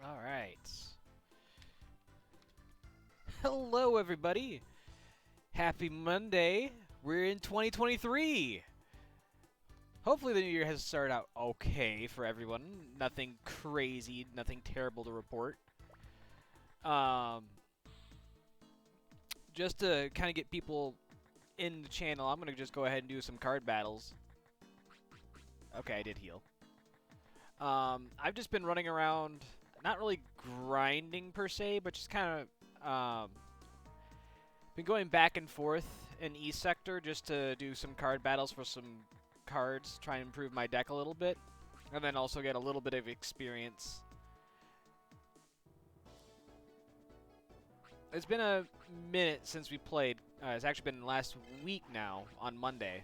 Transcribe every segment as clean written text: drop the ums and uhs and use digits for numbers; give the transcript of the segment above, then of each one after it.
Alright. Hello, everybody. Happy Monday. We're in 2023. Hopefully the new year has started out okay for everyone. Nothing crazy, nothing terrible to report. Just to kind of get people in the channel, I'm going to just go ahead and do some card battles. Okay, I did heal. I've just been running around, not really grinding per se, but just kind of been going back and forth in East Sector just to do some card battles for some cards, try and improve my deck a little bit, and then also get a little bit of experience. It's been a minute since we played. It's actually been last week now, on Monday,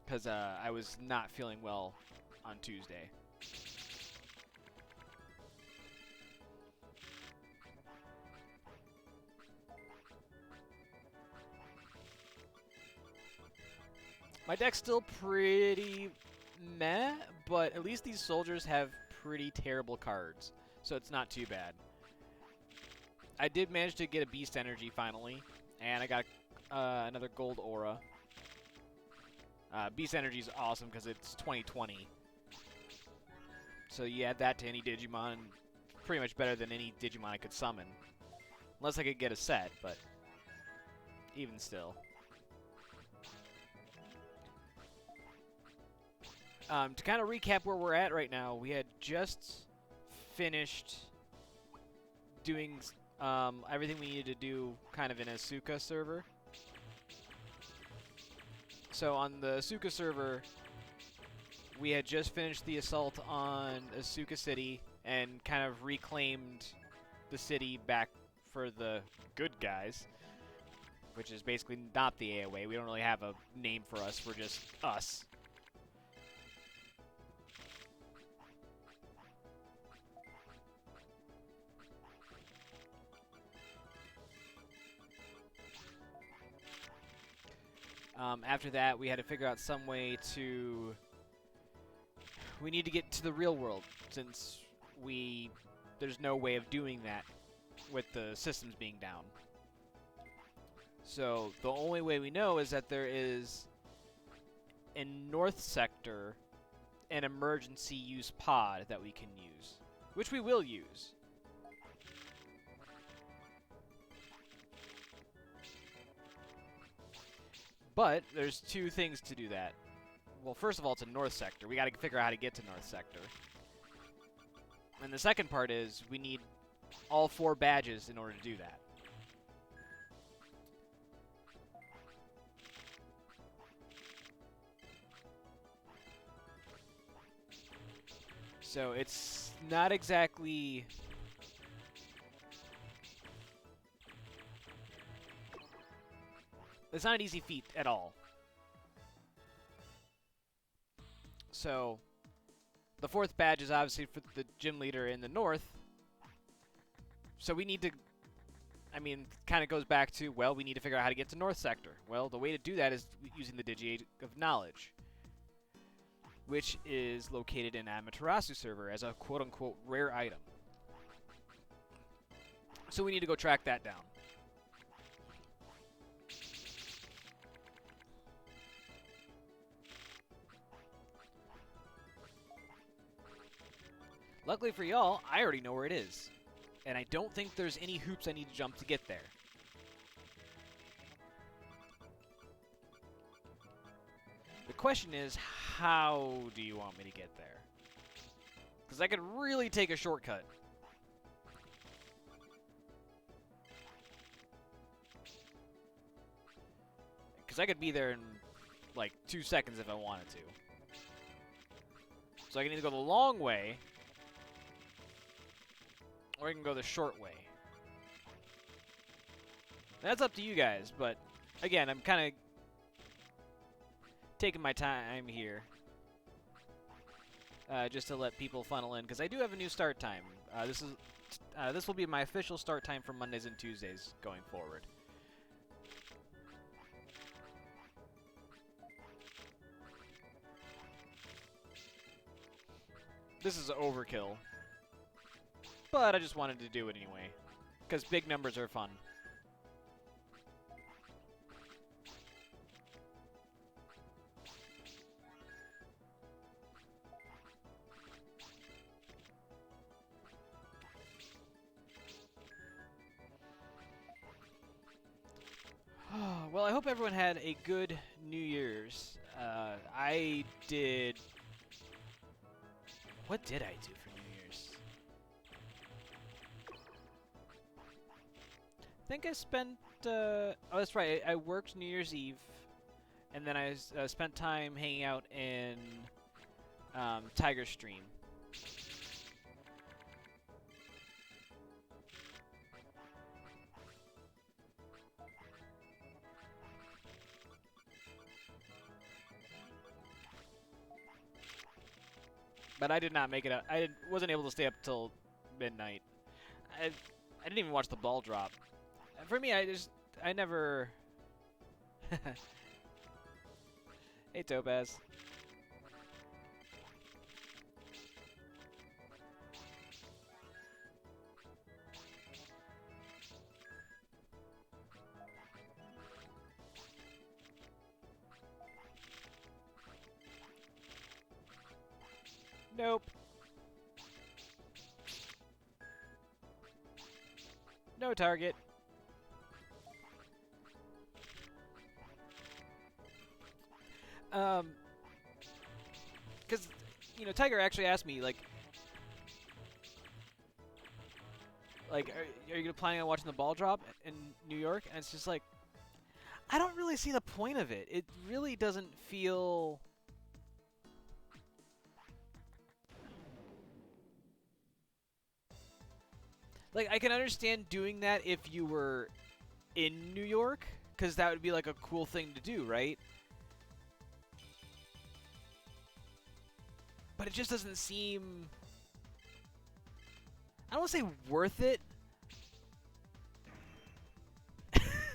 because I was not feeling well on Tuesday. My deck's still pretty meh, but at least these soldiers have pretty terrible cards, so it's not too bad. I did manage to get a Beast Energy finally, and I got another Gold Aura. Beast Energy is awesome because it's 2020. So you add that to any Digimon, pretty much better than any Digimon I could summon. Unless I could get a set, but even still. To kind of recap where we're at right now, we had just finished doing everything we needed to do kind of in a Asuka server. So on the Asuka server, we had just finished the assault on Asuka City and kind of reclaimed the city back for the good guys, which is basically not the AOA. We don't really have a name for us. We're just us. After that, we had to figure out some way to... We need to get to the real world, since there's no way of doing that with the systems being down. So the only way we know is that there is, in North Sector, an emergency use pod that we can use, which we will use. But there's two things to do that. Well, first of all, it's in North Sector. We got to figure out how to get to North Sector. And the second part is we need all 4 badges in order to do that. So it's not exactly... It's not an easy feat at all. So, the 4th badge is obviously for the gym leader in the north. So we need to... I mean, kind of goes back to, well, we need to figure out how to get to North Sector. Well, the way to do that is using the Digi of Knowledge, which is located in Amaterasu server as a quote-unquote rare item. So we need to go track that down. Luckily for y'all, I already know where it is. And I don't think there's any hoops I need to jump to get there. The question is, how do you want me to get there? Because I could really take a shortcut. Because I could be there in, like, 2 seconds if I wanted to. So I can either go the long way, or I can go the short way. That's up to you guys, but again, I'm kind of taking my time here. Just to let people funnel in, because I do have a new start time. This will be my official start time for Mondays and Tuesdays going forward. This is overkill. but I just wanted to do it anyway, because big numbers are fun. Well, I hope everyone had a good New Year's. I did... What did I do for New Year's? I think I spent... oh, that's right. I worked New Year's Eve, and then I spent time hanging out in Tiger Stream. But I did not make it out. Wasn't able to stay up till midnight. I didn't even watch the ball drop. For me, I never... Hey, Topaz. Nope. No target. Because, you know, Tiger actually asked me, like, are you planning on watching the ball drop in New York? And it's just like, I don't really see the point of it. It really doesn't feel... Like, I can understand doing that if you were in New York, because that would be, like, a cool thing to do, right? But it just doesn't seem... I don't want to say worth it.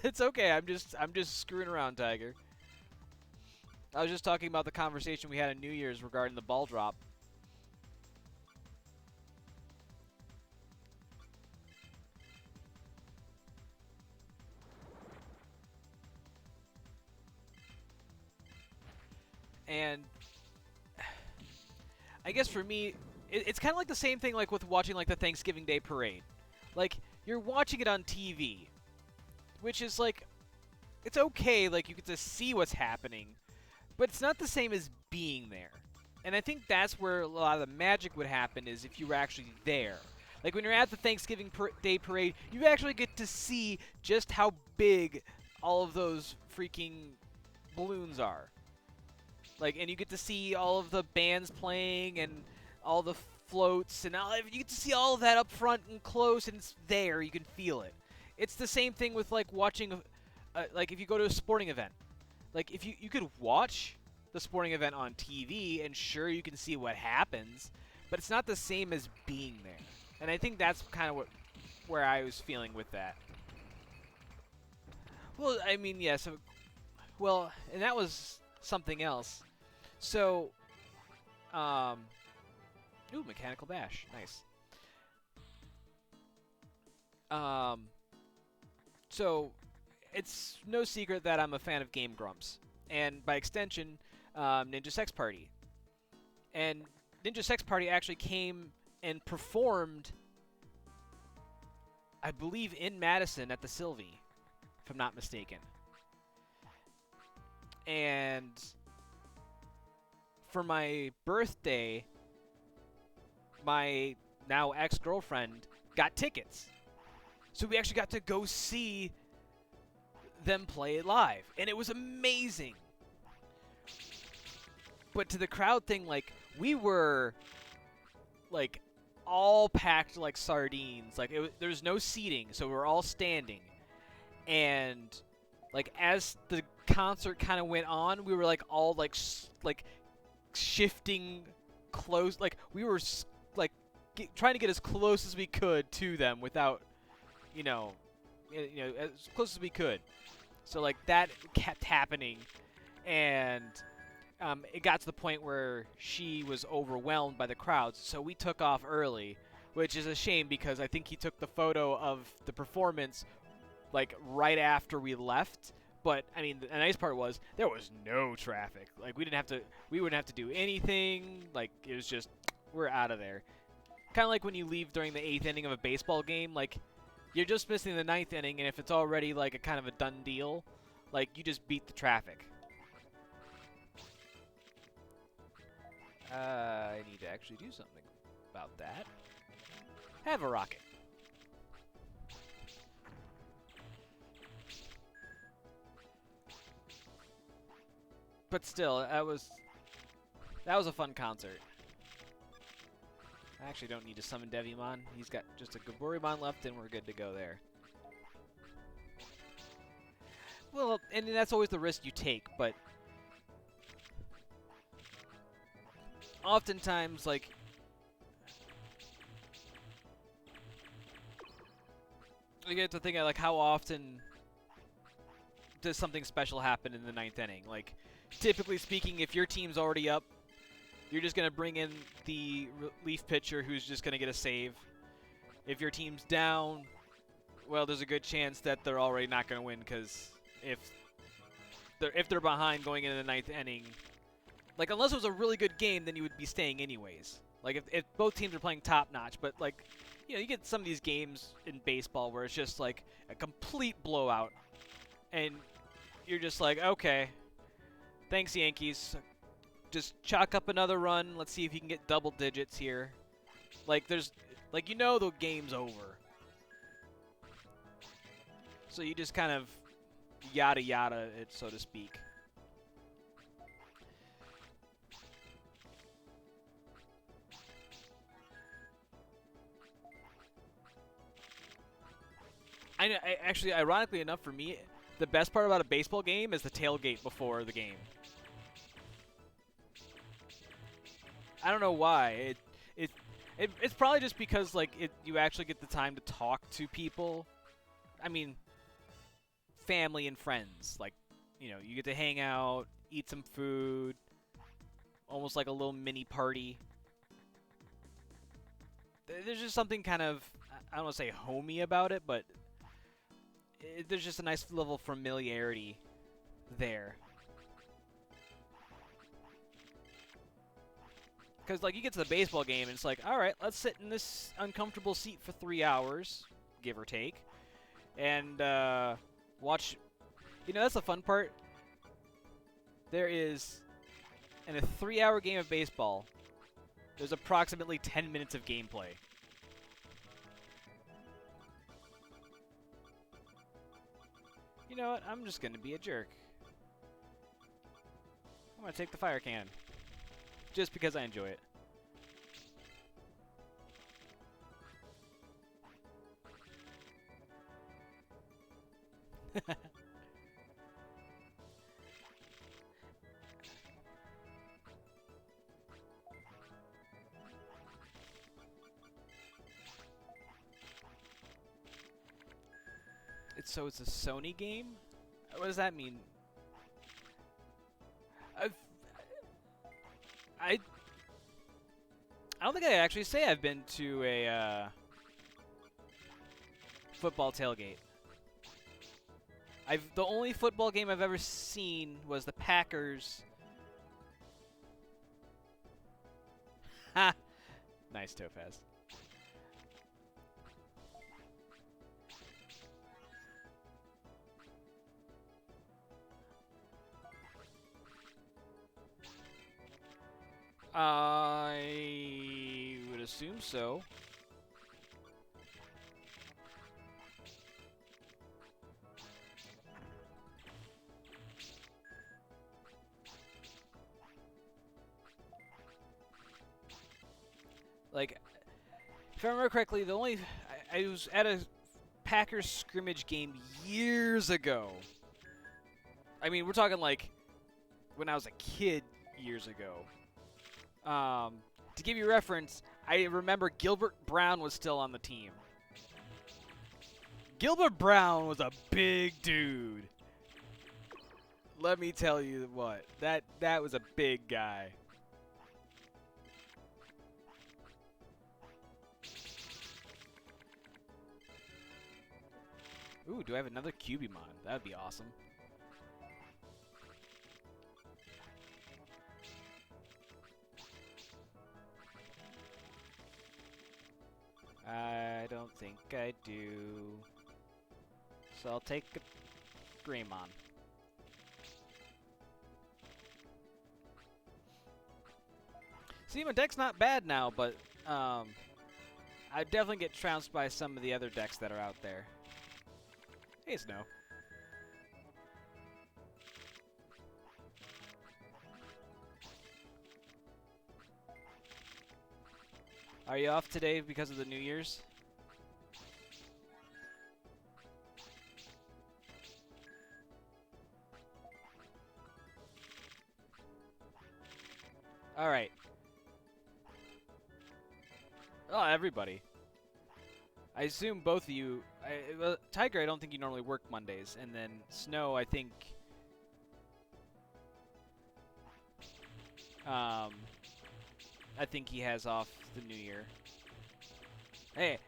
It's okay. I'm just screwing around, Tiger. I was just talking about the conversation we had on New Year's regarding the ball drop. And I guess for me, it's kind of like the same thing like with watching like the Thanksgiving Day parade. Like, you're watching it on TV, which is like, it's okay, like you get to see what's happening, but it's not the same as being there. And I think that's where a lot of the magic would happen, is if you were actually there. Like when you're at the Thanksgiving Day parade, you actually get to see just how big all of those freaking balloons are. Like, and you get to see all of the bands playing and all the floats and all. You get to see all of that up front and close, and it's there. You can feel it. It's the same thing with like watching, like if you go to a sporting event. Like if you could watch the sporting event on TV, and sure you can see what happens, but it's not the same as being there. And I think that's kind of where I was feeling with that. Well, I mean, yeah. So, well, and that was something else. So, ooh, mechanical bash, nice. So, it's no secret that I'm a fan of Game Grumps, and by extension, Ninja Sex Party. And Ninja Sex Party actually came and performed, I believe, in Madison at the Sylvie, if I'm not mistaken. And for my birthday, my now ex-girlfriend got tickets. So we actually got to go see them play it live. And it was amazing. But to the crowd thing, like, we were, like, all packed like sardines. Like, there's no seating, so we were all standing. And, like, as the concert kind of went on, we were, like, all, like, shifting close. Like, we were, like, trying to get as close as we could to them without, you know, as close as we could. So, like, that kept happening. And it got to the point where she was overwhelmed by the crowds. So we took off early, which is a shame because I think he took the photo of the performance like right after we left. But I mean, the nice part was there was no traffic. Like we wouldn't have to do anything. Like it was just we're out of there. Kind of like when you leave during the 8th inning of a baseball game. Like you're just missing the 9th inning, and if it's already like a kind of a done deal, like you just beat the traffic. I need to actually do something about that. Have a rocket. But still, that was a fun concert. I actually don't need to summon Devimon. He's got just a Gaburimon left, and we're good to go there. Well, and that's always the risk you take, but oftentimes, like, you get to think of, like, how often does something special happen in the 9th inning? Like, typically speaking, if your team's already up, you're just going to bring in the relief pitcher who's just going to get a save. If your team's down, well, there's a good chance that they're already not going to win because if they're behind going into the 9th inning, like, unless it was a really good game, then you would be staying anyways. Like, if both teams are playing top-notch, but, like, you know, you get some of these games in baseball where it's just, like, a complete blowout, and you're just like, okay, thanks, Yankees. Just chalk up another run. Let's see if you can get double digits here. Like, you know the game's over. So you just kind of yada yada it, so to speak. I actually, ironically enough, for me, the best part about a baseball game is the tailgate before the game. I don't know why. It's probably just because like you actually get the time to talk to people. I mean, family and friends. Like, you know, you get to hang out, eat some food, almost like a little mini party. There's just something kind of, I don't want to say homey about it, but there's just a nice level of familiarity there. Because, like, you get to the baseball game, and it's like, all right, let's sit in this uncomfortable seat for 3 hours, give or take, and watch. You know, that's the fun part. There is, in a 3-hour game of baseball, there's approximately 10 minutes of gameplay. You know what? I'm just going to be a jerk. I'm going to take the fire can. Just because I enjoy it. So it's a Sony game? What does that mean? I don't think I actually say I've been to a football tailgate. The only football game I've ever seen was the Packers. Ha! Nice, Topaz. I would assume so. Like, if I remember correctly, I was at a Packers scrimmage game years ago. I mean, we're talking like when I was a kid years ago. To give you reference, I remember Gilbert Brown was still on the team. Gilbert Brown was a big dude. Let me tell you what, that was a big guy. Ooh, do I have another Cubimon? That would be awesome. I don't think I do. So I'll take a Greymon. See, my deck's not bad now, but I definitely get trounced by some of the other decks that are out there. Hey, Snow. Are you off today because of the New Year's? Alright. Oh, everybody. I assume both of you... well, Tiger, I don't think you normally work Mondays. And then Snow, I think... I think he has off the New Year. Hey.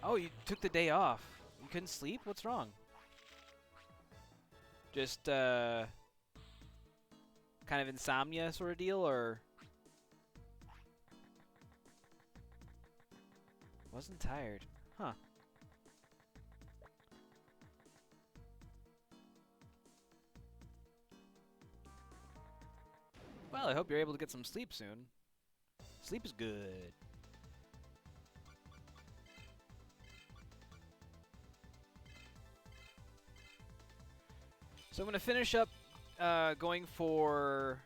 Oh, you took the day off. You couldn't sleep? What's wrong? Just, kind of insomnia sort of deal, or... Wasn't tired. Huh. Well, I hope you're able to get some sleep soon. Sleep is good. So I'm going to finish up going for...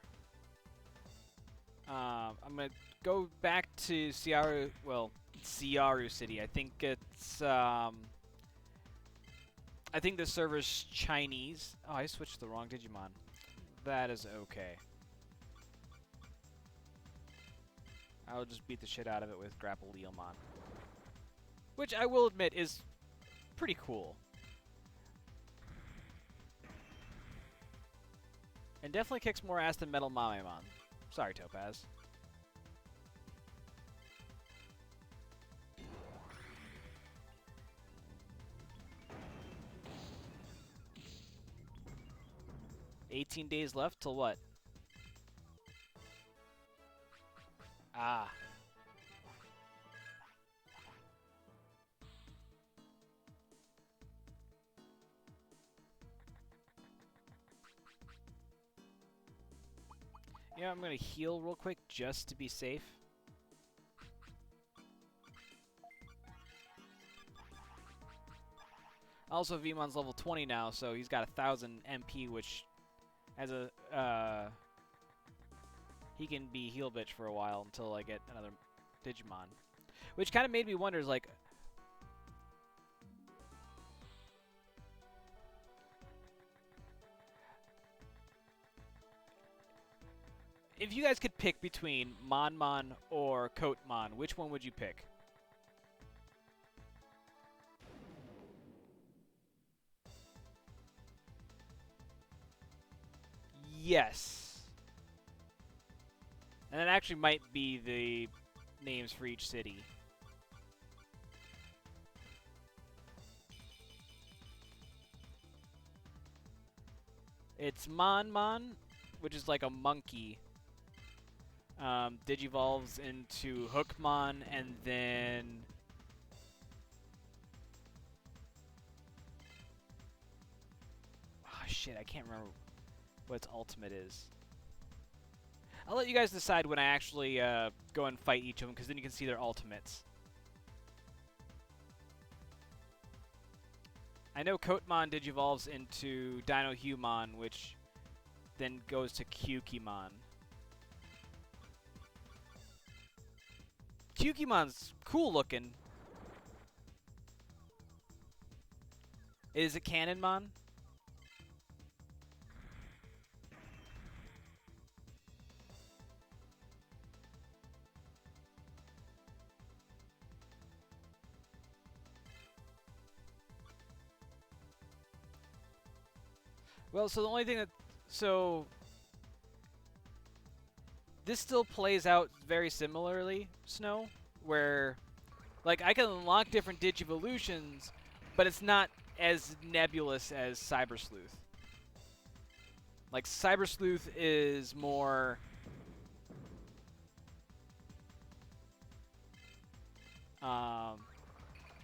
I'm going to go back to Ciaru... Well, Ciaru City. I think it's... I think the server's Chinese. Oh, I switched the wrong Digimon. That is okay. I'll just beat the shit out of it with Grapple Leomon. Which I will admit is pretty cool. And definitely kicks more ass than Metal Mamemon. Sorry, Topaz. $18 days left till what? Ah. Yeah, I'm gonna heal real quick just to be safe. Also, Vmon's level 20 now, so he's got 1,000 MP, which as a he can be heal bitch for a while until I get another Digimon. Which kind of made me wonder, is like, if you guys could pick between Monmon or Coatmon, which one would you pick? Yes. And that actually might be the names for each city. It's Monmon, which is like a monkey. Digivolves into Hookmon, and then... Oh, shit, I can't remember what its ultimate is. I'll let you guys decide when I actually go and fight each of them, because then you can see their ultimates. I know Coatmon digivolves into Dinohumon, which then goes to Kyukimon. Kyukimon's cool looking. Is it Cannonmon? Well, so the only thing that... So... This still plays out very similarly, Snow, where... Like, I can unlock different Digivolutions but it's not as nebulous as Cyber Sleuth. Like, Cyber Sleuth is more...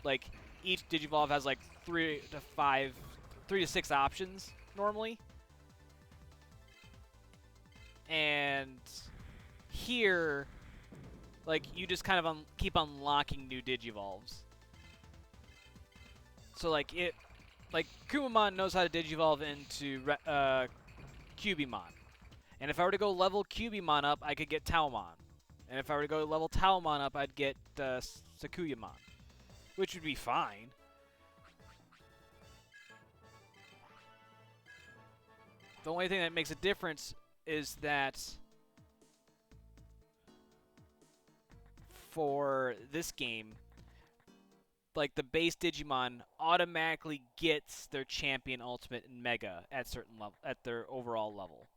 like, each Digivolve has, like, 3 to 6 options, normally. And here, like, you just kind of keep unlocking new Digivolves. So, like, Kumamon knows how to Digivolve into Cubimon. And if I were to go level Cubimon up, I could get Taomon. And if I were to go level Taomon up, I'd get Sakuyamon. Which would be fine. The only thing that makes a difference is that for this game, like, the base Digimon automatically gets their champion ultimate and mega at certain level, at their overall level.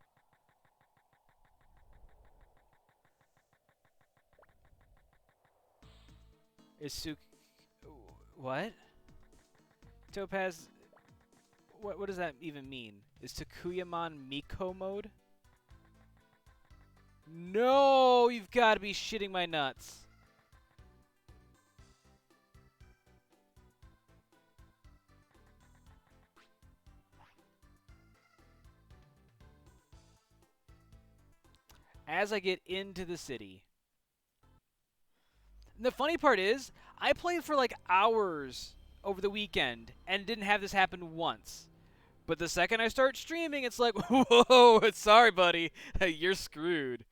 Is what? Topaz, what does that even mean? Is Takuyamon Miko mode? No, you've got to be shitting my nuts. As I get into the city. And the funny part is, I played for like hours over the weekend and didn't have this happen once. But the second I start streaming, it's like, whoa, sorry, buddy. You're screwed.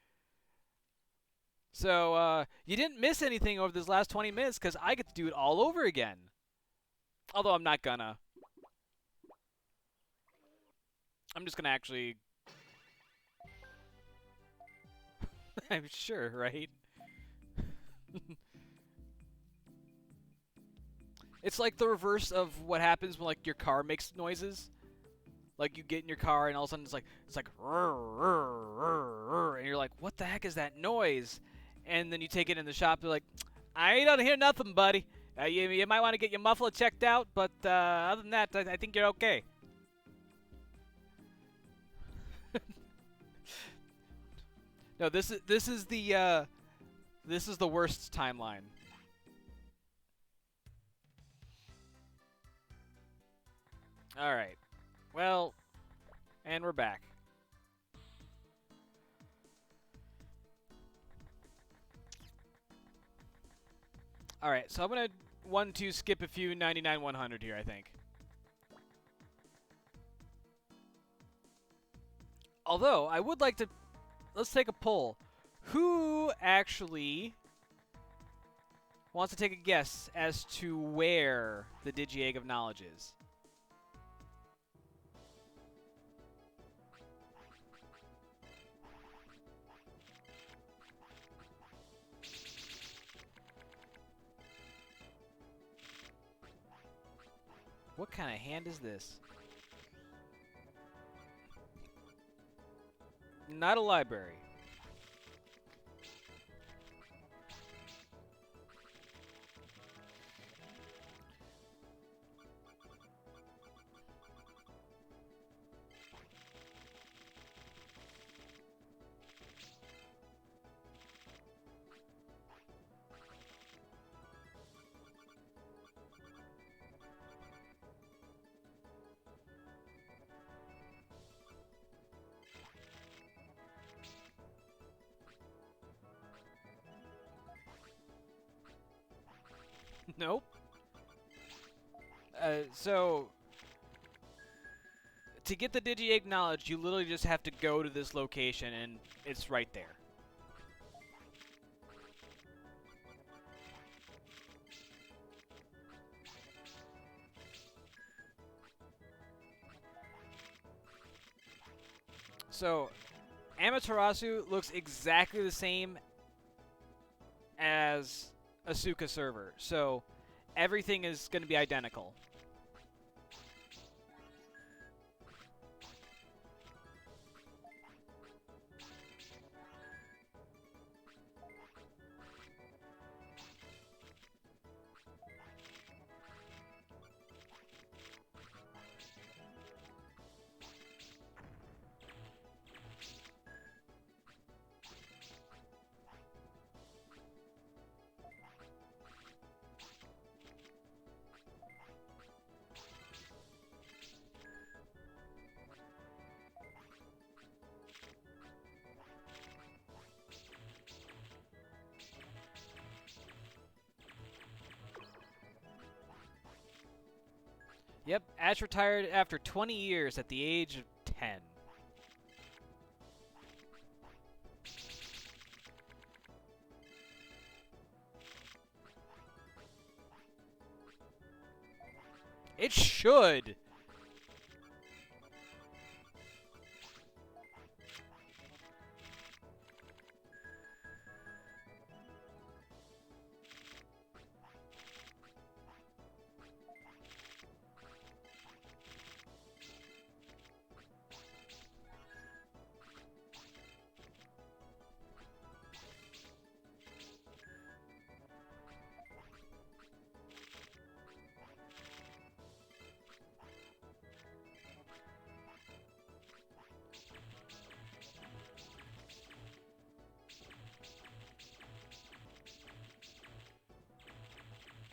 So, you didn't miss anything over this last 20 minutes because I get to do it all over again. Although I'm not gonna. I'm just gonna actually... I'm sure, right? It's like the reverse of what happens when, like, your car makes noises. Like, you get in your car and all of a sudden it's like rrr, rrr, rrr, rrr, and you're like, what the heck is that noise? And then you take it in the shop, they're like, I don't hear nothing, buddy. You might want to get your muffler checked out, but other than that, I think you're okay. No, this is the worst timeline. All right. Well, and we're back. All right, so I'm gonna 1-2 skip a few 99-100 here, I think. Although I would like to, let's take a poll. Who actually wants to take a guess as to where the Digi-Egg of Knowledge is? What kind of hand is this? Not a library. Nope. So, to get the Digi-Egg Knowledge, you literally just have to go to this location, and it's right there. So, Amaterasu looks exactly the same as Asuka server. So, everything is going to be identical. Yep, Ash retired after 20 years at the age of 10. It should!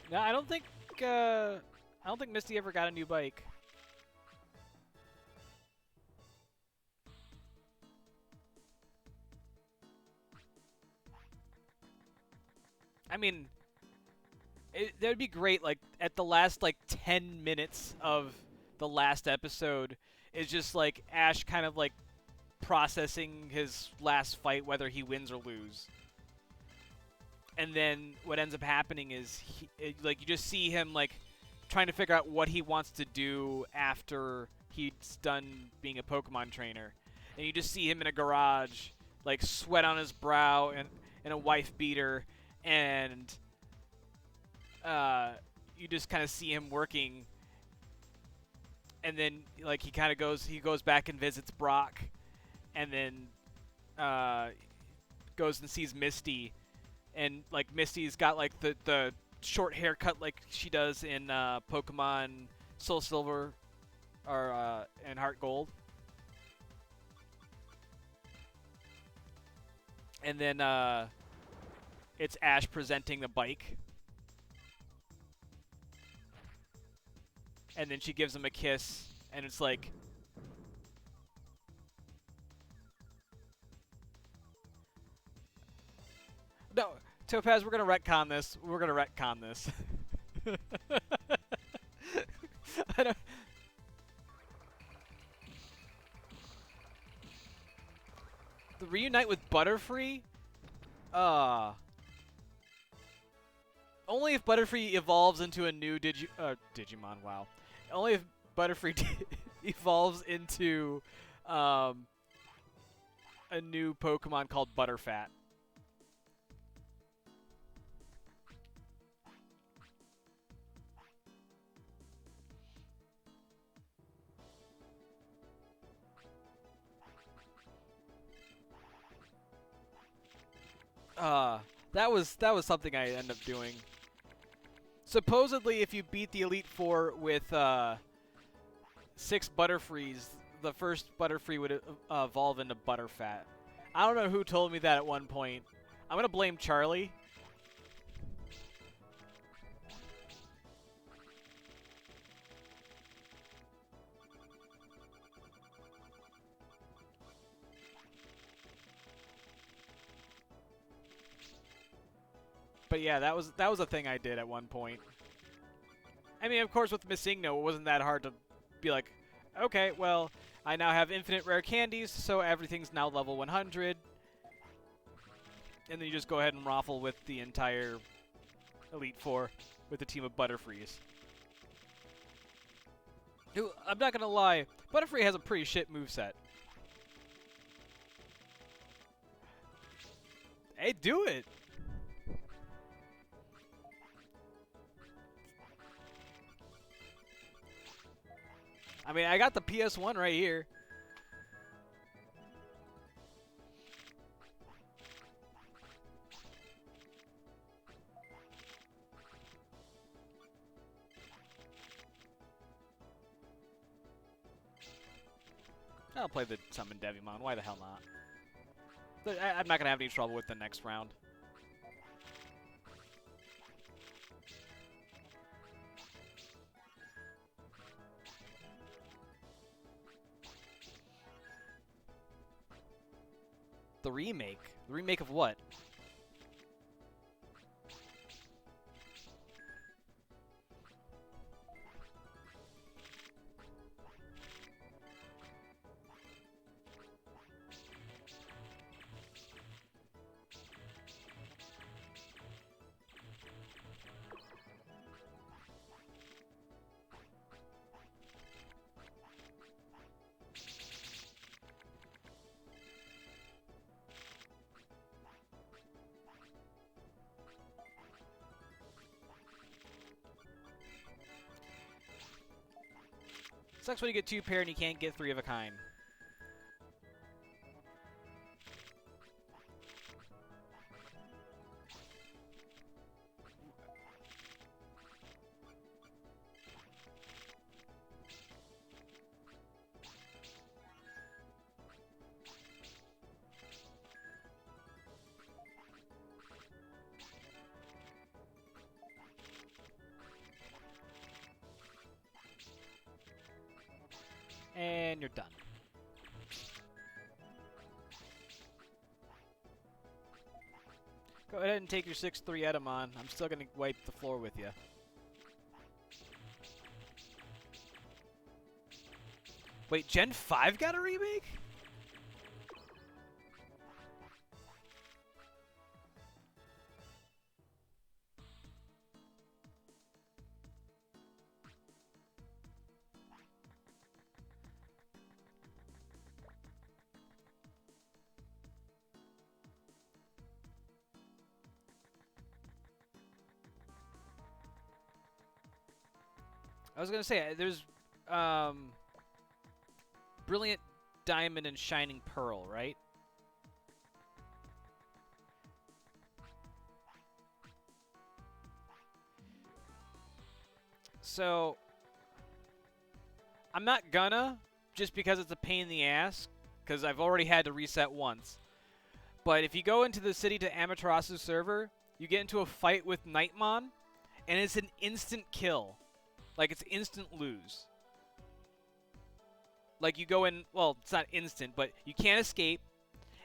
No, I don't think Misty ever got a new bike. I mean, that would be great. Like at the last like 10 minutes of the last episode, is just like Ash kind of like processing his last fight, whether he wins or lose. And then what ends up happening is like you just see him like trying to figure out what he wants to do after he's done being a Pokemon trainer, and you just see him in a garage, like sweat on his brow and a wife beater, and you just kind of see him working, and then like he goes back and visits Brock, and then goes and sees Misty. And like Misty's got like the short haircut like she does in Pokemon Soul Silver or and Heart Gold. And then it's Ash presenting the bike. And then she gives him a kiss, and it's like, no, Topaz, we're gonna retcon this. We're gonna retcon this. I don't. The reunite with Butterfree? Only if Butterfree evolves into a new Digimon, wow. Only if Butterfree evolves into a new Pokemon called Butterfat. That was something I ended up doing. Supposedly, if you beat the Elite Four with 6 Butterfrees, the first Butterfree would evolve into Butterfat. I don't know who told me that at one point. I'm gonna blame Charlie. But yeah, that was a thing I did at one point. I mean, of course, with Missigno, it wasn't that hard to be like, okay, well, I now have infinite rare candies, so everything's now level 100. And then you just go ahead and raffle with the entire Elite Four with a team of Butterfrees. Dude, I'm not gonna lie, Butterfree has a pretty shit moveset. Hey, do it! I mean, I got the PS1 right here. I'll play the Summon Devimon. Why the hell not? But I'm not going to have any trouble with the next round. The remake? The remake of what? Sucks when you get 2 pair and you can't get 3 of a kind. And you're done. Go ahead and take your 6-3 Edamon. I'm still going to wipe the floor with you. Wait, Gen 5 got a remake? I was going to say, there's Brilliant Diamond and Shining Pearl, right? So, I'm not gonna, just because it's a pain in the ass, because I've already had to reset once. But if you go into the City to Amaterasu server, you get into a fight with Nightmon, and it's an instant kill. Like, it's instant lose. Like, you go in, well, it's not instant, but you can't escape,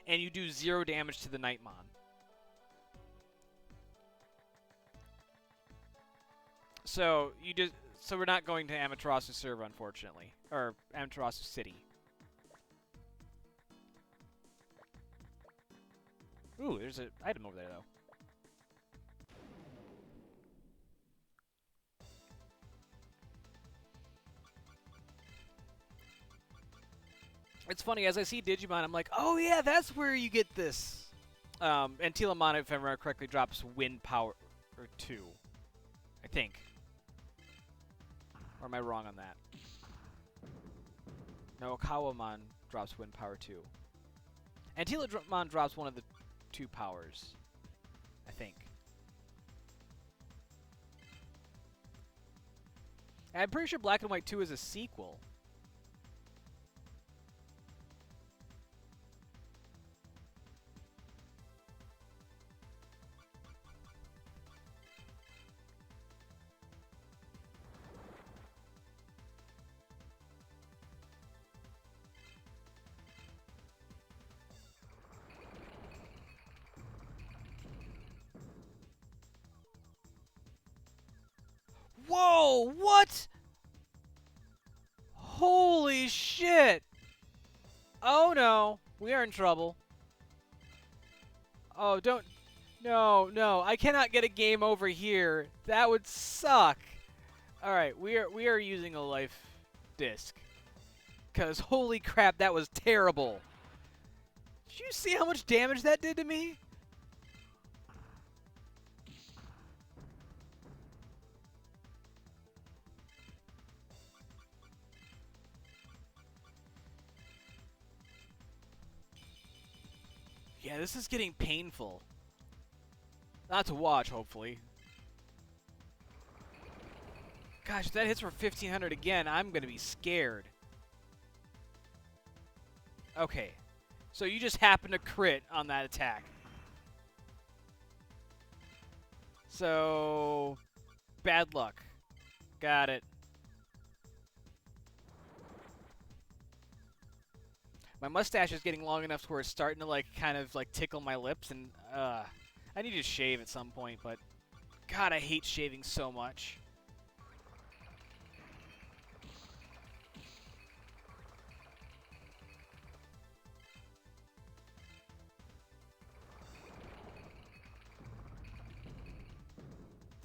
and you do 0 damage to the Nightmon. So, so we're not going to Amaterasu server, unfortunately. Or Amaterasu City. Ooh, there's an item over there, though. It's funny, as I see Digimon, I'm like, oh yeah, that's where you get this. And Telamon, if I remember correctly, drops Wind Power 2. I think. Or am I wrong on that? No, Kawamon drops Wind Power 2. And Telamon drops one of the 2 powers. I think. And I'm pretty sure Black and White 2 is a sequel. Whoa! What? Holy shit! Oh no, we are in trouble. Oh, don't... No, no, I cannot get a game over here. That would suck. Alright, we are using a life disc. Because holy crap, that was terrible. Did you see how much damage that did to me? Yeah, this is getting painful. Not to watch, hopefully. Gosh, if that hits for 1500 again, I'm going to be scared. Okay. So you just happen to crit on that attack. So... bad luck. Got it. My mustache is getting long enough to where it's starting to, like, kind of, like, tickle my lips, and, I need to shave at some point, but... God, I hate shaving so much.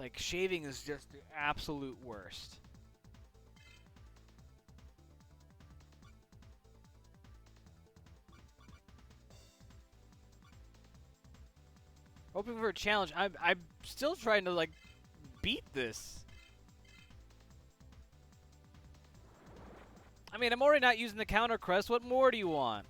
Like, shaving is just the absolute worst. Hoping for a challenge. I'm still trying to, like, beat this. I mean, I'm already not using the counter crest. What more do you want?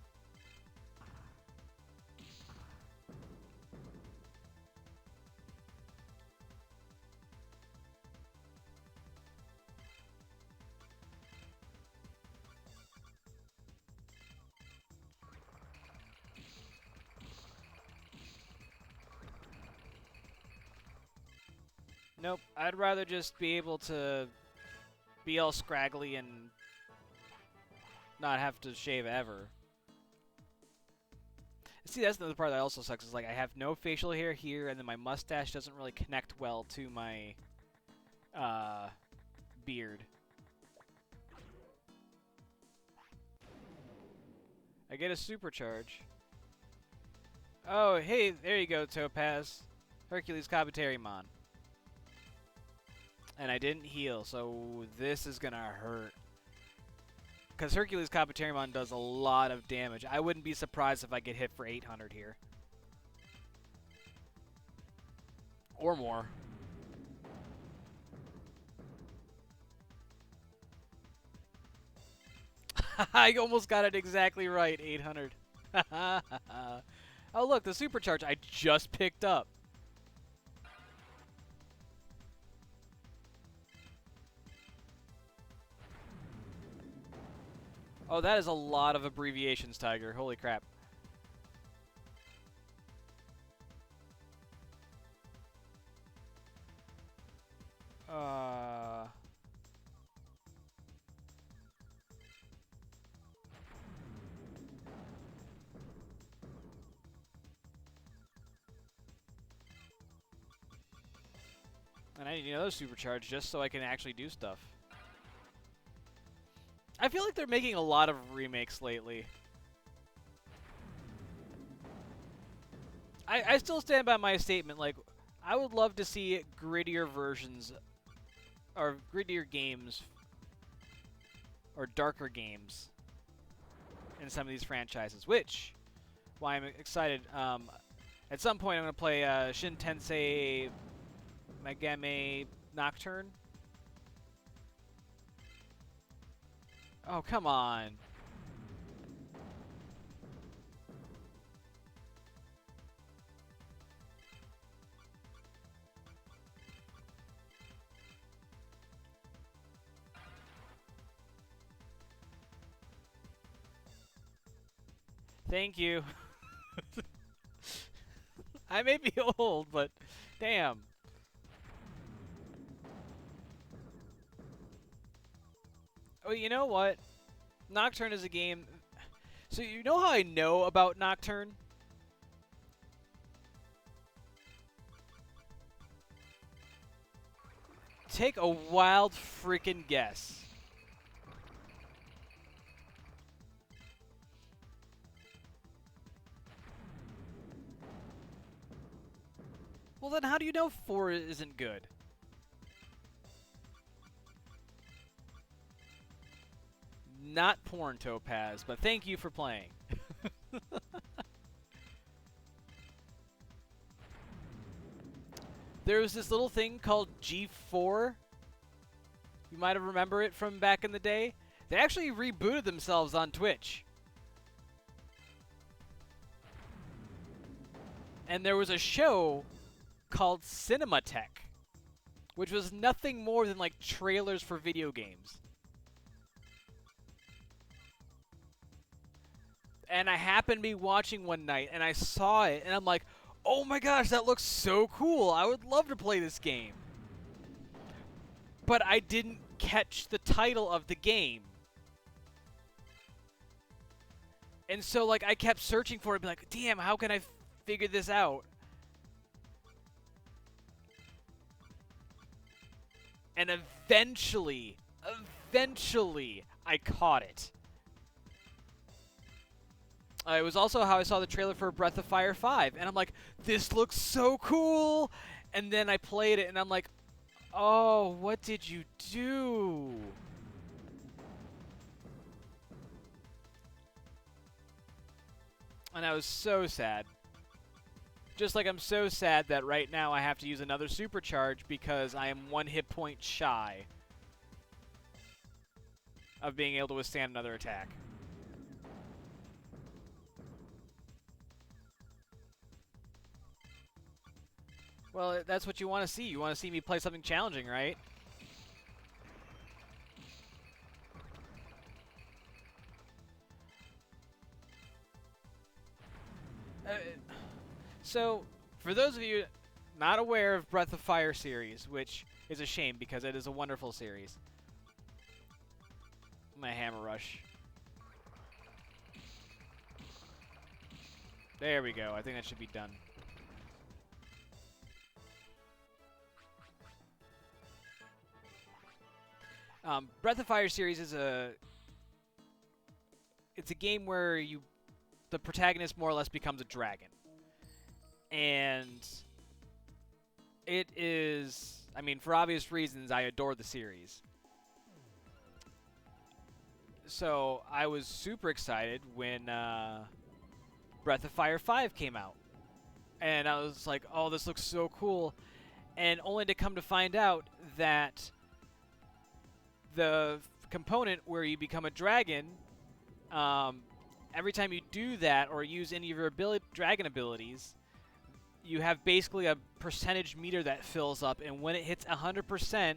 Nope. I'd rather just be able to be all scraggly and not have to shave ever. See, that's another part that also sucks. Is like I have no facial hair here, and then my mustache doesn't really connect well to my beard. I get a supercharge. Oh, hey, there you go, Topaz. Hercules Kabuterimon. And I didn't heal, so this is gonna hurt. Because Hercules Kabuterimon does a lot of damage. I wouldn't be surprised if I get hit for 800 here. Or more. I almost got it exactly right, 800. Oh, look, the supercharge I just picked up. Oh, that is a lot of abbreviations, Tiger. Holy crap. And I need another supercharge just so I can actually do stuff. I feel like they're making a lot of remakes lately. I still stand by my statement, like, I would love to see grittier versions, or grittier games, or darker games in some of these franchises, which, why I'm excited, at some point I'm going to play Shin Tensei Megami Nocturne. Oh, come on. Thank you. I may be old, but damn. Oh, you know what? Nocturne is a game... So you know how I know about Nocturne? Take a wild freaking guess. Well, then how do you know 4 isn't good? Not porn, Topaz, but thank you for playing. There was this little thing called G4. You might have remember it from back in the day. They actually rebooted themselves on Twitch. And there was a show called Cinematech, which was nothing more than like trailers for video games. And I happened to be watching one night, and I saw it, and I'm like, oh my gosh, that looks so cool. I would love to play this game. But I didn't catch the title of the game. And so, like, I kept searching for it, be like, damn, how can I figure this out? And eventually, I caught it. It was also how I saw the trailer for Breath of Fire 5, and I'm like, this looks so cool! And then I played it, and I'm like, oh, what did you do? And I was so sad. Just like I'm so sad that right now I have to use another supercharge because I am 1 hit point shy. of being able to withstand another attack. Well, that's what you want to see. You want to see me play something challenging, right? So, for those of you not aware of Breath of Fire series, which is a shame because it is a wonderful series. My Hammer Rush. There we go. I think that should be done. Breath of Fire series is it's a game where the protagonist more or less becomes a dragon. And it is, I mean, for obvious reasons, I adore the series. So I was super excited when Breath of Fire 5 came out. And I was like, oh, this looks so cool. And only to come to find out that the component where you become a dragon, every time you do that or use any of your dragon abilities, you have basically a percentage meter that fills up, and when it hits 100%,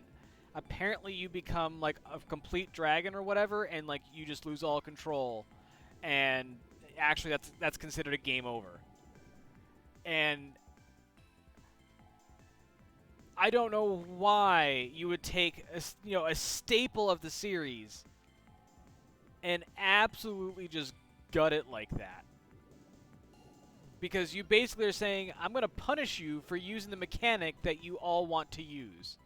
apparently you become like a complete dragon or whatever, and like you just lose all control. And actually, that's considered a game over. And I don't know why you would take a staple of the series and absolutely just gut it like that. Because you basically are saying, I'm going to punish you for using the mechanic that you all want to use.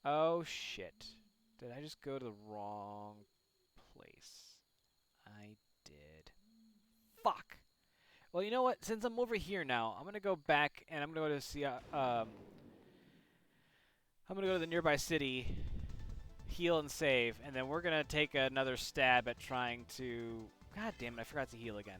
Oh, shit. Did I just go to the wrong place? I did. Fuck. Well, you know what? Since I'm over here now, I'm going to go back and I'm going to go to see... I'm going to go to the nearby city, heal and save, and then we're going to take another stab at trying to... God damn it, I forgot to heal again.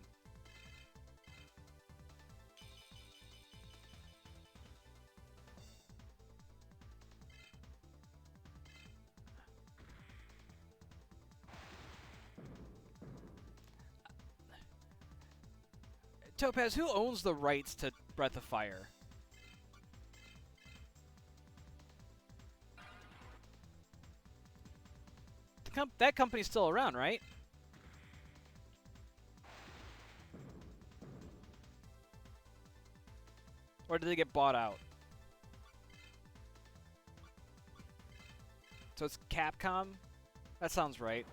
Topaz, who owns the rights to Breath of Fire? That company's still around, right? Or did they get bought out? So it's Capcom? That sounds right.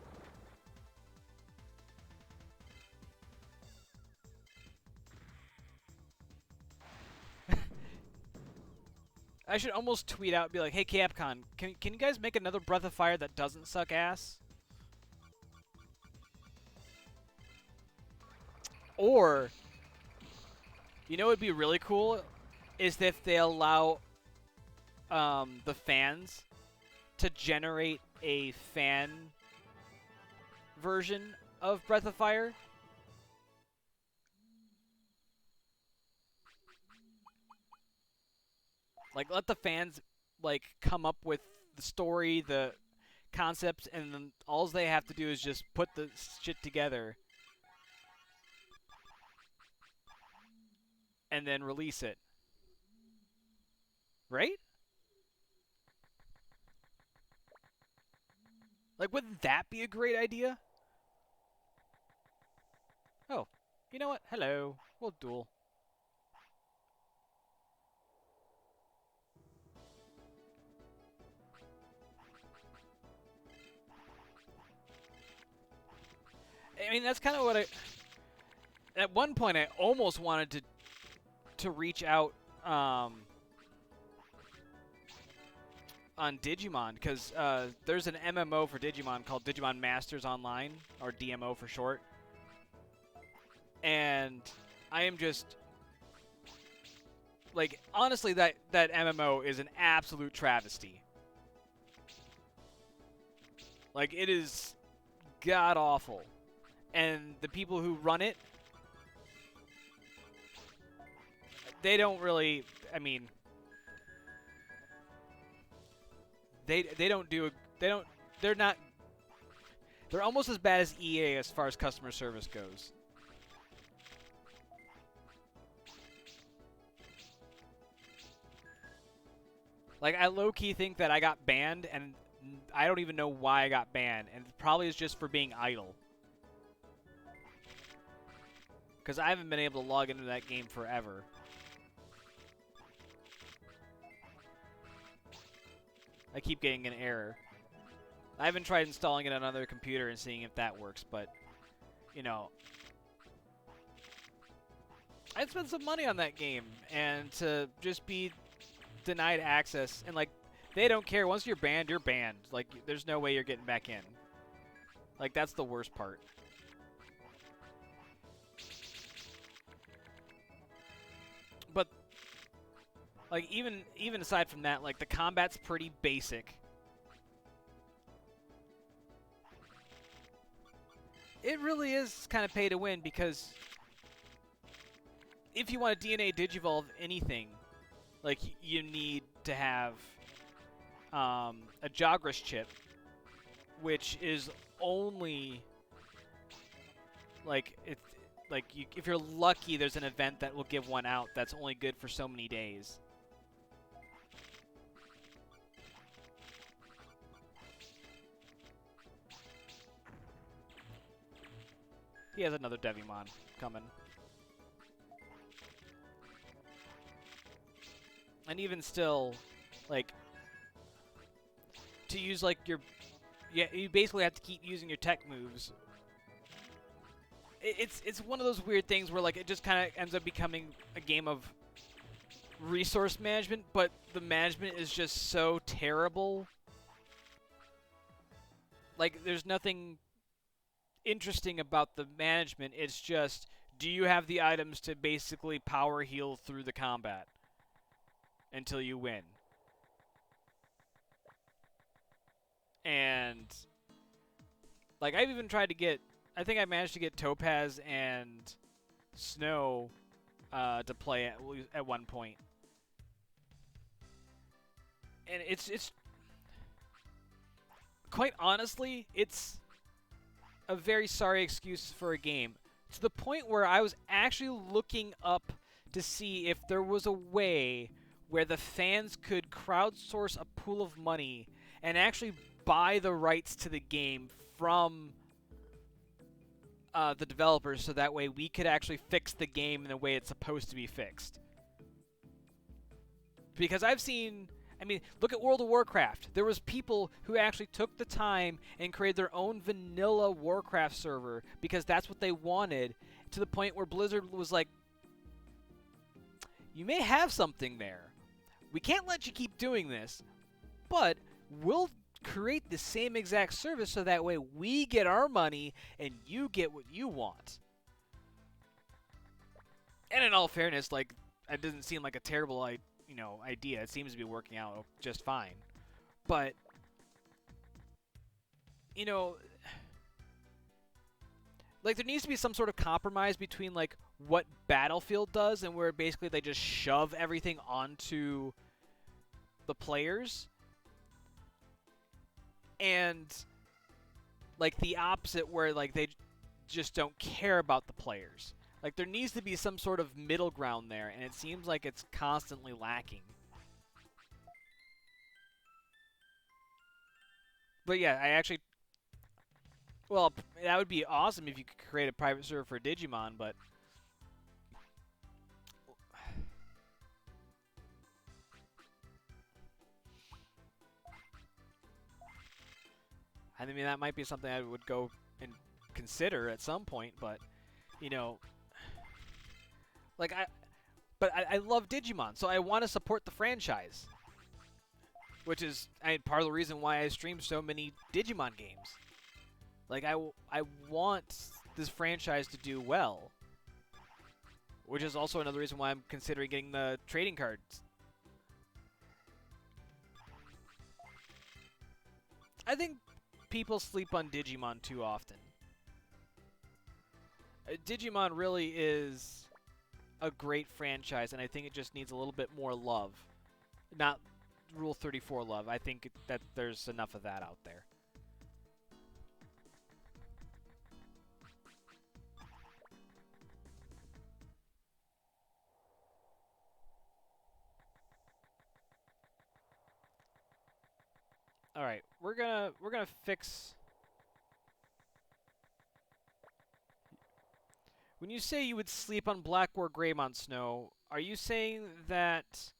I should almost tweet out and be like, hey Capcom, can you guys make another Breath of Fire that doesn't suck ass? Or, you know what would be really cool? Is if they allow the fans to generate a fan version of Breath of Fire. Like, let the fans, like, come up with the story, the concepts, and then all they have to do is just put the shit together and then release it. Right? Like, wouldn't that be a great idea? Oh, you know what? Hello. We'll duel. I mean, that's kind of what I... At one point, I almost wanted to reach out on Digimon, because there's an MMO for Digimon called Digimon Masters Online, or DMO for short. And I am just... Like, honestly, that MMO is an absolute travesty. Like, it is god-awful. And the people who run it, they don't really... I mean, they don't do they don't they're not they're almost as bad as EA as far as customer service goes. Like, I low-key think that I got banned, and I don't even know why I got banned, and it probably is just for being idle. Because I haven't been able to log into that game forever. I keep getting an error. I haven't tried installing it on another computer and seeing if that works, but, you know, I'd spent some money on that game, and to just be denied access, and like, they don't care. Once you're banned, you're banned. Like, there's no way you're getting back in. Like, that's the worst part. But, like, even aside from that, like, the combat's pretty basic. It really is kind of pay to win, because if you want to DNA Digivolve anything, like, you need to have a Jagras chip, which is only, like, if you're lucky, there's an event that will give one out that's only good for so many days. He has another Devimon coming. And even still, like, to use, like, your... Yeah, you basically have to keep using your tech moves. It's one of those weird things where, like, it just kind of ends up becoming a game of resource management, but the management is just so terrible. Like, there's nothing interesting about the management. It's just, do you have the items to basically power heal through the combat until you win? And, like, I've even tried to get, I think I managed to get Topaz and Snow to play at one point. And it's quite honestly, it's a very sorry excuse for a game. To the point where I was actually looking up to see if there was a way where the fans could crowdsource a pool of money and actually buy the rights to the game from the developers, so that way we could actually fix the game in the way it's supposed to be fixed. Because I've seen... I mean, look at World of Warcraft. There was people who actually took the time and created their own vanilla Warcraft server because that's what they wanted, to the point where Blizzard was like, you may have something there. We can't let you keep doing this, but we'll create the same exact service so that way we get our money and you get what you want. And in all fairness, like, it doesn't seem like a terrible idea. It seems to be working out just fine. But, like, there needs to be some sort of compromise between, like, what Battlefield does and where basically they just shove everything onto the players, and, like, the opposite where, like, they just don't care about the players. Like, there needs to be some sort of middle ground there, and it seems like it's constantly lacking. But yeah, I actually... Well, that would be awesome if you could create a private server for Digimon, but... I mean, that might be something I would go and consider at some point, but, like, I love Digimon, so I want to support the franchise. Which is part of the reason why I stream so many Digimon games. Like, I want this franchise to do well. Which is also another reason why I'm considering getting the trading cards. I think people sleep on Digimon too often. Digimon really is a great franchise, and I think it just needs a little bit more love. Not Rule 34 love. I think that there's enough of that out there. All right, we're gonna fix. When you say you would sleep on Black or Greymon Snow, are you saying that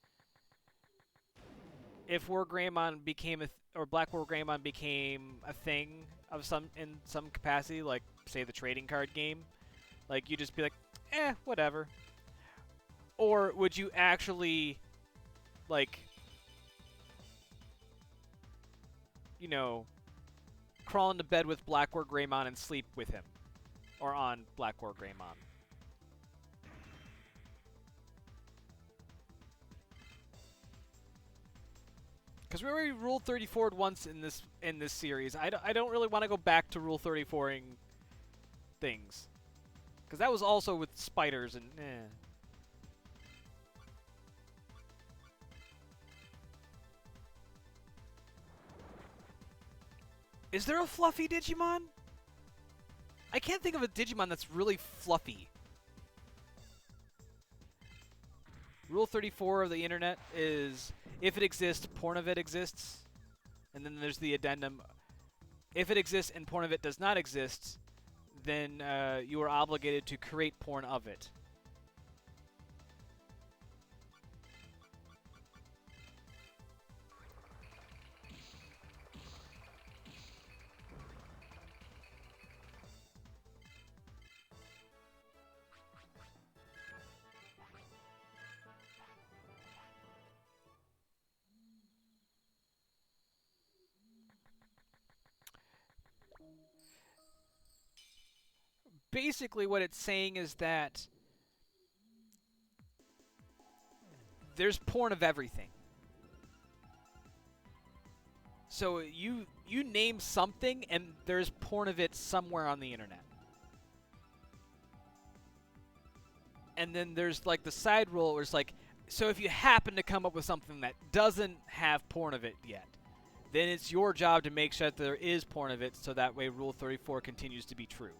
if War Greymon became or Black War Greymon became a thing of in some capacity, like say the trading card game, like you just be like, whatever, or would you actually like, you know, crawl into bed with Black War Greymon and sleep with him, or on Black War Greymon? Because we already Rule 34'd once in this series. I don't really want to go back to Rule 34ing things. Because that was also with spiders and Is there a fluffy Digimon? I can't think of a Digimon that's really fluffy. Rule 34 of the internet is, if it exists, porn of it exists. And then there's the addendum. If it exists and porn of it does not exist, then you are obligated to create porn of it. Basically what it's saying is that there's porn of everything. So you name something and there's porn of it somewhere on the internet. And then there's like the side rule where it's like, so if you happen to come up with something that doesn't have porn of it yet, then it's your job to make sure that there is porn of it, so that way Rule 34 continues to be true.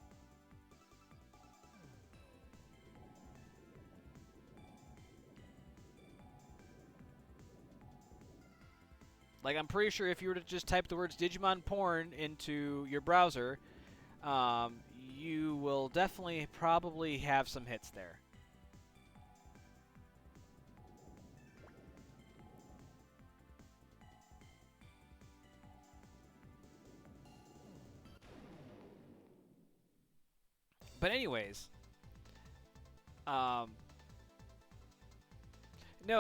Like, I'm pretty sure if you were to just type the words Digimon porn into your browser, you will definitely probably have some hits there. But anyways, no,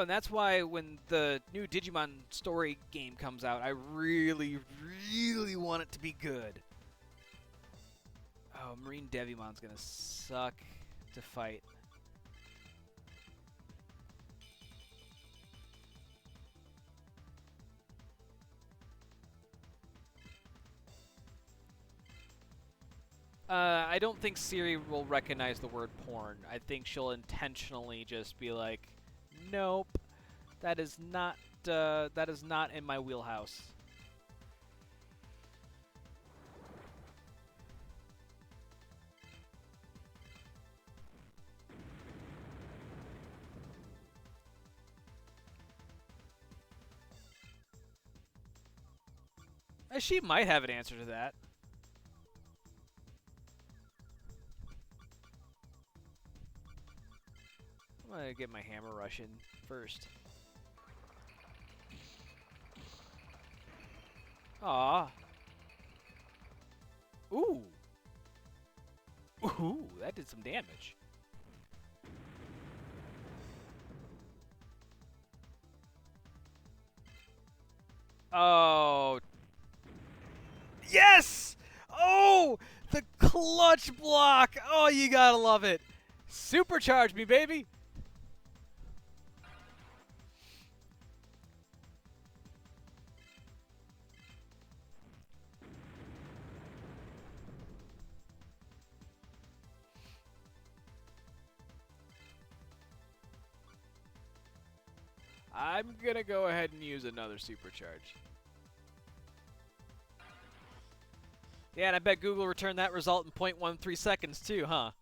and that's why when the new Digimon story game comes out, I really, really want it to be good. Oh, Marine Devimon's gonna suck to fight. I don't think Siri will recognize the word porn. I think she'll intentionally just be like, "Nope, that is not in my wheelhouse." She might have an answer to that. I'm gonna get my hammer rush in first. Aw. Ooh. Ooh, that did some damage. Oh. Yes! Oh! The clutch block! Oh, you gotta love it. Supercharge me, baby! I'm gonna go ahead and use another supercharge. Yeah, and I bet Google returned that result in 0.13 seconds too, huh?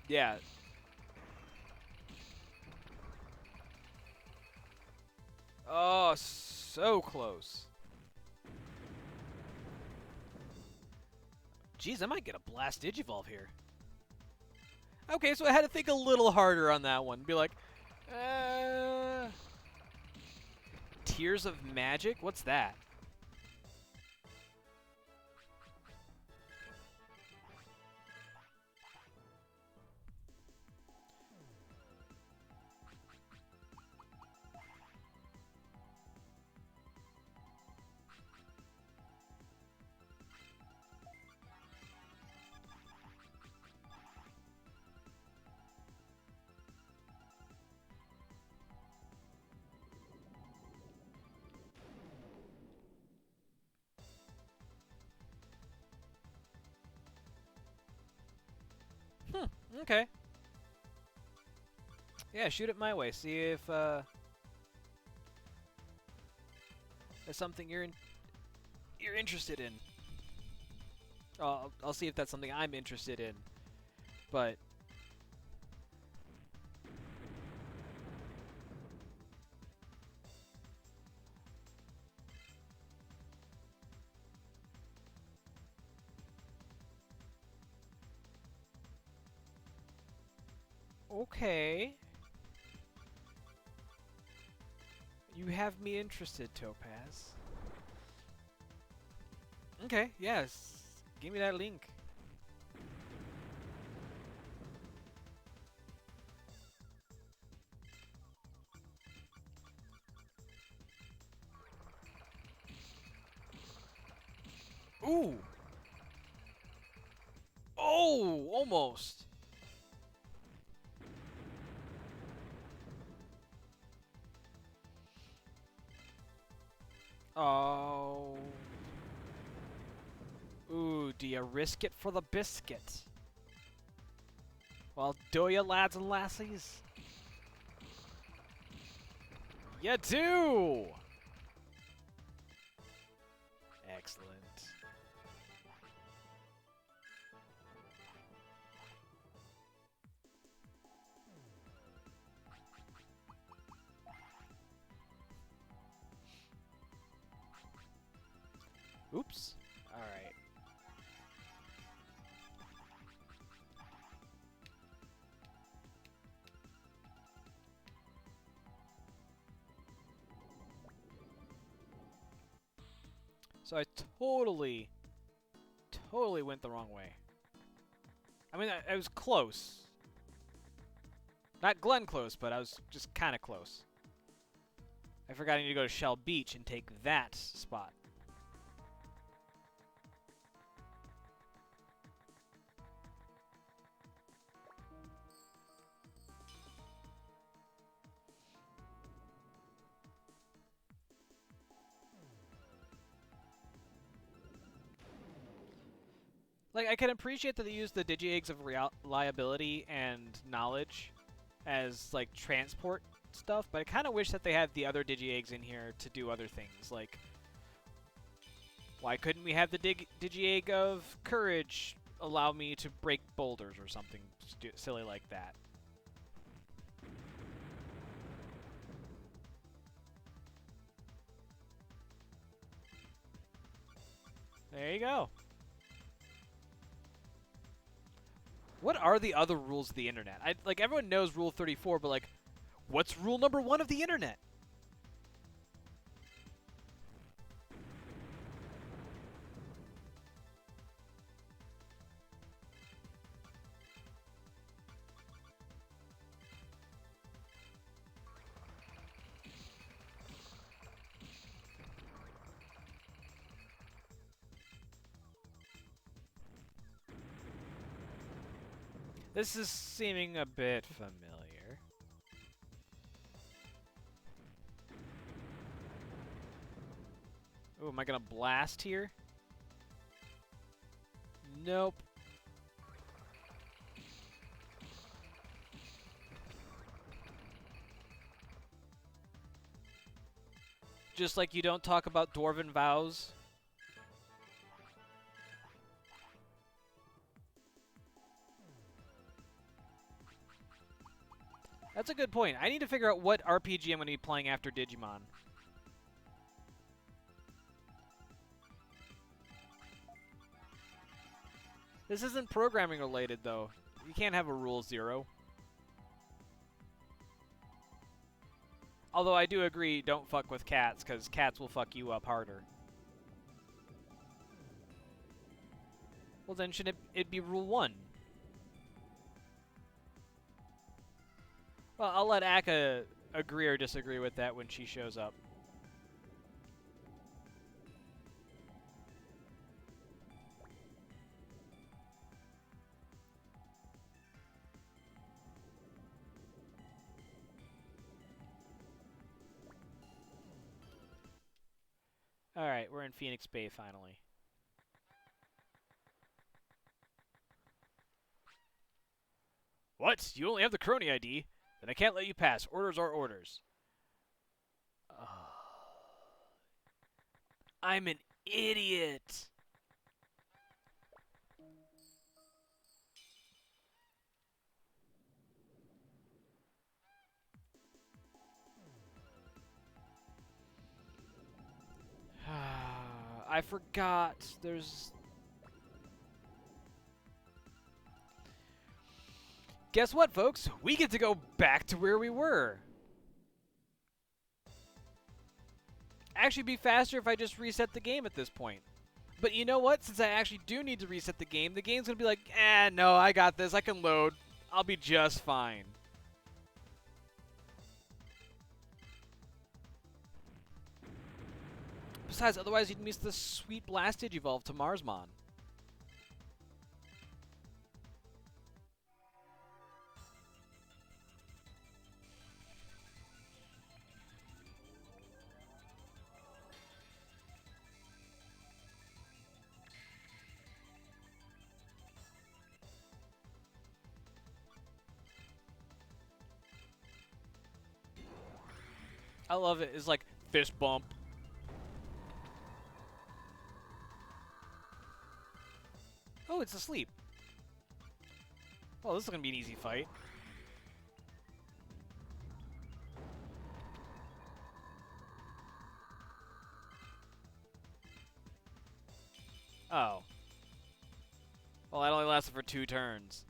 Yeah. Oh, so close. Jeez, I might get a Blast Digivolve here. Okay, so I had to think a little harder on that one. Be like, Tears of Magic? What's that? Okay. Yeah, shoot it my way. See if there's something you're interested in. I'll see if that's something I'm interested in. But okay. You have me interested, Topaz. Okay, yes. Give me that link. Ooh! Oh! Almost! Oh. Ooh, do you risk it for the biscuit? Well, do ya, lads and lassies? You do! Excellent. Oops. Alright. So I totally went the wrong way. I mean, I was close. Not Glen close, but I was just kind of close. I forgot I need to go to Shell Beach and take that spot. Like, I can appreciate that they use the Digi-Eggs of reliability and knowledge as, like, transport stuff, but I kind of wish that they had the other Digi-Eggs in here to do other things. Like, why couldn't we have the Digi-Egg of courage allow me to break boulders or something silly like that? There you go. What are the other rules of the internet? Like, everyone knows Rule 34, but, like, what's rule number 1 of the internet? This is seeming a bit familiar. Oh, am I gonna blast here? Nope. Just like you don't talk about dwarven vows. That's a good point. I need to figure out what RPG I'm going to be playing after Digimon. This isn't programming related, though. You can't have a rule 0. Although I do agree, don't fuck with cats, because cats will fuck you up harder. Well, then shouldn't it be rule 1? Well, I'll let Akka agree or disagree with that when she shows up. Alright, we're in Phoenix Bay finally. What? You only have the crony ID? Then I can't let you pass. Orders are orders. I'm an idiot. I forgot. There's... Guess what, folks? We get to go back to where we were. Actually, be faster if I just reset the game at this point. But you know what? Since I actually do need to reset the game's going to be like, no, I got this. I can load. I'll be just fine. Besides, otherwise you'd miss the sweet blast Digivolve to Marsmon. I love it. It's like fist bump. Oh, it's asleep. Well, this is going to be an easy fight. Oh. Well, that only lasted for 2 turns.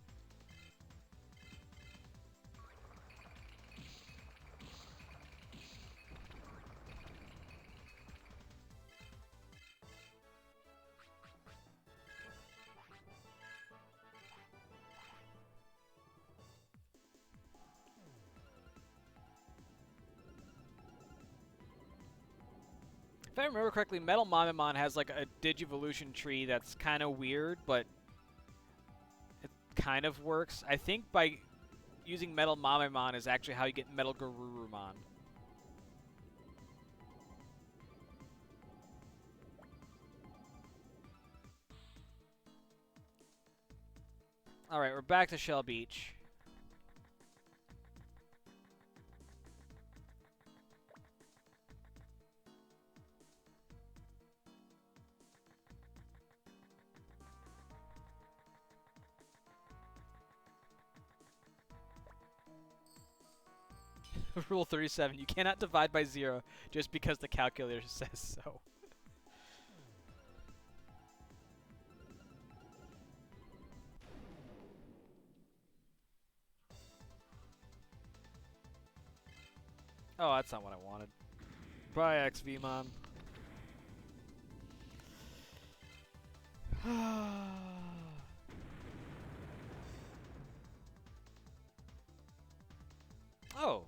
If I remember correctly, Metal Mamamon has like a Digivolution tree that's kind of weird, but it kind of works. I think by using Metal Mamamon is actually how you get Metal Garurumon. Alright, we're back to Shell Beach. Rule 37, you cannot divide by 0 just because the calculator says so. Oh, that's not what I wanted. Bye, XVmon. Oh.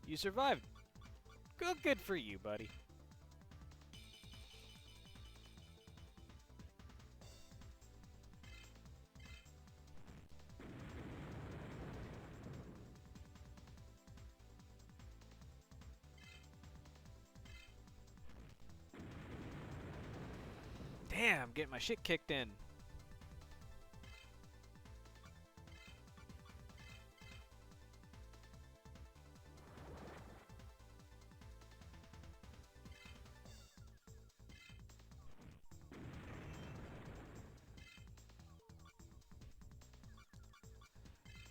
You survived. Good for you, buddy. Damn, getting my shit kicked in.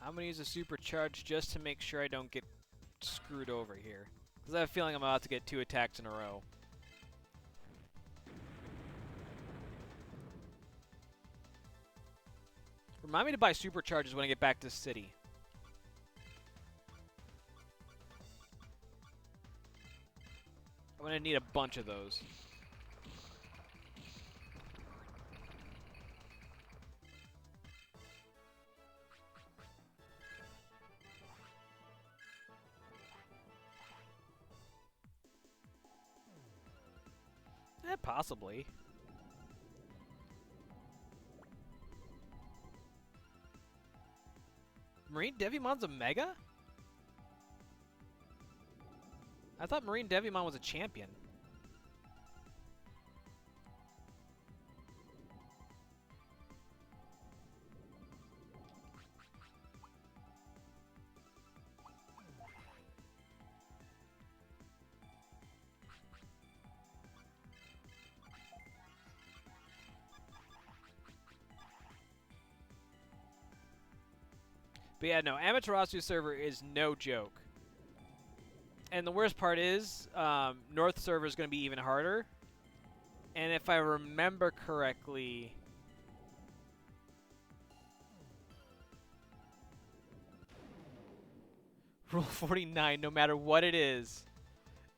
I'm gonna use a supercharge just to make sure I don't get screwed over here. Because I have a feeling I'm about to get 2 attacks in a row. Remind me to buy supercharges when I get back to the city. I'm gonna need a bunch of those. Possibly. Marine Devimon's a Mega? I thought Marine Devimon was a champion. But yeah, no, Amaterasu server is no joke. And the worst part is, North server is going to be even harder. And if I remember correctly... Rule 49, no matter what it is,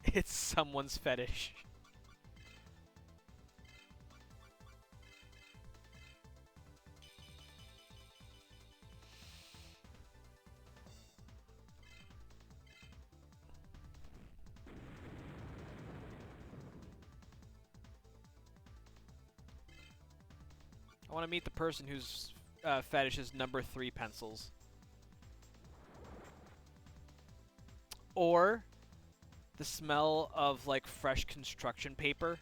it's someone's fetish. I want to meet the person whose fetish is number 3 pencils. Or the smell of, like, fresh construction paper.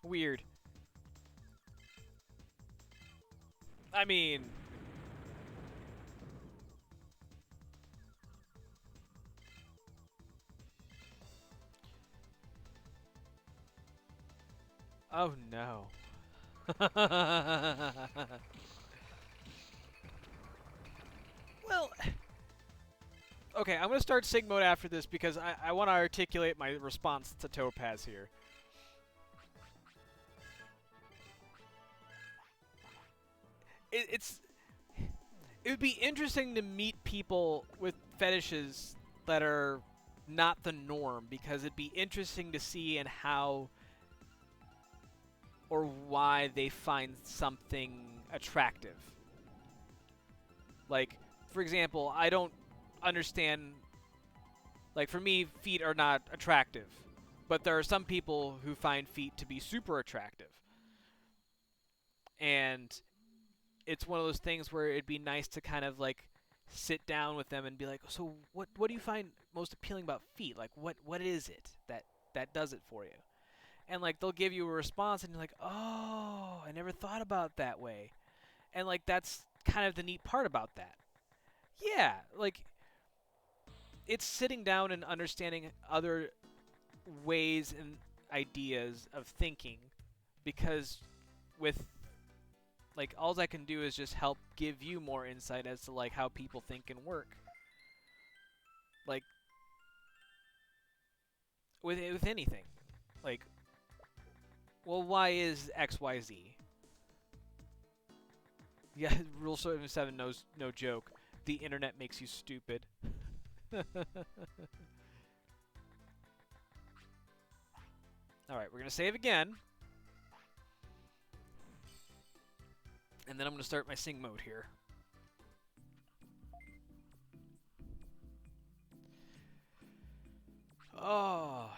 Weird. I mean... Oh no. Well... Okay, I'm going to start Sig mode after this because I want to articulate my response to Topaz here. It would be interesting to meet people with fetishes that are not the norm, because it'd be interesting to see in how or why they find something attractive. Like, for example, I don't understand, like, for me, feet are not attractive, but there are some people who find feet to be super attractive. And it's one of those things where it'd be nice to kind of, like, sit down with them and be like, so what do you find most appealing about feet? Like, what is it that does it for you? And, like, they'll give you a response, and you're like, oh, I never thought about that way. And, like, that's kind of the neat part about that. Yeah, like, it's sitting down and understanding other ways and ideas of thinking, because with, like, all I can do is just help give you more insight as to, like, how people think and work. Like, with anything. Like, well, why is XYZ? Yeah, Rule 77 knows no joke. The internet makes you stupid. Alright, we're going to save again. And then I'm going to start my sing mode here. Oh.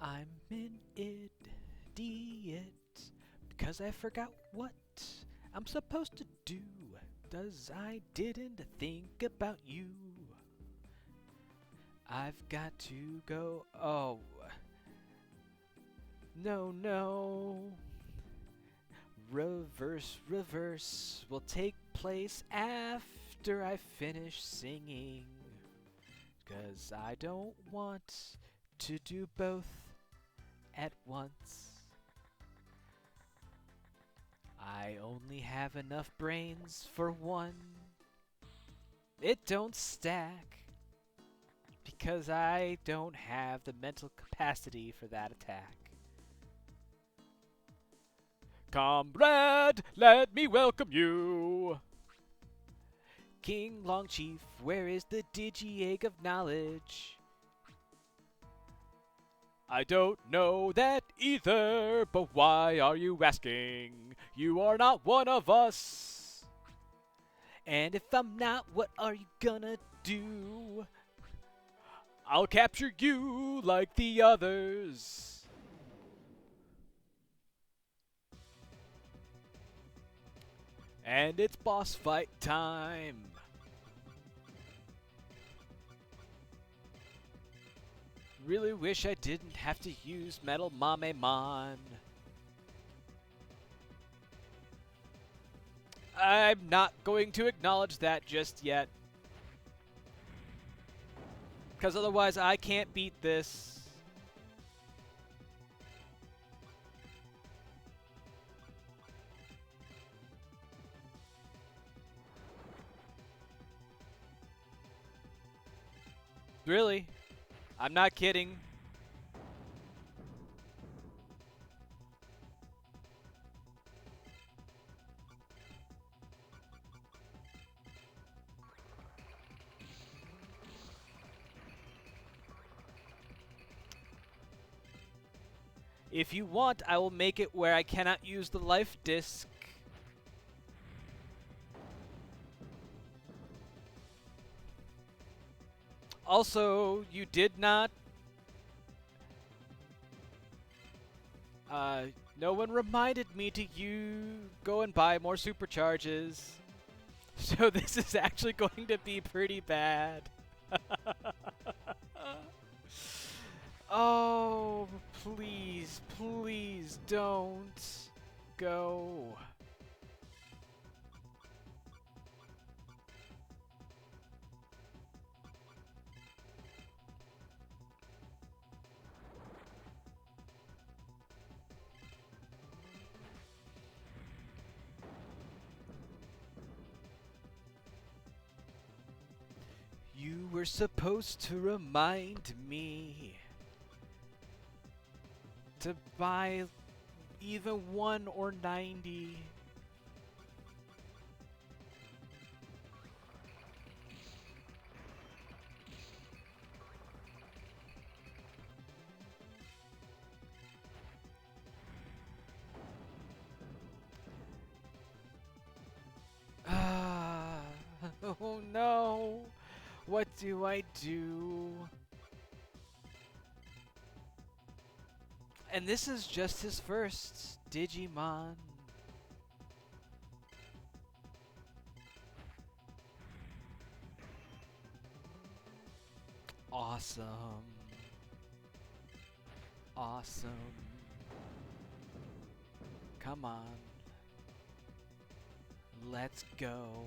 I'm an idiot because I forgot what I'm supposed to do. Cause I didn't think about you. I've got to go. Oh. No, no. Reverse will take place after I finish singing. Cause I don't want to do both at once. I only have enough brains for one. It don't stack. Because I don't have the mental capacity for that attack. Comrade, let me welcome you. King Long Chief, where is the Digi-Egg of knowledge? I don't know that either, but why are you asking? You are not one of us. And if I'm not, what are you gonna do? I'll capture you like the others. And it's boss fight time. Really wish I didn't have to use Metal Mamemon. I'm not going to acknowledge that just yet. Because otherwise I can't beat this. Really? I'm not kidding. If you want, I will make it where I cannot use the life disc. Also, you did not... no one reminded me to go and buy more supercharges. So this is actually going to be pretty bad. Oh, please, please don't go. You were supposed to remind me to buy either 1 or 90. Oh no! What do I do? And this is just his first Digimon. Awesome. Awesome. Come on. Let's go.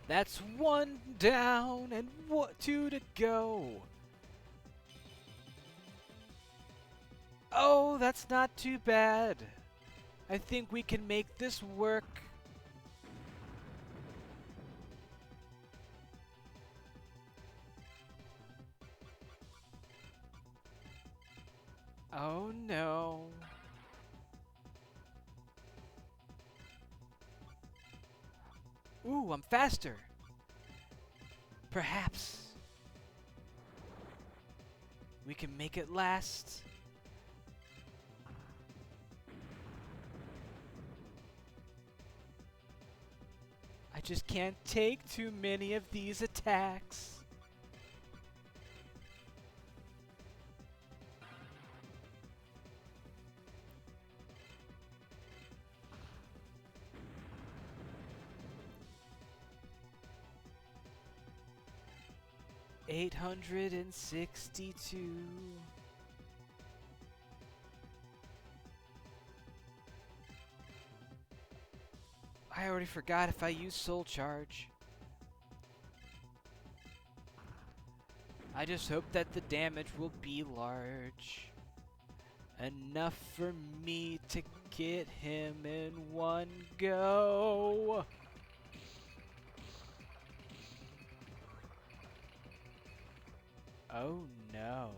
That's 1 down and 2 to go. Oh, that's not too bad. I think we can make this work. Oh no. Ooh, I'm faster. Perhaps we can make it last. I just can't take too many of these attacks. $862. I already forgot if I use Soul Charge. I just hope that the damage will be large. Enough for me to get him in one go. Oh no.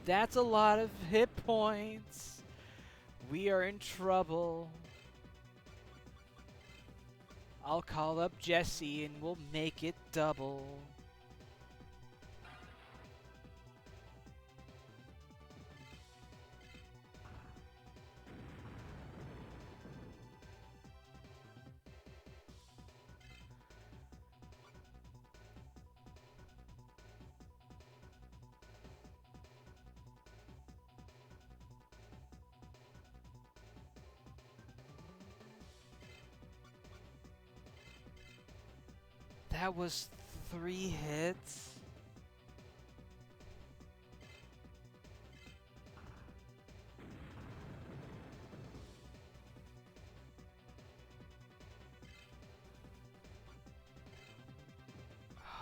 That's a lot of hit points. We are in trouble. I'll call up Jesse and we'll make it double. That was 3 hits.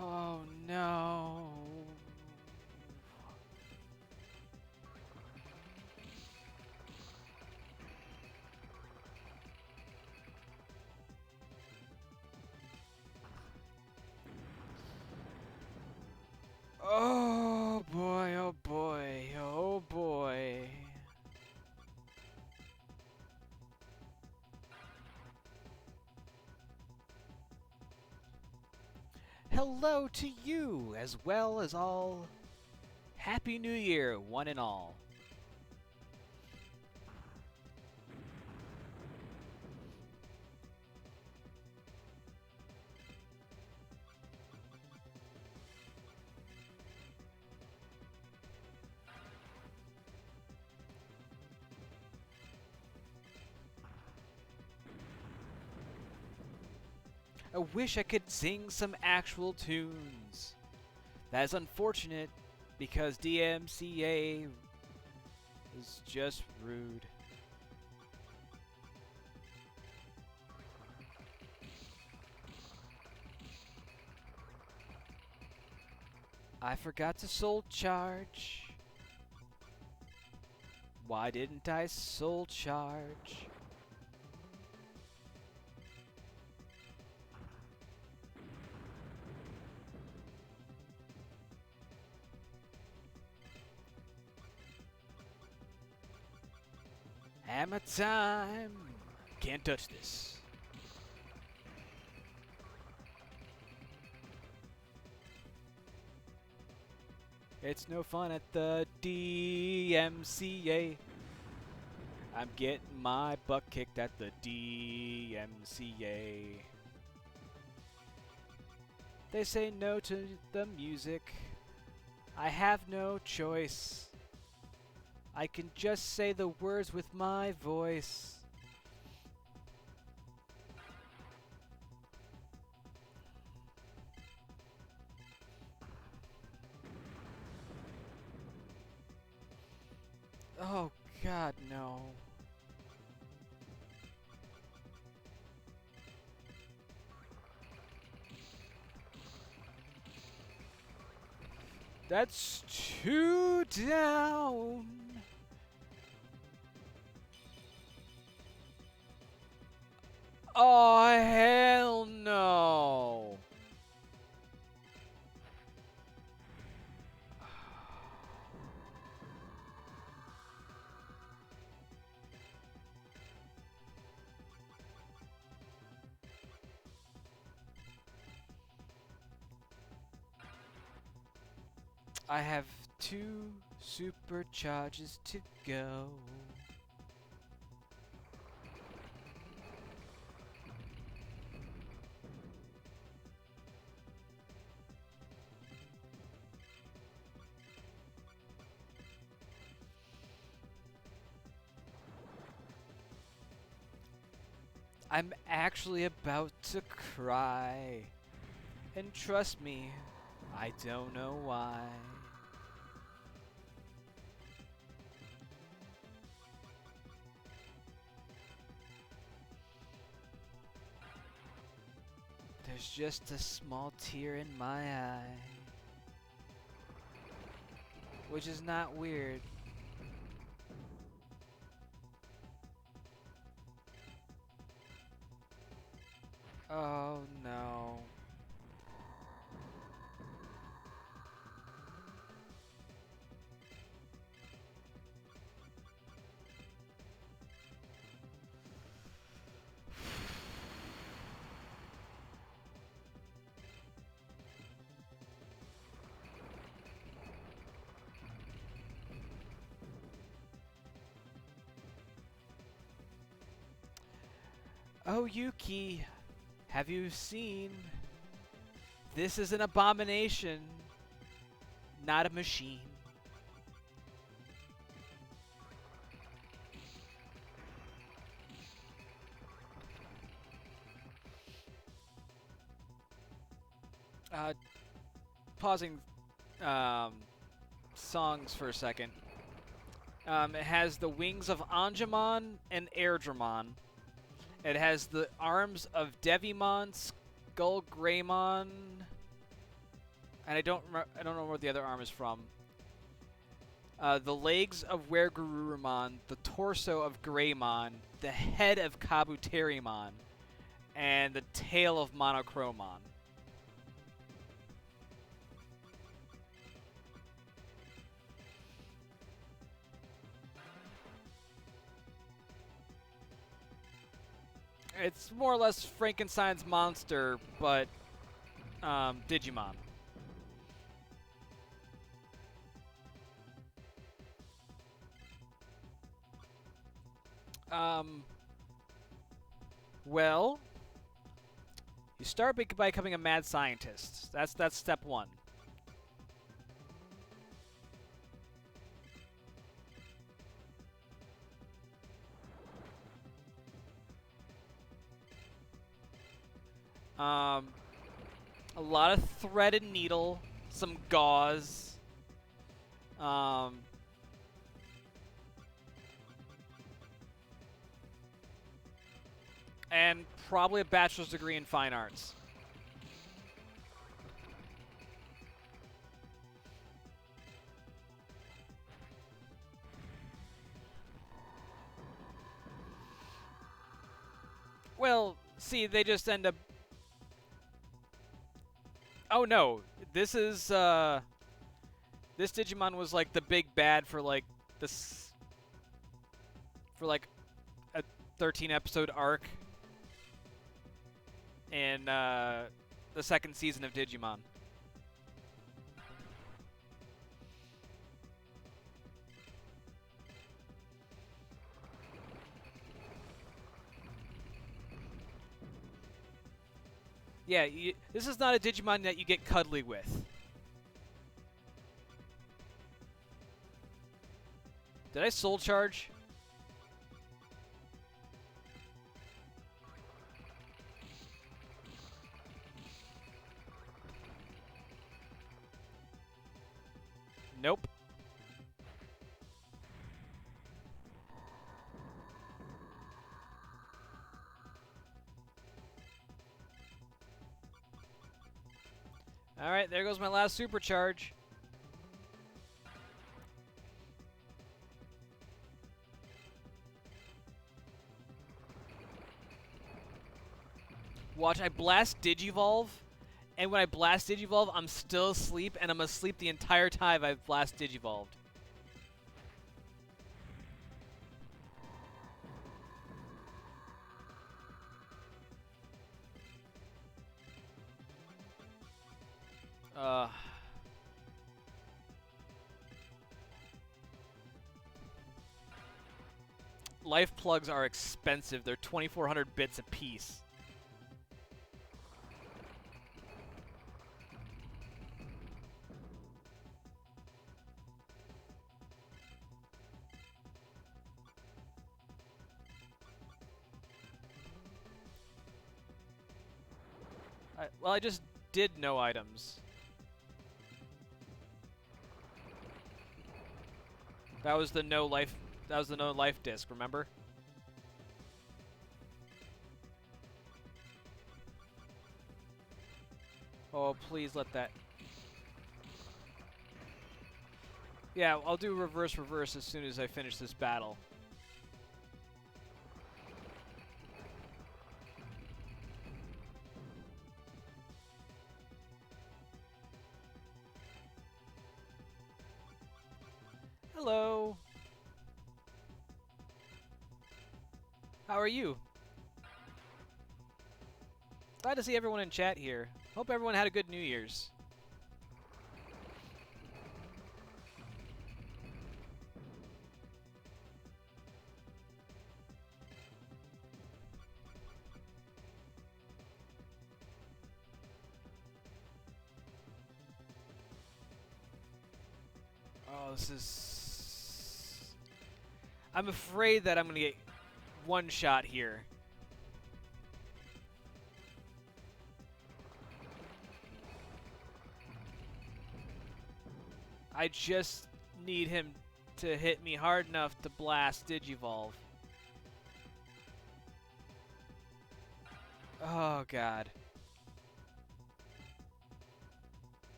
Oh no. Oh boy, oh boy, oh boy. Hello to you, as well as all. Happy New Year, one and all. I wish I could sing some actual tunes. That is unfortunate because DMCA is just rude. I forgot to soul charge. Why didn't I soul charge? Hammer time! Can't touch this. It's no fun at the DMCA. I'm getting my butt kicked at the DMCA. They say no to the music. I have no choice. I can just say the words with my voice. Oh God, no. That's 2 down. Oh, hell no. I have 2 Supercharges to go. I'm actually about to cry. And trust me, I don't know why. There's just a small tear in my eye. Which is not weird. Oh no. Oh, Yuki, have you seen? This is an abomination, not a machine. Pausing songs for a second. It has the wings of Angemon and Airdramon. It has the arms of Devimon, Skull Greymon, and I don't know where the other arm is from. The legs of Weregarurumon, the torso of Greymon, the head of Kabuterimon, and the tail of Monochromon. It's more or less Frankenstein's monster, but Digimon. Well, you start by becoming a mad scientist. That's step one. A lot of thread and needle, some gauze, and probably a bachelor's degree in fine arts. Well, see, they just end up... Oh no, this is, this Digimon was like the big bad for like this... For like a 13 episode arc in the second season of Digimon. Yeah, this is not a Digimon that you get cuddly with. Did I soul charge? Nope. Alright, there goes my last supercharge. Watch, I blast Digivolve, and when I blast Digivolve, I'm still asleep, and I'm asleep the entire time I've blast Digivolved. life plugs are expensive. They're 2,400 bits a piece. Well, I just did no items. That was the no life. That was the no life disc. Remember? Oh, please let that. Yeah, I'll do reverse as soon as I finish this battle. Hello. How are you? Glad to see everyone in chat here. Hope everyone had a good New Year's. Oh, this is... I'm afraid that I'm going to get one shot here. I just need him to hit me hard enough to blast Digivolve. Oh, God.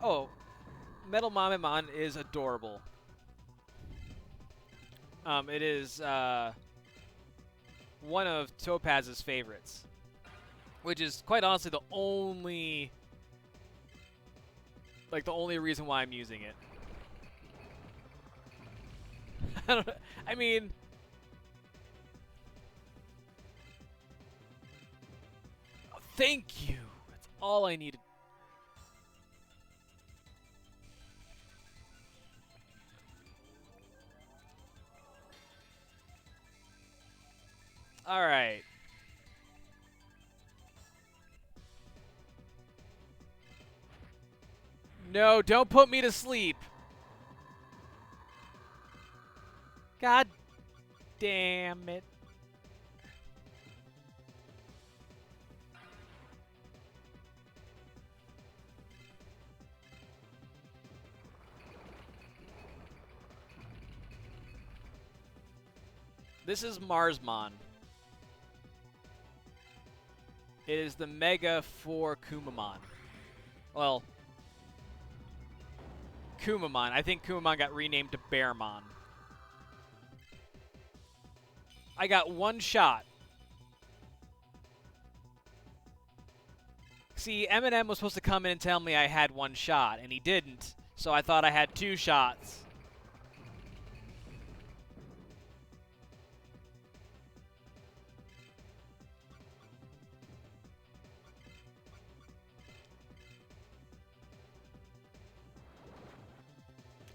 Oh, Metal Mamemon is adorable. It is one of Topaz's favorites, which is quite honestly the only reason why I'm using it. I mean, thank you. That's all I needed. All right. No, don't put me to sleep. God damn it. This is Marsmon. It is the Mega for Kumamon. Well, Kumamon. I think Kumamon got renamed to Bearmon. I got one shot. See, Eminem was supposed to come in and tell me I had one shot, and he didn't, so I thought I had two shots.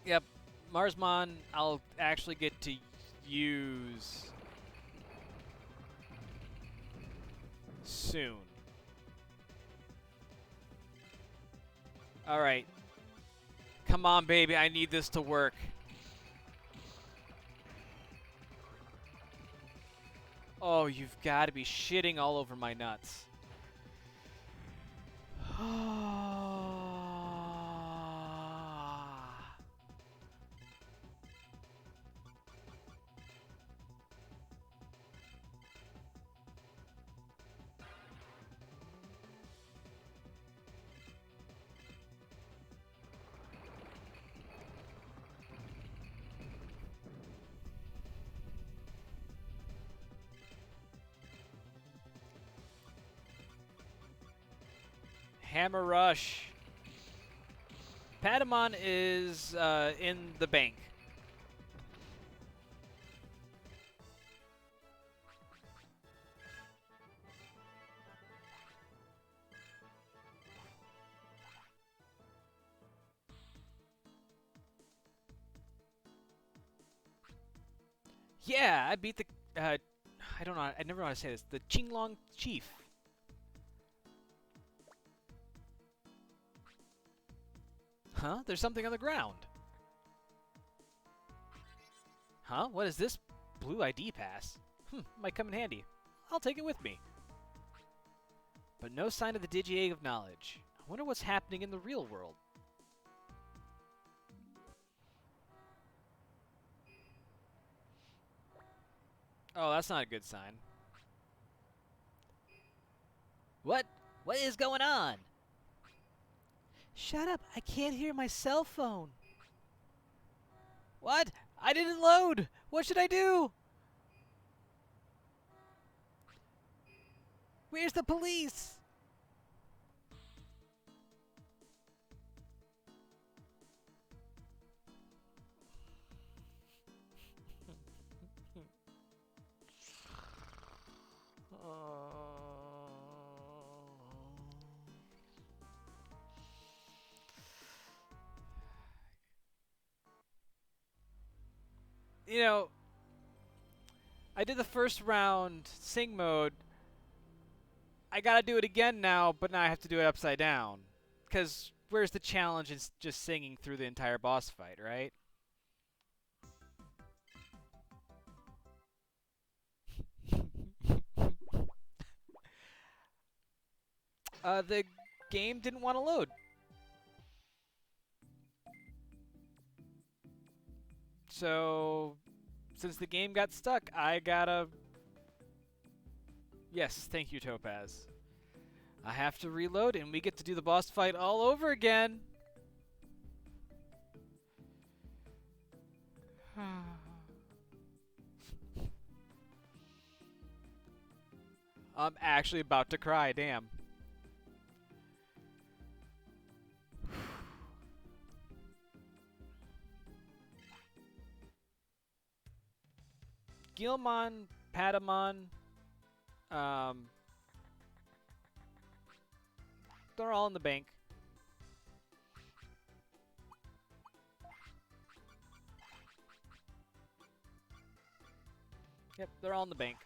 Yep, Marsmon, I'll actually get to use soon. Alright. Come on, baby, I need this to work. Oh, you've got to be shitting all over my nuts. Hammer Rush. Patamon is in the bank. Yeah, I beat the. I don't know. I never know how to say this. The Qinglong Chief. Huh? There's something on the ground. Huh? What is this blue ID pass? Might come in handy. I'll take it with me. But no sign of the Digi-Egg of Knowledge. I wonder what's happening in the real world. Oh, that's not a good sign. What? What is going on? Shut up. I can't hear my cell phone. What? I didn't load. What should I do? Where's the police? You know, I did the first round sing mode. I gotta do it again now, but now I have to do it upside down. Because where's the challenge in just singing through the entire boss fight, right? The game didn't want to load. So, since the game got stuck, I gotta... Yes, thank you, Topaz. I have to reload, and we get to do the boss fight all over again. I'm actually about to cry, damn. Gilmon, Patamon, um, they're all in the bank. Yep, they're all in the bank.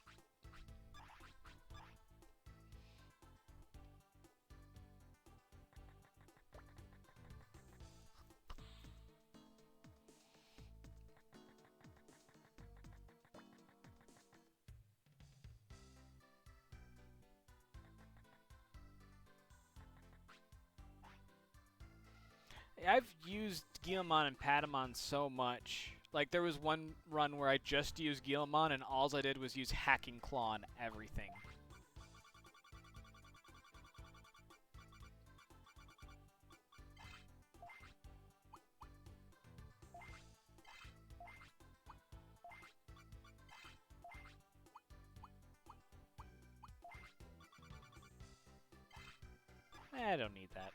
I've used Guilmon and Patamon so much. Like, there was one run where I just used Guilmon, and all I did was use Hacking Claw on everything. I don't need that.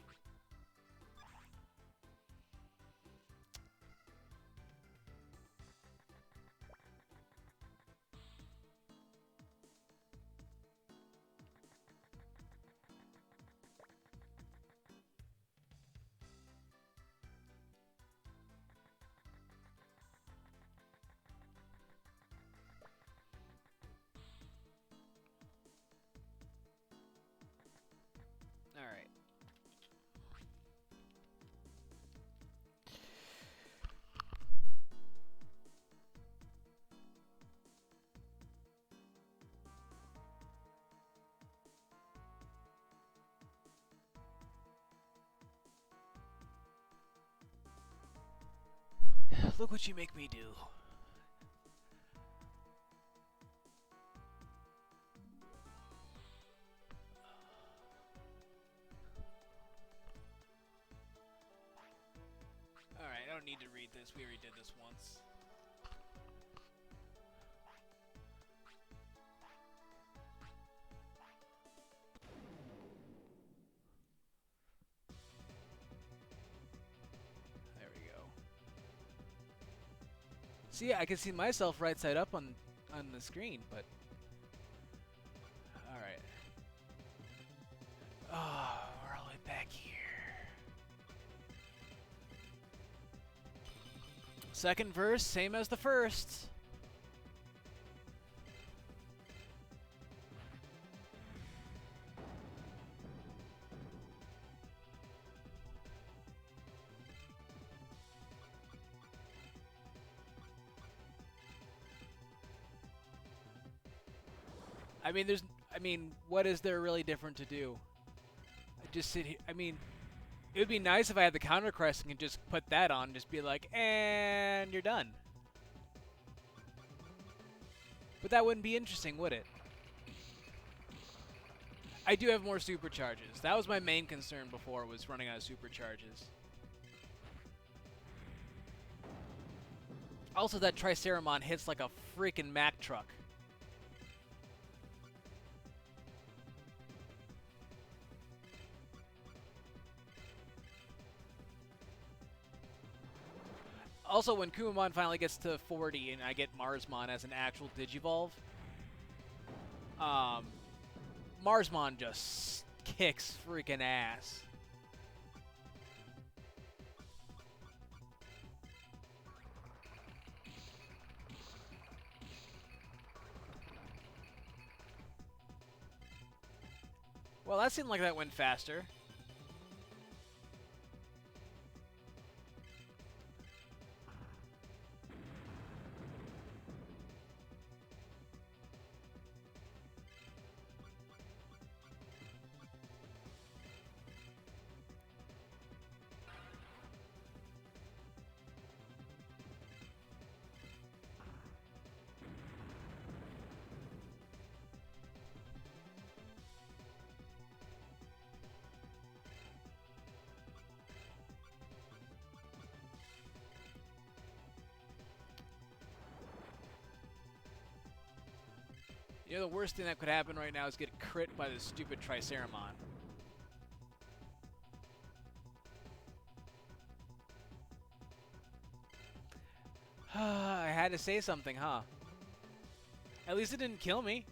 Alright. Look what you make me do. Alright, I don't need to read this. We already did this once. There we go. See, I can see myself right side up on the screen, but... Alright. Oh, we're all the way back here. Second verse, same as the first. I mean, there's. I mean, what is there really different to do? I just sit here. I mean, it would be nice if I had the counter crest and could just put that on, and just be like, and you're done. But that wouldn't be interesting, would it? I do have more supercharges. That was my main concern before, was running out of supercharges. Also, that Triceramon hits like a freaking Mack truck. Also, when Kumamon finally gets to 40 and I get Marsmon as an actual Digivolve, Marsmon just kicks freaking ass. Well, that seemed like that went faster. You know, the worst thing that could happen right now is get crit by this stupid Triceramon. I had to say something, huh? At least it didn't kill me.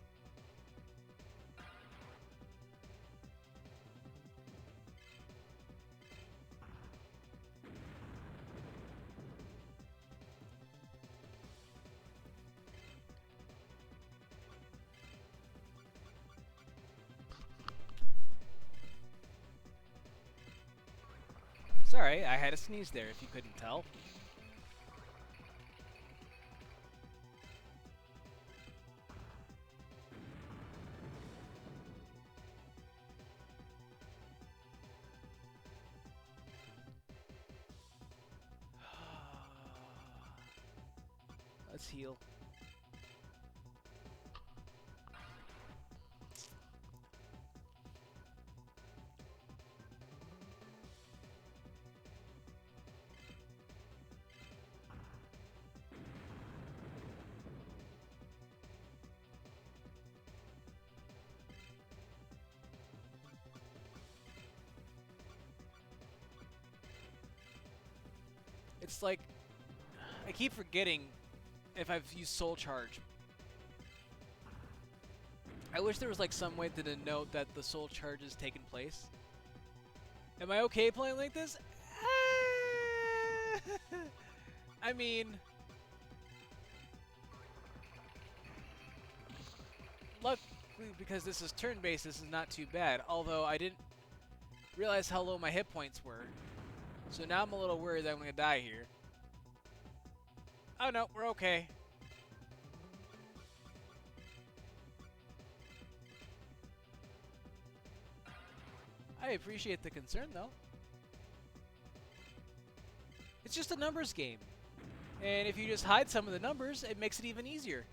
Sorry, I had a sneeze there if you couldn't tell. Let's heal. It's like, I keep forgetting if I've used Soul Charge. I wish there was like some way to denote that the Soul Charge has taken place. Am I okay playing like this? I mean, luckily because this is turn-based, this is not too bad. Although I didn't realize how low my hit points were. So now I'm a little worried that I'm going to die here. Oh no, we're okay. I appreciate the concern though. It's just a numbers game. And if you just hide some of the numbers, it makes it even easier.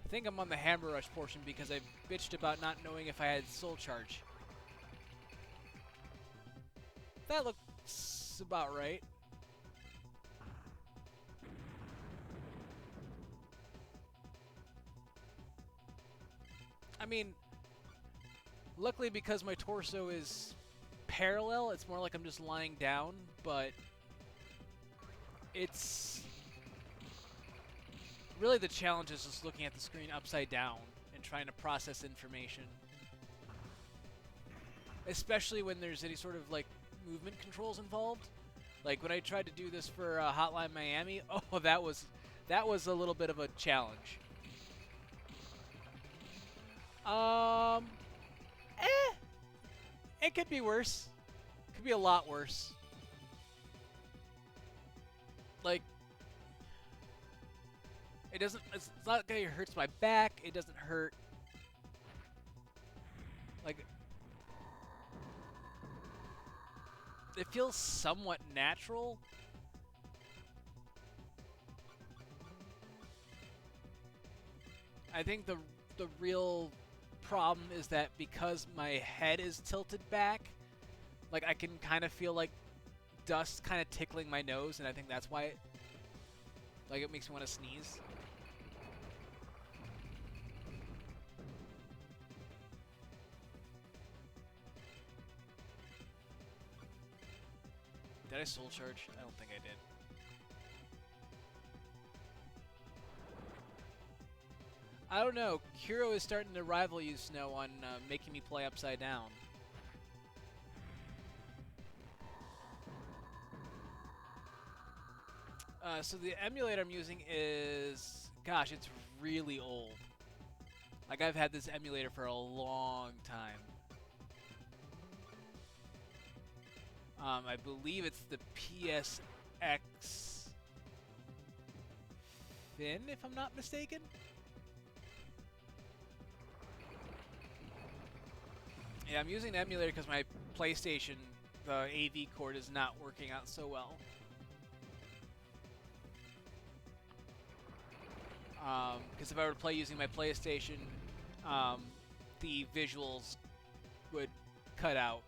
I think I'm on the Hammer Rush portion because I bitched about not knowing if I had Soul Charge. That looks about right. I mean, luckily because my torso is parallel, it's more like I'm just lying down, but it's really the challenge is just looking at the screen upside down and trying to process information. Especially when there's any sort of like movement controls involved. Like when I tried to do this for Hotline Miami, oh that was a little bit of a challenge. Um, it could be worse. Could be a lot worse. Like, it doesn't. It's not like it hurts my back. It doesn't hurt. Like, it feels somewhat natural. I think the real problem is that because my head is tilted back, like I can kind of feel like dust kind of tickling my nose, and I think that's why it makes me want to sneeze. Did I soul charge? I don't think I did. I don't know. Kuro is starting to rival you, Snow, on making me play upside down. So the emulator I'm using is, gosh, it's really old. Like, I've had this emulator for a long time. I believe it's the PSX Fin, if I'm not mistaken. Yeah, I'm using the emulator because my PlayStation, the AV cord, is not working out so well. Because if I were to play using my PlayStation, the visuals would cut out.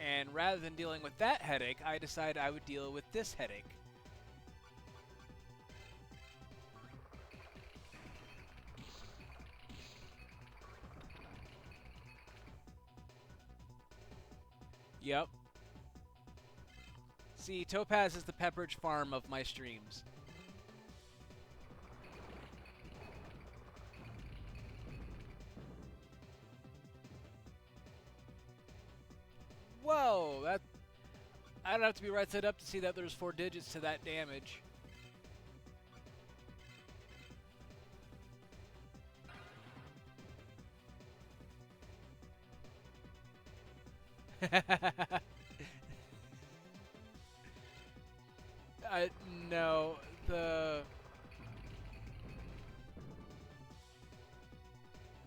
And rather than dealing with that headache, I decided I would deal with this headache. Yep. See, Topaz is the Pepperidge Farm of my streams. Whoa, that... I don't have to be right side up to see that there's 4 digits to that damage. No,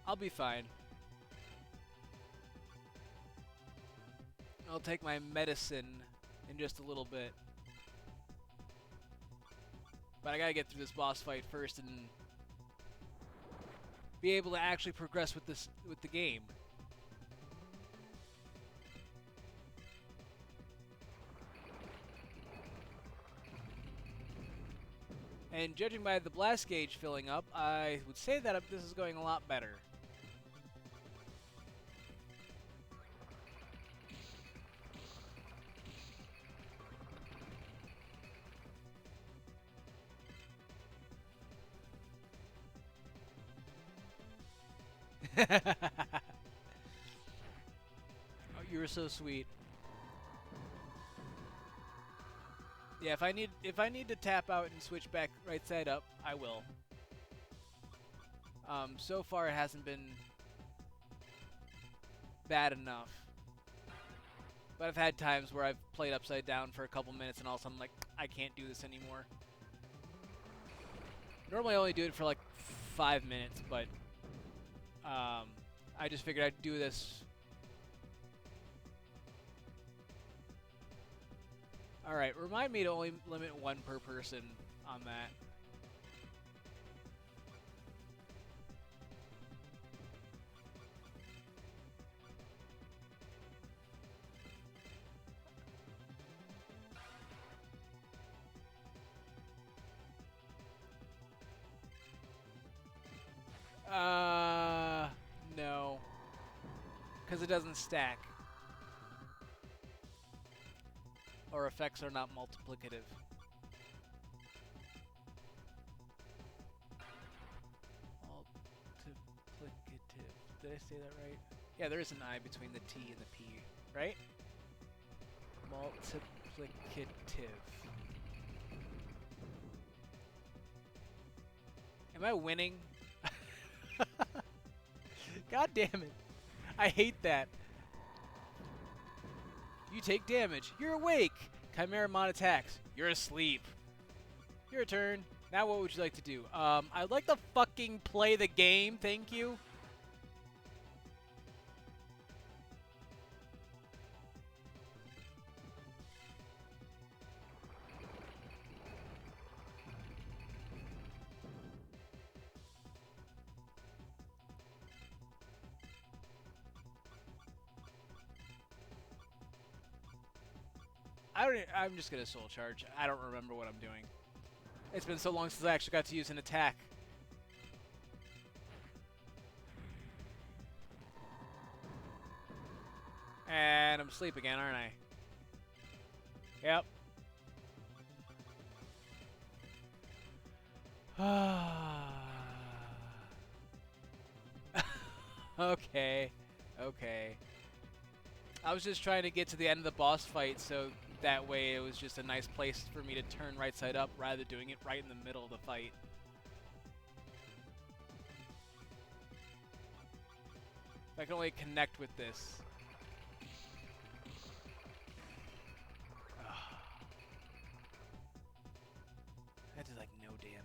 I'll be fine. I'll take my medicine in just a little bit. But I gotta get through this boss fight first and be able to actually progress with the game. And judging by the blast gauge filling up, I would say that this is going a lot better. Oh, you were so sweet. Yeah, if I need to tap out and switch back right side up, I will. So far it hasn't been bad enough. But I've had times where I've played upside down for a couple minutes and all of a sudden I'm like, I can't do this anymore. Normally I only do it for like 5 minutes, but I just figured I'd do this. Alright, remind me to only limit 1 per person on that. No. Because it doesn't stack. Or effects are not multiplicative. Multiplicative. Did I say that right? Yeah, there is an I between the T and the P, right? Multiplicative. Am I winning? God damn it. I hate that. You take damage. You're awake. Chimeramon attacks. You're asleep. Your turn. Now what would you like to do? I'd like to fucking play the game. Thank you. I'm just gonna soul charge. I don't remember what I'm doing. It's been so long since I actually got to use an attack. And I'm asleep again, aren't I? Yep. Okay. Okay. I was just trying to get to the end of the boss fight, so that way it was just a nice place for me to turn right side up rather than doing it right in the middle of the fight. I can only connect with this. That did like no damage.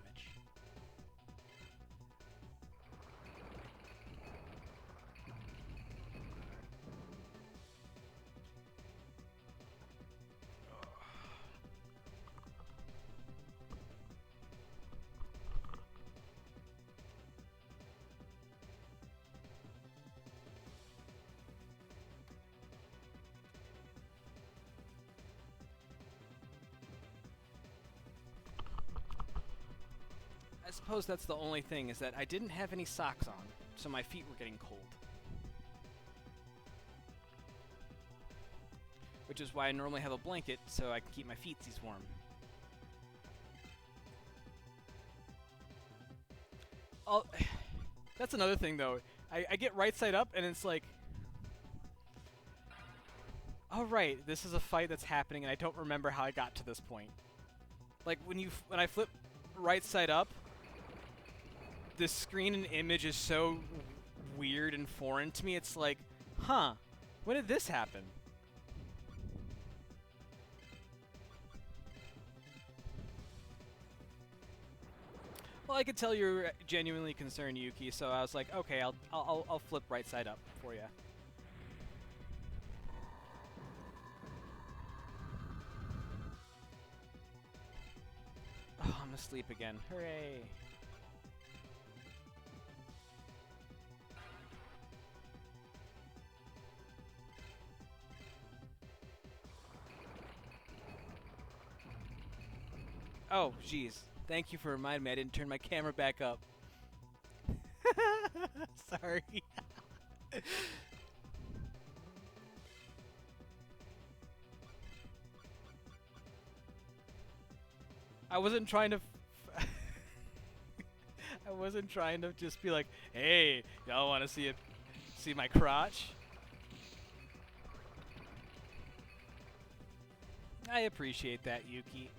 I suppose that's the only thing, is that I didn't have any socks on, so my feet were getting cold. Which is why I normally have a blanket, so I can keep my feetsies warm. That's another thing, though. I get right side up, and it's like... Oh, right, this is a fight that's happening, and I don't remember how I got to this point. Like, when I flip right side up, the screen and image is so weird and foreign to me. It's like, huh, when did this happen? Well, I could tell you're genuinely concerned, Yuki, so I was like, okay, I'll flip right side up for you. Oh, I'm asleep again. Hooray. Oh, jeez. Thank you for reminding me I didn't turn my camera back up. Sorry. I wasn't trying to... I wasn't trying to just be like, hey, y'all want to see my crotch? I appreciate that, Yuki.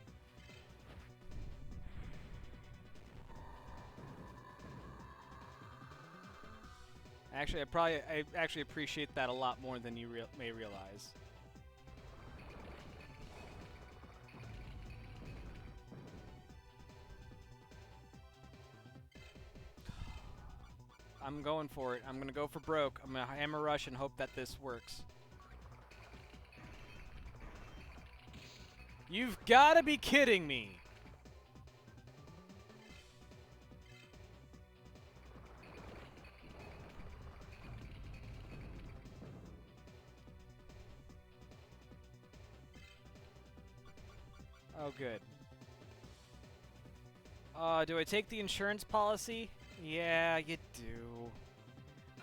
Actually, I actually appreciate that a lot more than you may realize. I'm going for it. I'm gonna go for broke. I'm gonna hammer rush and hope that this works. You've gotta be kidding me! Oh, good. Do I take the insurance policy? Yeah, you do.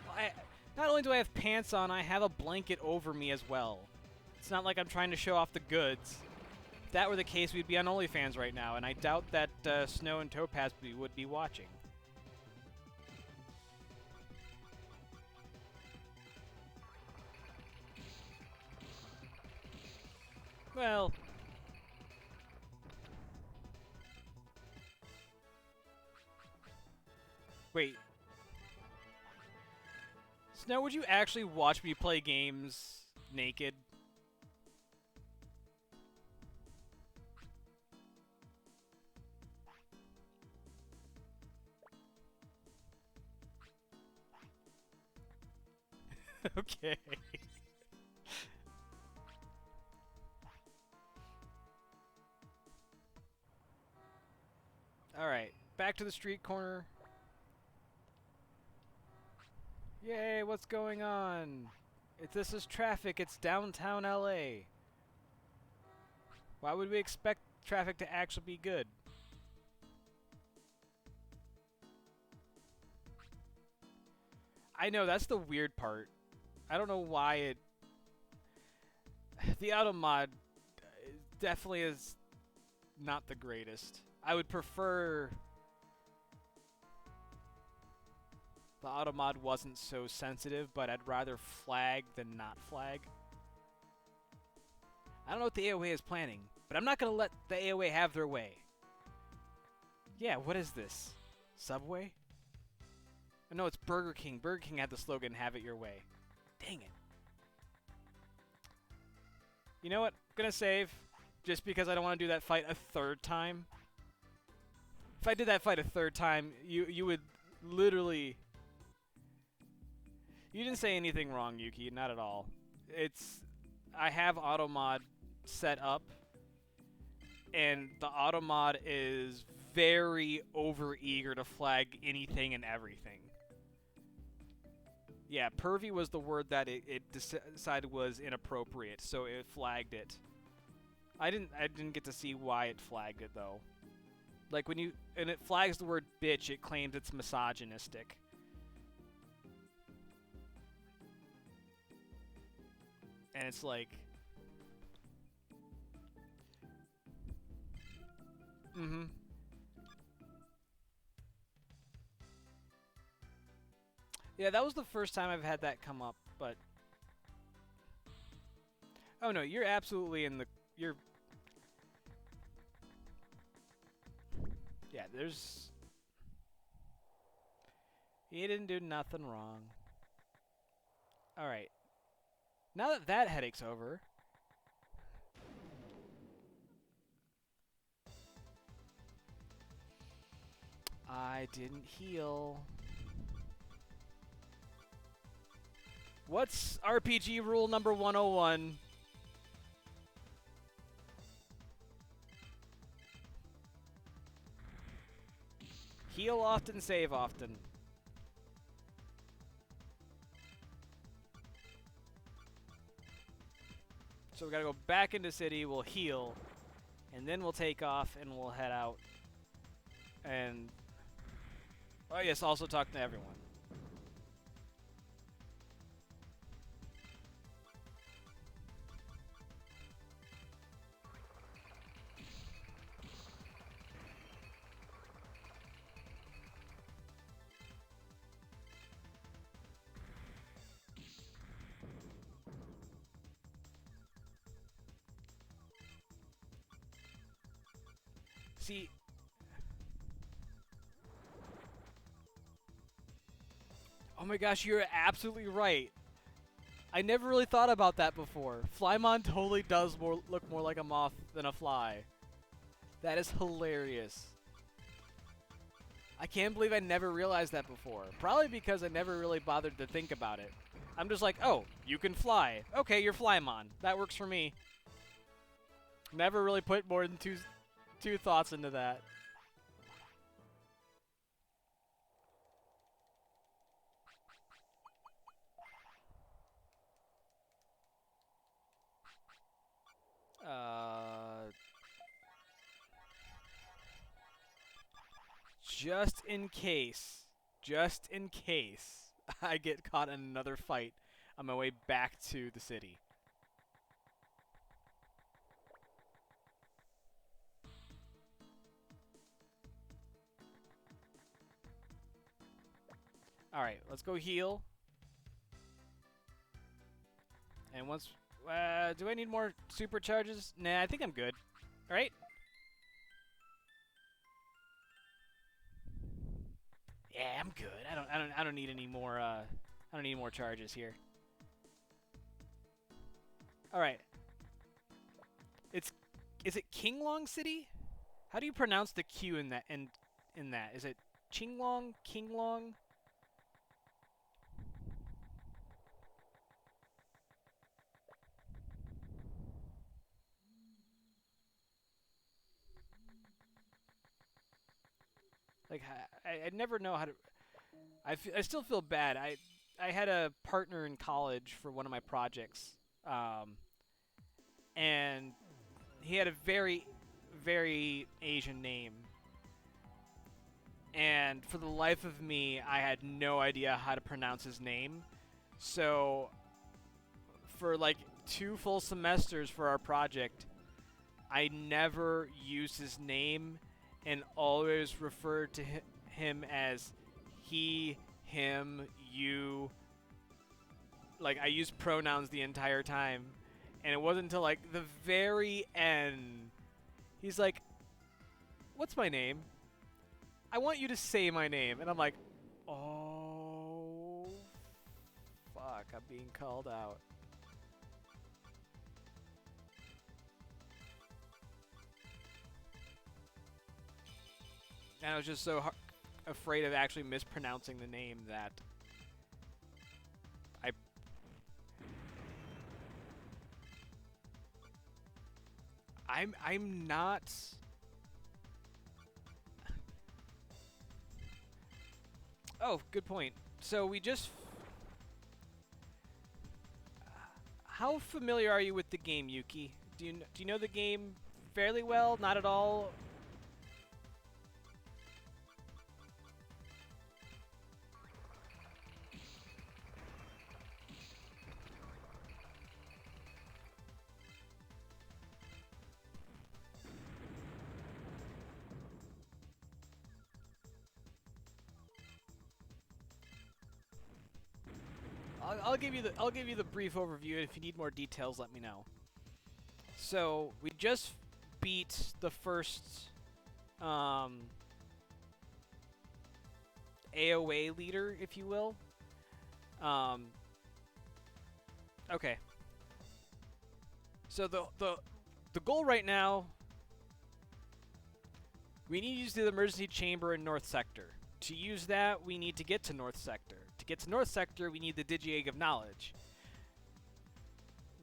Well, not only do I have pants on, I have a blanket over me as well. It's not like I'm trying to show off the goods. If that were the case, we'd be on OnlyFans right now, and I doubt that Snow and Topaz would be watching. Well... Wait. Snow, would you actually watch me play games naked? Okay. Alright, back to the street corner. Yay, what's going on? If this is traffic, it's downtown LA. Why would we expect traffic to actually be good? I know, that's the weird part. I don't know why it... The auto mod definitely is not the greatest. I would prefer the auto mod wasn't so sensitive, but I'd rather flag than not flag. I don't know what the AOA is planning, but I'm not going to let the AOA have their way. Yeah, what is this? Subway? Oh, no, it's Burger King. Burger King had the slogan, "Have it your way." Dang it. You know what? I'm going to save, just because I don't want to do that fight a third time. If I did that fight a third time, you would literally... You didn't say anything wrong, Yuki. Not at all. It's... I have auto mod set up, and the auto mod is very over-eager to flag anything and everything. Yeah, pervy was the word that it decided was inappropriate, so it flagged it. I didn't get to see why it flagged it, though. Like, when you... And it flags the word bitch, it claims it's misogynistic. And it's like... Mm-hmm. Yeah, that was the first time I've had that come up, but... Oh no, you're absolutely in the... You're... Yeah, there's... You didn't do nothing wrong. Alright. Now that that headache's over... I didn't heal. What's RPG rule number 101? Heal often, save often. So we gotta go back into city, we'll heal, and then we'll take off and we'll head out. And... Oh yes, also talk to everyone. See... Oh my gosh, you're absolutely right. I never really thought about that before. Flymon totally does look more like a moth than a fly. That is hilarious. I can't believe I never realized that before. Probably because I never really bothered to think about it. I'm just like, oh, you can fly. Okay, you're Flymon. That works for me. Never really put more than two thoughts into that. Just in case I get caught in another fight on my way back to the city. Alright, let's go heal. And once... do I need more supercharges? Nah, I think I'm good. Alright? Yeah, I'm good. I don't need any more, I don't need more charges here. All right. Is it Kinglong City? How do you pronounce the Q in that? In that, is it Chinglong, Kinglong? Like I never know how to. I still feel bad. I had a partner in college for one of my projects, and he had a very Asian name. And for the life of me, I had no idea how to pronounce his name. So, for like 2 full semesters for our project, I never used his name and always referred to him as he, him, you. Like, I used pronouns the entire time. And it wasn't until like the very end, he's like, "What's my name? I want you to say my name." And I'm like, "Oh, fuck, I'm being called out." And I was just so afraid of actually mispronouncing the name that I. I'm not. Oh, good point. So we just. How familiar are you with the game, Yuki? Do you know the game fairly well? Not at all. I'll give you the brief overview. If you need more details, let me know. So we just beat the first AOA leader, if you will. Okay. So the goal right now, we need to use the emergency chamber in North Sector. To use that, we need to get to North Sector. To get to North Sector, we need the Digi-Egg of Knowledge.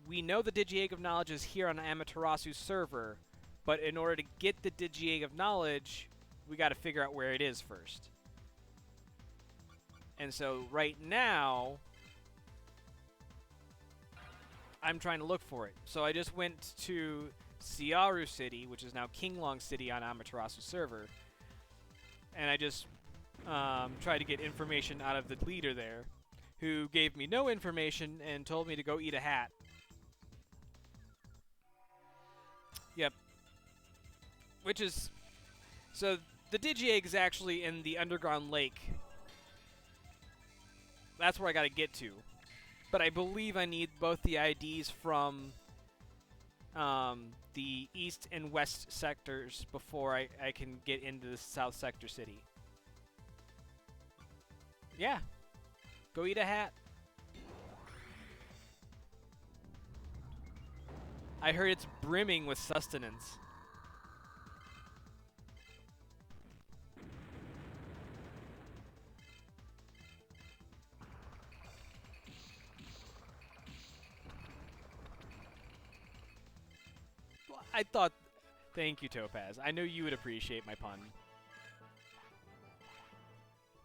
We know the Digi-Egg of Knowledge is here on Amaterasu server, but in order to get the Digi-Egg of Knowledge, we got to figure out where it is first. And so right now, I'm trying to look for it. So I just went to Siaru City, which is now Kinglong City on Amaterasu server, and I just tried to get information out of the leader there, who gave me no information and told me to go eat a hat. Yep. Which is... So, the Digi-Egg is actually in the underground lake. That's where I gotta get to. But I believe I need both the IDs from the east and west sectors before I can get into the south sector city. Yeah. Go eat a hat. I heard it's brimming with sustenance. I thought... Thank you, Topaz. I knew you would appreciate my pun.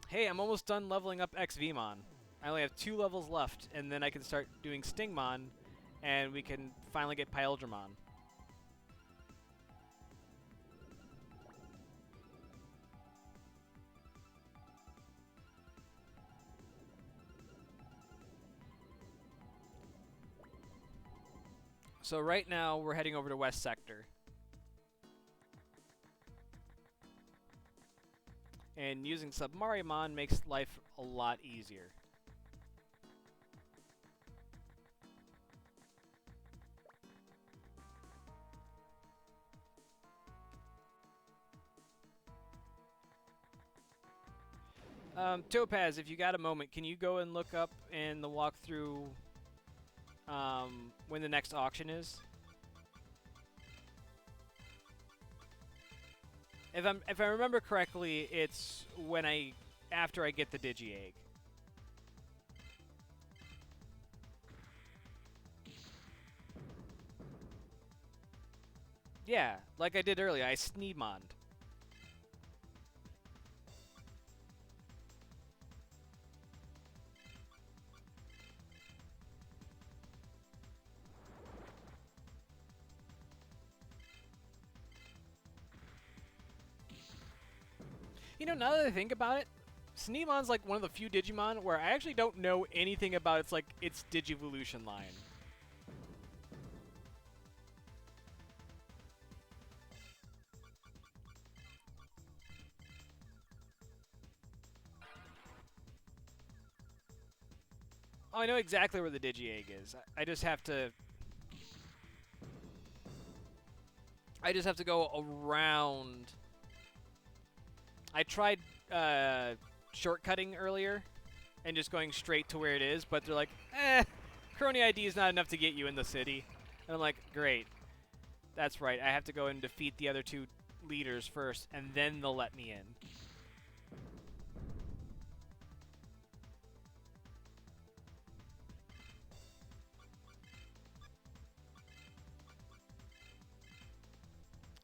Hey, I'm almost done leveling up XVmon. I only have 2 levels left, and then I can start doing Stingmon, and we can finally get Pyldramon. So right now, we're heading over to West Sector. And using Submarimon makes life a lot easier. Topaz, if you got a moment, can you go and look up in the walkthrough when the next auction is? If I remember correctly, it's when after I get the Digi Egg. Yeah, like I did earlier, I Sneemond. You know, now that I think about it, Sneemon's like one of the few Digimon where I actually don't know anything about its Digivolution line. Oh, I know exactly where the Digi Egg is. I just have to. I just have to go around. I tried shortcutting earlier and just going straight to where it is, but they're like, Crony ID is not enough to get you in the city. And I'm like, great. That's right. I have to go and defeat the other two leaders first, and then they'll let me in.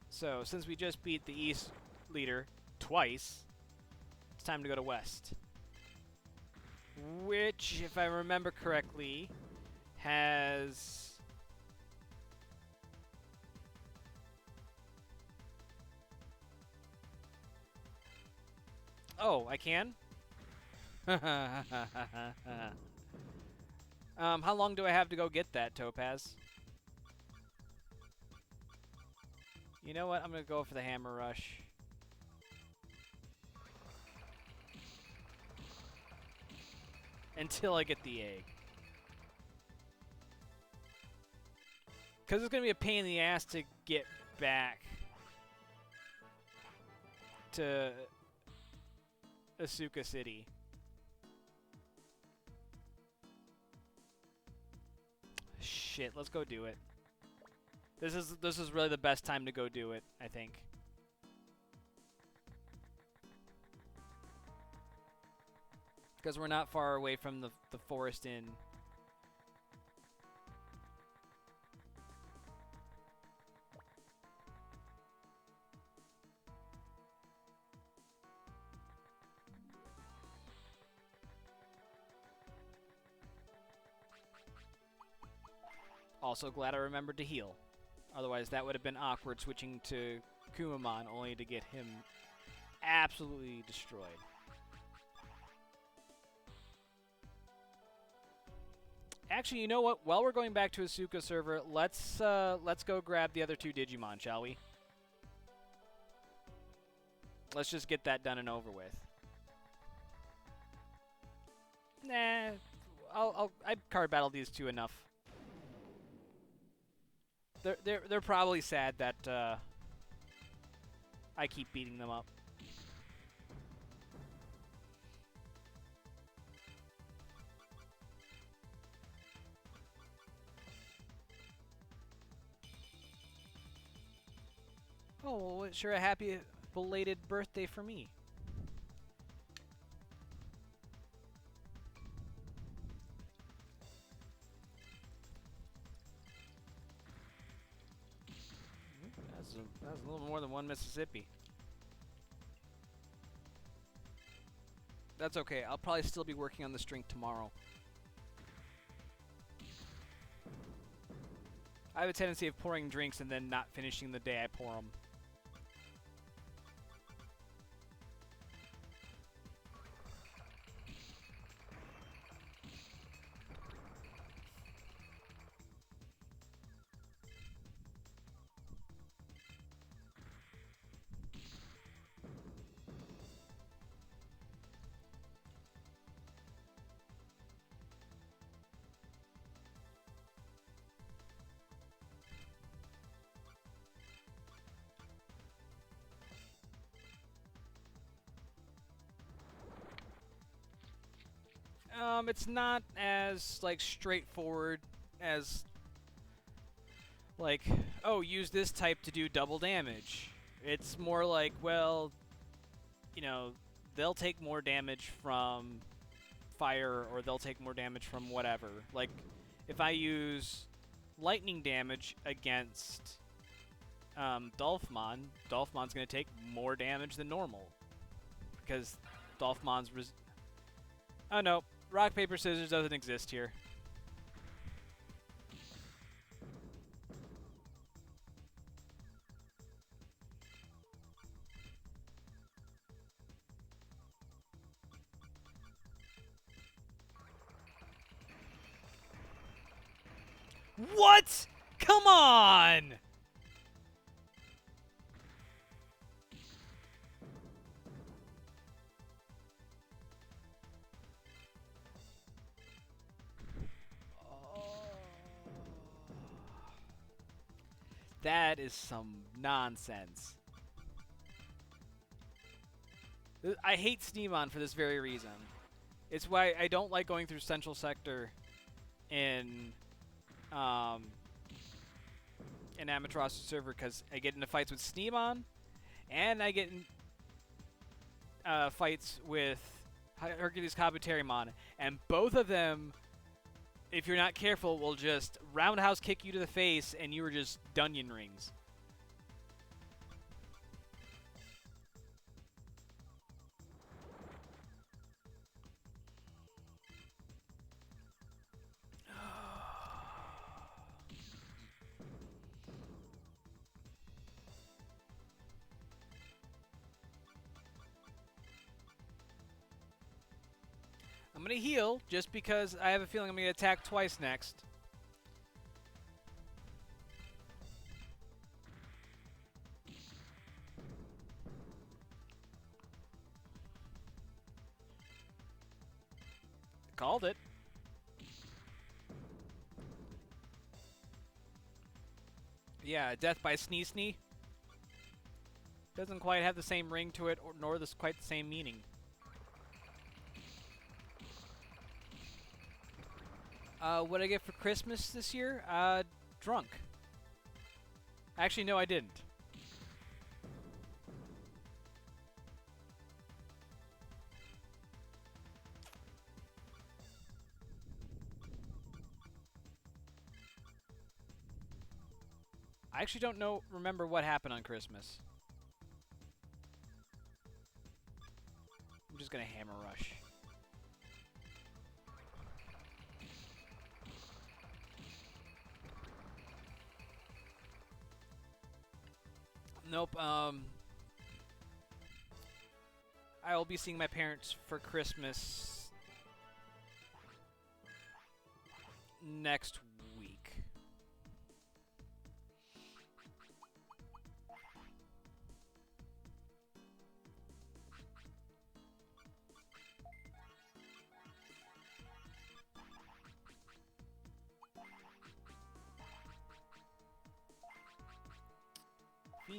So, since we just beat the East leader twice, it's time to go to West. Which, if I remember correctly, has... Oh, I can? How long do I have to go get that, Topaz? You know what? I'm going to go for the Hammer Rush. Until I get the egg. Because it's going to be a pain in the ass to get back to Asuka City. Shit, let's go do it. This is really the best time to go do it, I think. Because we're not far away from the Forest Inn. Also glad I remembered to heal. Otherwise, that would have been awkward switching to Kumamon only to get him absolutely destroyed. Actually, you know what? While we're going back to Asuka server, let's go grab the other two Digimon, shall we? Let's just get that done and over with. Nah, I card battled these two enough. They're probably sad that I keep beating them up. Oh, well, sure, a happy belated birthday for me. That's a little more than one Mississippi. That's okay. I'll probably still be working on this drink tomorrow. I have a tendency of pouring drinks and then not finishing the day I pour them. It's not as like straightforward as like, oh, use this type to do double damage. It's more like, well, you know, they'll take more damage from fire or they'll take more damage from whatever. Like, if I use lightning damage against Dolphmon, Dolphmon's going to take more damage than normal. Because Dolphmon's... oh no, rock, paper, scissors doesn't exist here. What? Come on! That is some nonsense. I hate Sneemon for this very reason. It's why I don't like going through Central Sector in Amaterasu server, because I get into fights with Sneemon, and I get in fights with Hercules Kabuterimon, and both of them, if you're not careful, will just roundhouse kick you to the face, and you are just Dunyan rings. I'm going to heal, just because I have a feeling I'm going to attack twice next. Called it. Yeah, death by Snee. Doesn't quite have the same ring to it, nor quite the same meaning. What did I get for Christmas this year? Drunk. Actually, no, I didn't. I actually don't remember what happened on Christmas. I'm just gonna hammer rush. Nope, I will be seeing my parents for Christmas next week.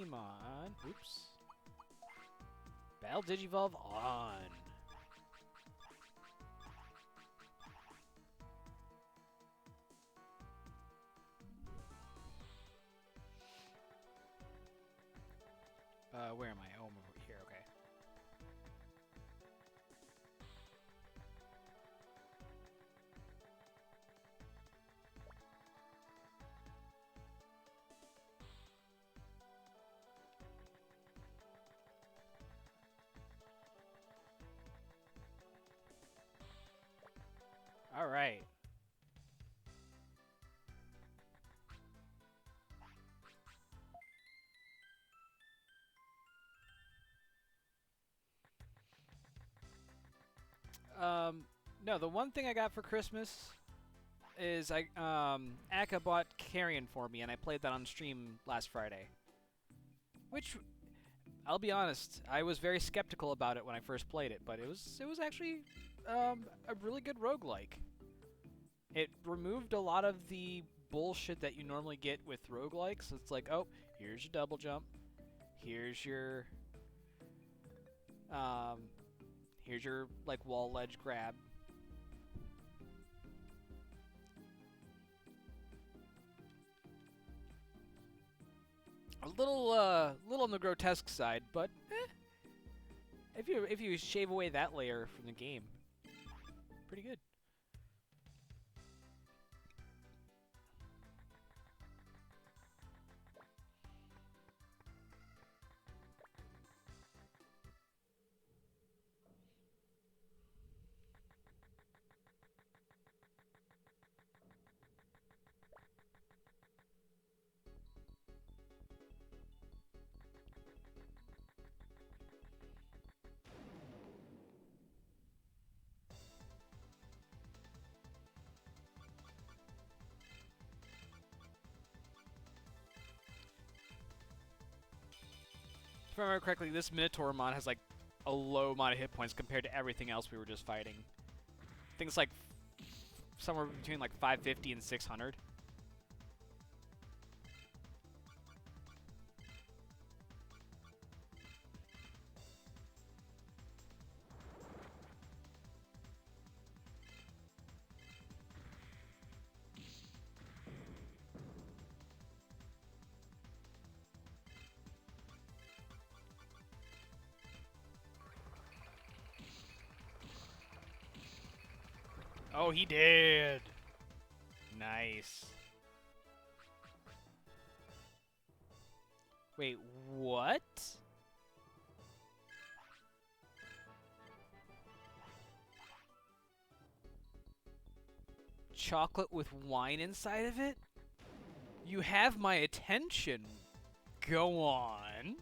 Digimon. Oops. Battle Digivolve on. Where am I? Oh, I'm over here. Okay. All right. No, the one thing I got for Christmas is Aka bought Carrion for me, and I played that on stream last Friday. Which, I'll be honest, I was very skeptical about it when I first played it, but it was actually a really good roguelike. It removed a lot of the bullshit that you normally get with roguelikes. It's like, oh, here's your double jump, here's your like wall ledge grab. little on the grotesque side, but if you shave away that layer from the game, pretty good. If I remember correctly, this Minotaur mod has like a low amount of hit points compared to everything else we were just fighting. I think it's like somewhere between like 550 and 600. Oh, he did. Nice. Wait, what? Chocolate with wine inside of it? You have my attention. Go on.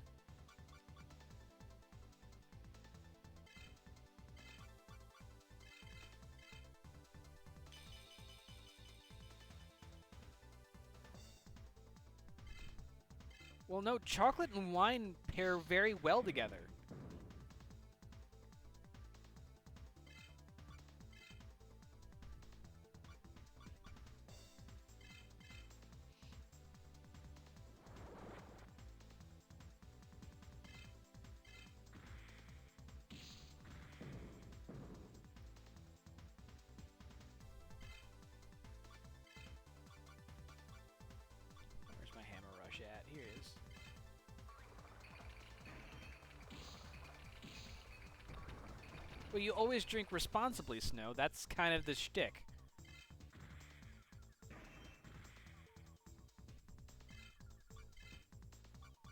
Well, no, chocolate and wine pair very well together. Where's my hammer rush at? Here it is. Well, you always drink responsibly, Snow. That's kind of the shtick.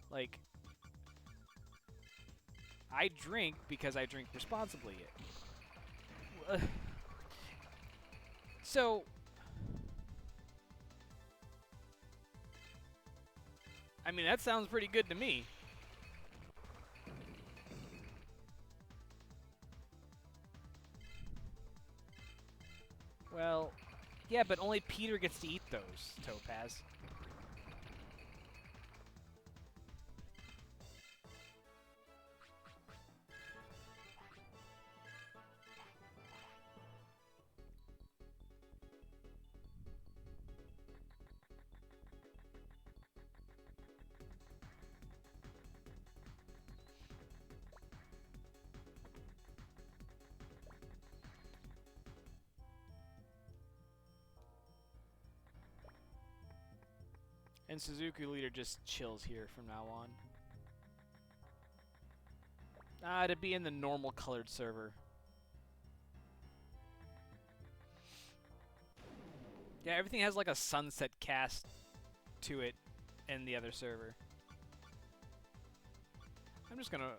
Like, I drink because I drink responsibly. So, I mean, that sounds pretty good to me. Well, yeah, but only Peter gets to eat those, Topaz. And Suzuki Leader just chills here from now on. To be in the normal colored server. Yeah, everything has like a sunset cast to it in the other server. I'm just gonna,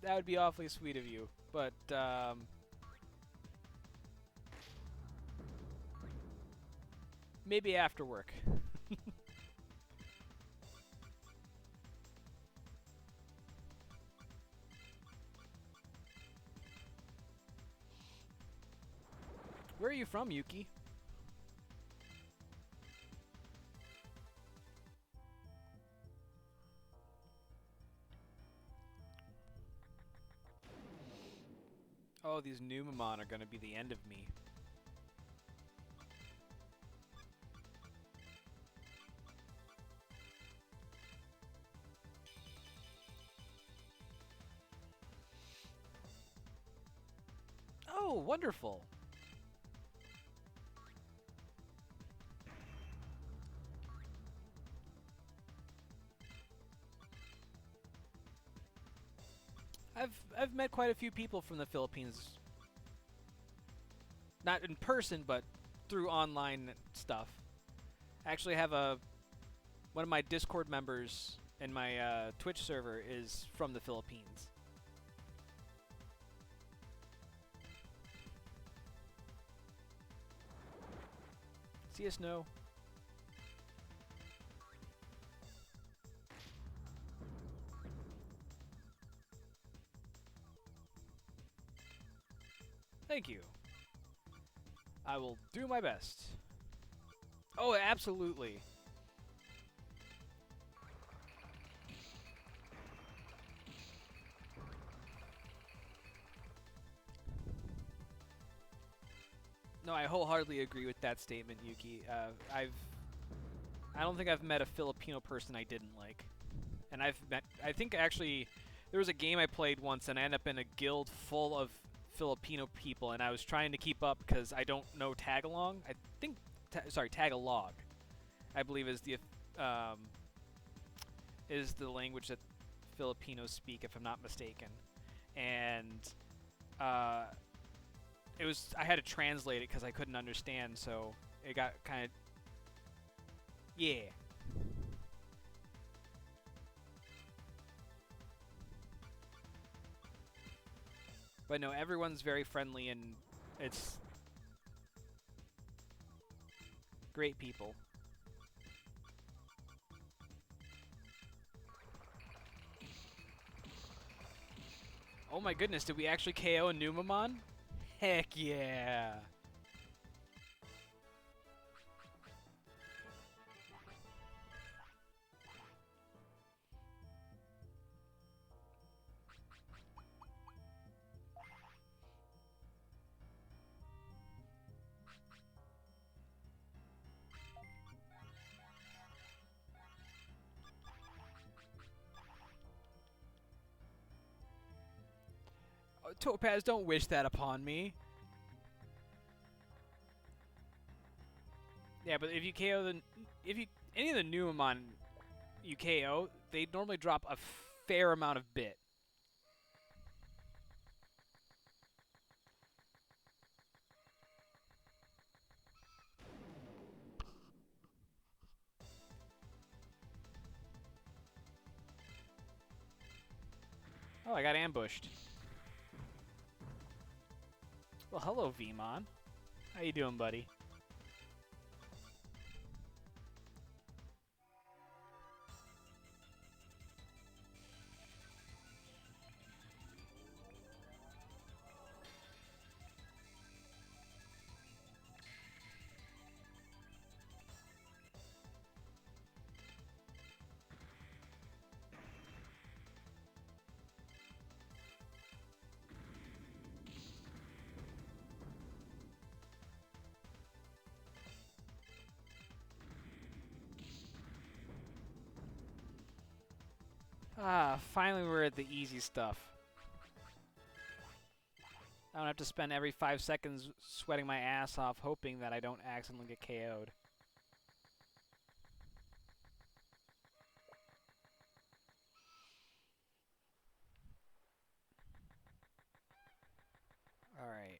That would be awfully sweet of you, but, maybe after work. Where are you from, Yuki? Oh, these Numamon are gonna be the end of me. Oh, wonderful. I've met quite a few people from the Philippines. Not in person, but through online stuff. I actually have one of my Discord members in my Twitch server is from the Philippines. See ya, Snow. Thank you. I will do my best. Oh, absolutely. No, I wholeheartedly agree with that statement, Yuki. I don't think I've met a Filipino person I didn't like. And I think actually, there was a game I played once and I ended up in a guild full of Filipino people, and I was trying to keep up because I don't know Tagalong. I think, sorry, Tagalog, I believe um, is the language that Filipinos speak, if I'm not mistaken. And uh, I had to translate it because I couldn't understand, so it got kind of, yeah. But no, everyone's very friendly and it's great people. Oh my goodness, did we actually KO a Numamon? Heck yeah! Oh, Topaz, don't wish that upon me. Yeah, but if you KO any of the Numamon you KO, they normally drop a fair amount of bit. Oh, I got ambushed. Well, hello, Vmon. How you doing, buddy? Ah, finally we're at the easy stuff. I don't have to spend every 5 seconds sweating my ass off hoping that I don't accidentally get KO'd. Alright.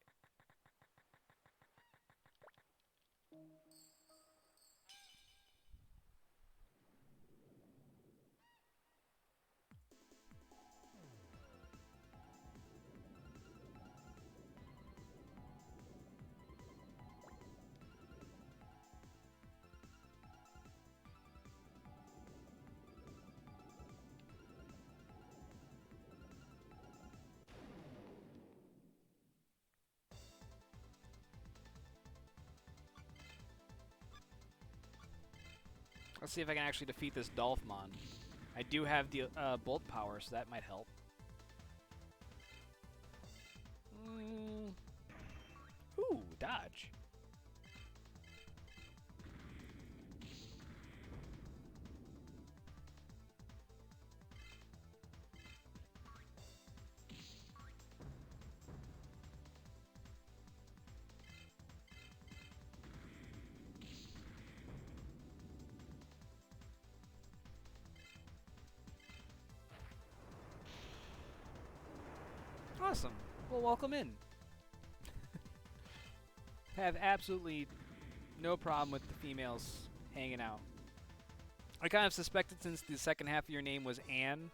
Let's see if I can actually defeat this Dolphmon. I do have the Bolt Power, so that might help. Ooh, dodge. Awesome. Well, welcome in. Have absolutely no problem with the females hanging out. I kind of suspected since the second half of your name was Anne.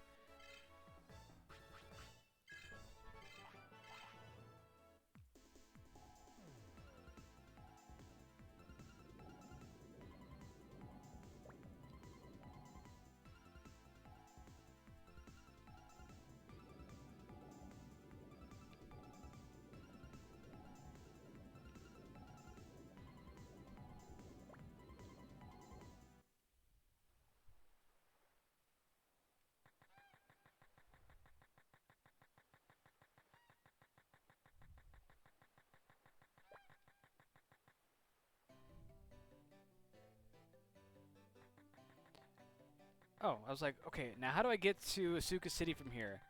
Oh, I was like, okay, now how do I get to Asuka City from here?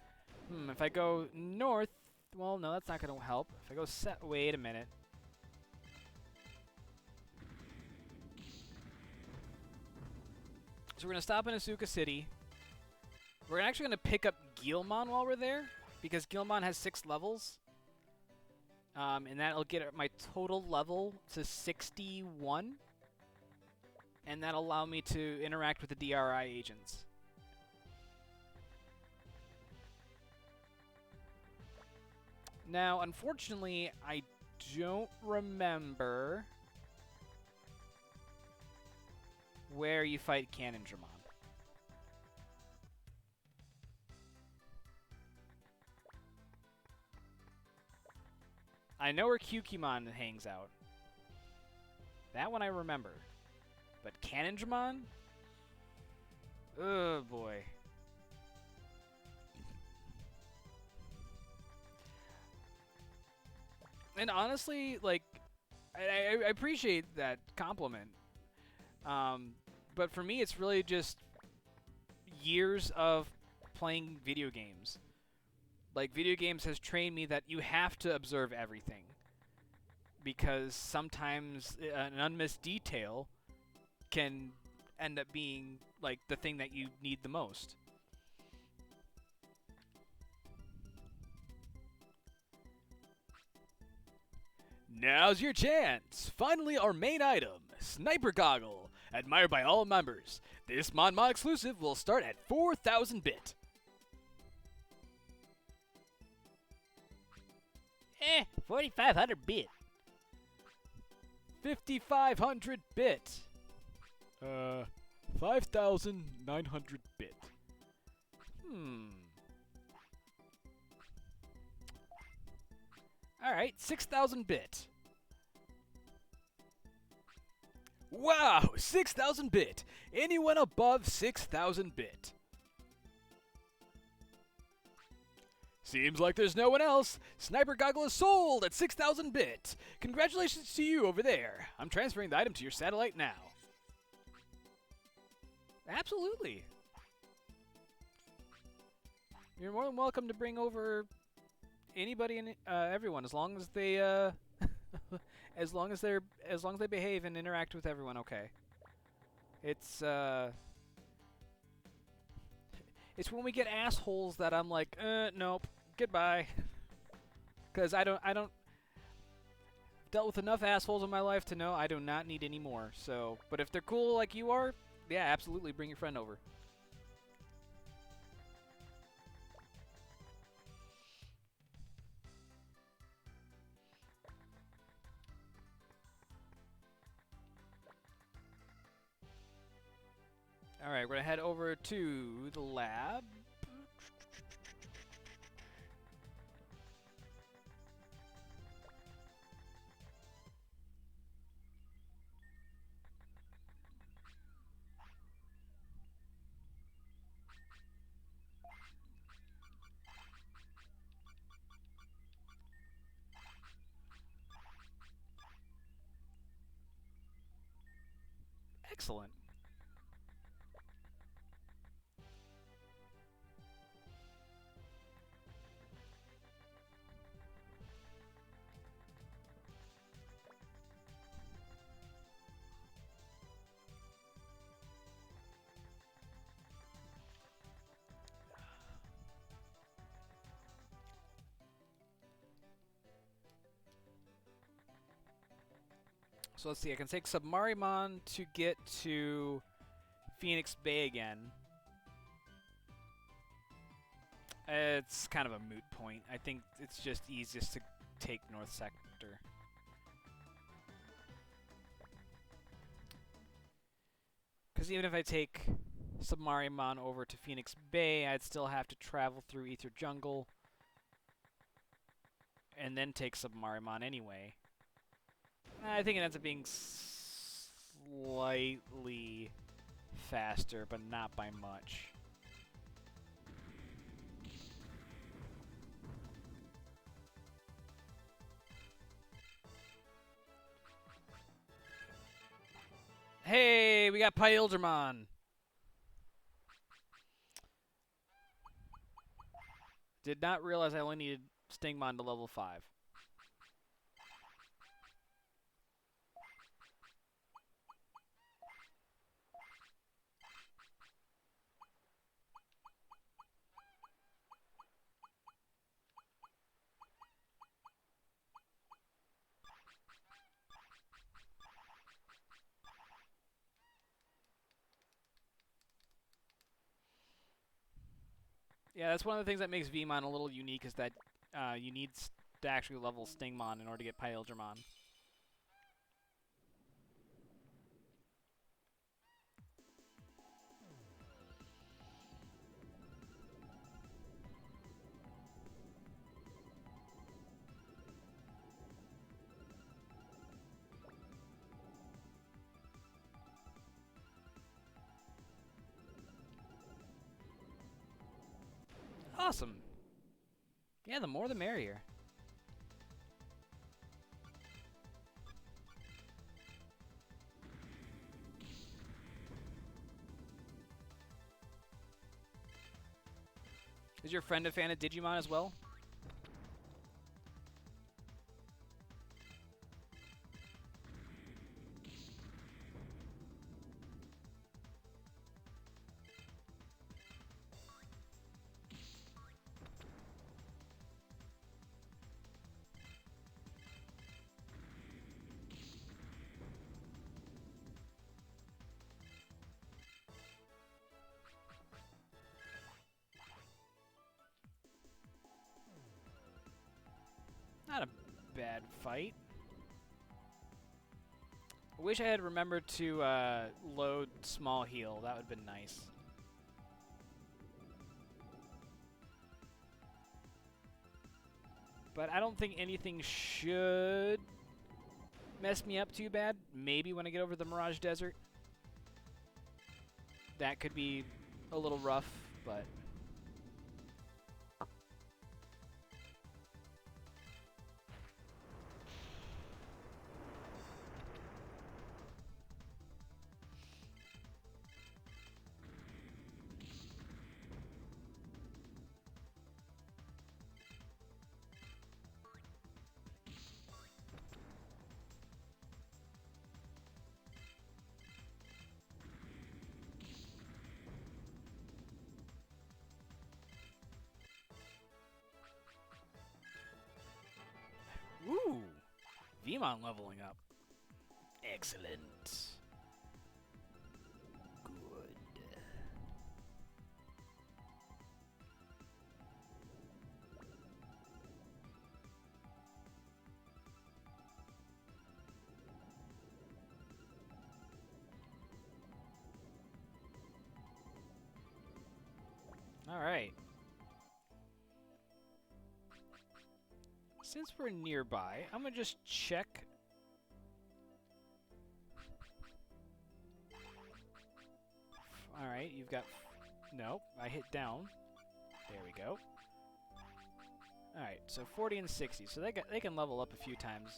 If I go north, well, no, that's not going to help. If I go wait a minute. So we're going to stop in Asuka City. We're actually going to pick up Guilmon while we're there, because Guilmon has 6 levels. And that'll get my total level to 61. And that'll allow me to interact with the DRI agents. Now, unfortunately, I don't remember where you fight Canondramon. I know where Kyukimon hangs out. That one I remember. But Canondramon? Oh, boy. And honestly, like, I appreciate that compliment. But for me, it's really just years of playing video games. Like, video games has trained me that you have to observe everything. Because sometimes an unmissed detail can end up being, like, the thing that you need the most. Now's your chance! Finally, our main item, Sniper Goggle, admired by all members. This Mon exclusive will start at 4,000 bit. 4,500 bit. 5,500 bit. 5,900 bit. Alright, 6,000 bit. Wow, 6,000 bit. Anyone above 6,000 bit. Seems like there's no one else. Sniper Goggle is sold at 6,000 bit. Congratulations to you over there. I'm transferring the item to your satellite now. Absolutely. You're more than welcome to bring over anybody and everyone, as long as they as long as they behave and interact with everyone. Okay. It's when we get assholes that I'm like, nope, goodbye. Because I don't dealt with enough assholes in my life to know I do not need any more. So, but if they're cool like you are, yeah, absolutely, bring your friend over. All right, we're gonna head over to the lab. Excellent. So let's see. I can take Submarimon to get to Phoenix Bay again. It's kind of a moot point. I think it's just easiest to take North Sector. Because even if I take Submarimon over to Phoenix Bay, I'd still have to travel through Ether Jungle and then take Submarimon anyway. I think it ends up being slightly faster, but not by much. Hey, we got Pyldramon. Did not realize I only needed Stingmon to level 5. Yeah, that's one of the things that makes Vmon a little unique is that you need to actually level Stingmon in order to get Pyldramon. Awesome. Yeah, the more the merrier. Is your friend a fan of Digimon as well? Not a bad fight. I wish I had remembered to load small heal. That would have been nice. But I don't think anything should mess me up too bad. Maybe when I get over the Mirage Desert. That could be a little rough, but... Ooh! Vmon leveling up. Excellent. Good. Alright. Since we're nearby, I'm gonna just check. Alright, you've got... Nope, I hit down. There we go. Alright, so 40 and 60. So they can level up a few times.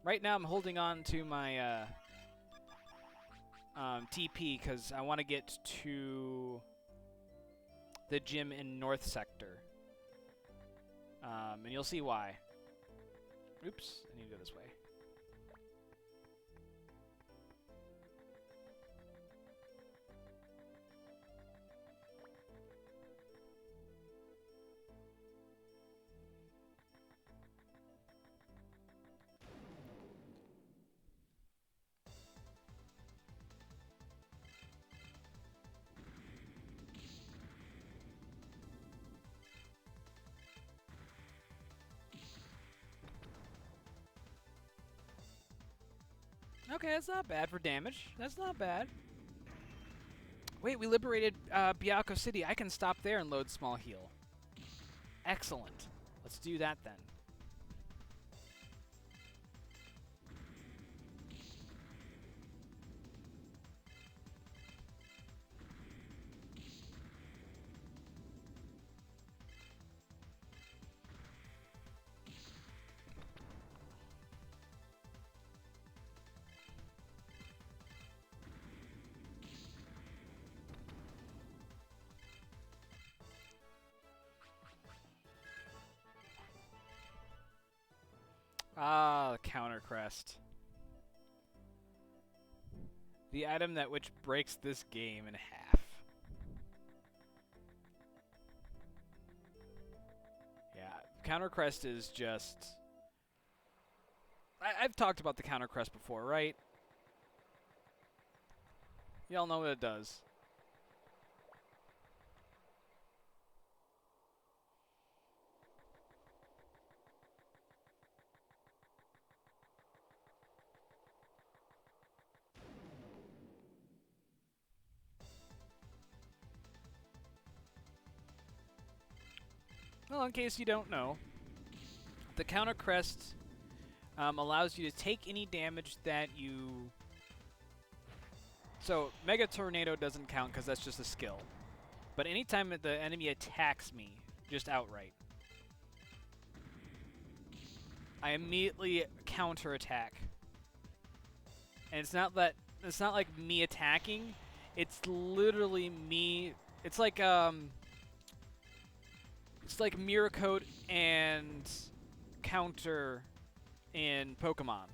Right now I'm holding on to my TP because I want to get to the gym in North Sector. And you'll see why. Oops, I need to go this way. Okay, that's not bad for damage. That's not bad. Wait, we liberated Byako City. I can stop there and load small heal. Excellent. Let's do that then. Ah, the counter crest. The item that which breaks this game in half. Yeah, counter crest is just... I've talked about the counter crest before, right? Y'all know what it does. Well, in case you don't know, the counter crest allows you to take any damage that you... So, Mega Tornado doesn't count because that's just a skill. But anytime that the enemy attacks me, just outright, I immediately counterattack. And it's not like me attacking, it's literally me. It's like Mirror Coat and counter in Pokemon.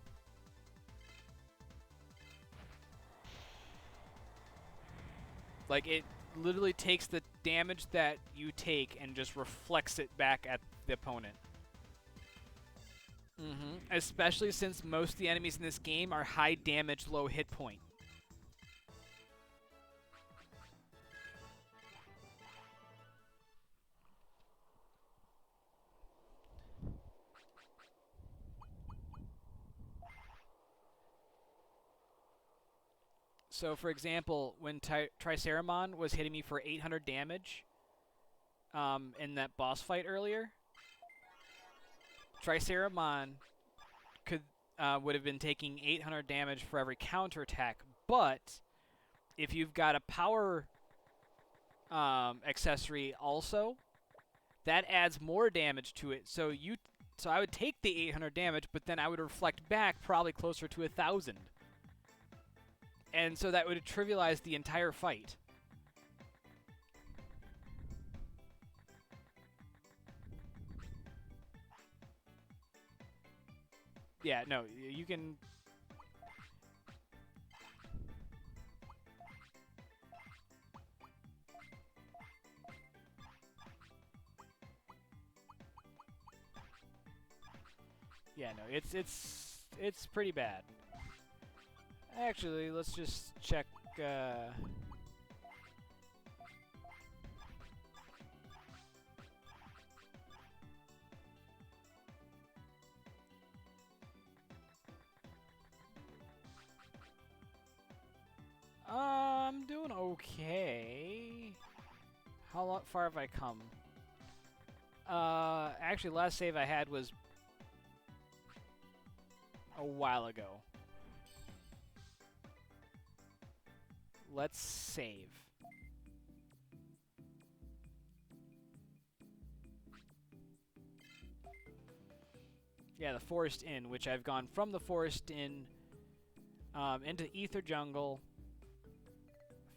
Like, it literally takes the damage that you take and just reflects it back at the opponent. Especially since most of the enemies in this game are high damage, low hit point. So, for example, when Triceramon was hitting me for 800 damage in that boss fight earlier, Triceramon would have been taking 800 damage for every counterattack, but if you've got a power accessory also, that adds more damage to it. So I would take the 800 damage, but then I would reflect back probably closer to 1,000. And so that would trivialize the entire fight. Yeah, no, you can... Yeah, no, it's pretty bad. Actually, let's just check. I'm doing okay. How far have I come? Actually, last save I had was a while ago. Let's save. Yeah, the Forest Inn, which I've gone from the Forest Inn into Ether Jungle,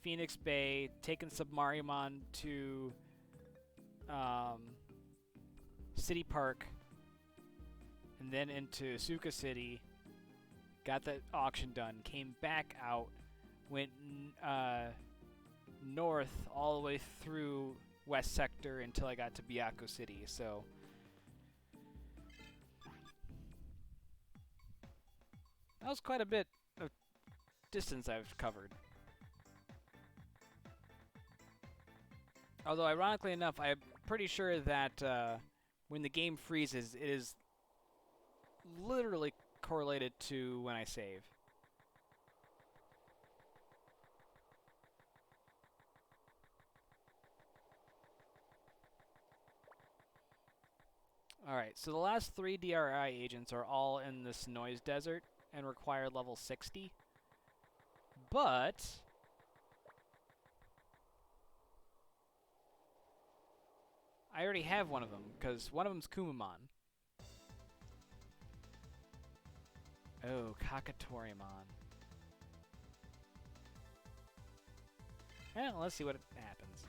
Phoenix Bay, taken Submarimon to City Park, and then into Suka City, got that auction done, came back out, went north all the way through West Sector until I got to Byako City, so... That was quite a bit of distance I've covered. Although, ironically enough, I'm pretty sure that when the game freezes, it is literally correlated to when I save. Alright, so the last 3 DRI agents are all in this noise desert and require level 60. But I already have one of them, because one of them's Kumamon. Oh, Kakatoriamon. Well, let's see what happens.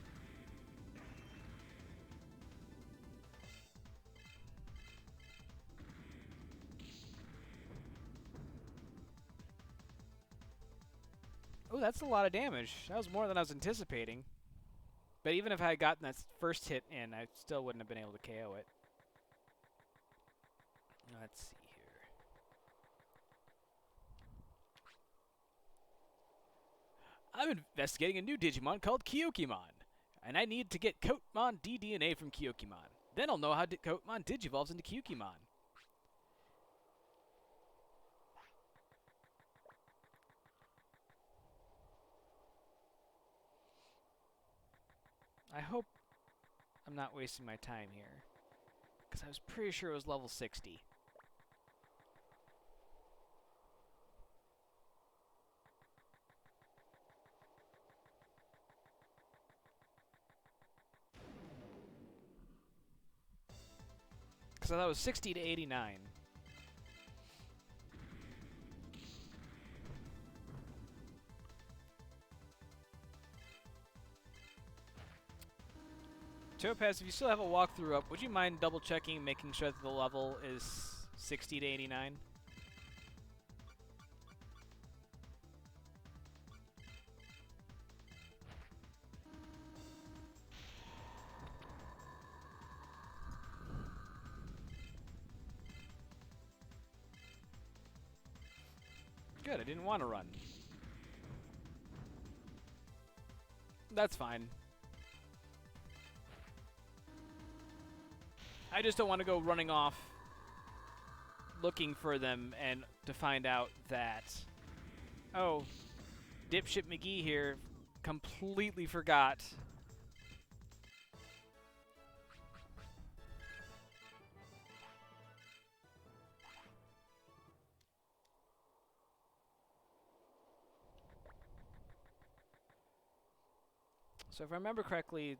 Oh, that's a lot of damage. That was more than I was anticipating. But even if I had gotten that first hit in, I still wouldn't have been able to KO it. Let's see here. I'm investigating a new Digimon called Kyokimon, and I need to get Coatmon DDNA from Kyokimon. Then I'll know how Coatmon digivolves into Kyokimon. I hope I'm not wasting my time here, because I was pretty sure it was level 60. Because I thought it was 60 to 89. Topaz, if you still have a walkthrough up, would you mind double checking, making sure that the level is 60 to 89? Good, I didn't want to run. That's fine. I just don't want to go running off looking for them and to find out that, oh, dipshit McGee here completely forgot. So if I remember correctly,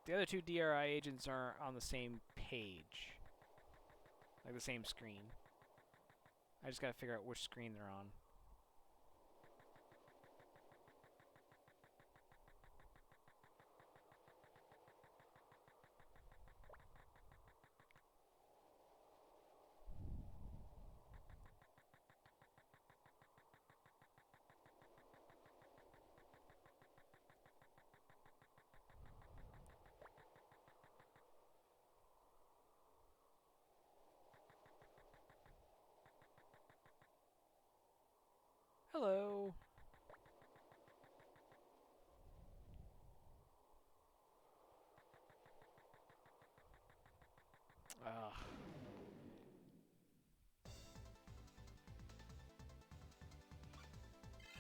the other 2 DRI agents are on the same page. Like the same screen. I just gotta figure out which screen they're on. Hello. Ugh.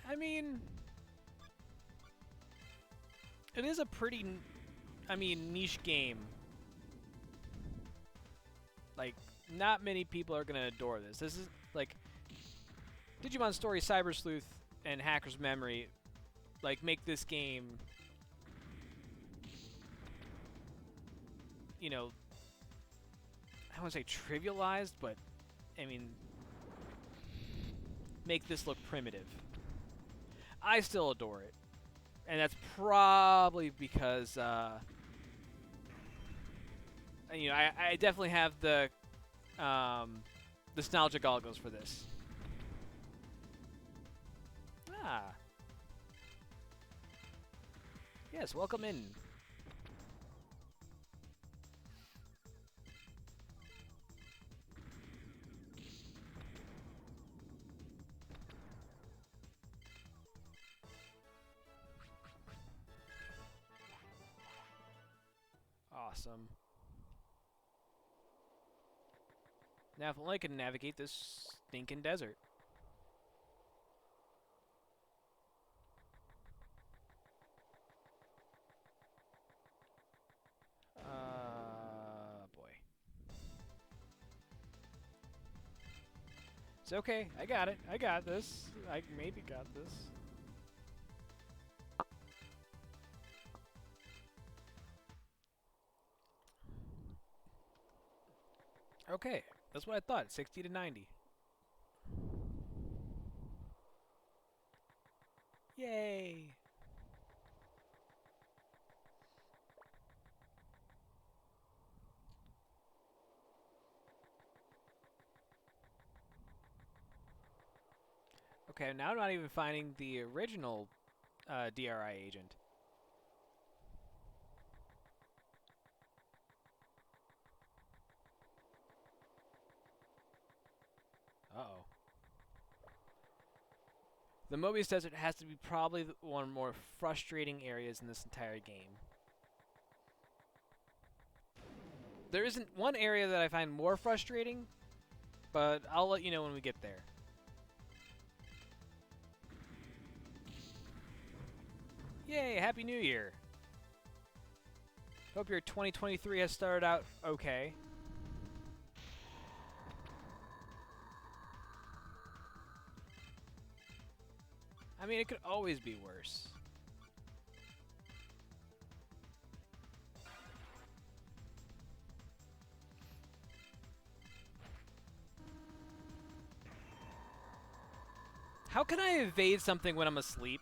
I mean, it is a pretty, niche game. Like, not many people are gonna adore this. This is, like, Digimon Story, Cyber Sleuth, and Hacker's Memory, like, make this game, you know, I wouldn't say trivialized, but, I mean, make this look primitive. I still adore it. And that's probably because, you know, I definitely have the nostalgia goggles for this. Ah. Yes, welcome in. Awesome. Now if only I can navigate this stinking desert. Boy. It's okay. I got it. I got this. I maybe got this. Okay, that's what I thought. 60 to 90. Yay! Okay, now I'm not even finding the original DRI agent. Uh-oh. The Mobius Desert has to be probably one of the more frustrating areas in this entire game. There isn't one area that I find more frustrating, but I'll let you know when we get there. Yay, Happy New Year! Hope your 2023 has started out okay. I mean, it could always be worse. How can I evade something when I'm asleep?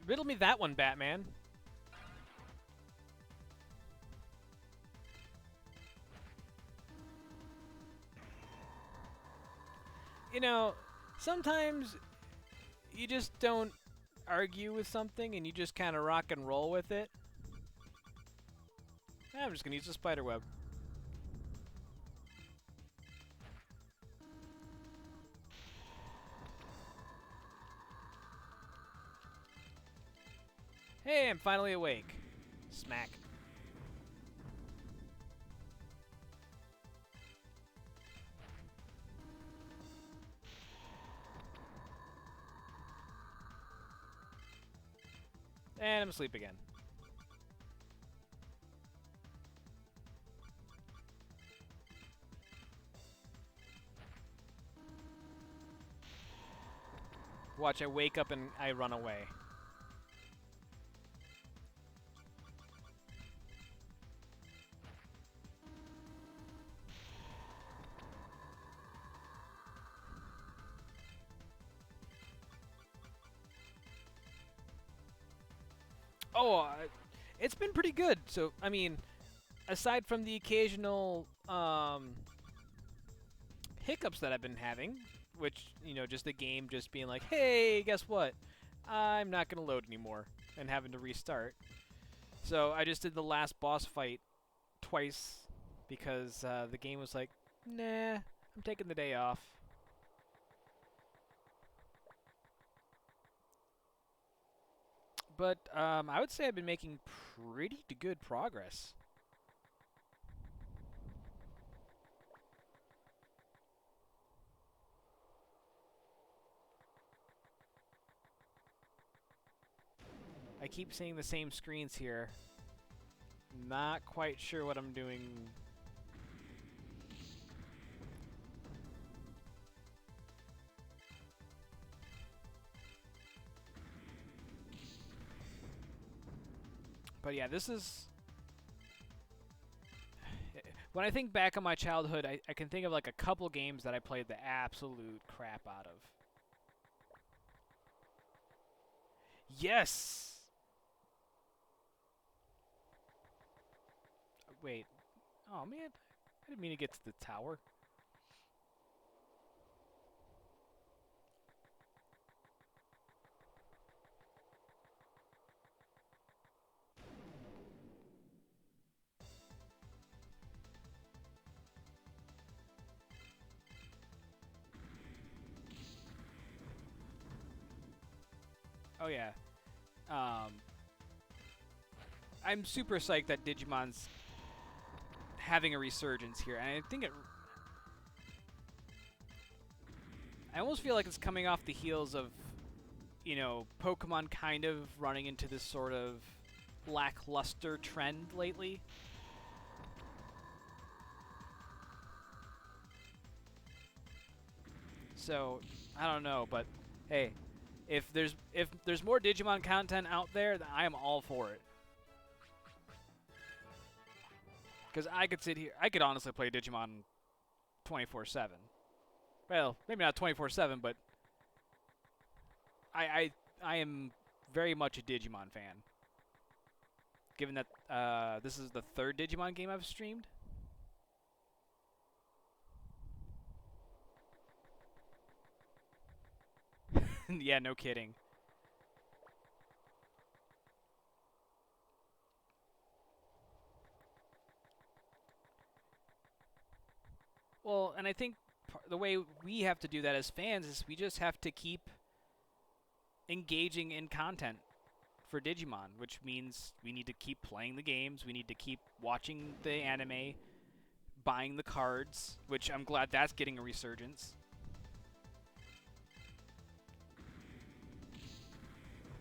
Riddle me that one, Batman. You know, sometimes you just don't argue with something and you just kind of rock and roll with it. I'm just going to use the spider web. Hey, I'm finally awake. Smack. And I'm asleep again. Watch, I wake up and I run away. Oh, it's been pretty good. So, I mean, aside from the occasional hiccups that I've been having, which, you know, just the game just being like, hey, guess what? I'm not going to load anymore, and having to restart. So I just did the last boss fight twice because the game was like, nah, I'm taking the day off. But I would say I've been making pretty good progress. I keep seeing the same screens here. Not quite sure what I'm doing. But yeah, this is... When I think back on my childhood, I can think of like a couple games that I played the absolute crap out of. Yes! Wait. Oh, man. I didn't mean to get to the tower. Oh, yeah. I'm super psyched that Digimon's having a resurgence here. And I think I almost feel like it's coming off the heels of, you know, Pokemon kind of running into this sort of lackluster trend lately. So I don't know, but hey, if there's more Digimon content out there, then I am all for it. Because I could sit here, I could honestly play Digimon 24/7. Well, maybe not 24/7, but I am very much a Digimon fan. Given that this is the third Digimon game I've streamed. Yeah, no kidding. Well, and I think the way we have to do that as fans is we just have to keep engaging in content for Digimon, which means we need to keep playing the games, we need to keep watching the anime, buying the cards, which I'm glad that's getting a resurgence.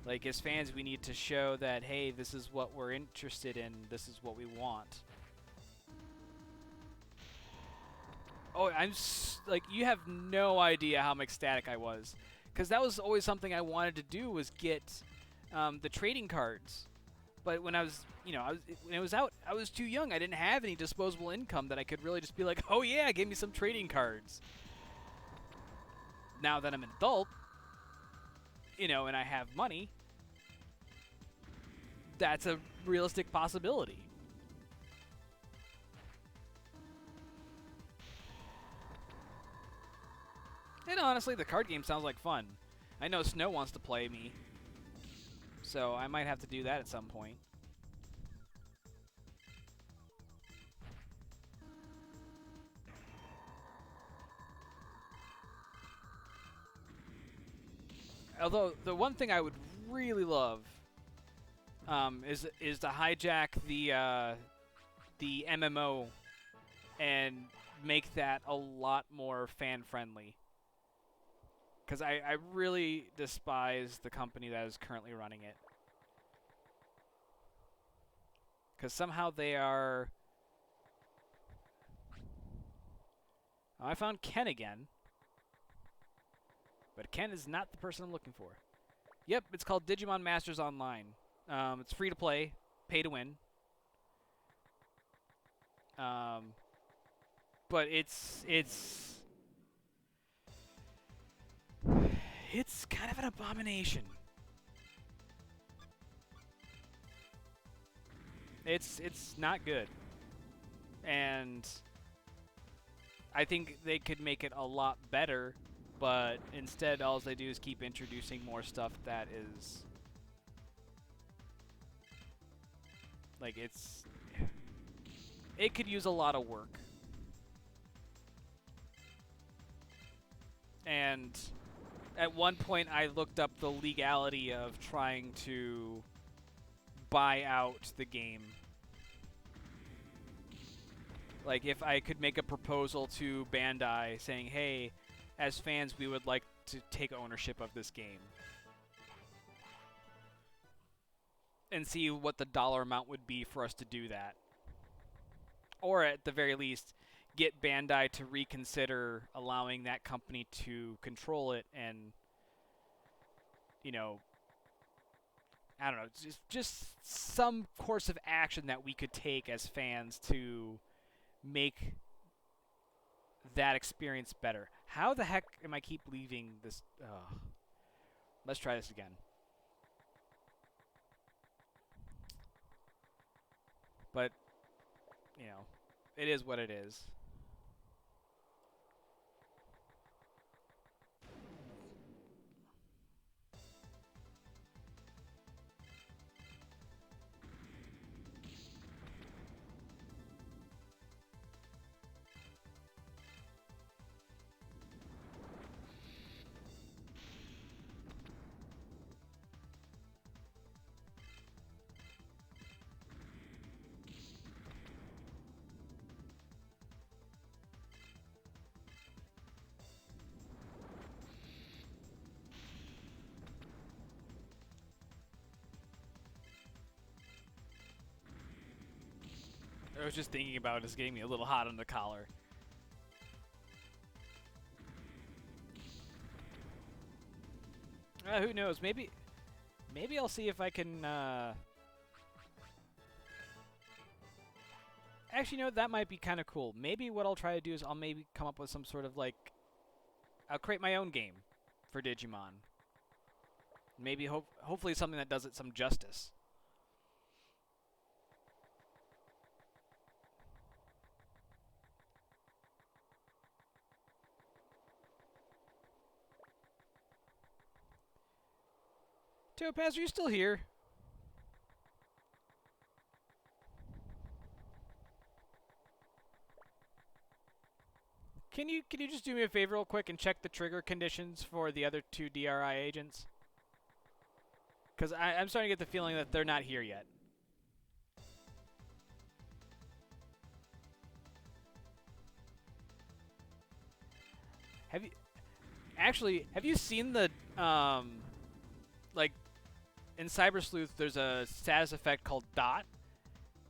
Like, as fans, we need to show that, hey, this is what we're interested in, this is what we want. Oh, like, you have no idea how ecstatic I was. Because that was always something I wanted to do, was get the trading cards. But when I was, when it was out, I was too young. I didn't have any disposable income that I could really just be like, oh yeah, give me some trading cards. Now that I'm an adult, and I have money, that's a realistic possibility. And honestly, the card game sounds like fun. I know Snow wants to play me, so I might have to do that at some point. Although the one thing I would really love is to hijack the MMO and make that a lot more fan friendly. Because I really despise the company that is currently running it. Because somehow they are... Oh, I found Ken again. But Ken is not the person I'm looking for. Yep, it's called Digimon Masters Online. It's free to play, pay to win. But it's kind of an abomination. It's not good. And I think they could make it a lot better, but instead all they do is keep introducing more stuff that is like it could use a lot of work. And at one point I looked up the legality of trying to buy out the game. Like, if I could make a proposal to Bandai saying, hey, as fans, we would like to take ownership of this game. And see what the dollar amount would be for us to do that. Or at the very least, get Bandai to reconsider allowing that company to control it and, I don't know, just some course of action that we could take as fans to make that experience better. How the heck am I keep leaving this? Let's try this again. But, it is what it is. I was just thinking about it. It's getting me a little hot on the collar. Who knows? Maybe I'll see if I can. Actually, you know, that might be kind of cool. Maybe what I'll try to do is I'll maybe come up with some sort of like. I'll create my own game for Digimon. Maybe hopefully something that does it some justice. Topaz, are you still here? Can you just do me a favor real quick and check the trigger conditions for the other two DRI agents? Because I'm starting to get the feeling that they're not here yet. Have you seen the like in Cyber Sleuth? There's a status effect called Dot.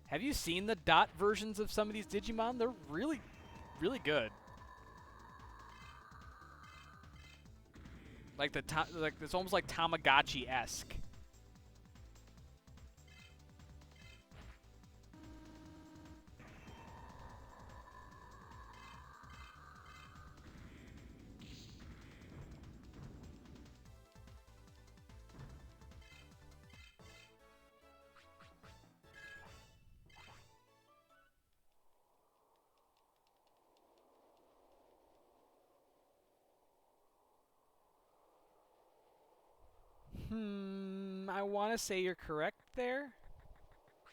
Have you seen the Dot versions of some of these Digimon? They're really, really good. Like it's almost like Tamagotchi-esque. I want to say you're correct there.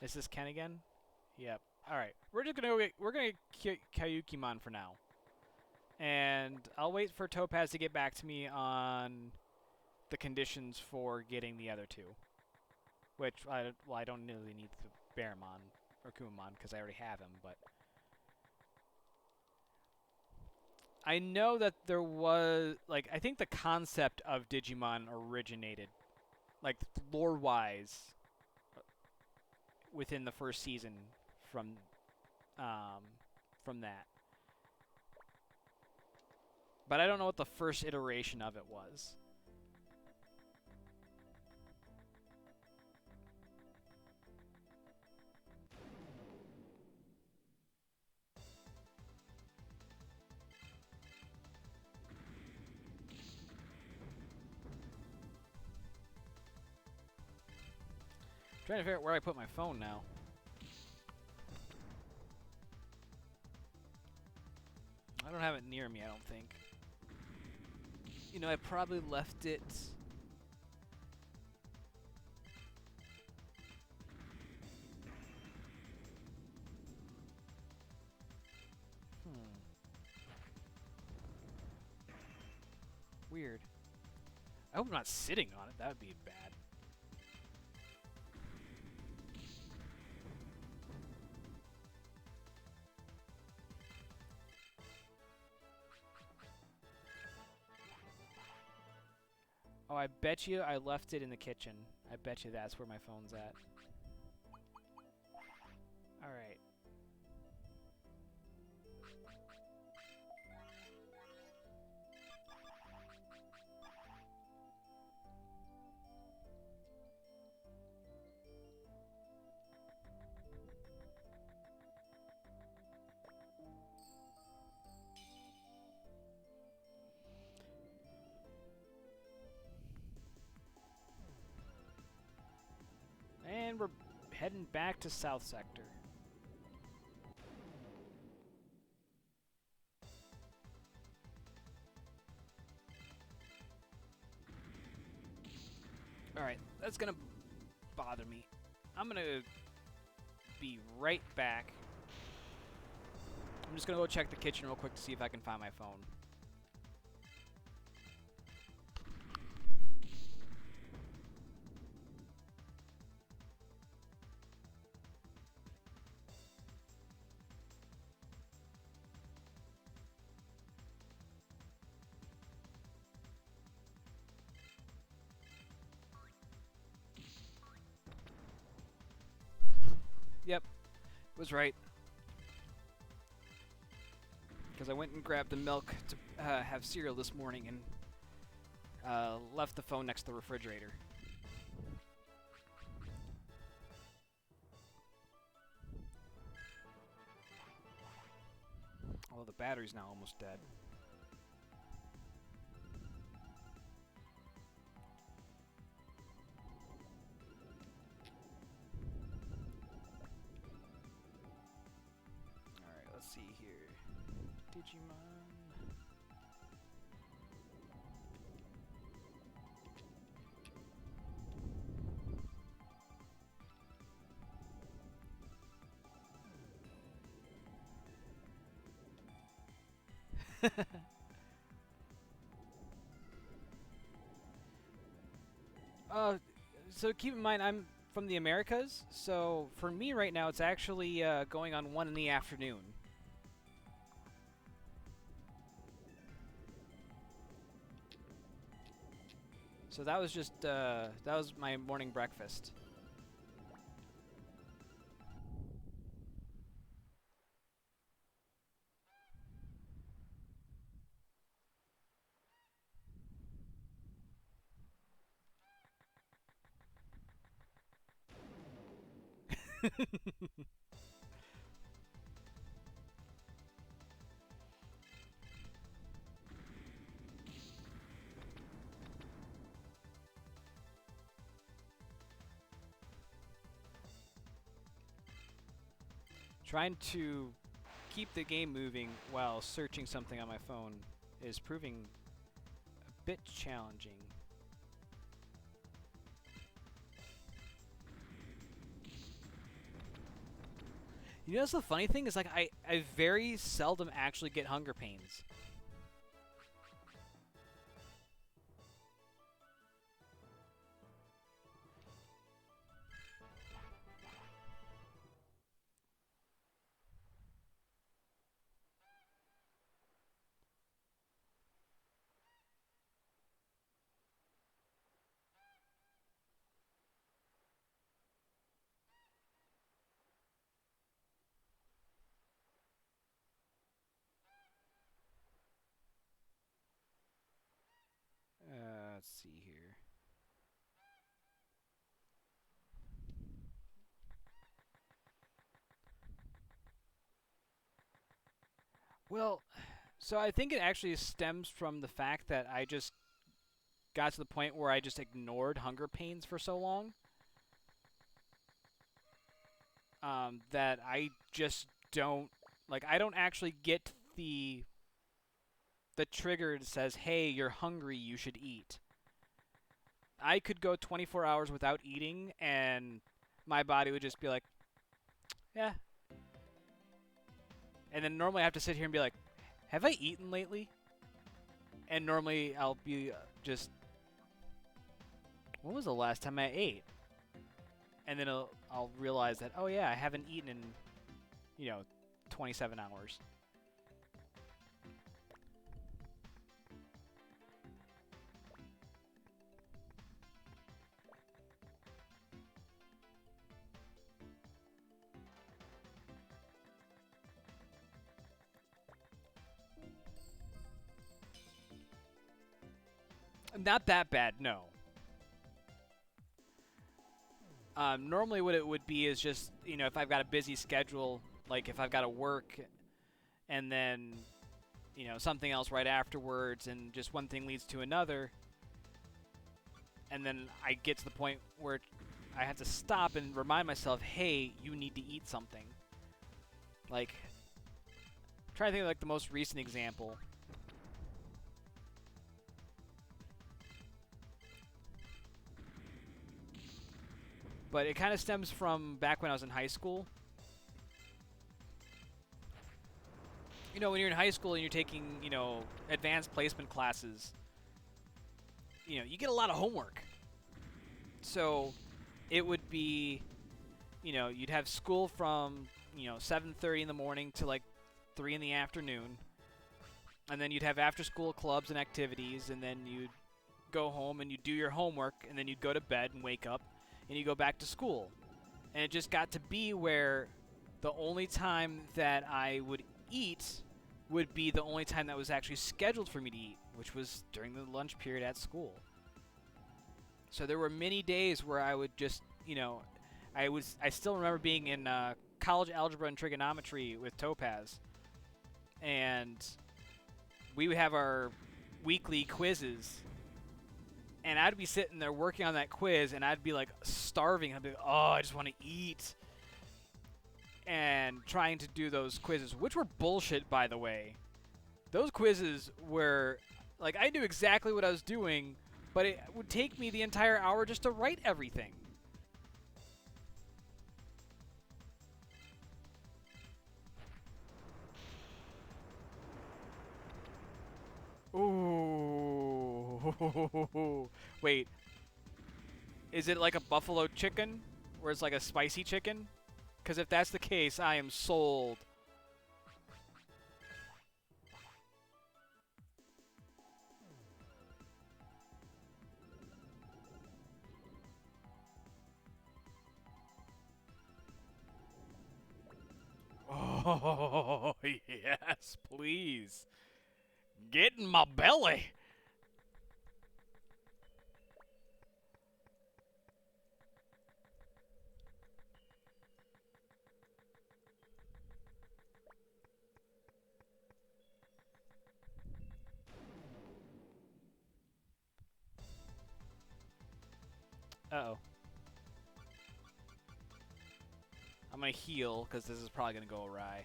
Is this Ken again? Yep. All right. We're gonna get Kayukimon for now, and I'll wait for Topaz to get back to me on the conditions for getting the other two. Which I don't really need the Bearmon or Kumamon because I already have him, but I know that there was like I think the concept of Digimon originated like lore-wise within the first season from that. But I don't know what the first iteration of it was. Trying to figure out where I put my phone now. I don't have it near me, I don't think. You know, I probably left it... Weird. I hope I'm not sitting on it. That would be bad. Oh, I bet you I left it in the kitchen. I bet you that's where my phone's at. Alright. And we're heading back to South Sector. Alright, that's gonna bother me. I'm gonna be right back. I'm just gonna go check the kitchen real quick to see if I can find my phone. Yep, was right. Because I went and grabbed the milk to have cereal this morning, and Left the phone next to the refrigerator. Although the battery's now almost dead. Alright, let's see here. Digimon. So keep in mind, I'm from the Americas, so for me right now, it's actually going on 1 in the afternoon. So that was just, that was my morning breakfast. Trying to keep the game moving while searching something on my phone is proving a bit challenging. You know, that's the funny thing is, like, I very seldom actually get hunger pains. Let's see here. Well, so I think it actually stems from the fact that I just got to the point where I just ignored hunger pains for so long that I just don't, like, I don't actually get the trigger that says, "Hey, you're hungry, you should eat." I could go 24 hours without eating and my body would just be like, "Yeah." And then normally I have to sit here and be like, "Have I eaten lately?" And normally I'll be just, "When was the last time I ate?" And then I'll realize that, "Oh yeah, I haven't eaten in, 27 hours." Not that bad, no. Normally what it would be is just, if I've got a busy schedule, like if I've got to work and then, something else right afterwards, and just one thing leads to another, and then I get to the point where I have to stop and remind myself, hey, you need to eat something. Like, I'm trying to think of like the most recent example. But it kind of stems from back when I was in high school. When you're in high school and you're taking, advanced placement classes, you get a lot of homework. So it would be, you'd have school from, 7:30 in the morning to like 3 in the afternoon. And then you'd have after school clubs and activities, and then you'd go home and you'd do your homework, and then you'd go to bed and wake up and you go back to school. And it just got to be where the only time that I would eat would be the only time that was actually scheduled for me to eat, which was during the lunch period at school. So there were many days where I would just, I still remember being in college algebra and trigonometry with Topaz, and we would have our weekly quizzes, and I'd be sitting there working on that quiz, and I'd be like starving. I'd be like, oh, I just want to eat, and trying to do those quizzes, which were bullshit, by the way. Those quizzes were, like, I knew exactly what I was doing, but it would take me the entire hour just to write everything. Ooh. Wait. Is it like a buffalo chicken? Where it's like a spicy chicken? Because if that's the case, I am sold. Oh, yes, please. Get in my belly. Uh-oh. I'm going to heal, because this is probably going to go awry.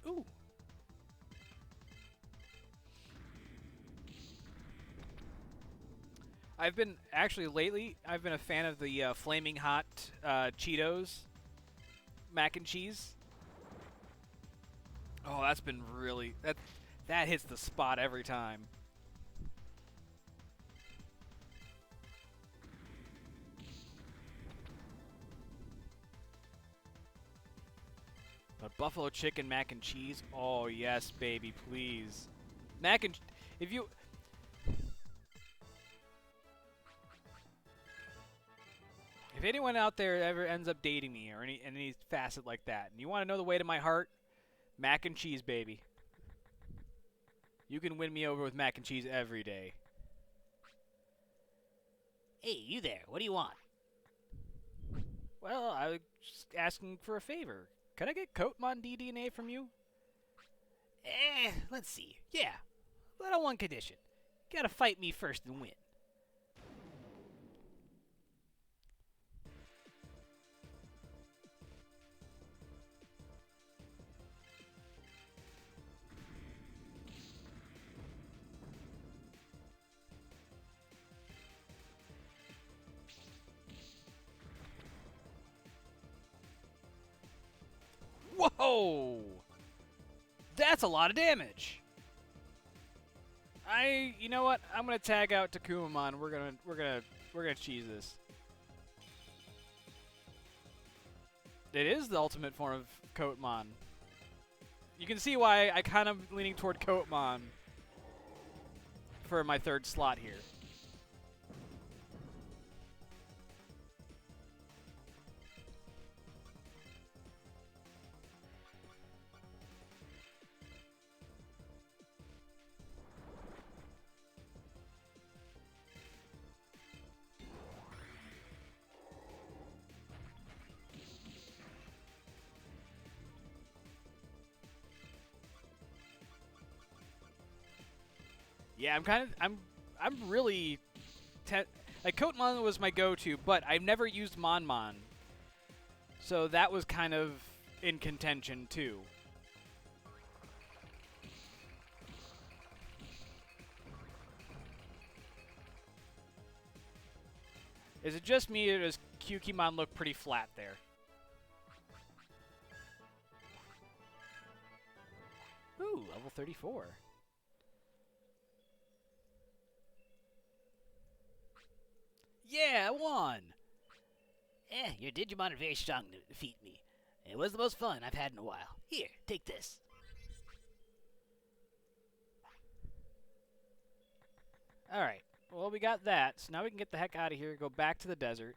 Ooh. I've been, actually, lately, I've been a fan of the Flaming Hot Cheetos mac and cheese. Oh, that's been really, that hits the spot every time. But buffalo chicken mac and cheese, oh yes, baby, please. Mac and, if you, if anyone out there ever ends up dating me or any facet like that, and you want to know the way to my heart, mac and cheese, baby. You can win me over with mac and cheese every day. Hey, you there. What do you want? Well, I was just asking for a favor. Can I get Coatmon DDNA from you? Let's see. Yeah, but on one condition. Gotta fight me first and win. Whoa! That's a lot of damage. You know what? I'm gonna tag out Takumamon. We're gonna cheese this. It is the ultimate form of Coatmon. You can see why I kind of leaning toward Coatmon for my third slot here. Yeah, I'm really like Coatmon was my go-to, but I've never used Monmon, so that was kind of in contention too. Is it just me, or does Kyukimon look pretty flat there? Ooh, level 34. Yeah, I won! Your Digimon are very strong to defeat me. It was the most fun I've had in a while. Here, take this. Alright, well we got that, so now we can get the heck out of here, go back to the desert.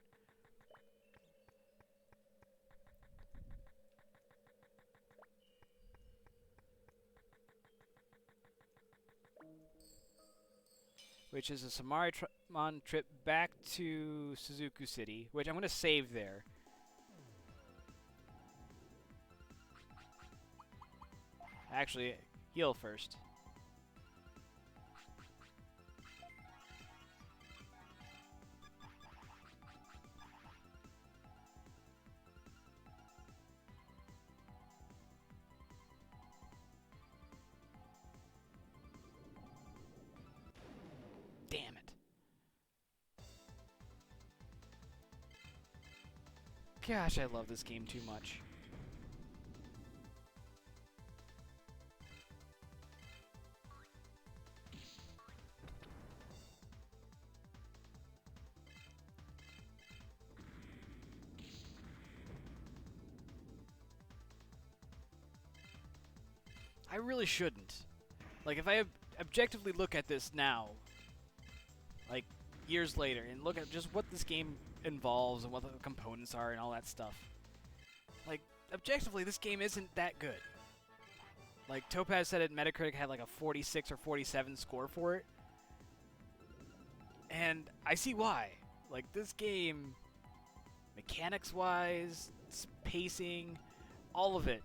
which is a Samarimon trip back to Suzuku City, which I'm going to save there. Actually, heal first. Damn it. Gosh, I love this game too much. I really shouldn't. Like, if I objectively look at this now, like, years later, and look at just what this game involves and what the components are and all that stuff, like, objectively, this game isn't that good. Like, Topaz said it, Metacritic had like a 46 or 47 score for it. And I see why. Like, this game, mechanics-wise, pacing, all of it,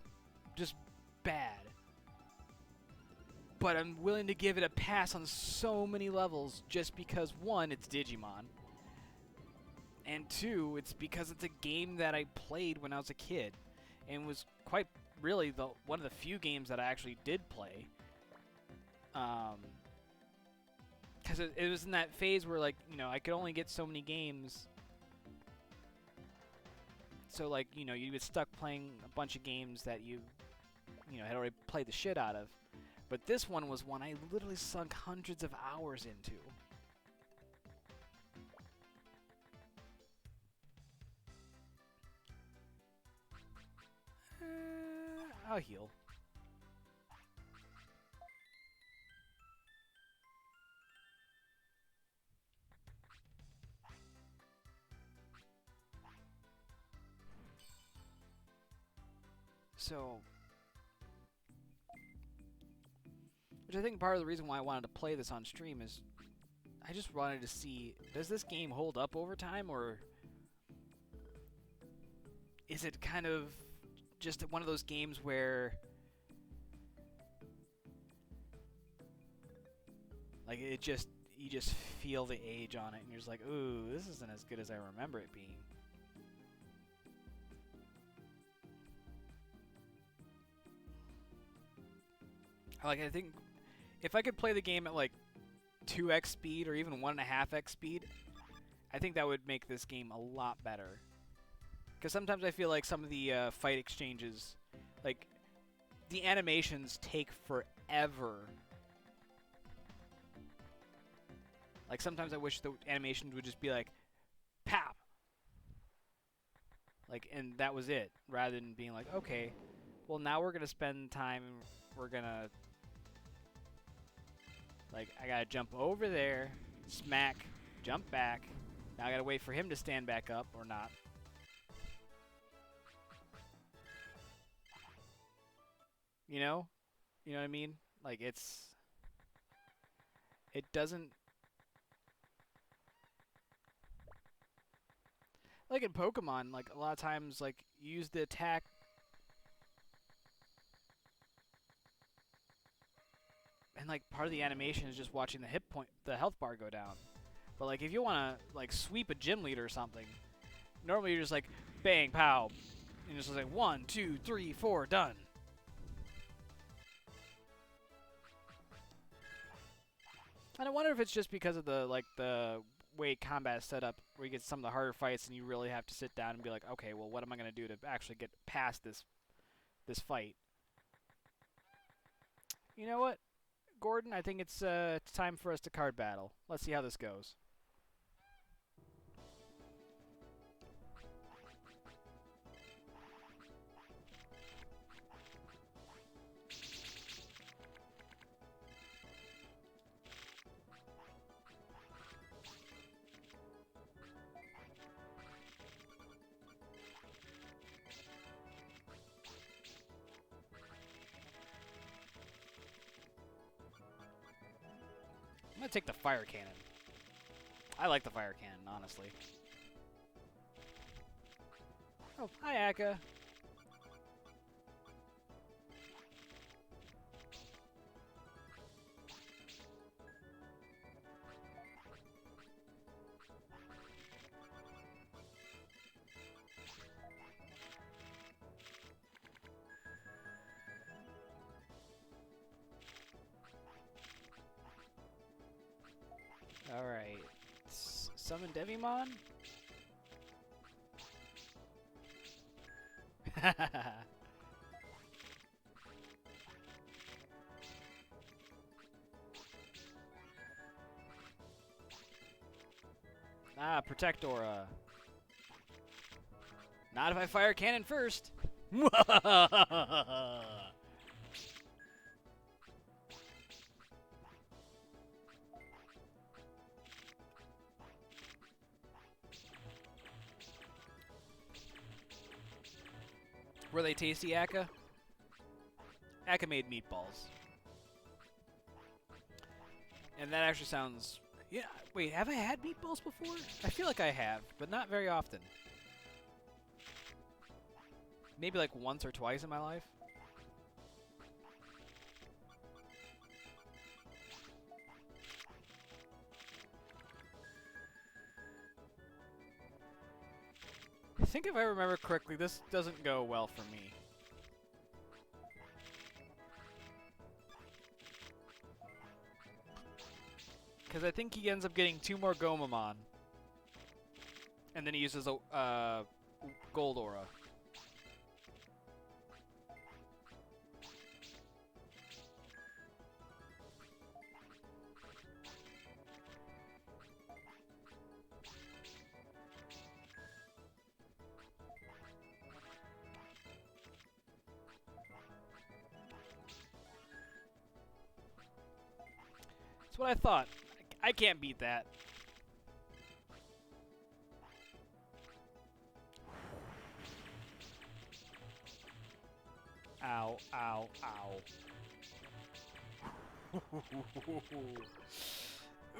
just bad. But I'm willing to give it a pass on so many levels just because, one, it's Digimon, and two, it's because it's a game that I played when I was a kid and was quite really one of the few games that I actually did play. Because it was in that phase where, like, you know, I could only get so many games. So, like, you know, you get stuck playing a bunch of games that you know, had already played the shit out of. But this one was one I literally sunk hundreds of hours into. I'll heal. So, which I think part of the reason why I wanted to play this on stream is I just wanted to see, does this game hold up over time, or is it kind of just one of those games where, like, you just feel the age on it and you're just like, ooh, this isn't as good as I remember it being. Like, I think if I could play the game at like 2x speed or even 1.5x speed, I think that would make this game a lot better. Because sometimes I feel like some of the fight exchanges, like, the animations take forever. Like, sometimes I wish the animations would just be like, pow! Like, and that was it. Rather than being like, okay, well, now we're going to spend time, we're going to, like, I got to jump over there, smack, jump back. Now I got to wait for him to stand back up or not. You know? You know what I mean? Like, it doesn't, like in Pokemon, like, a lot of times, like, you use the attack, and, like, part of the animation is just watching the health bar go down. But, like, if you want to, like, sweep a gym leader or something, normally you're just like, bang, pow, and it's just like 1, 2, 3, 4, done. And I wonder if it's just because of the way combat is set up, where you get some of the harder fights and you really have to sit down and be like, okay, well, what am I going to do to actually get past this fight? You know what, Gordon? I think it's time for us to card battle. Let's see how this goes. I'm gonna take the fire cannon. I like the fire cannon, honestly. Oh, hi, Akka. Alright. Summon Devimon? Ah, Protect Aura. Not if I fire cannon first. Were they tasty, Akka? Akka made meatballs. And that actually sounds... Yeah, wait, have I had meatballs before? I feel like I have, but not very often. Maybe like once or twice in my life. I think if I remember correctly, this doesn't go well for me. Because I think he ends up getting 2 more Gomamon. And then he uses a Gold Aura. That's what I thought. I can't beat that. Ow, ow, ow.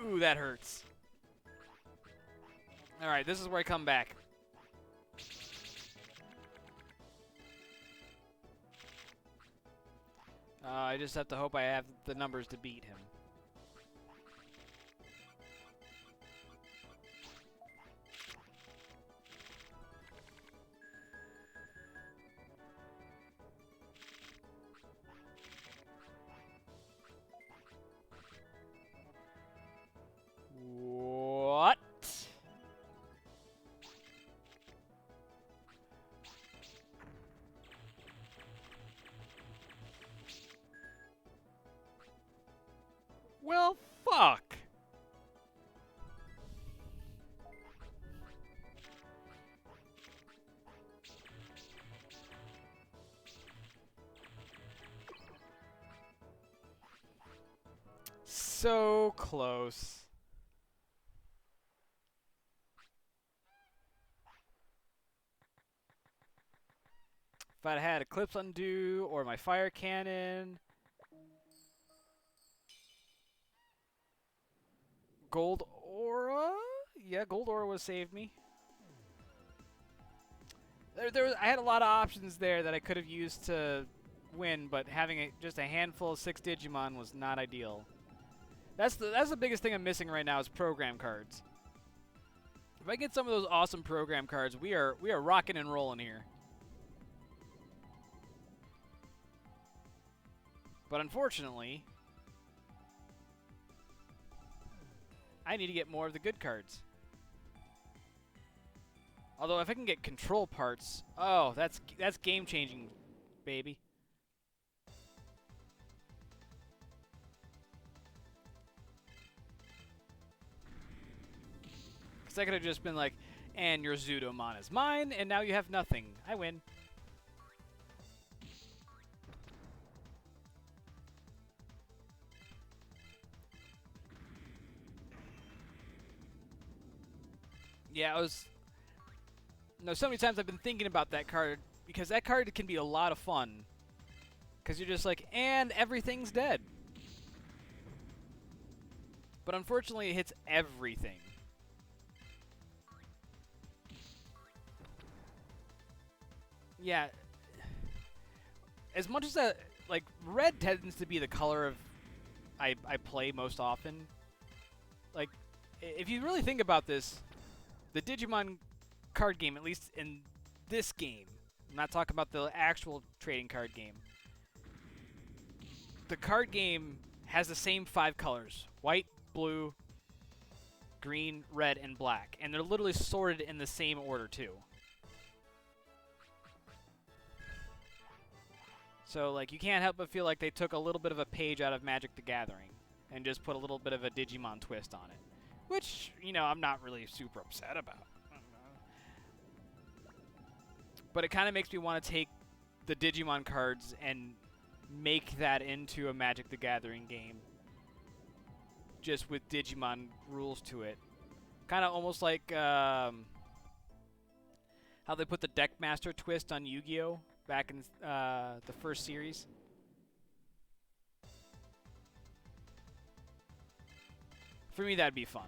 Ooh, that hurts. Alright, this is where I come back. I just have to hope I have the numbers to beat him. What? Well, fuck. So close. If I'd had Eclipse Undo or my Fire Cannon. Gold Aura? Yeah, Gold Aura would have saved me. I had a lot of options there that I could have used to win, but having just a handful of 6 Digimon was not ideal. That's the biggest thing I'm missing right now is program cards. If I get some of those awesome program cards, we are rocking and rolling here. But unfortunately, I need to get more of the good cards. Although if I can get control parts, oh, that's game changing, baby. Because I could have just been like, and your Zudomon is mine, and now you have nothing. I win. Yeah, I was... No, so many times I've been thinking about that card, because that card can be a lot of fun. Because you're just like, and everything's dead. But unfortunately, it hits everything. Yeah. As much as that, like, red tends to be the color of I play most often. Like, if you really think about this, the Digimon card game, at least in this game, I'm not talking about the actual trading card game. The card game has the same 5 colors: white, blue, green, red, and black. And they're literally sorted in the same order, too. So, like, you can't help but feel like they took a little bit of a page out of Magic the Gathering and just put a little bit of a Digimon twist on it. Which, you know, I'm not really super upset about. But it kind of makes me want to take the Digimon cards and make that into a Magic the Gathering game. Just with Digimon rules to it. Kind of almost like how they put the Deckmaster twist on Yu-Gi-Oh! Back in the first series. For me, that'd be fun.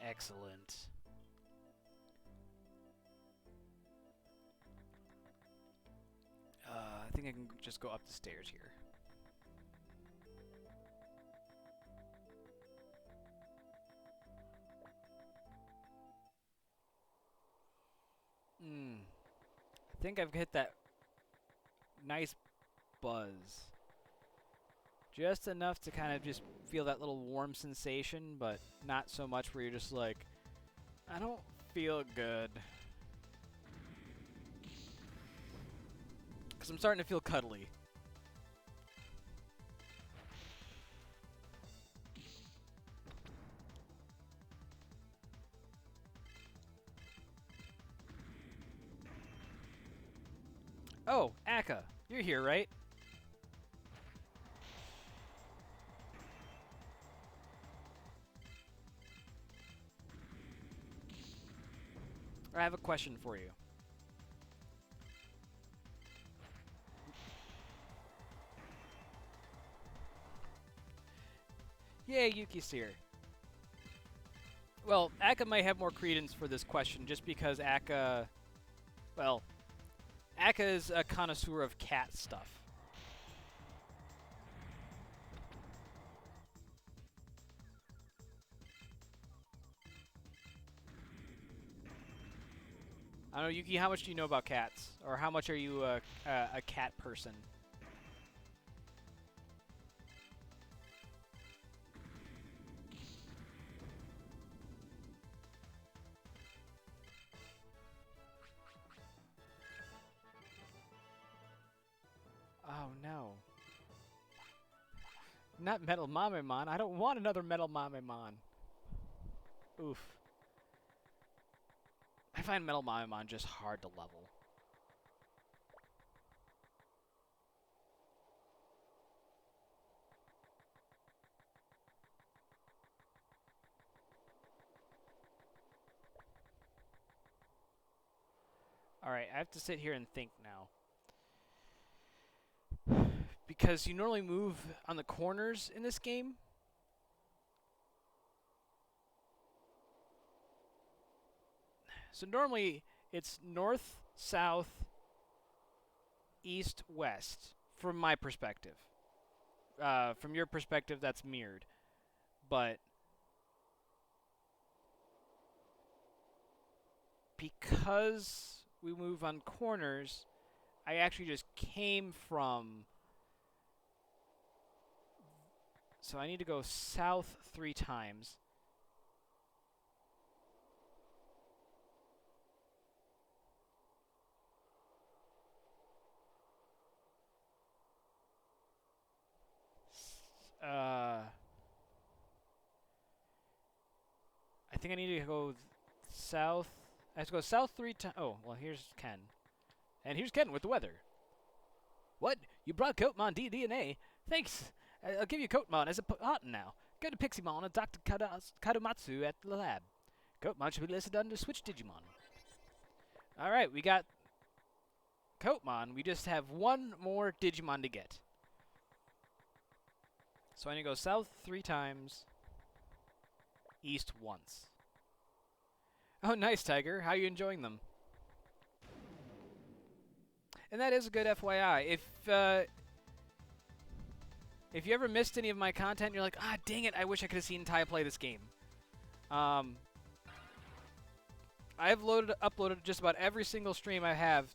Excellent. I think I can just go up the stairs here. I think I've hit that nice buzz. Just enough to kind of just feel that little warm sensation, but not so much where you're just like, I don't feel good. Because I'm starting to feel cuddly. Oh, Akka, you're here, right? I have a question for you. Yay, Yuki's here. Well, Akka might have more credence for this question just because Akka, well, Akka is a connoisseur of cat stuff. I don't know, Yuki, how much do you know about cats? Or how much are you a cat person? Oh, no. Not Metal Mamemon. I don't want another Metal Mamemon. Oof. I find Metal Mamemon just hard to level. Alright, I have to sit here and think now. Because you normally move on the corners in this game. So normally it's north, south, east, west, from my perspective. From your perspective, that's mirrored. But because we move on corners, I actually just came from... So I need to go south 3 times. I think I need to go south. I have to go south 3 times. Oh, well, here's Ken. And here's Ken with the weather. What? You brought Coatmon DNA? Thanks. I'll give you Coatmon as a partner now. Go to Piximon and Dr. Kadomatsu at the lab. Coatmon should be listed under Switch Digimon. Alright, we got Coatmon. We just have one more Digimon to get. So I need to go south 3 times, east once. Oh, nice, Tiger. How are you enjoying them? And that is a good FYI. If you ever missed any of my content, you're like, ah, dang it, I wish I could have seen Ty play this game. I've uploaded just about every single stream I have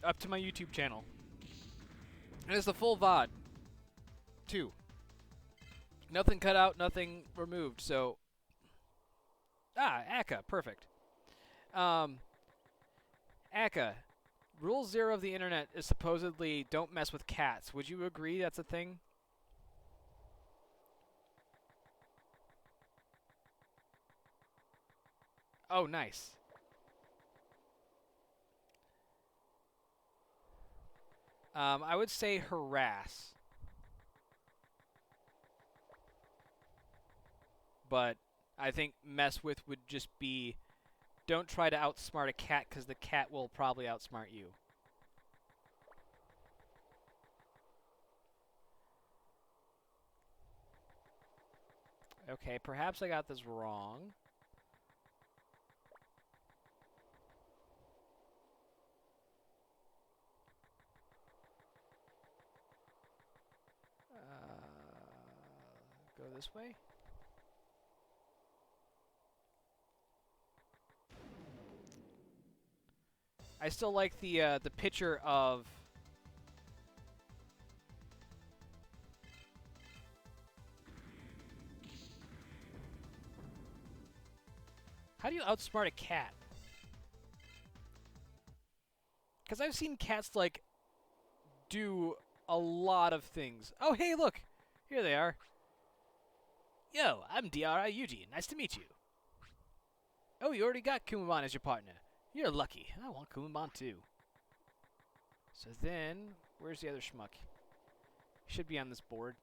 up to my YouTube channel. And it's the full VOD, too. Nothing cut out, nothing removed, so... Ah, Akka, perfect. Akka, Rule 0 of the internet is supposedly don't mess with cats. Would you agree that's a thing? Oh, nice. I would say harass. But I think mess with would just be don't try to outsmart a cat because the cat will probably outsmart you. Okay, perhaps I got this wrong. Go this way? I still like the picture of... How do you outsmart a cat? Because I've seen cats, like, do a lot of things. Oh, hey, look! Here they are. Yo, I'm DRI Yuji. Nice to meet you. Oh, you already got Kumamon as your partner. You're lucky. I want Kumamon too. So then, where's the other schmuck? Should be on this board.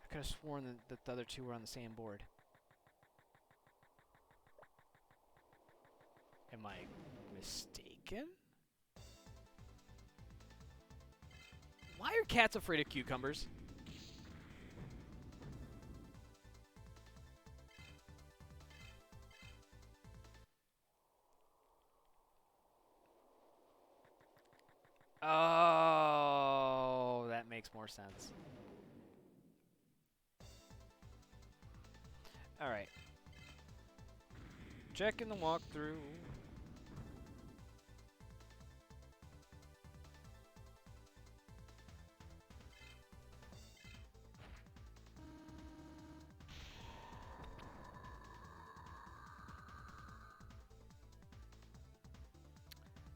I could have sworn that the other two were on the same board. Am I mistaken? Why are cats afraid of cucumbers? Oh, that makes more sense. Alright. Checking the walkthrough.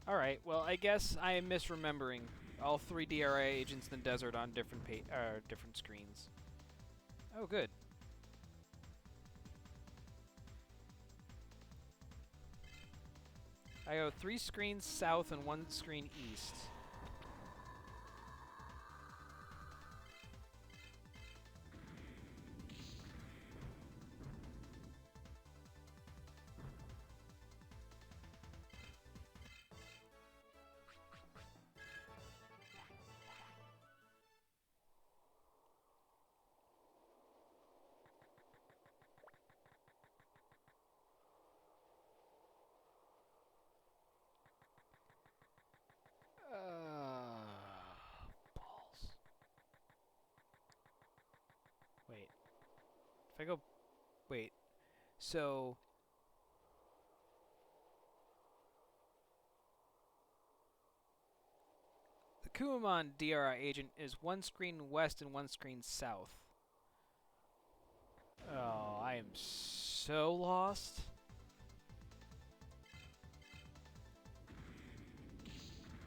Alright, well, I guess I am misremembering all 3 DRI agents in the desert on different different screens. Oh, good. I go 3 screens south and 1 screen east. Balls. Wait. If I go... Wait. So... The Kumamon DRI agent is 1 screen west and 1 screen south. Oh, I am so lost.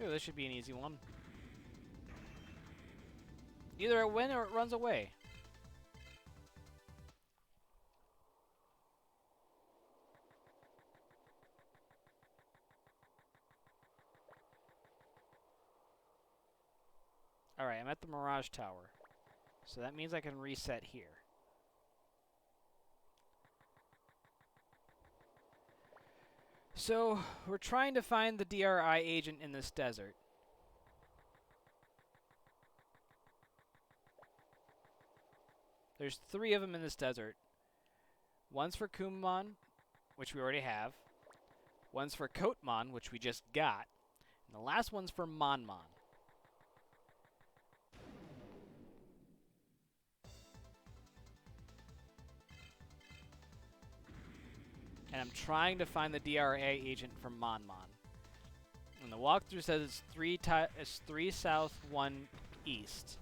Ooh, this should be an easy one. Either it wins or it runs away. Alright, I'm at the Mirage Tower. So that means I can reset here. So, we're trying to find the DRI agent in this desert. There's 3 of them in this desert. One's for Kumamon, which we already have. One's for Kotemon, which we just got. And the last one's for Monmon. And I'm trying to find the DRA agent for Monmon. And the walkthrough says it's 3 south, 1 east.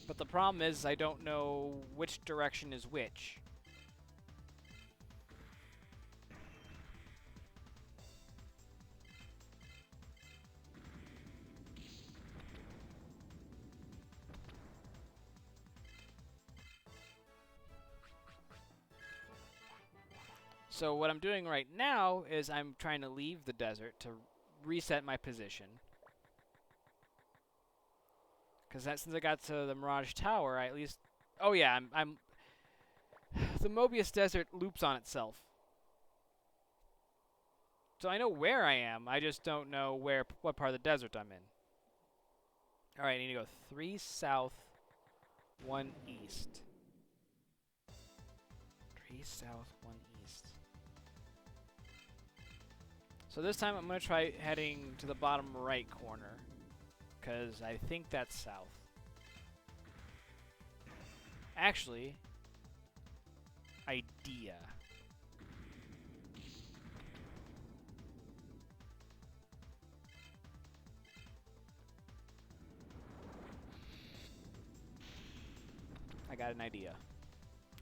But the problem is I don't know which direction is which. So what I'm doing right now is I'm trying to leave the desert to reset my position. Because since I got to the Mirage Tower, I at least... Oh yeah, I'm the Mobius Desert loops on itself. So I know where I am, I just don't know what part of the desert I'm in. Alright, I need to go 3 south, 1 east. 3 south, 1 east. So this time I'm going to try heading to the bottom right corner, because I think that's south. Actually, idea. I got an idea.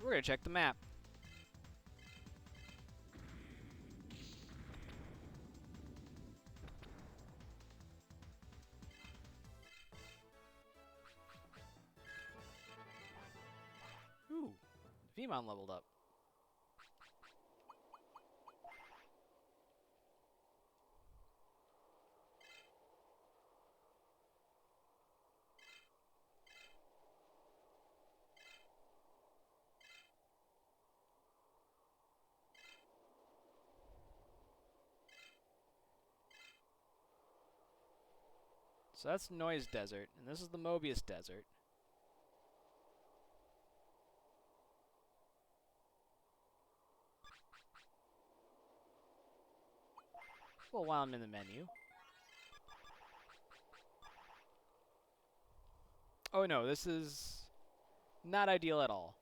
We're going to check the map. Ooh, Vmon leveled up. So that's Noise Desert, and this is the Mobius Desert. Well, while I'm in the menu. Oh no, this is not ideal at all.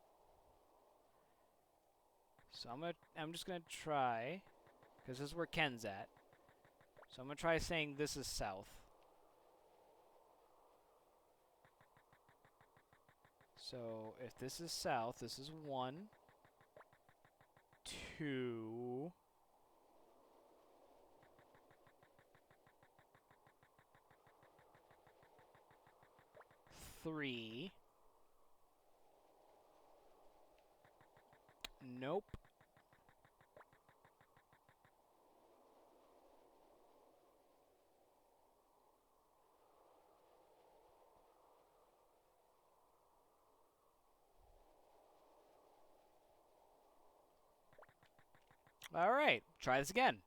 So I'm just gonna try, because this is where Ken's at. So I'm gonna try saying this is south. So if this is south, this is 1, 2. 3. Nope. Alright, try this again.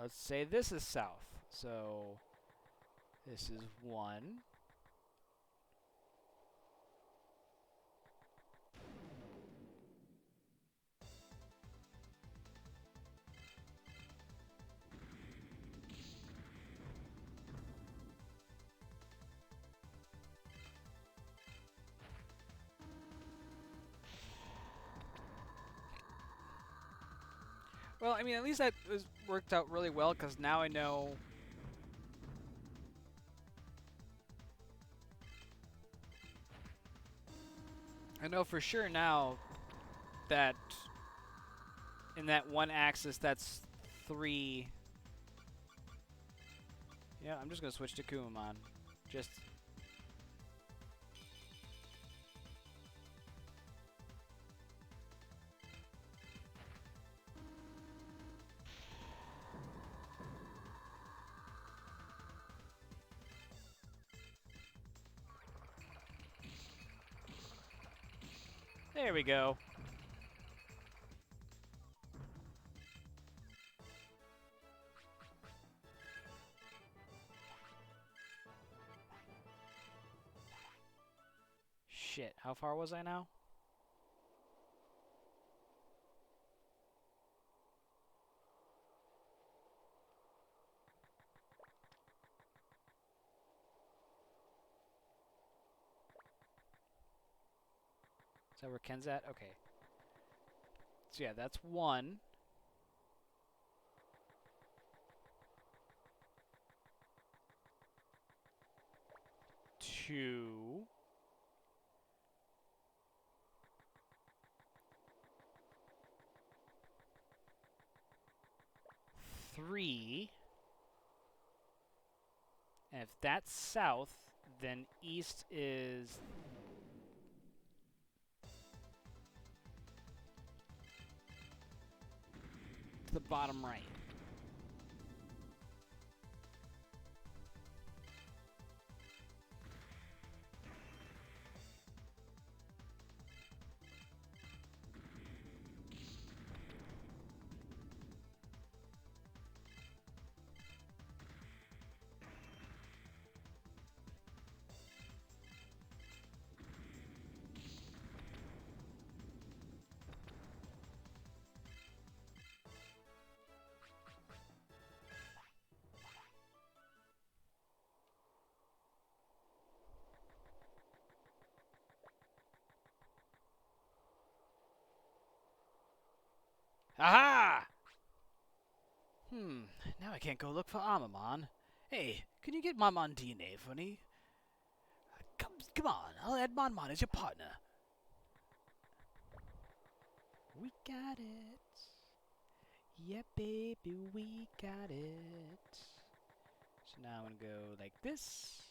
Let's say this is south. So this is 1. Well, I mean, at least that worked out really well, because now I know... I know for sure now that in that one axis, that's 3. Yeah, I'm just gonna switch to Kumamon. Just. There we go. Shit, how far was I now? Is that where Ken's at? Okay. So yeah, that's 1. 2. 3. And if that's south, then east is to the bottom right. Aha! Now I can't go look for Amamon. Hey, can you get Mon DNA for me? Come on, I'll add Mon as your partner. We got it. Yeah, baby, we got it. So now I'm gonna go like this.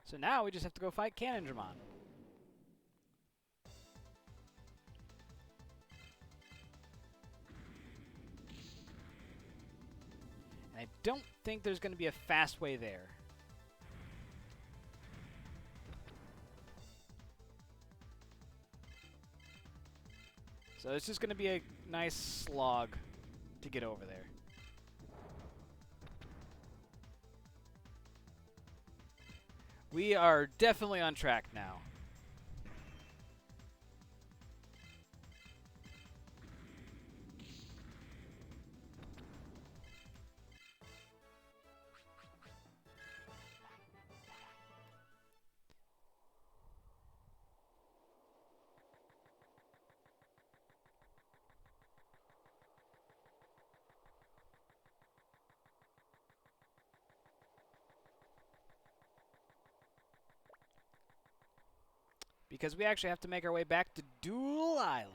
So now we just have to go fight Canondramon. And I don't think there's going to be a fast way there. So it's just going to be a nice slog to get over there. We are definitely on track now. Because we actually have to make our way back to Duel Island.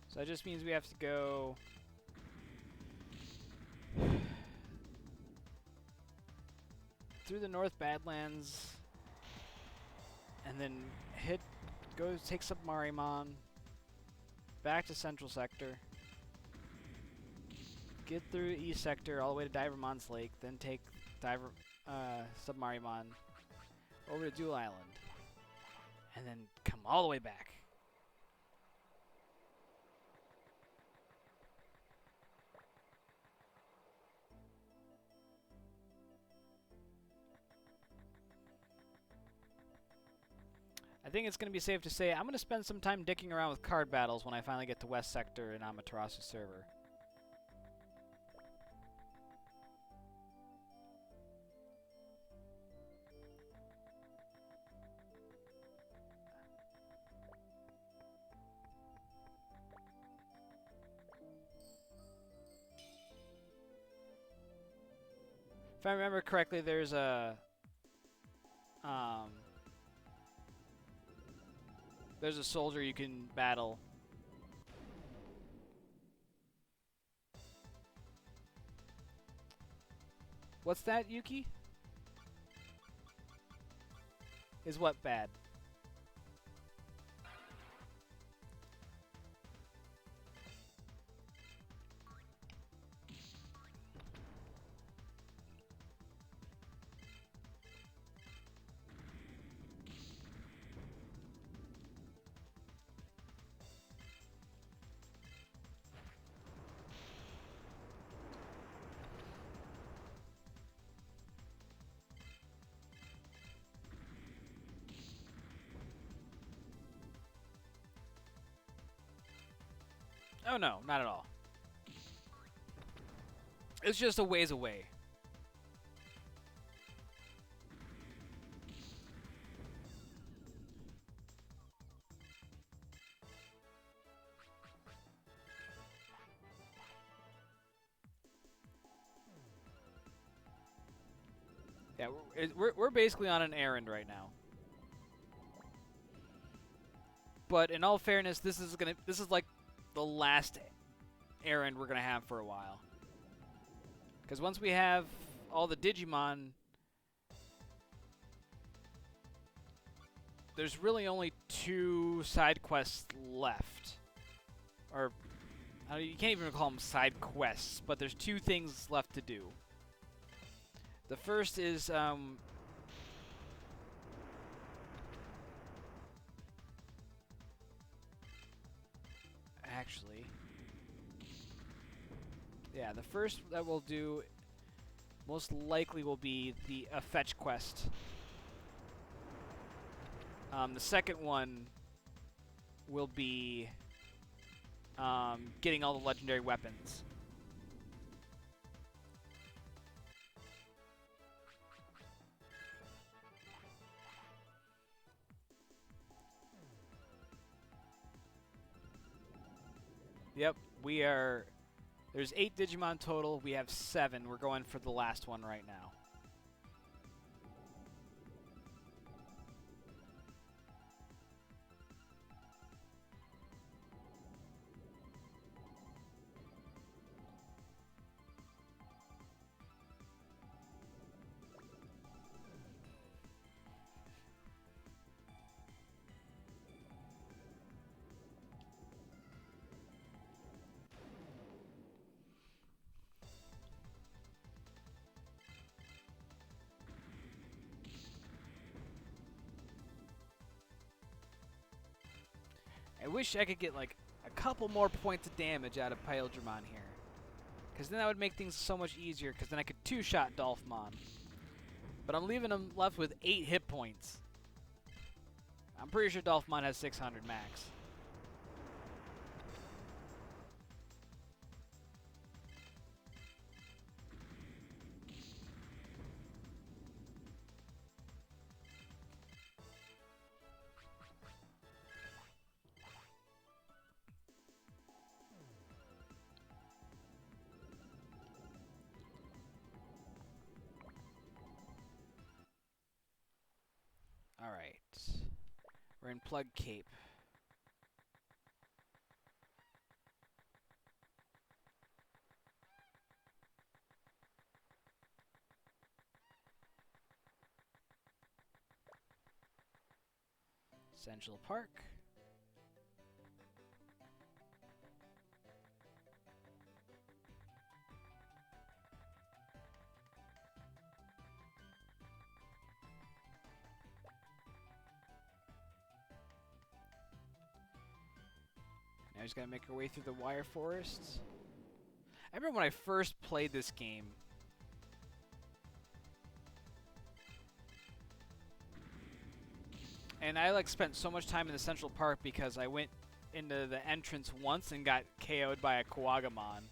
So that just means we have to go through the North Badlands and then go take Submarimon, back to Central Sector, get through East Sector all the way to Divermon's Lake, then take Submarimon over to Duel Island, and then come all the way back. I think it's going to be safe to say I'm going to spend some time dicking around with card battles when I finally get to West Sector and Amaterasu server. If I remember correctly, there's a soldier you can battle. What's that, Yuki? Is what bad? Oh no, not at all. It's just a ways away. Yeah, we're basically on an errand right now. But in all fairness, this is like the last errand we're gonna have for a while. Because once we have all the Digimon, there's really only 2 side quests left. Or, you can't even call them side quests, but there's 2 things left to do. The first is, actually, yeah, the first that we'll do most likely will be the fetch quest. The second one will be getting all the legendary weapons. Yep, we are... There's 8 Digimon total. We have 7. We're going for the last one right now. I wish I could get like a couple more points of damage out of Paildramon here. Because then that would make things so much easier, because then I could 2-shot Dolphmon. But I'm leaving him left with 8 hit points. I'm pretty sure Dolphmon has 600 max. Alright. We're in Plug Cape. Central Park. Now we just gotta make our way through the wire forests. I remember when I first played this game, And I like spent so much time in the central park because I went into the entrance once and got KO'd by a Kuwagamon.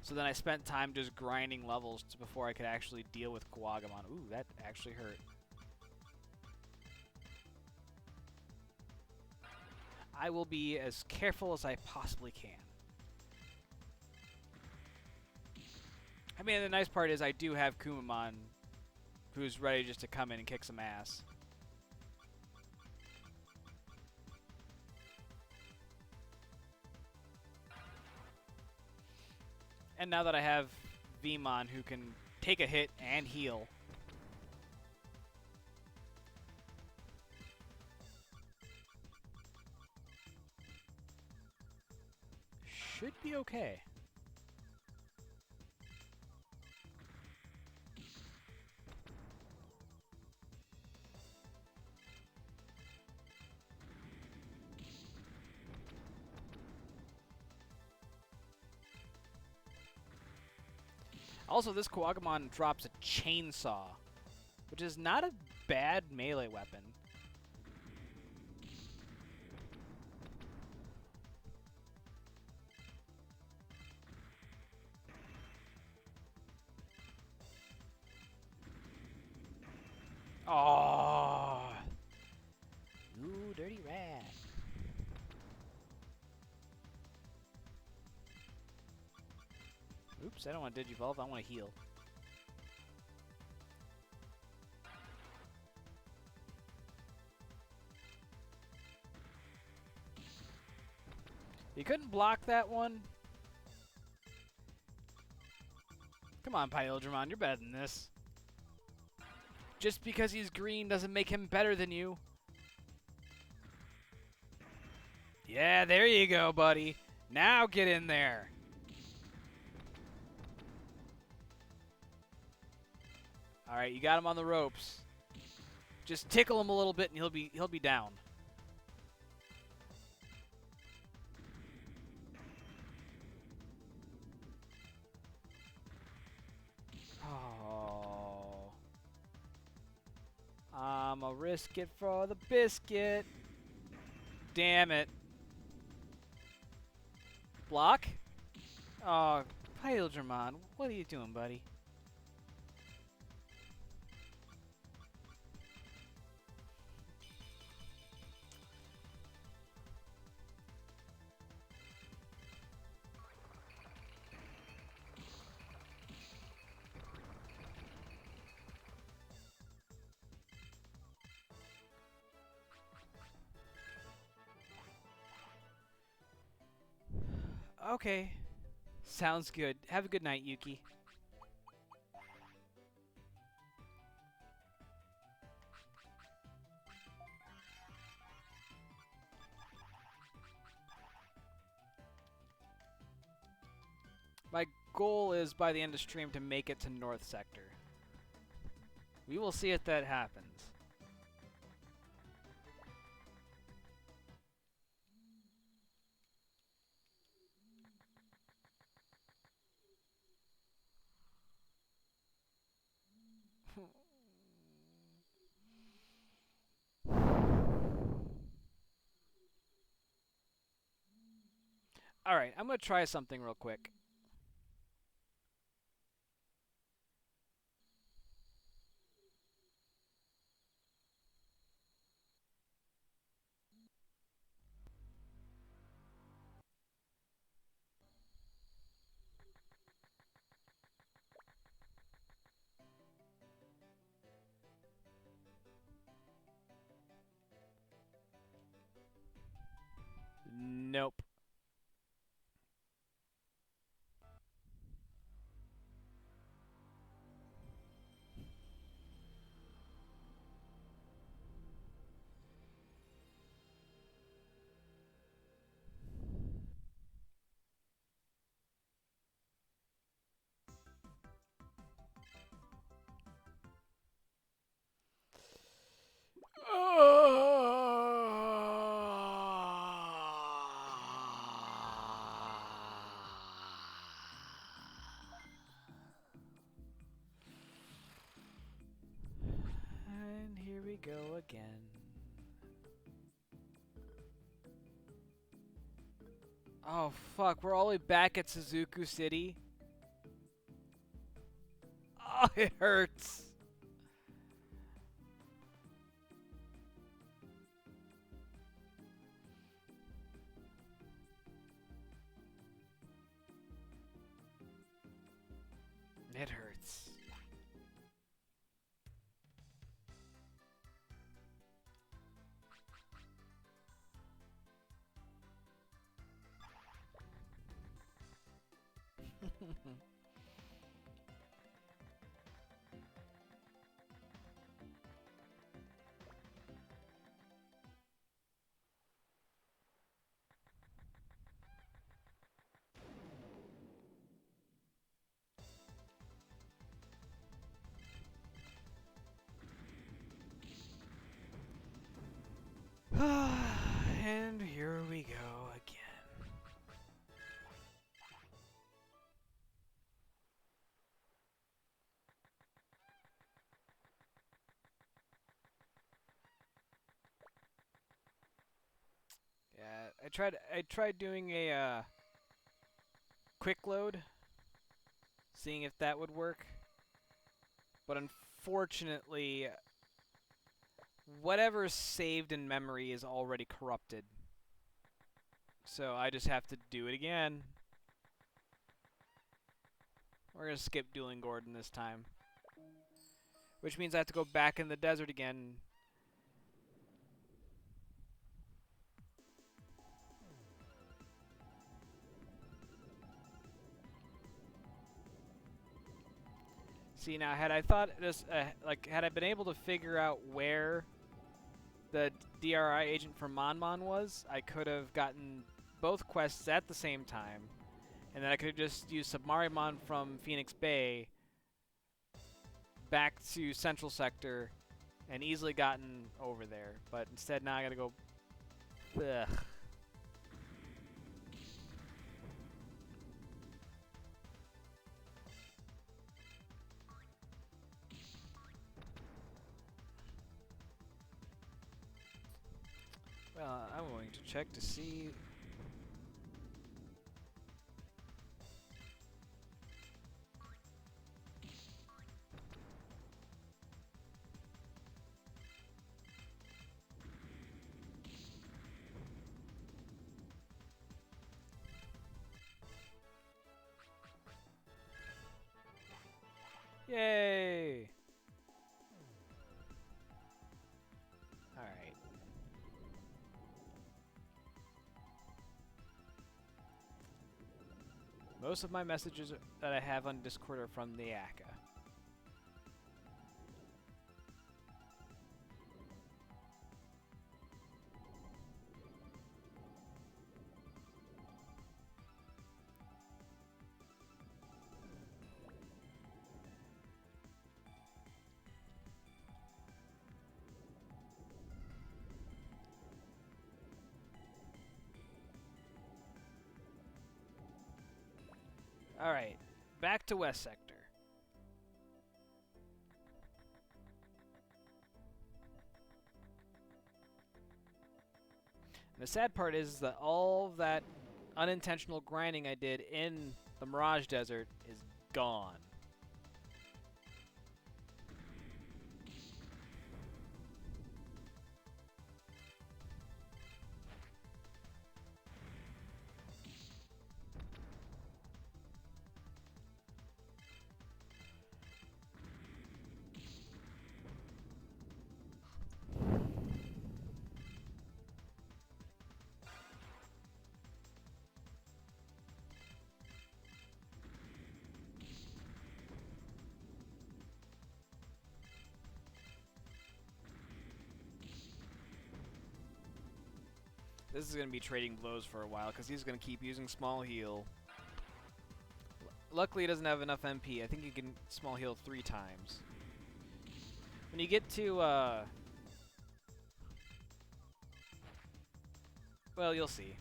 So then I spent time just grinding levels before I could actually deal with Kuwagamon. Ooh, that actually hurt. I will be as careful as I possibly can. I mean, the nice part is I do have Kumamon, who's ready just to come in and kick some ass. And now that I have Vmon, who can take a hit and heal. Should be okay. Also, this Kuwagamon drops a chainsaw, which is not a bad melee weapon. Oh, Ooh, dirty rat. oops! I don't want to Digivolve. I want to heal. You couldn't block that one. Come on, Pyldramon, you're better than this. Just because he's green doesn't make him better than you. Yeah, there you go, buddy. Now get in there. All right, you got him on the ropes. Just tickle him a little bit, and he'll be down. Oh, I'ma risk it for the biscuit. Damn it. Block? Oh, Pyldramon, what are you doing, buddy? Okay. Sounds good. Have a good night, Yuki. My goal is by the end of stream to make it to North Sector. We will see if that happens. Alright, I'm going to try something real quick. Nope. And here we go again. Oh, fuck. We're all the way back at Suzuku City. Oh, it hurts. It hurts. And here we go again. Yeah, I tried doing a quick load, seeing if that would work. But unfortunately, whatever's saved in memory is already corrupted. So I just have to do it again. We're gonna skip Dueling Gordon this time. Which means I have to go back in the desert again. See, now had I thought this, had I been able to figure out where the DRI agent for Monmon was, I could have gotten both quests at the same time, and then I could have just used Submarimon from Phoenix Bay back to Central Sector and easily gotten over there. But instead, now I gotta go. Ugh. Well, I'm going to check to see. Yay! Alright. Most of my messages that I have on Discord are from the ACA. Alright, back to West Sector. And the sad part is that all that unintentional grinding I did in the Mirage Desert is gone. This is going to be trading blows for a while because he's going to keep using small heal. Luckily, he doesn't have enough MP. I think he can small heal 3 times. When you get to, well, you'll see.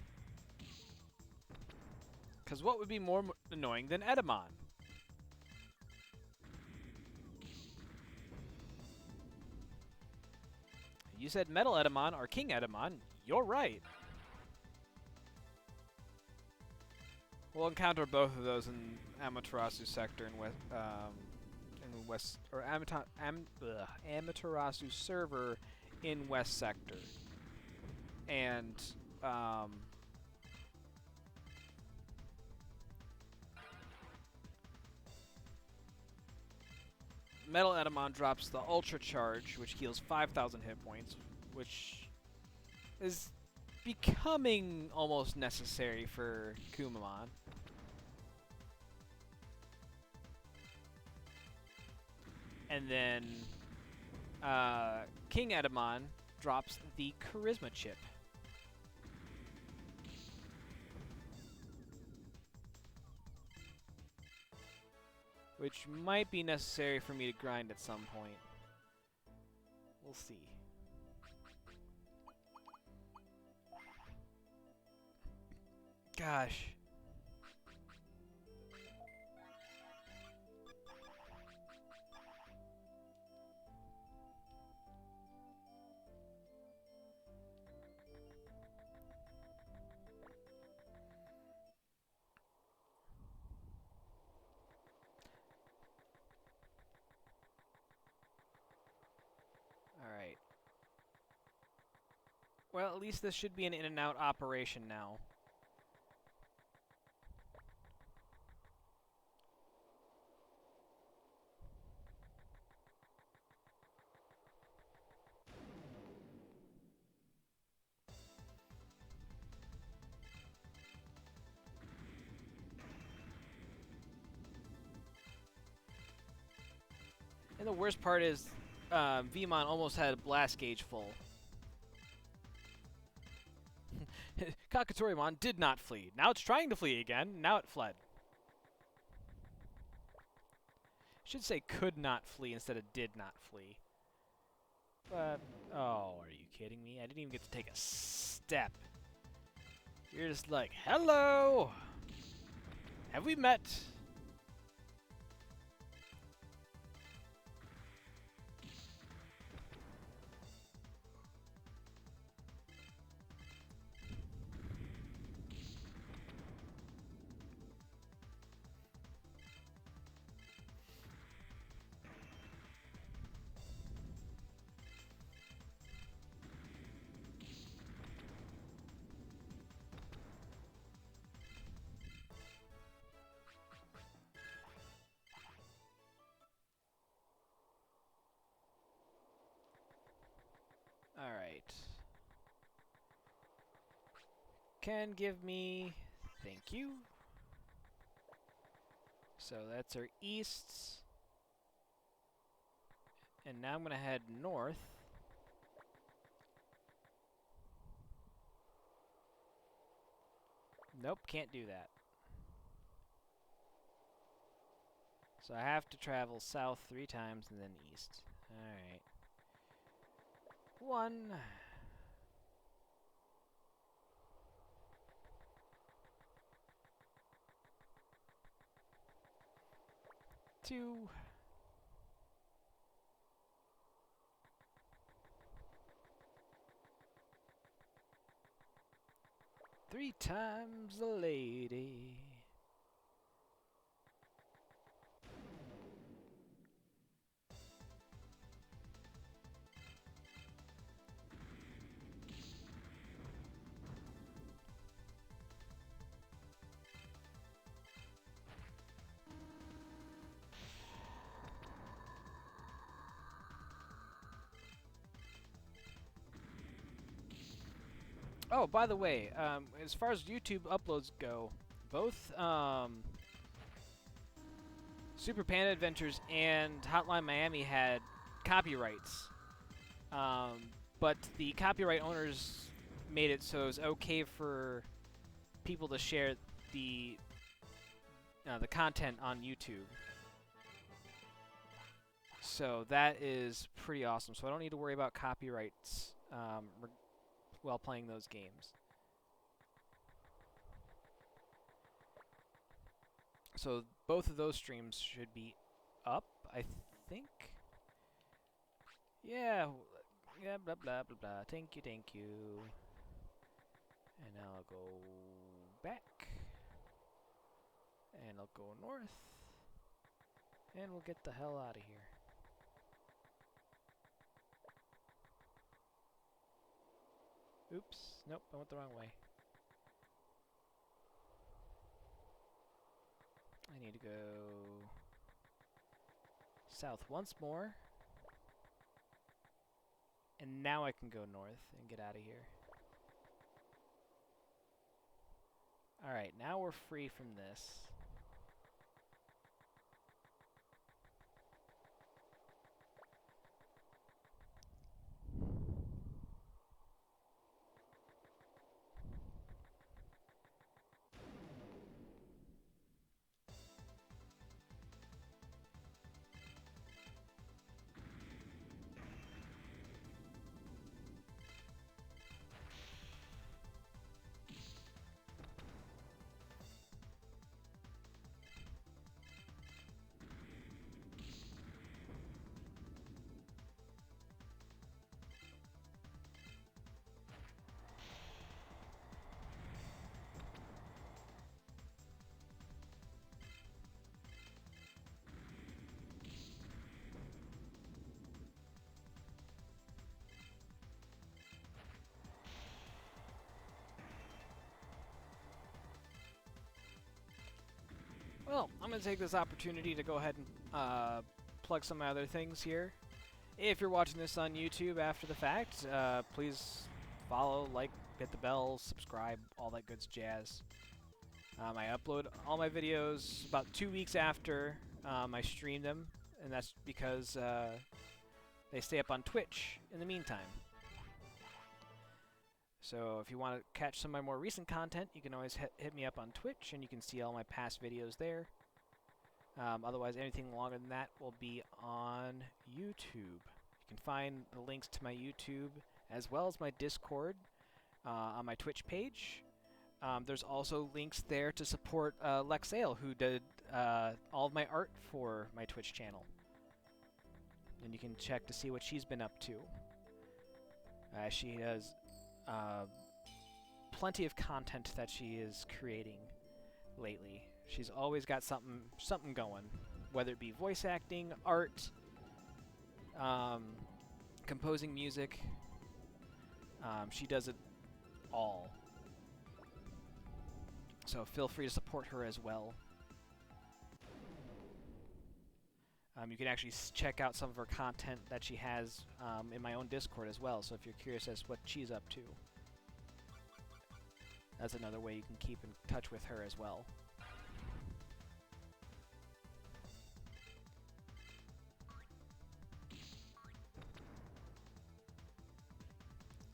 Because what would be more annoying than Edamon? You said Metal Edamon or King Edamon. You're right. We'll encounter both of those in Amaterasu sector in West or Amaterasu server in West sector, and Metal Edamon drops the Ultra Charge, which heals 5,000 hit points, which is becoming almost necessary for Kumamon. And then King Edamon drops the Charisma Chip. Which might be necessary for me to grind at some point. We'll see. Gosh. Alright. Well, at least this should be an in-and-out operation now. And the worst part is, Vmon almost had a blast gauge full. Kakatorimon did not flee. Now it's trying to flee again. Now it fled. Should say could not flee instead of did not flee. But, oh, are you kidding me? I didn't even get to take a step. You're just like, hello! Have we met? Alright. Can give me... Thank you. So that's our east. And now I'm going to head north. Nope, can't do that. So I have to travel south 3 times and then east. Alright. 1. 2. 3 times a lady. Oh, by the way, as far as YouTube uploads go, both Super Panda Adventures and Hotline Miami had copyrights, but the copyright owners made it so it was okay for people to share the content on YouTube. So that is pretty awesome. So I don't need to worry about copyrights while playing those games. So both of those streams should be up, I think. Yeah, yeah, blah blah blah blah. Thank you, thank you. And I'll go back. And I'll go north. And we'll get the hell out of here. Oops. Nope, I went the wrong way. I need to go south once more. And now I can go north and get out of here. Alright, now we're free from this. Well, I'm going to take this opportunity to go ahead and plug some other things here. If you're watching this on YouTube after the fact, please follow, like, hit the bell, subscribe, all that good jazz. I upload all my videos about 2 weeks after I stream them, and that's because they stay up on Twitch in the meantime. So if you want to catch some of my more recent content, you can always hit me up on Twitch, and you can see all my past videos there. Otherwise, anything longer than that will be on YouTube. You can find the links to my YouTube as well as my Discord on my Twitch page. There's also links there to support Lexale, who did all of my art for my Twitch channel. And you can check to see what she's been up to. She does plenty of content that she is creating lately. She's always got something going, whether it be voice acting, art, composing music. She does it all. So feel free to support her as well. You can actually check out some of her content that she has in my own Discord as well, so if you're curious as to what she's up to, that's another way you can keep in touch with her as well.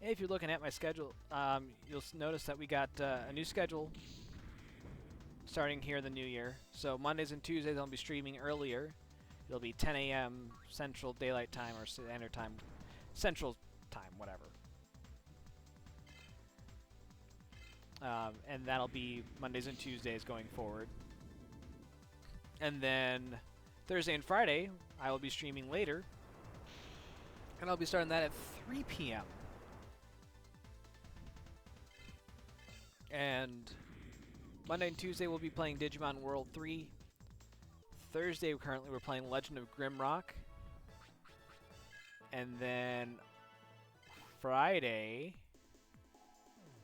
If you're looking at my schedule, you'll notice that we got a new schedule starting here in the new year. So Mondays and Tuesdays I'll be streaming earlier. It'll be 10 a.m. Central Daylight Time or Standard Time, Central Time, whatever. And that'll be Mondays and Tuesdays going forward. And then Thursday and Friday I will be streaming later. And I'll be starting that at 3 p.m. And Monday and Tuesday we'll be playing Digimon World 3. Thursday currently we're playing Legend of Grimrock. And then Friday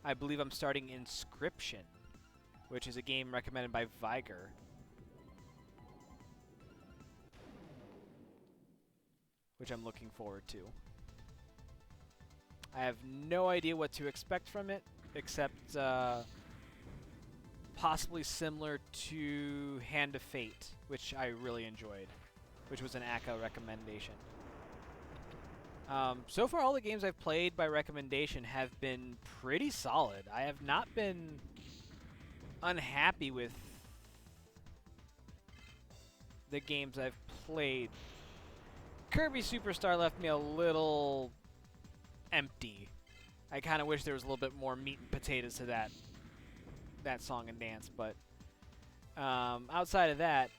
I believe I'm starting Inscription, which is a game recommended by Viger. Which I'm looking forward to. I have no idea what to expect from it, except possibly similar to Hand of Fate, which I really enjoyed, which was an ACCA recommendation. So far, all the games I've played by recommendation have been pretty solid. I have not been unhappy with the games I've played. Kirby Superstar left me a little empty. I kind of wish there was a little bit more meat and potatoes to that song and dance, but outside of that,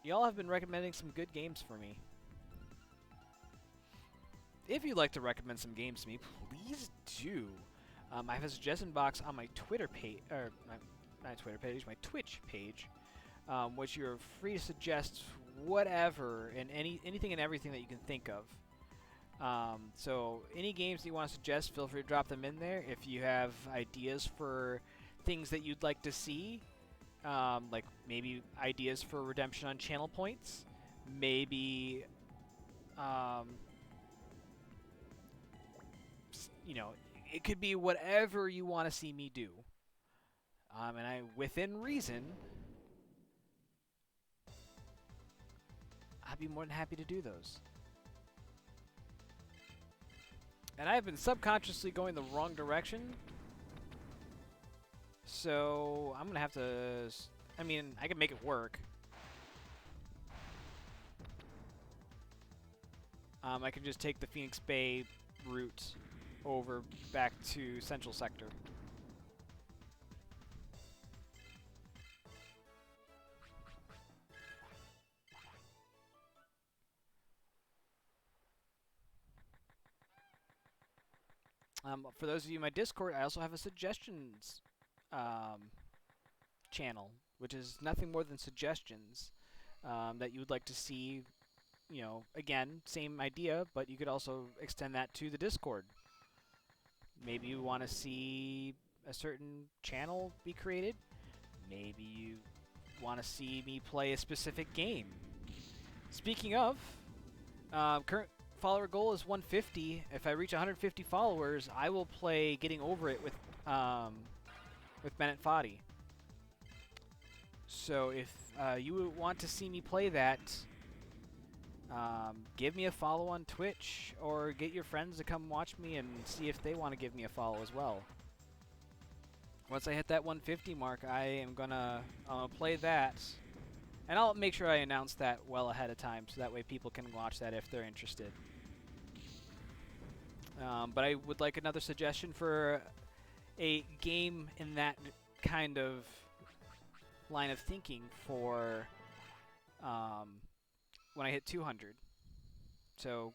y'all have been recommending some good games for me. If you'd like to recommend some games to me, please do. I have a suggestion box on my Twitter page, or not Twitter page, my Twitch page, which you're free to suggest whatever and anything and everything that you can think of. So any games that you want to suggest, feel free to drop them in there. If you have ideas for things that you'd like to see, like maybe ideas for redemption on channel points, maybe, you know, it could be whatever you want to see me do. And within reason, I'd be more than happy to do those. And I've been subconsciously going the wrong direction. So I'm going to have to... I mean, I can make it work. I can just take the Phoenix Bay route over back to Central Sector. For those of you in my Discord, I also have a suggestions channel, which is nothing more than suggestions that you would like to see. You know, again, same idea, but you could also extend that to the Discord. Maybe you want to see a certain channel be created. Maybe you want to see me play a specific game. Speaking of, current follower goal is 150. If I reach 150 followers, I will play Getting Over It with Bennett Foddy. So if you want to see me play that, give me a follow on Twitch, or get your friends to come watch me and see if they want to give me a follow as well. Once I hit that 150 mark, I am gonna play that, and I'll make sure I announce that well ahead of time, so that way people can watch that if they're interested. But I would like another suggestion for a game in that kind of line of thinking for when I hit 200. So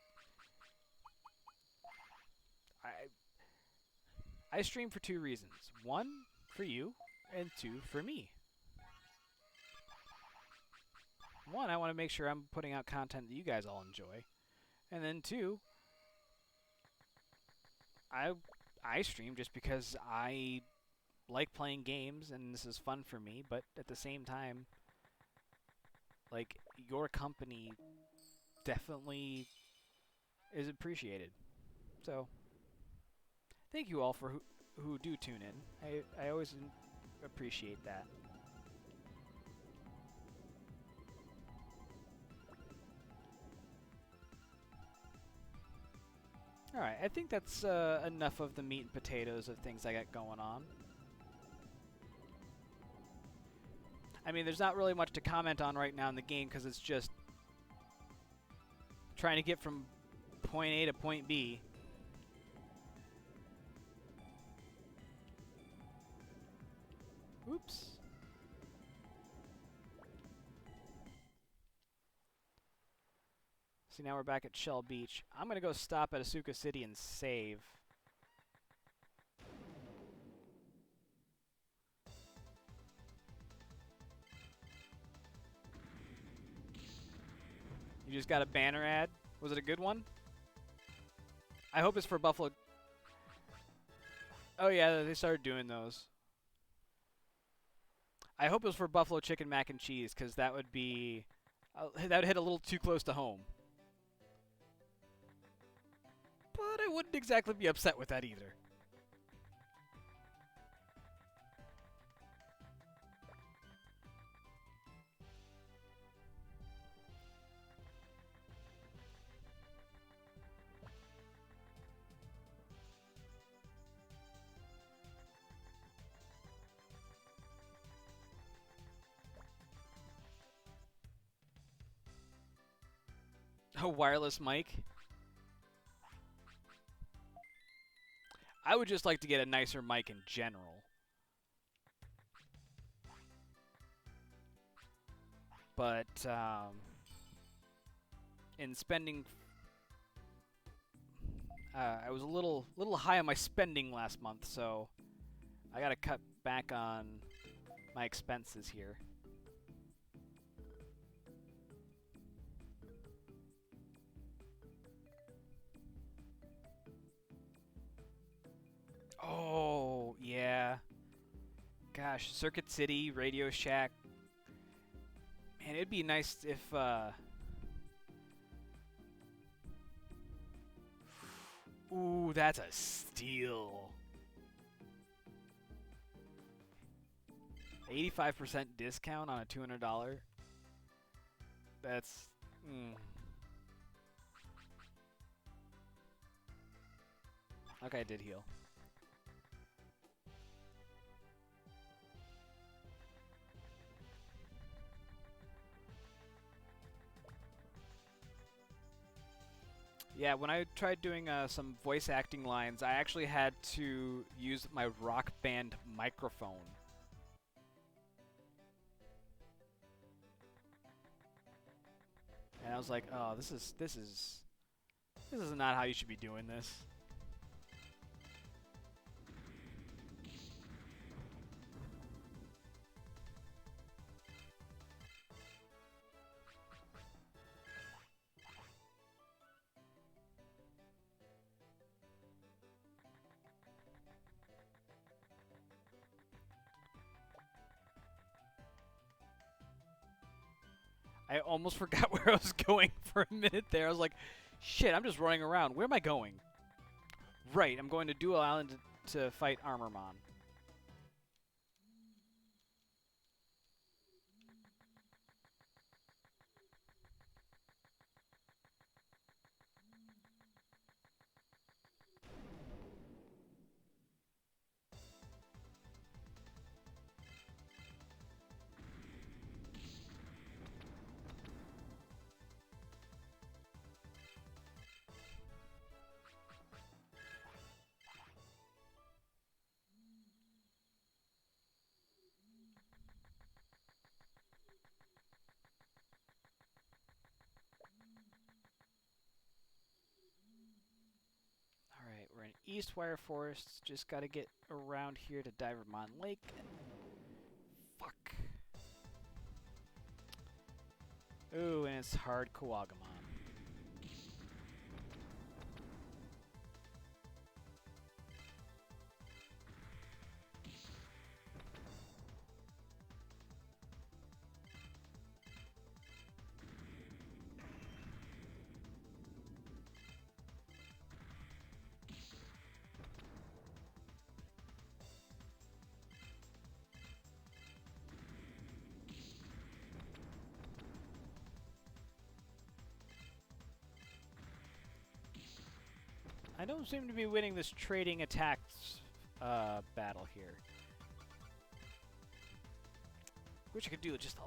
I stream for two reasons. One, for you, and two, for me. One, I want to make sure I'm putting out content that you guys all enjoy. And then two, I stream just because I like playing games and this is fun for me, but at the same time, like, your company definitely is appreciated. So, thank you all for who do tune in. I always appreciate that. Alright, I think that's enough of the meat and potatoes of things I got going on. I mean, there's not really much to comment on right now in the game because it's just trying to get from point A to point B. Oops. See, now we're back at Shell Beach. I'm going to go stop at Asuka City and save. You just got a banner ad? Was it a good one? I hope it's for Buffalo. Oh yeah, they started doing those. I hope it was for Buffalo Chicken Mac and Cheese, because that would be... that would hit a little too close to home. But I wouldn't exactly be upset with that either. A wireless mic? I would just like to get a nicer mic in general. But, in spending... I was a little high on my spending last month, so I gotta cut back on my expenses here. Oh, yeah. Gosh, Circuit City, Radio Shack. Man, it'd be nice if, Ooh, that's a steal. 85% discount on a $200? That's... Okay, I did heal. Yeah, when I tried doing some voice acting lines, I actually had to use my Rock Band microphone. And I was like, oh, this is not how you should be doing this. I almost forgot where I was going for a minute there. I was like, shit, I'm just running around. Where am I going? Right, I'm going to Dual Island to fight Armormon. Alright, we're in Eastwire Forest. Just gotta get around here to Divermon Lake. Fuck. Ooh, and it's hard Kawagamon. I don't seem to be winning this trading attacks battle here. Wish I could do just a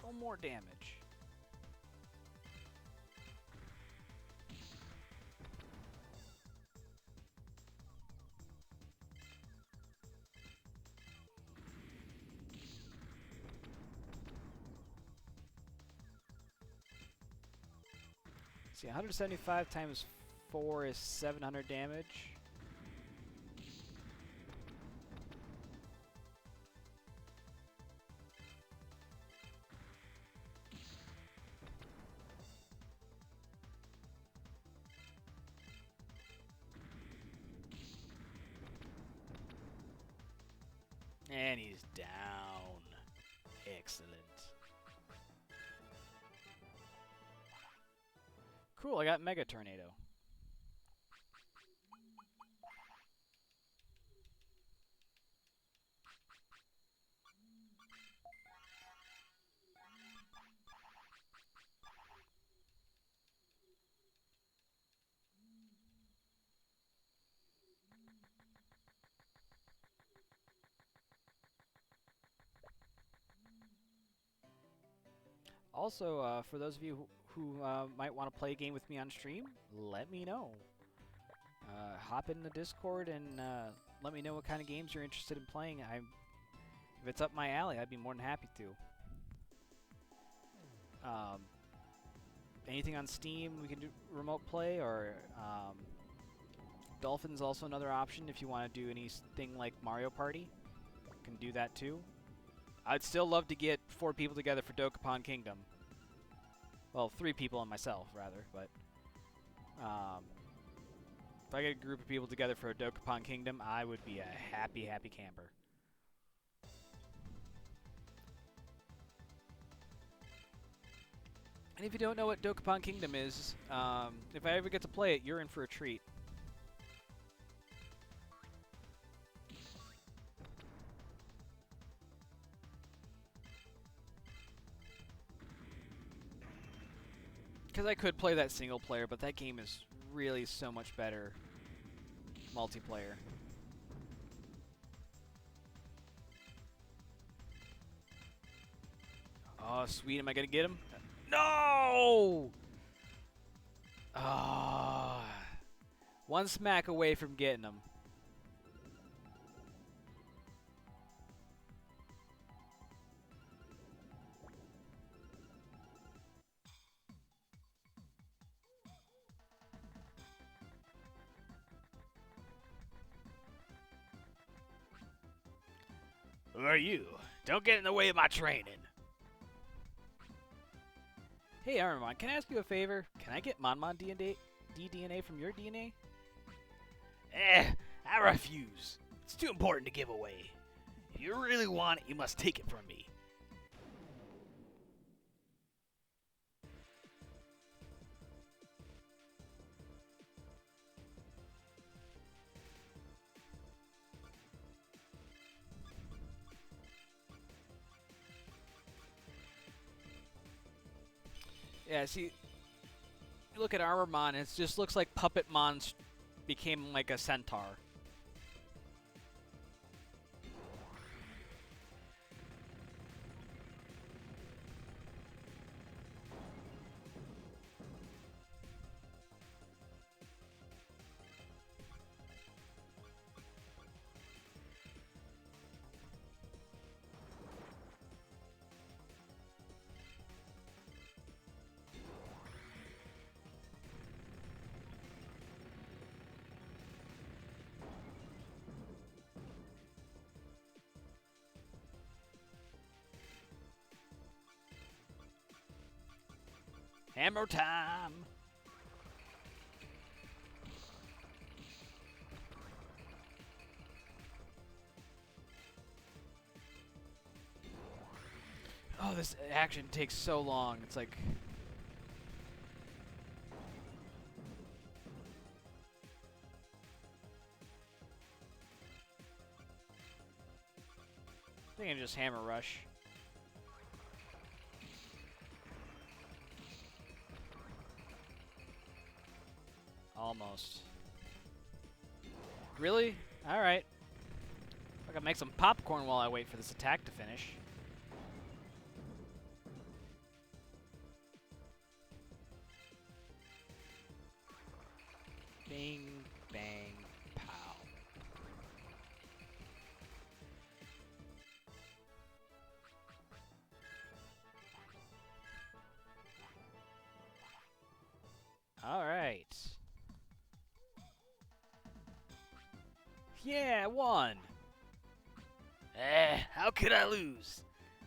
little more damage. See, 175 times 4 is 700 damage. And he's down. Excellent. Cool, I got Mega Tornado. Also, for those of you who might want to play a game with me on stream, let me know. Hop in the Discord and let me know what kind of games you're interested in playing. If it's up my alley, I'd be more than happy to. Anything on Steam we can do remote play, or Dolphin's also another option if you want to do anything like Mario Party. You can do that too. I'd still love to get 4 people together for Dokapon Kingdom. Well, 3 people and myself, rather, but... if I get a group of people together for a Dokapon Kingdom, I would be a happy, happy camper. And if you don't know what Dokapon Kingdom is, if I ever get to play it, you're in for a treat. Because I could play that single player, but that game is really so much better multiplayer. Oh, sweet. Am I going to get him? No! Oh. One smack away from getting him. Who are you? Don't get in the way of my training. Hey, Armamon, can I ask you a favor? Can I get Monmon DNA from your DNA? I refuse. It's too important to give away. If you really want it, you must take it from me. Yeah, see, you look at Armormon, it just looks like Puppetmon became like a centaur. Hammer time! Oh, this action takes so long. It's like... I think I can just hammer rush. Almost. Really? Alright. I gotta make some popcorn while I wait for this attack to finish. Bing, bang, pow. Alright. Yeah, I won! How could I lose?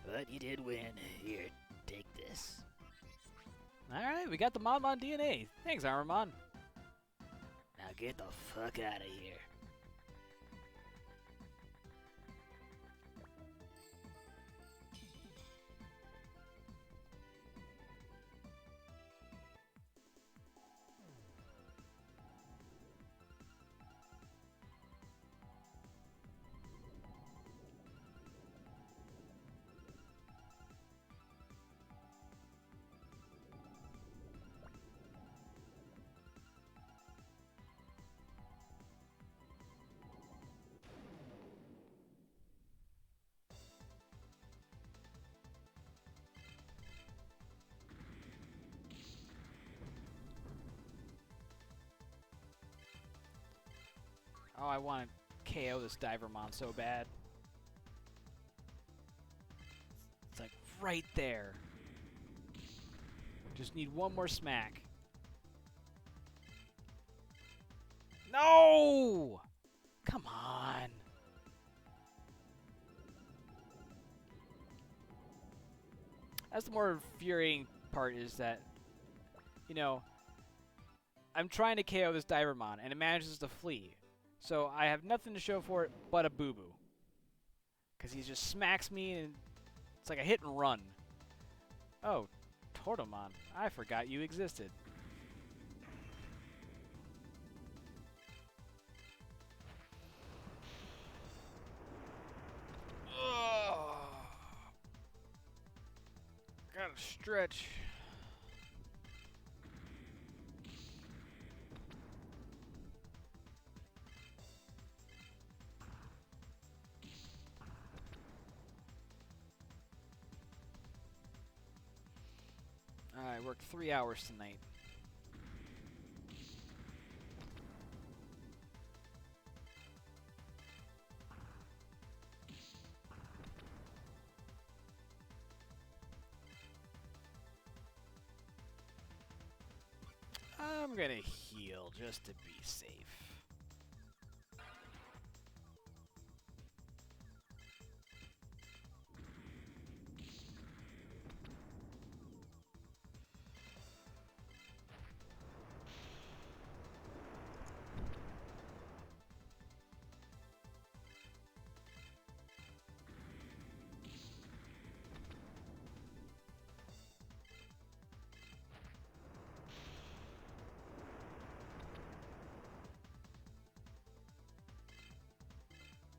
But you did win. Here, take this. Alright, we got the Monmon DNA. Thanks, Armormon. Now get the fuck out of here. Oh, I want to KO this Divermon so bad. It's like right there. Just need one more smack. No! Come on. That's the more infuriating part is that, you know, I'm trying to KO this Divermon, and it manages to flee. So I have nothing to show for it but a boo-boo. Because he just smacks me, and it's like a hit and run. Oh, Tortomon. I forgot you existed. Ugh. Gotta stretch. I worked 3 hours tonight. I'm gonna heal just to be safe.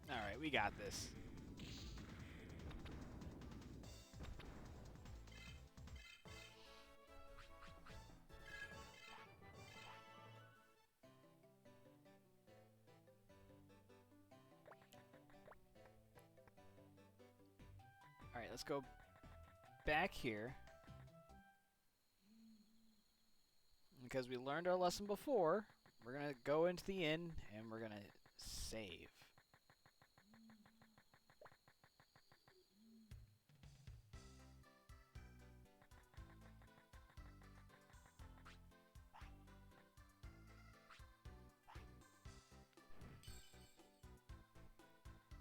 Alright, we got this. Alright, let's go back here. Because we learned our lesson before, we're gonna go into the inn and we're gonna save.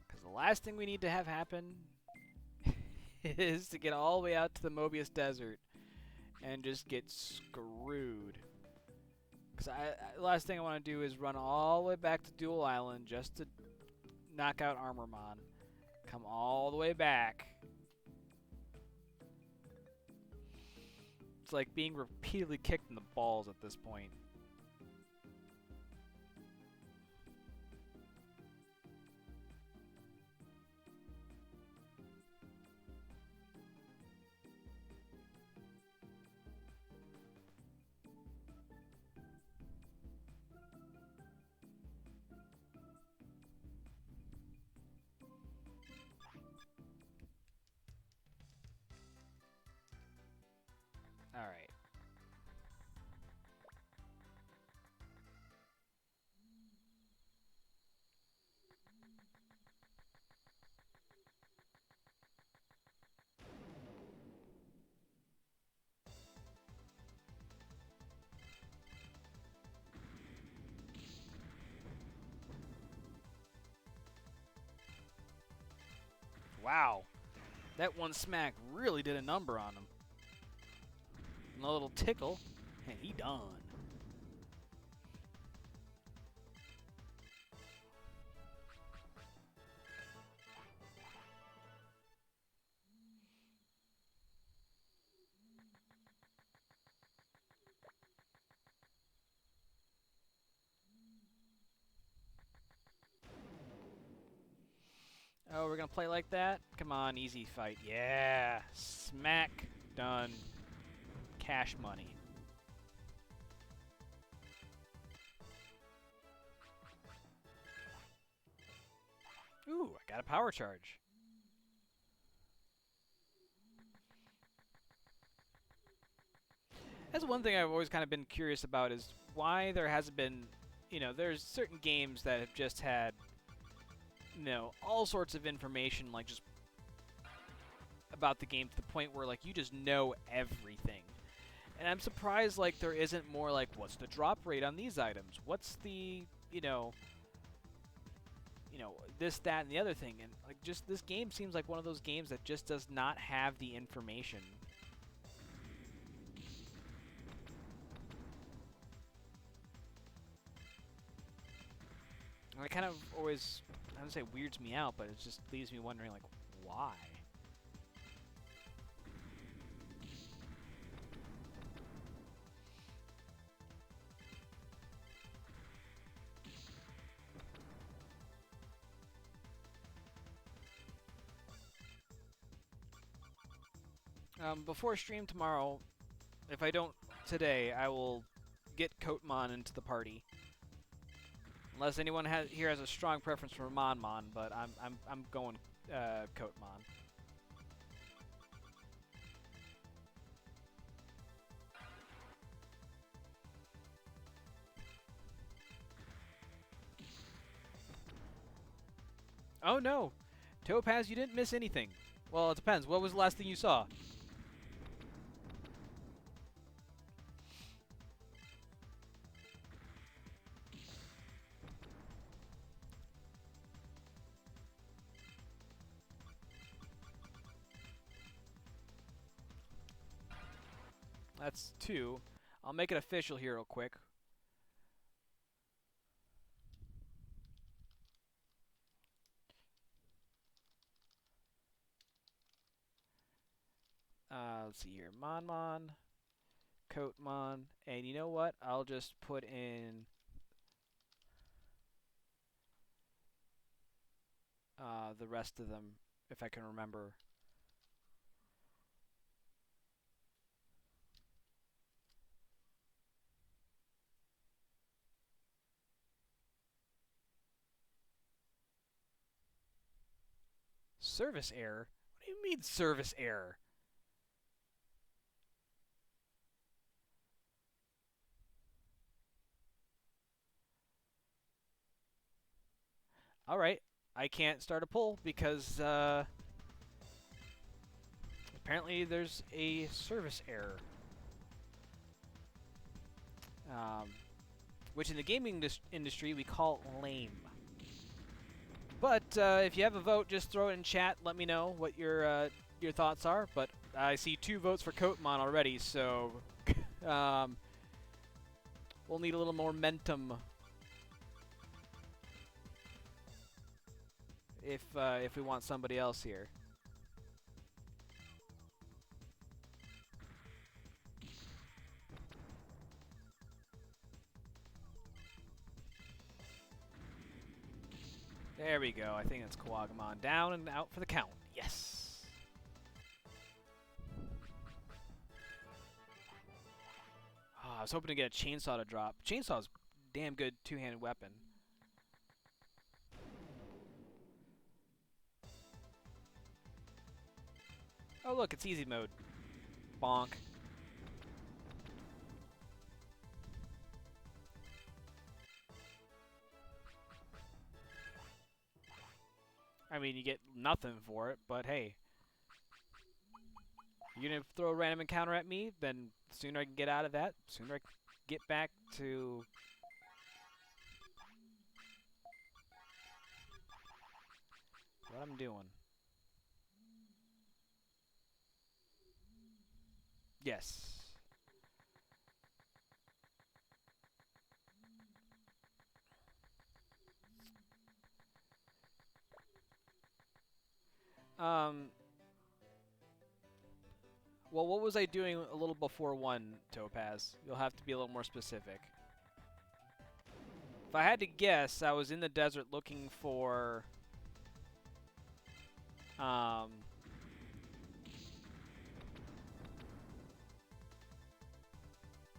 Because the last thing we need to have happen is to get all the way out to the Mobius Desert and just get screwed. Because the last thing I want to do is run all the way back to Dual Island just to knock out Armormon. Come all the way back. It's like being repeatedly kicked in the balls at this point. Alright. Wow. That one smack really did a number on him. And a little tickle, and he done. Oh, we're gonna play like that? Come on, easy fight. Yeah. Smack. Done. Cash money. Ooh, I got a power charge. That's one thing I've always kind of been curious about is why there hasn't been, there's certain games that have just had, all sorts of information, like just about the game to the point where like you just know everything. And I'm surprised like there isn't more like what's the drop rate on these items? What's the, you know, this, that, and the other thing, and like just this game seems like one of those games that just does not have the information. And it kind of always, I don't say weirds me out, but it just leaves me wondering, like, why? Before stream tomorrow, if I don't today, I will get Kotemon into the party. Unless anyone here has a strong preference for Monmon, but I'm going Kotemon. Oh no, Topaz, you didn't miss anything. Well, it depends. What was the last thing you saw? That's 2. I'll make it official here real quick. Let's see here. Monmon, Kotemon, and you know what? I'll just put in the rest of them if I can remember. Service error? What do you mean service error? Alright, I can't start a poll because apparently there's a service error. Which in the gaming industry we call lame. But if you have a vote, just throw it in chat. Let me know what your thoughts are. But I see 2 votes for Kotemon already, so we'll need a little more momentum if we want somebody else here. There we go. I think that's Kawagamon down and out for the count. Yes. Oh, I was hoping to get a chainsaw to drop. Chainsaw's a damn good 2-handed weapon. Oh look, it's easy mode. Bonk. I mean, you get nothing for it, but hey. You're gonna throw a random encounter at me, then the sooner I can get out of that, the sooner I can get back to what I'm doing. Yes. Well, what was I doing a little before 1, Topaz? You'll have to be a little more specific. If I had to guess, I was in the desert looking for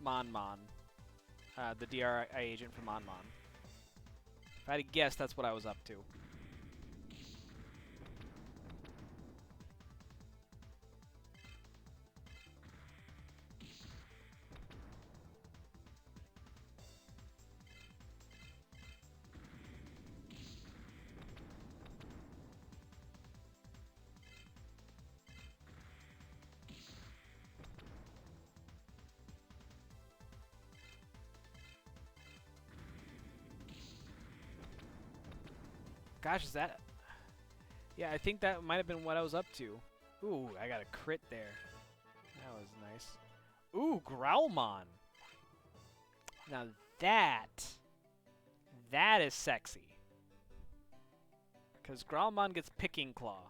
Monmon, the DRI agent from Monmon. If I had to guess, that's what I was up to. Gosh, is that... Yeah, I think that might have been what I was up to. Ooh, I got a crit there. That was nice. Ooh, Growlmon. Now that is sexy. Because Growlmon gets Picking Claw.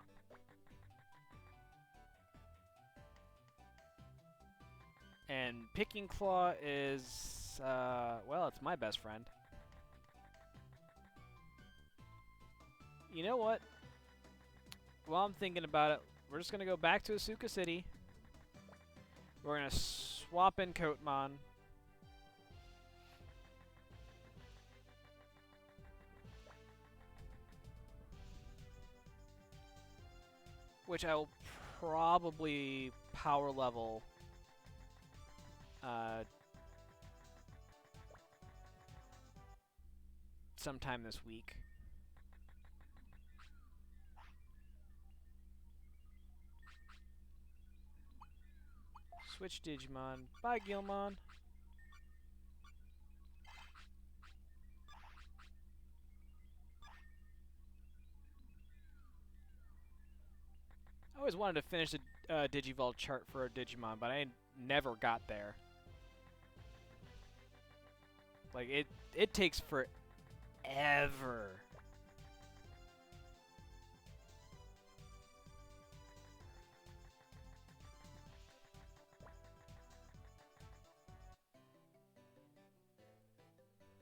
And Picking Claw is, well, it's my best friend. You know what? While I'm thinking about it, we're just going to go back to Asuka City. We're going to swap in Coatmon. Which I will probably power level sometime this week. Switch Digimon. Bye, Gilmon. I always wanted to finish the Digivolve chart for a Digimon, but I never got there. Like, it takes forever.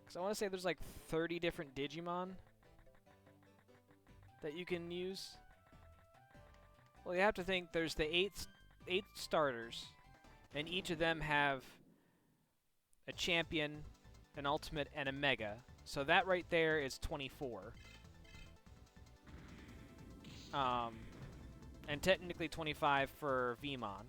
Because I want to say there's like 30 different Digimon that you can use. Well, you have to think there's the eight starters, and each of them have a champion, an ultimate, and a mega. So that right there is 24. And technically 25 for Vmon.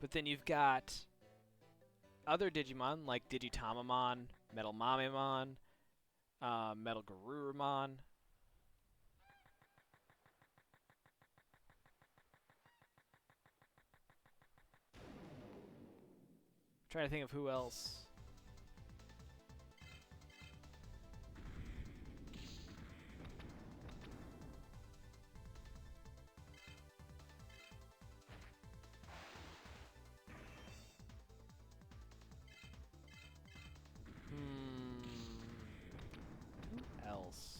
But then you've got other Digimon like Digitamamon, Metal Mamemon, Metal Garurumon. Trying to think of who else. Who else?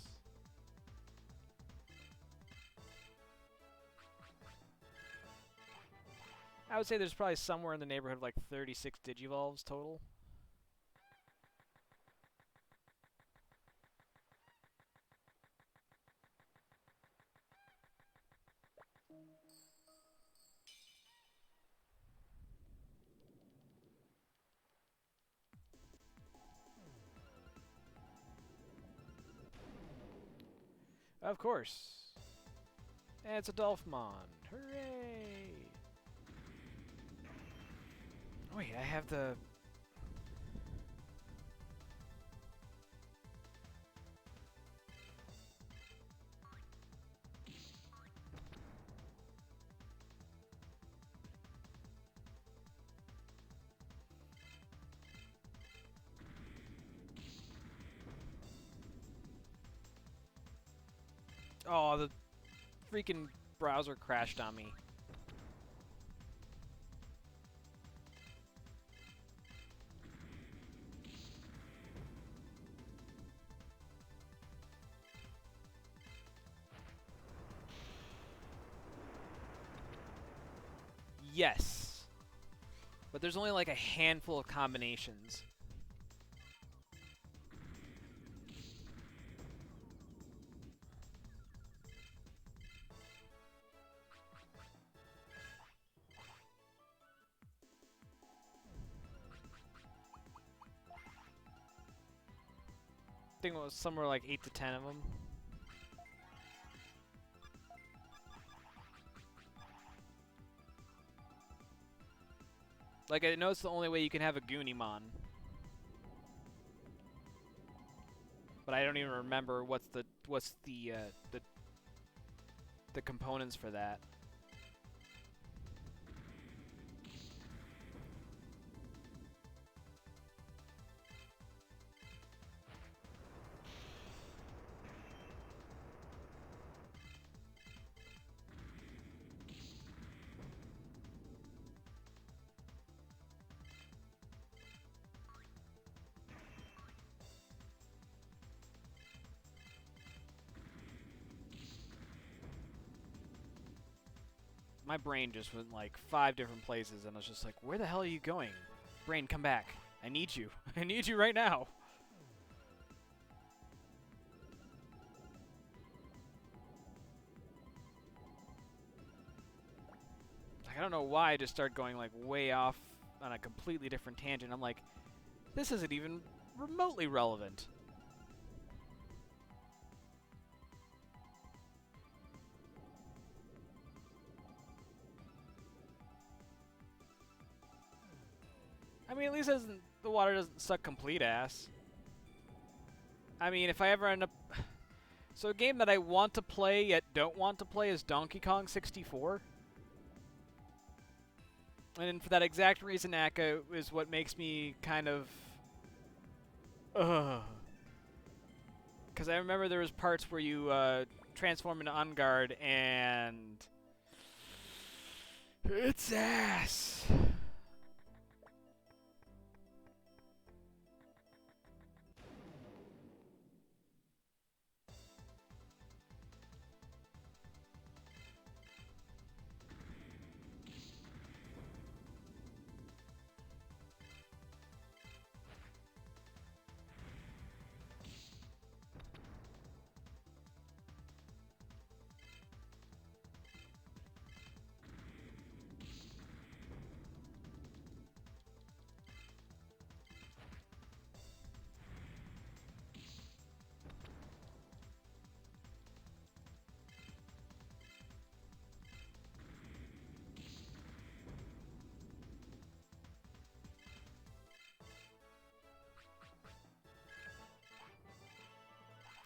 I would say there's probably somewhere in the neighborhood of like 36 Digivolves total. Of course. And it's a Dolphmon. Hooray! Oh, wait, I have the... Oh, the freaking browser crashed on me. Yes. But there's only like a handful of combinations. I think it was somewhere like 8 to 10 of them. Like, I know it's the only way you can have a Goonimon. But I don't even remember what's the components for that. My brain just went like 5 different places, and I was just like, where the hell are you going? Brain, come back. I need you. I need you right now. Like, I don't know why I just started going like way off on a completely different tangent. I'm like, this isn't even remotely relevant. I mean, at least the water doesn't suck complete ass. I mean, if I ever end up... So a game that I want to play yet don't want to play is Donkey Kong 64. And for that exact reason, Akka, is what makes me kind of... Ugh. Because I remember there was parts where you transform into Ungard and... It's ass!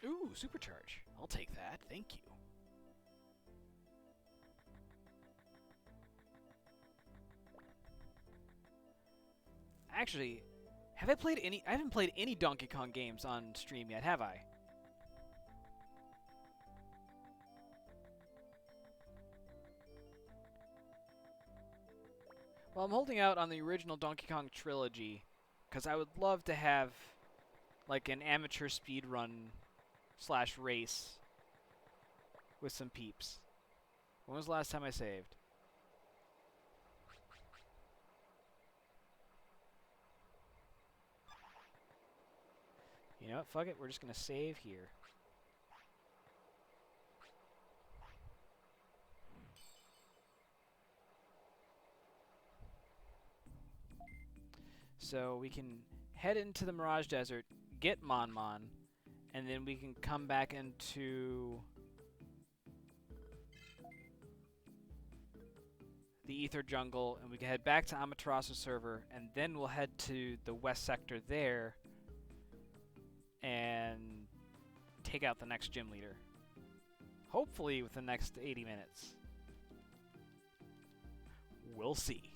Ooh, supercharge. I'll take that. Thank you. Actually, have I played any... I haven't played any Donkey Kong games on stream yet, have I? Well, I'm holding out on the original Donkey Kong trilogy, because I would love to have, like, an amateur speedrun / race with some peeps. When was the last time I saved? You know what? Fuck it. We're just going to save here. So we can head into the Mirage Desert, get Mon Mon, and then we can come back into the Ether Jungle, and we can head back to Amaterasu server, and then we'll head to the west sector there and take out the next gym leader. Hopefully within the next 80 minutes. We'll see.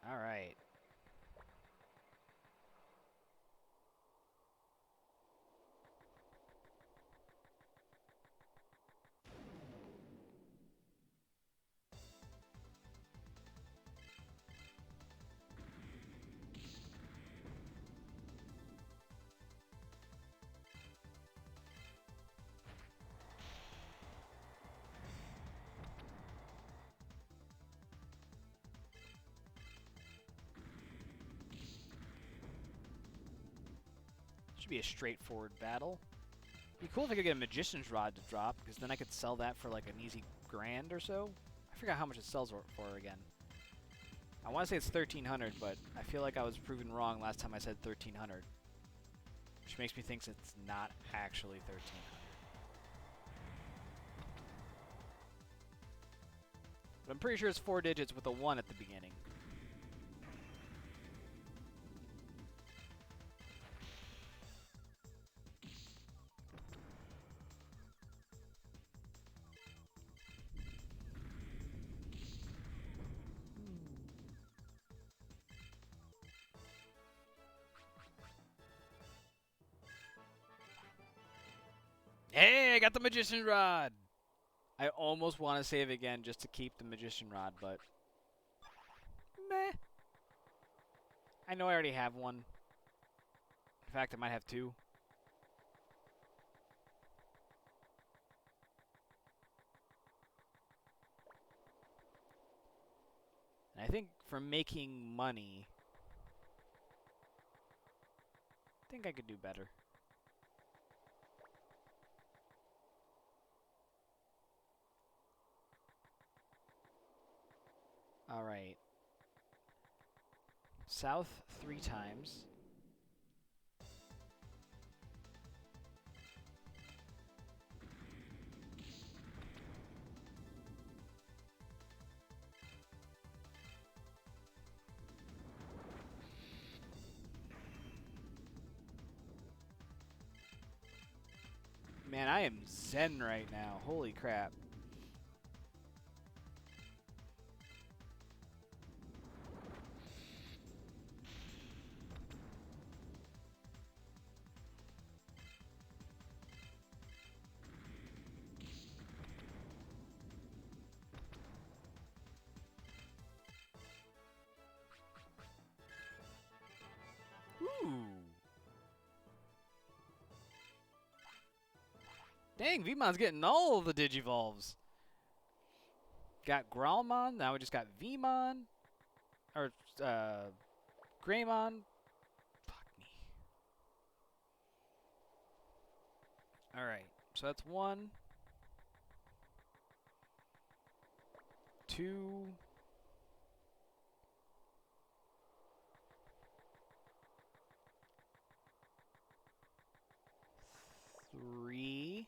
All right. Should be a straightforward battle. Be cool if I could get a Magician's Rod to drop, because then I could sell that for like an easy grand or so. I forgot how much it sells for again. I want to say it's 1,300, but I feel like I was proven wrong last time I said 1,300. Which makes me think it's not actually 1,300. But I'm pretty sure it's 4 digits with a 1 at the beginning. Hey, I got the Magician's Rod! I almost want to save again just to keep the Magician Rod, but meh. I know I already have one. In fact, I might have two. And I think for making money, I think I could do better. Alright. South 3 times. Man, I am zen right now. Holy crap. Ooh. Dang, Veemon's getting all of the Digivolves. Got Growlmon, now we just got Veemon. Or, Greymon. Fuck me. Alright, so that's 1, 2, 3.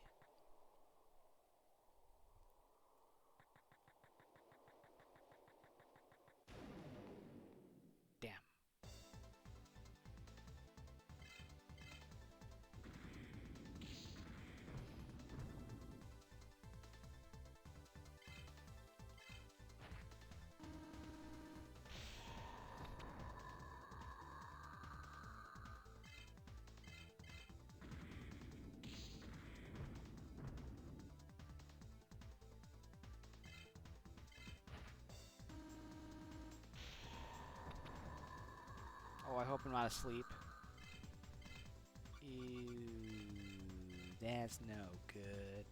Damn. Oh, I hope I'm not asleep. Ew, that's no good.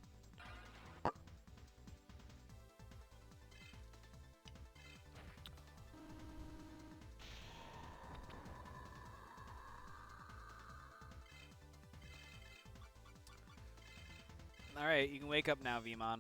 Alright, you can wake up now, Veemon.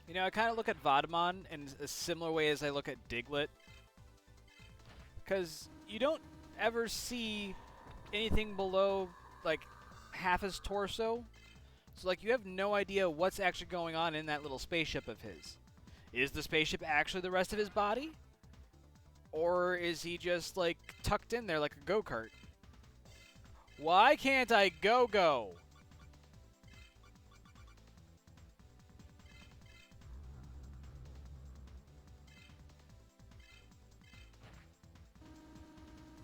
You know, I kind of look at Vodamon in a similar way as I look at Diglett. Because you don't ever see anything below, like, half his torso. So, like, you have no idea what's actually going on in that little spaceship of his. Is the spaceship actually the rest of his body? Or is he just, like, tucked in there like a go-kart? Why can't I go-go?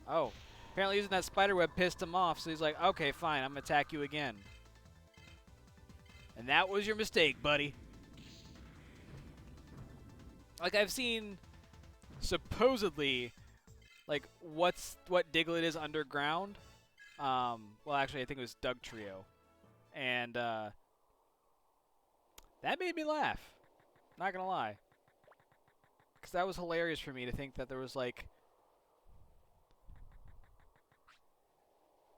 Oh, apparently using that spiderweb pissed him off, so he's like, okay, fine, I'm gonna attack you again. And that was your mistake, buddy. Like, I've seen, supposedly, like, what Diglett is underground. Well, actually, I think it was Doug Trio. And, that made me laugh. Not gonna lie. Because that was hilarious for me to think that there was, like...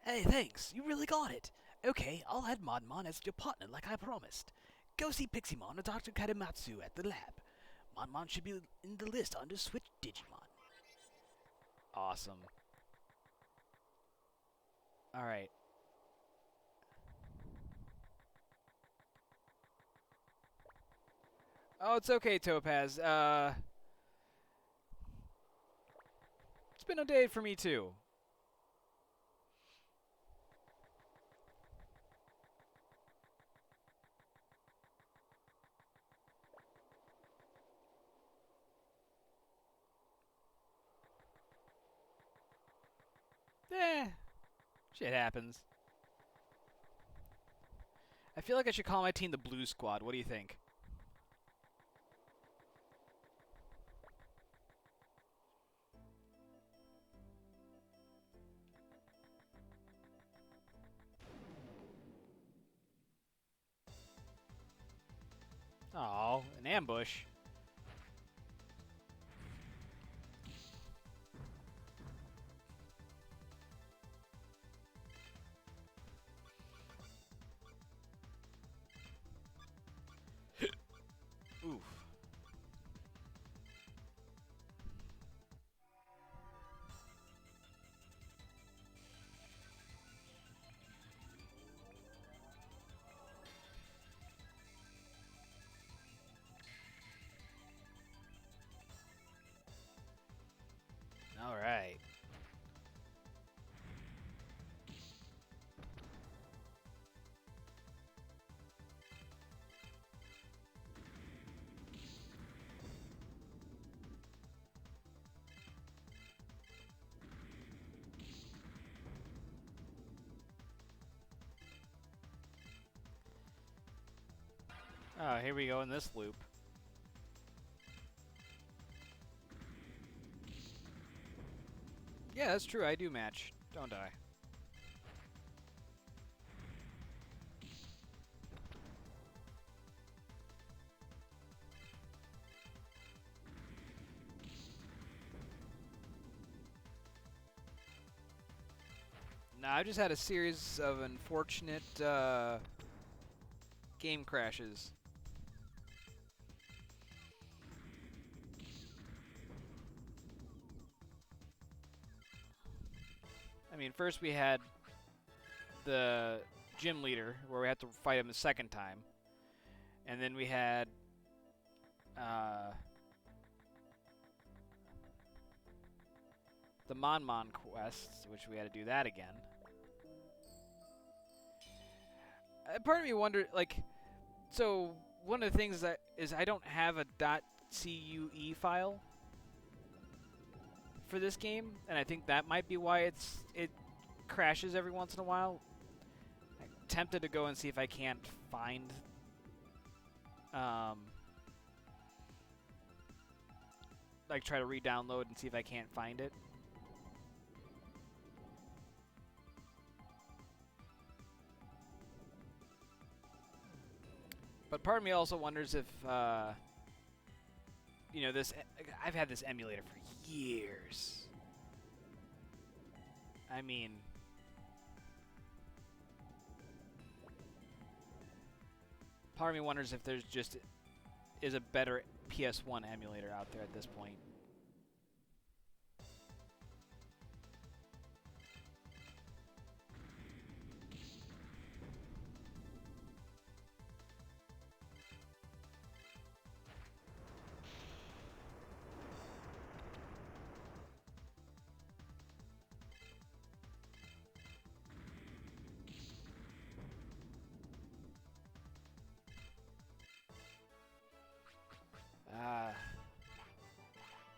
Hey, thanks. You really got it. Okay, I'll add Modmon as your partner like I promised. Go see Piximon or Dr. Katamatsu at the lab. Modmon should be in the list under Switch Digimon. Awesome. Alright. Oh, it's okay, Topaz. It's been a day for me, too. Eh, shit happens. I feel like I should call my team the Blue Squad. What do you think? Oh, an ambush. Oof. All right. Oh, here we go in this loop. Yeah, that's true. I do match, don't I? No, I just had a series of unfortunate game crashes. I mean, first we had the gym leader, where we had to fight him the second time. And then we had the Mon quest, which we had to do that again. Part of me wondered, like, so one of the things that is I don't have a .cue file for this game, and I think that might be why it crashes every once in a while. I'm tempted to go and see if I can't find like try to re-download and see if I can't find it. But part of me also wonders if you know, this I've had this emulator for years. I mean, part of me wonders if there's just is a better PS1 emulator out there at this point.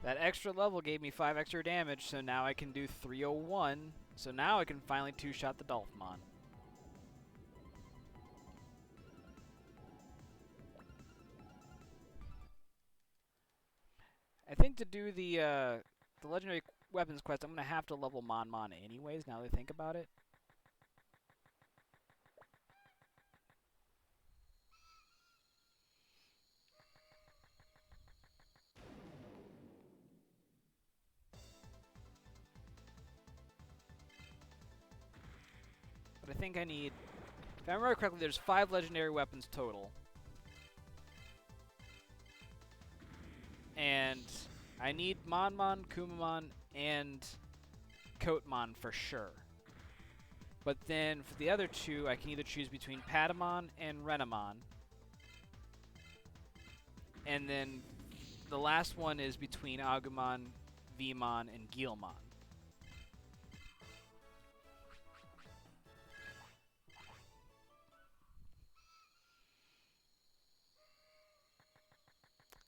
That extra level gave me 5 extra damage, so now I can do 301. So now I can finally two-shot the Dolphmon. I think to do the legendary weapons quest, I'm gonna have to level Mon anyways. Now that I think about it. But I think I need, if I remember correctly, there's 5 legendary weapons total. And I need Mon, Kumamon, and Kotemon for sure. But then for the other 2, I can either choose between Patamon and Renamon. And then the last one is between Agumon, Vmon, and Guilmon.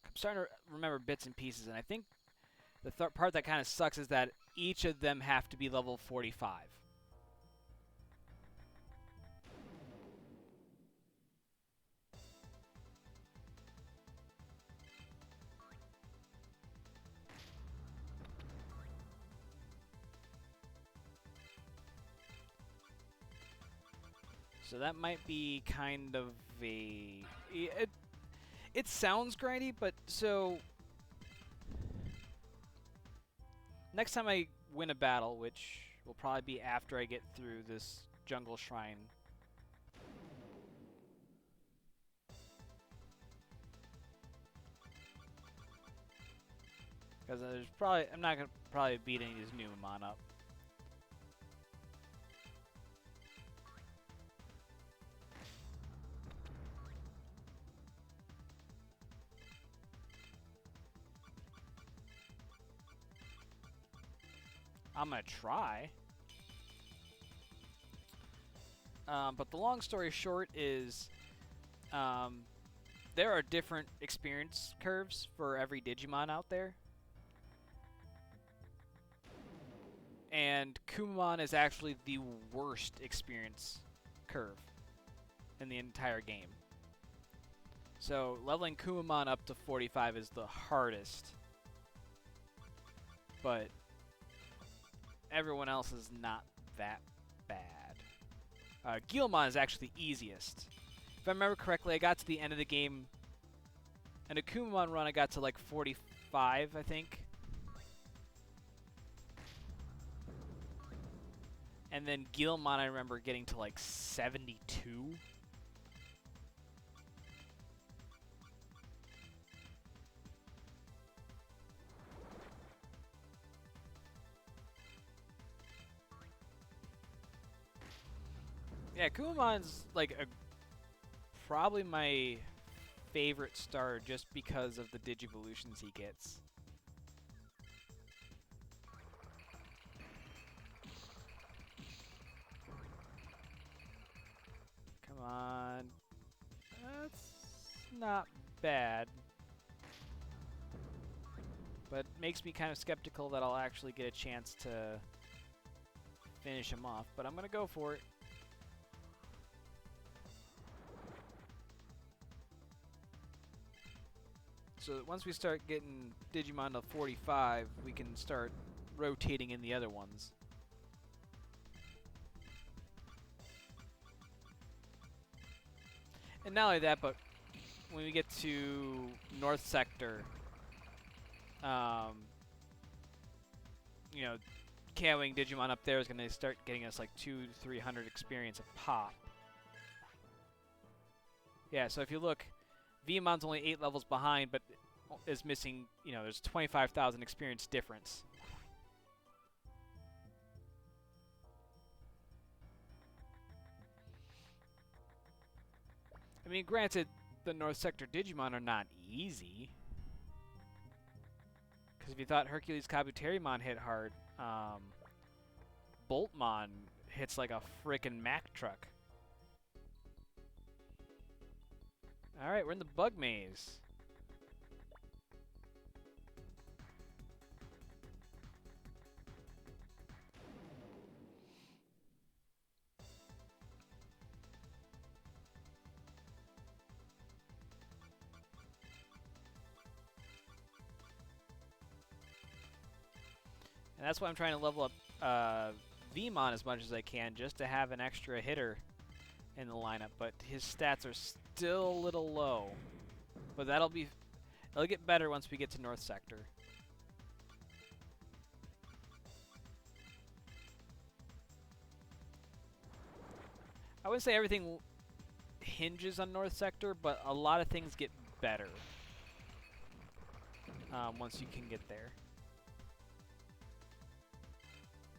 I'm starting to remember bits and pieces, and I think The part that kind of sucks is that each of them have to be level 45. So that might be kind of a... It sounds grindy, but so... Next time I win a battle, which will probably be after I get through this jungle shrine. Because I'm not gonna probably beat any of these new Mon up. I'm gonna try. But the long story short is, there are different experience curves for every Digimon out there. And Kumamon is actually the worst experience curve in the entire game. So leveling Kumamon up to 45 is the hardest. But everyone else is not that bad. Guilmon is actually the easiest. If I remember correctly, I got to the end of the game. In a Kumamon run, I got to like 45, I think. And then Guilmon, I remember getting to like 72. Yeah, Kumamon's like probably my favorite star just because of the Digivolutions he gets. Come on. That's not bad. But makes me kind of skeptical that I'll actually get a chance to finish him off. But I'm going to go for it. So once we start getting Digimon to 45, we can start rotating in the other ones. And not only that, but when we get to North Sector, you know, KOing Digimon up there is going to start getting us like 200 to 300 experience a pop. Yeah, so if you look, Vmon's only 8 levels behind, but is missing, you know, there's 25,000 experience difference. I mean, granted, the North Sector Digimon are not easy. Because if you thought Hercules Kabuterimon hit hard, Boltmon hits like a frickin' Mack truck. Alright, we're in the bug maze. And that's why I'm trying to level up Vmon as much as I can, just to have an extra hitter in the lineup. But his stats are still a little low. But it'll get better once we get to North Sector. I wouldn't say everything hinges on North Sector, but a lot of things get better once you can get there.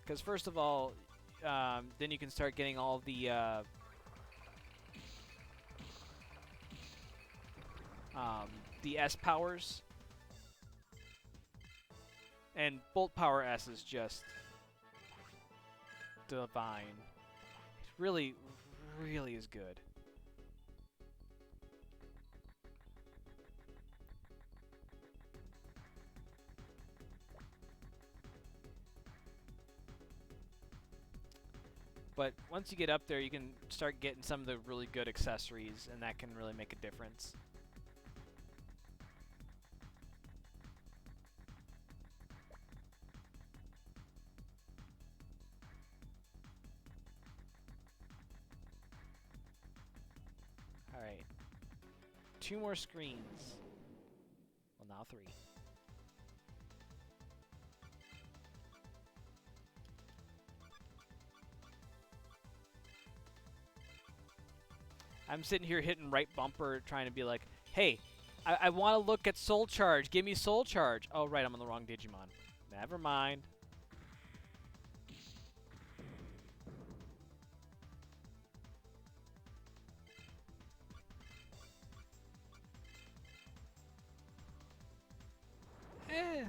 Because first of all, then you can start getting all the S powers, and Bolt Power S is just divine. It really, really is good. But once you get up there, you can start getting some of the really good accessories, and that can really make a difference. Alright. 2 more screens. Well, now 3. I'm sitting here hitting right bumper, trying to be like, hey, I want to look at Soul Charge. Give me Soul Charge. Oh, right, I'm on the wrong Digimon. Never mind. Eh.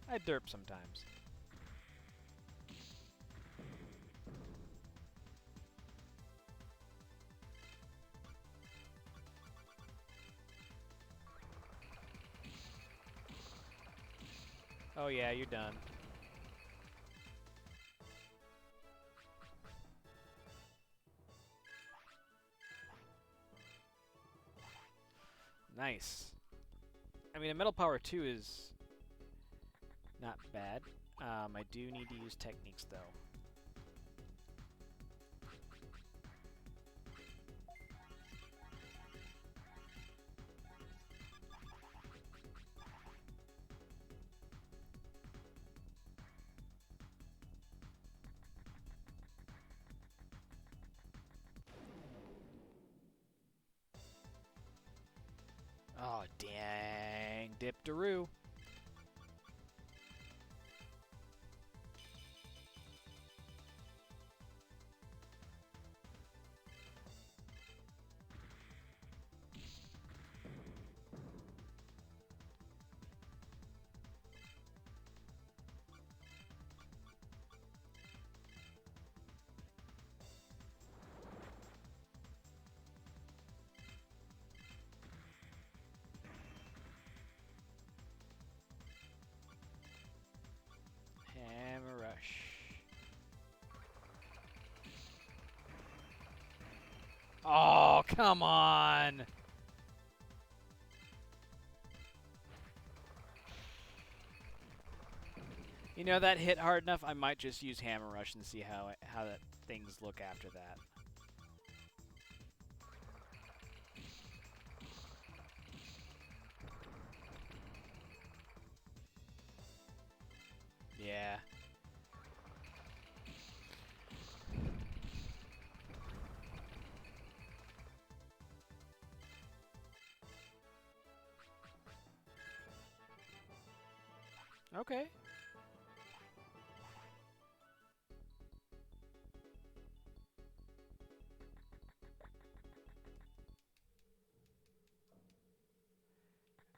I derp sometimes. Oh yeah, you're done. Nice. I mean, a Metal Power 2 is not bad. I do need to use techniques, though. Oh, dang. Dipteroo. Hammer Rush. Oh, come on! You know, that hit hard enough, I might just use Hammer Rush and see how that things look after that. Yeah. Okay.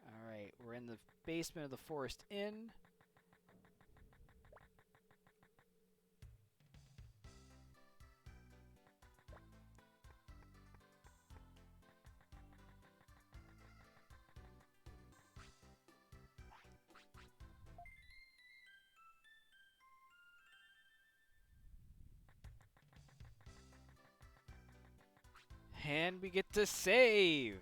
Alright, we're in the basement of the Forest Inn. And we get to save!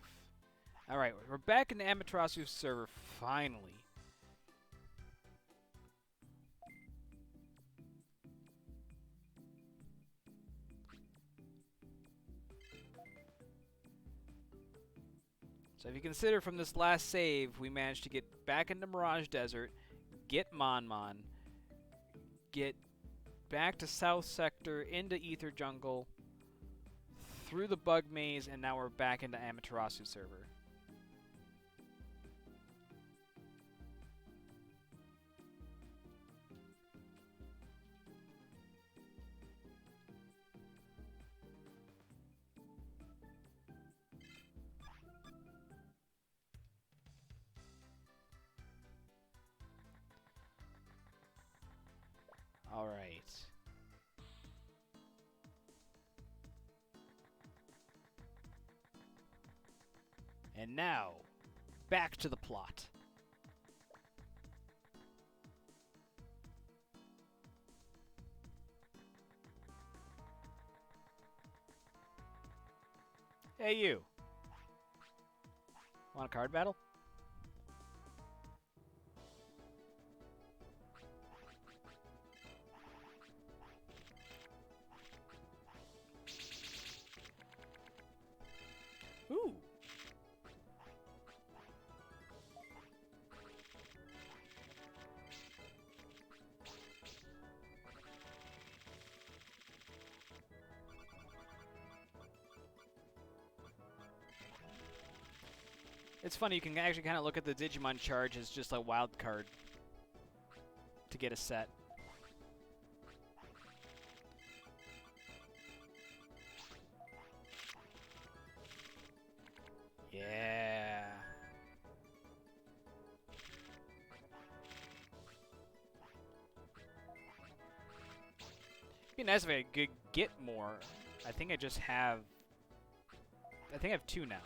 Alright, we're back in the Amaterasu server, finally. So if you consider from this last save, we managed to get back into Mirage Desert, get Mon, get back to South Sector, into Ether Jungle, through the Bug Maze, and now we're back into Amaterasu server. Alright. And now, back to the plot. Hey, you. Want a card battle? Ooh. It's funny, you can actually kind of look at the Digimon charge as just a wild card to get a set. Yeah. It'd be nice if I could get more. I think I just have... I think I have 2 now.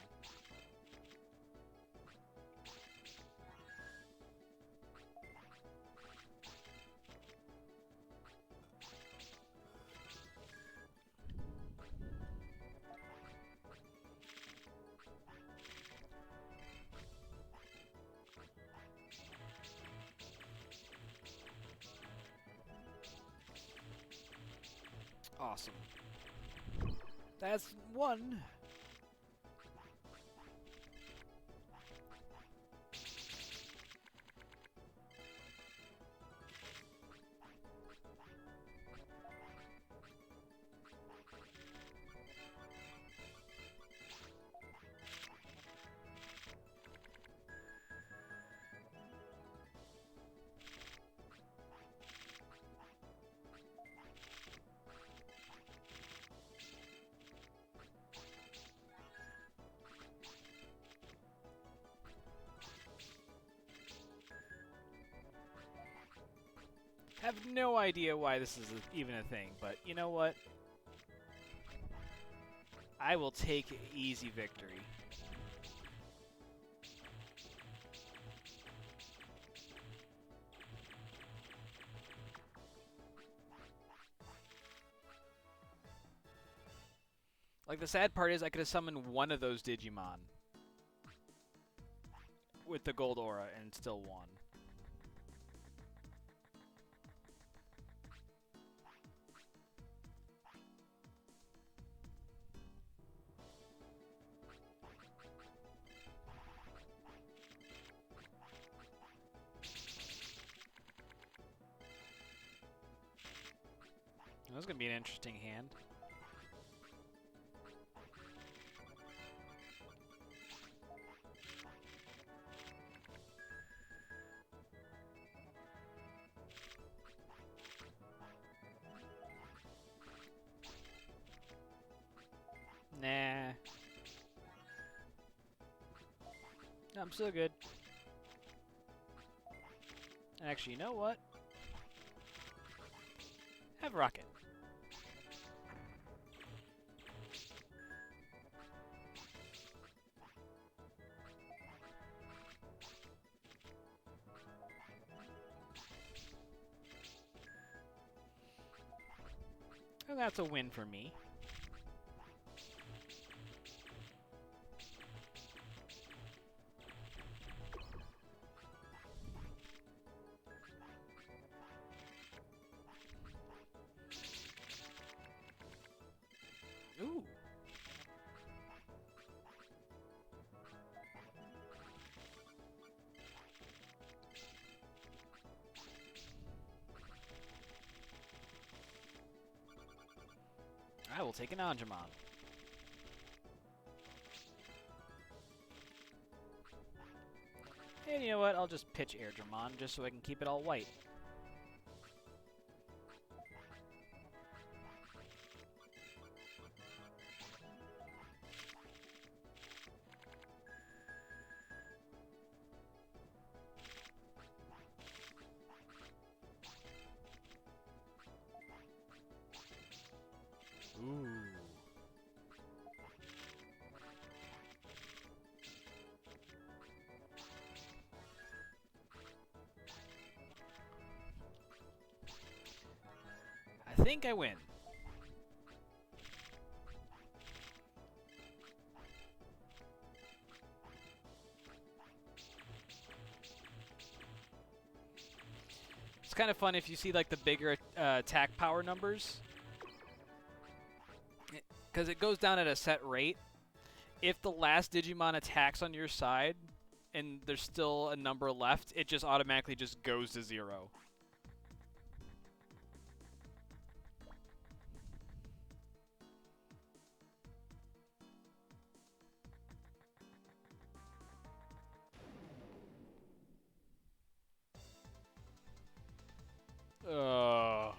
Awesome. That's 1. Have no idea why this is even a thing, but you know what? I will take easy victory. Like, the sad part is I could have summoned one of those Digimon with the gold aura and still won. That's going to be an interesting hand. Nah. No, I'm still good. Actually, you know what? Have Rocket. And that's a win for me. Ooh. I will take an Angemon. And you know what? I'll just pitch Airdramon just so I can keep it all white. Ooh. I think I win. kind of fun if you see like the bigger attack power numbers, because it goes down at a set rate. If the last Digimon attacks on your side and there's still a number left, it just automatically just goes to 0. Ugh.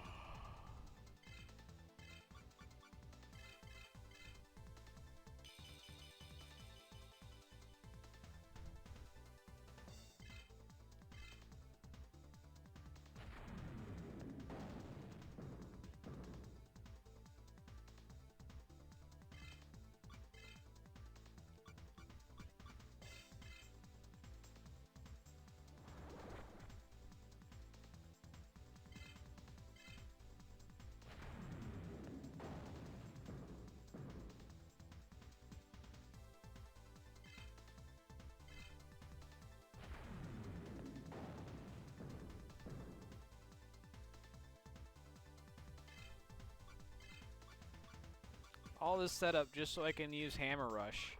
All this setup just so I can use Hammer Rush.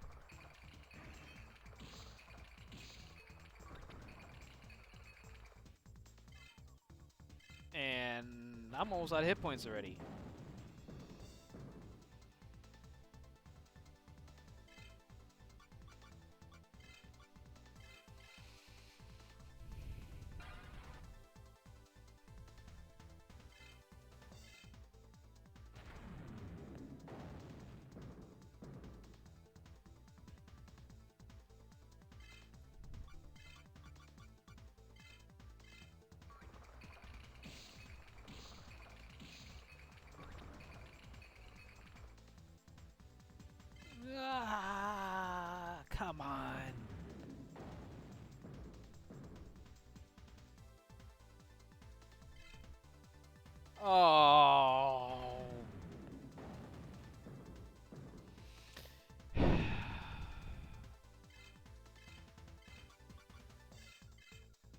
And I'm almost out of hit points already. Ah, come on. Oh.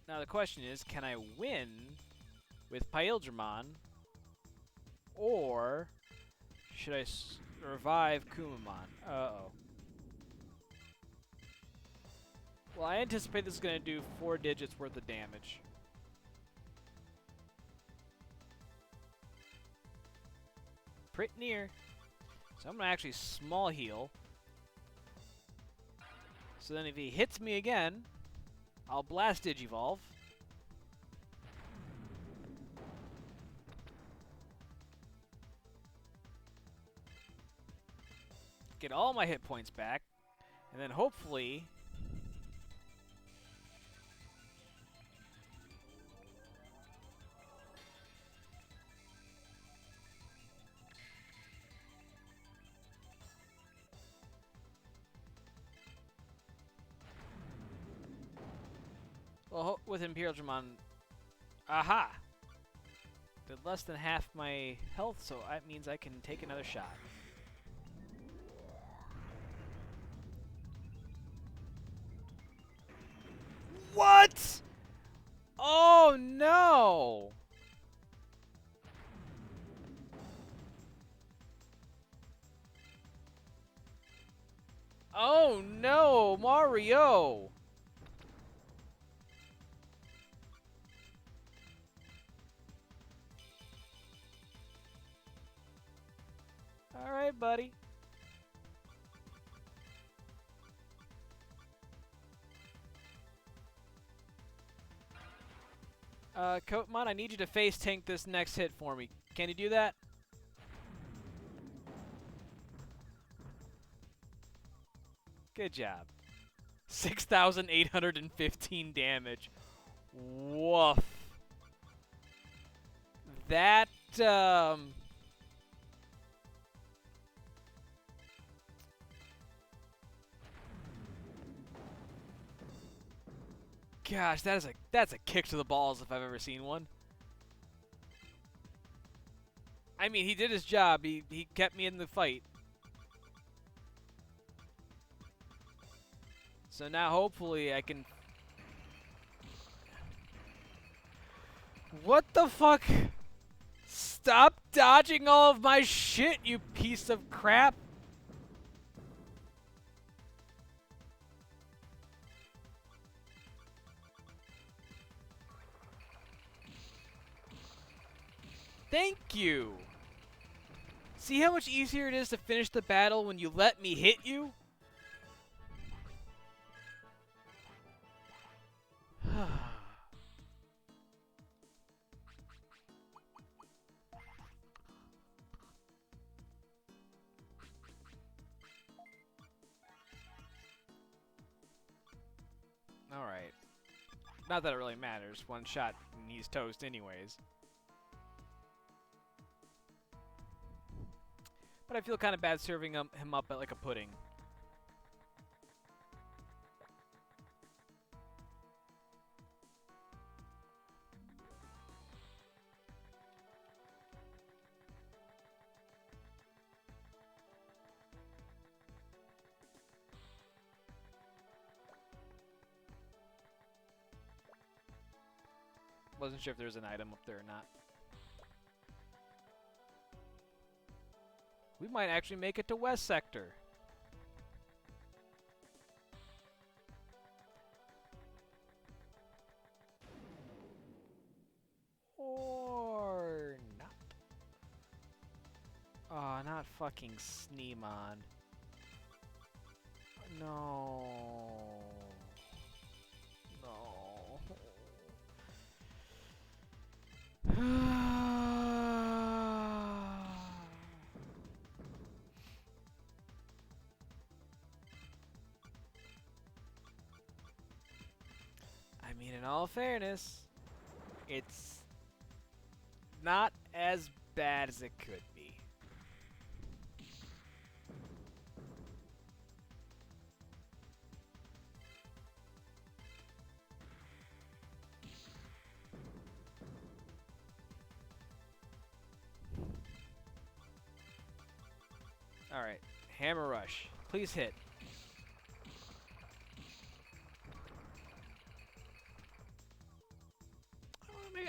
Now the question is, can I win with Paildramon, or should I revive Kumamon? Uh-oh. Well, I anticipate this is going to do 4 digits worth of damage. Pretty near. So I'm going to actually small heal. So then if he hits me again, I'll blast Digivolve. Get all my hit points back. And then hopefully... Well, with Imperial Dramon... Aha! Did less than half my health, so that means I can take another shot. What? Oh no! Oh no, Mario! Alright, buddy. Coatmon, I need you to face tank this next hit for me. Can you do that? Good job. 6,815 damage. Woof. That, Gosh, that's a kick to the balls if I've ever seen one. I mean, he did his job. He kept me in the fight. So now hopefully I can... What the fuck? Stop dodging all of my shit, you piece of crap! Thank you! See how much easier it is to finish the battle when you let me hit you? Alright. Not that it really matters. One shot and he's toast anyways. But I feel kind of bad serving him up like a pudding. Wasn't sure if there was an item up there or not. We might actually make it to West Sector. Or not. Oh, not fucking Sneemon. No. I mean, in all fairness, it's not as bad as it could be. Alright, Hammer Rush. Please hit.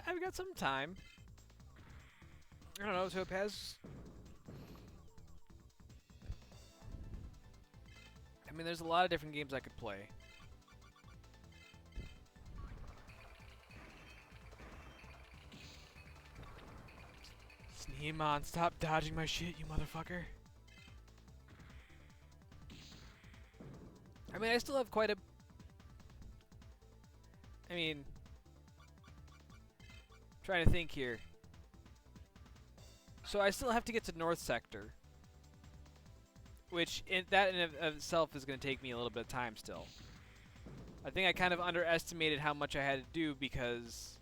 I've got some time. I don't know, Topaz. I mean, there's a lot of different games I could play. Sneemon, stop dodging my shit, you motherfucker. I mean, I still have quite a... I mean... Trying to think here. So I still have to get to North Sector. Which, that in of itself is going to take me a little bit of time still. I think I kind of underestimated how much I had to do because...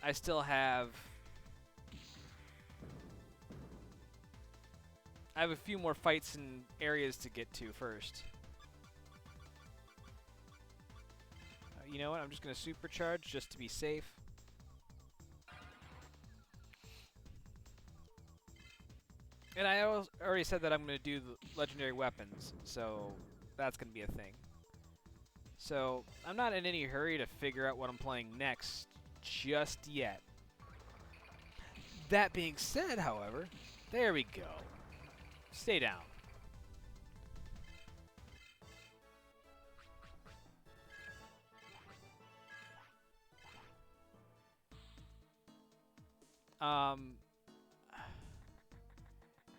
I still have... I have a few more fights and areas to get to first. You know what? I'm just going to supercharge just to be safe. And I already said that I'm going to do the legendary weapons, so that's going to be a thing. So I'm not in any hurry to figure out what I'm playing next just yet. That being said, however, there we go. Stay down.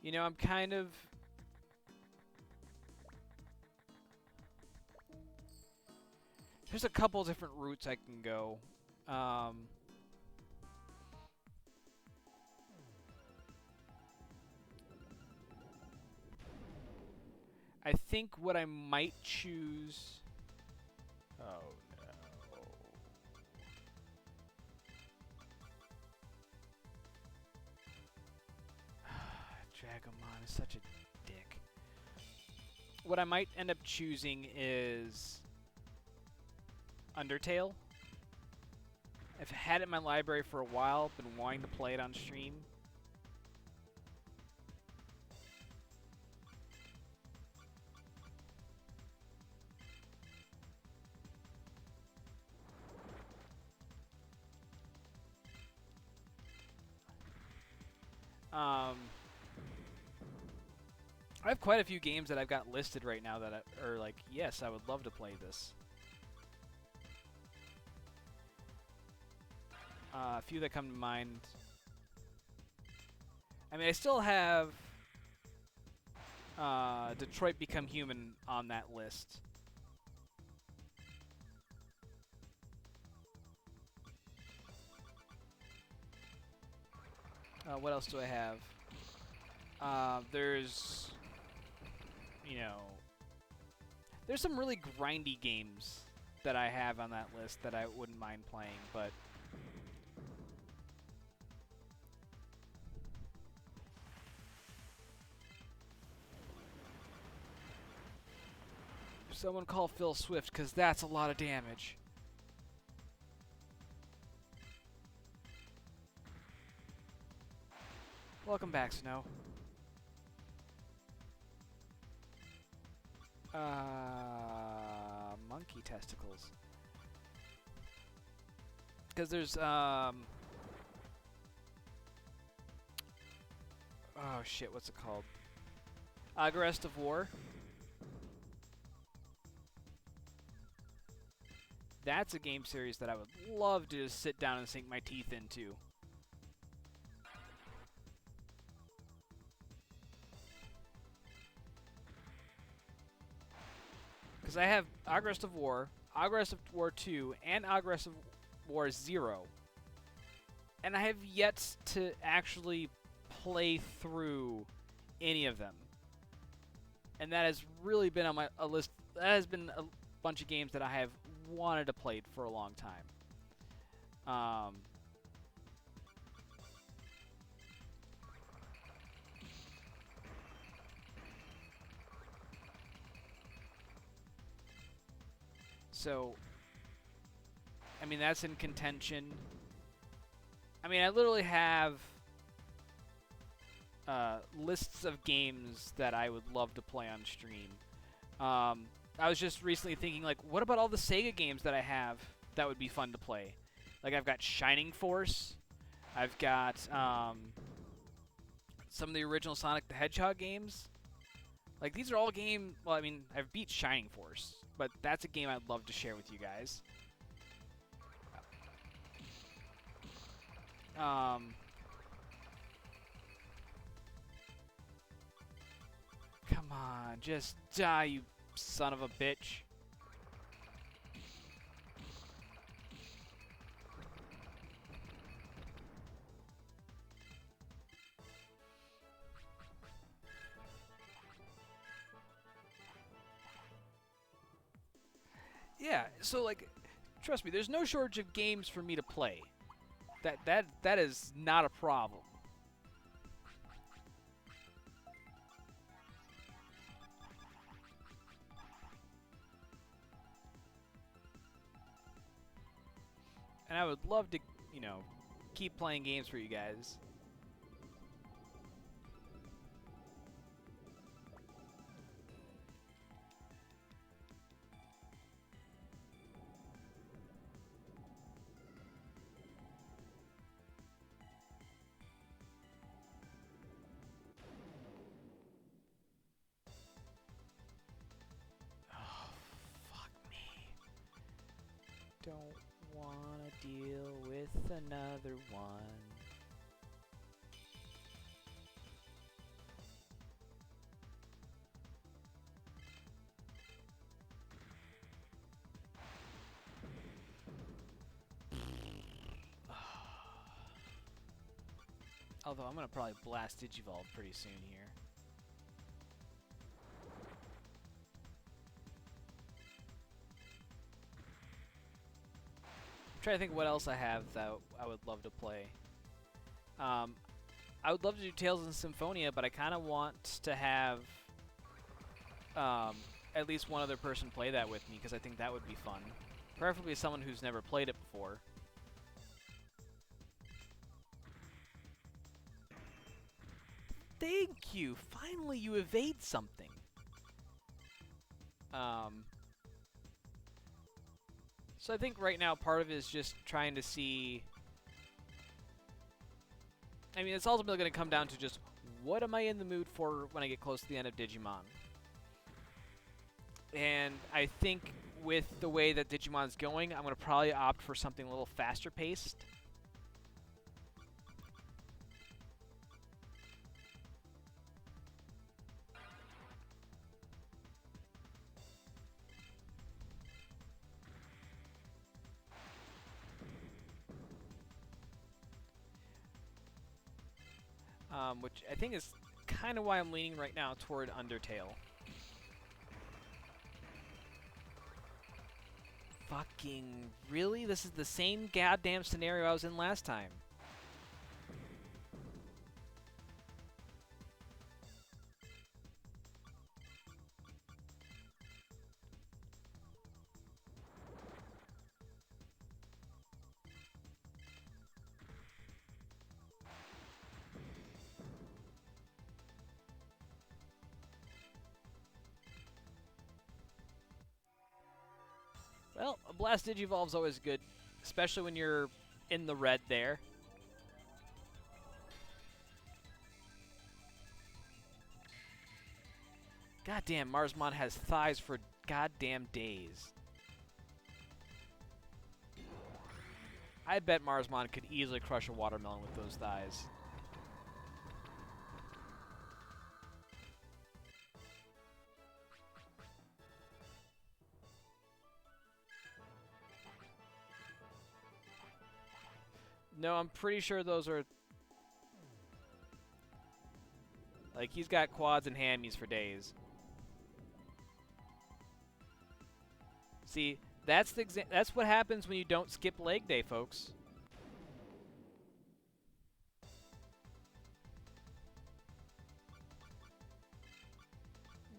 You know, I'm kind of... There's a couple different routes I can go. I think what I might choose... Oh, no. Dragomon is such a dick. What I might end up choosing is... Undertale. I've had it in my library for a while, been wanting to play it on stream. I have quite a few games that I've got listed right now that are like, yes, I would love to play this. A few that come to mind. I mean, I still have Detroit Become Human on that list. What else do I have? There's, you know, there's some really grindy games that I have on that list that I wouldn't mind playing, but someone call Phil Swift, because that's a lot of damage. Welcome back, Snow. Monkey testicles. Because there's, oh shit, what's it called? Agarest of War. That's a game series that I would love to just sit down and sink my teeth into. Because I have Agarest of War 2, and Agarest of War 0. And I have yet to actually play through any of them. And that has really been on my list. That has been a bunch of games that I have wanted to play for a long time. So, I mean, that's in contention. I mean, I literally have lists of games that I would love to play on stream. I was just recently thinking, like, what about all the Sega games that I have that would be fun to play? Like, I've got Shining Force. I've got some of the original Sonic the Hedgehog games. Like, these are all games... Well, I mean, I've beat Shining Force, but that's a game I'd love to share with you guys. Come on, just die, you son of a bitch. Yeah, so, like, trust me, there's no shortage of games for me to play. That is not a problem. And I would love to, you know, keep playing games for you guys. Oh, fuck me. Don't wanna deal with another one. Although I'm gonna probably blast Digivolve pretty soon here. I'm trying to think what else I have that I would love to play. I would love to do Tales in Symphonia, but I kind of want to have at least one other person play that with me, because I think that would be fun. Preferably someone who's never played it before. Thank you! Finally you evade something! So I think right now part of it is just trying to see... I mean, it's ultimately going to come down to just what am I in the mood for when I get close to the end of Digimon. And I think with the way that Digimon's going, I'm going to probably opt for something a little faster paced. Which I think is kind of why I'm leaning right now toward Undertale. Fucking really? This is the same goddamn scenario I was in last time. Well, a Blast Digivolve's always good, especially when you're in the red there. Goddamn, Marsmon has thighs for goddamn days. I bet Marsmon could easily crush a watermelon with those thighs. No, I'm pretty sure those are... Like, he's got quads and hammies for days. See, that's what happens when you don't skip leg day, folks.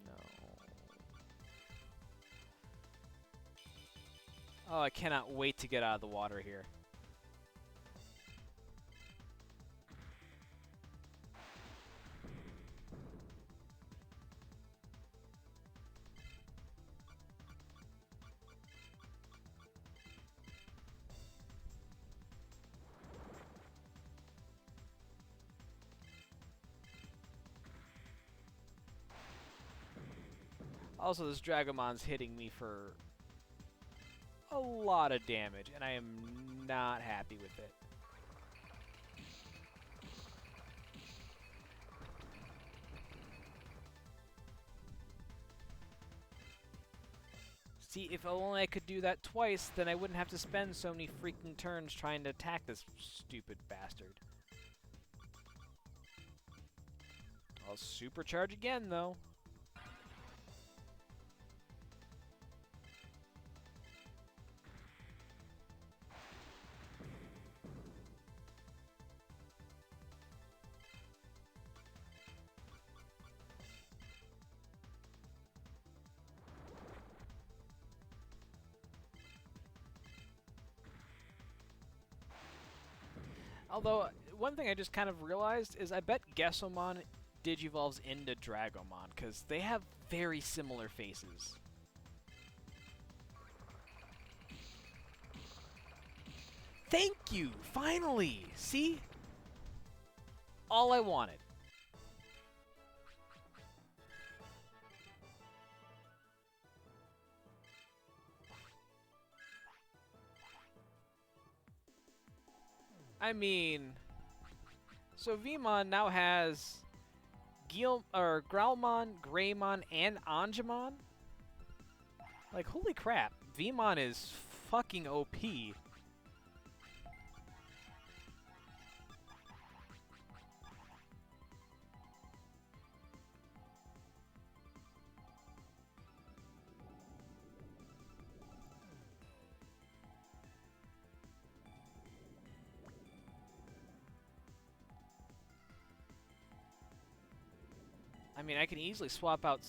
No. Oh, I cannot wait to get out of the water here. Also, this Dragomon's hitting me for a lot of damage, and I am not happy with it. See, if only I could do that twice, then I wouldn't have to spend so many freaking turns trying to attack this stupid bastard. I'll supercharge again, though. Although, one thing I just kind of realized is I bet Gesomon digivolves into Dragomon, because they have very similar faces. Thank you! Finally! See? All I wanted. I mean... So Vmon now has... Growlmon, Greymon, and Angemon? Like, holy crap. Vmon is fucking OP. I mean, I can easily swap out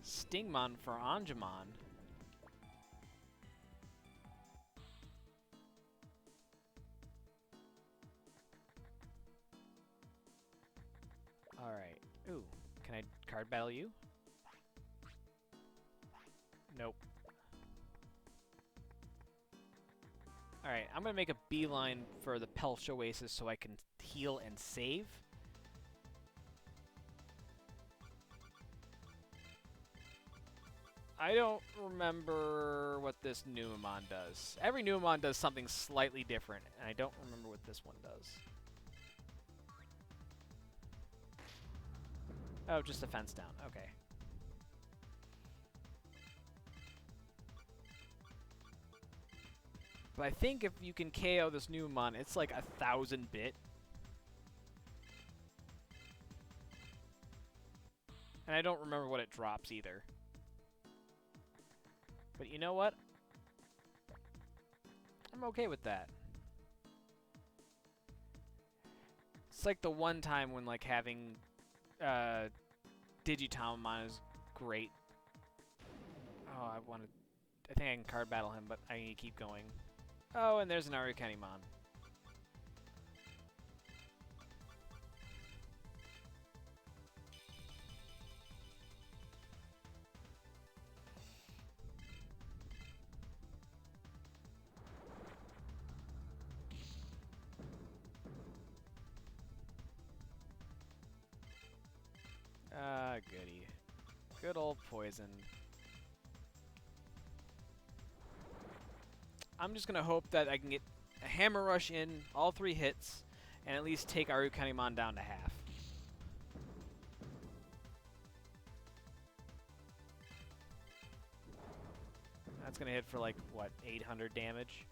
Stingmon for Angemon. Alright. Ooh, can I card battle you? Nope. Alright, I'm going to make a beeline for the Pelch Oasis so I can heal and save. I don't remember what this Numemon does. Every Numemon does something slightly different, and I don't remember what this one does. Oh, just a fence down. Okay. But I think if you can KO this Numemon, it's like 1,000 bit. And I don't remember what it drops either. But you know what? I'm okay with that. It's like the one time when like having Digitomon is great. Oh, I think I can card battle him, but I need to keep going. Oh, and there's an Arukenimon. Ah, goody. Good old poison. I'm just gonna hope that I can get a Hammer Rush in all 3 hits, and at least take Arukenimon down to half. That's gonna hit for like, what, 800 damage?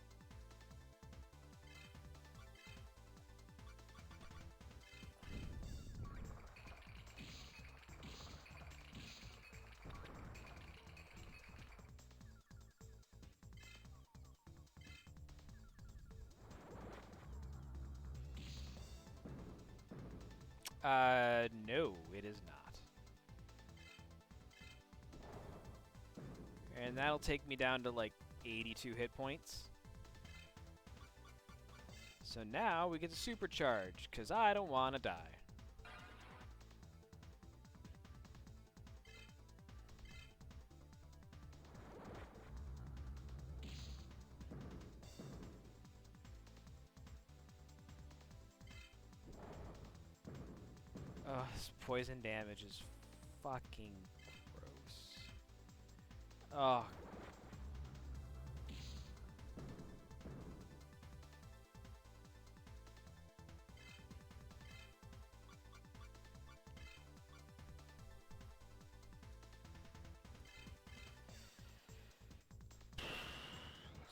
No, it is not. And that'll take me down to like 82 hit points. So now we get to supercharge, because I don't want to die. Oh, this poison damage is fucking gross. Oh.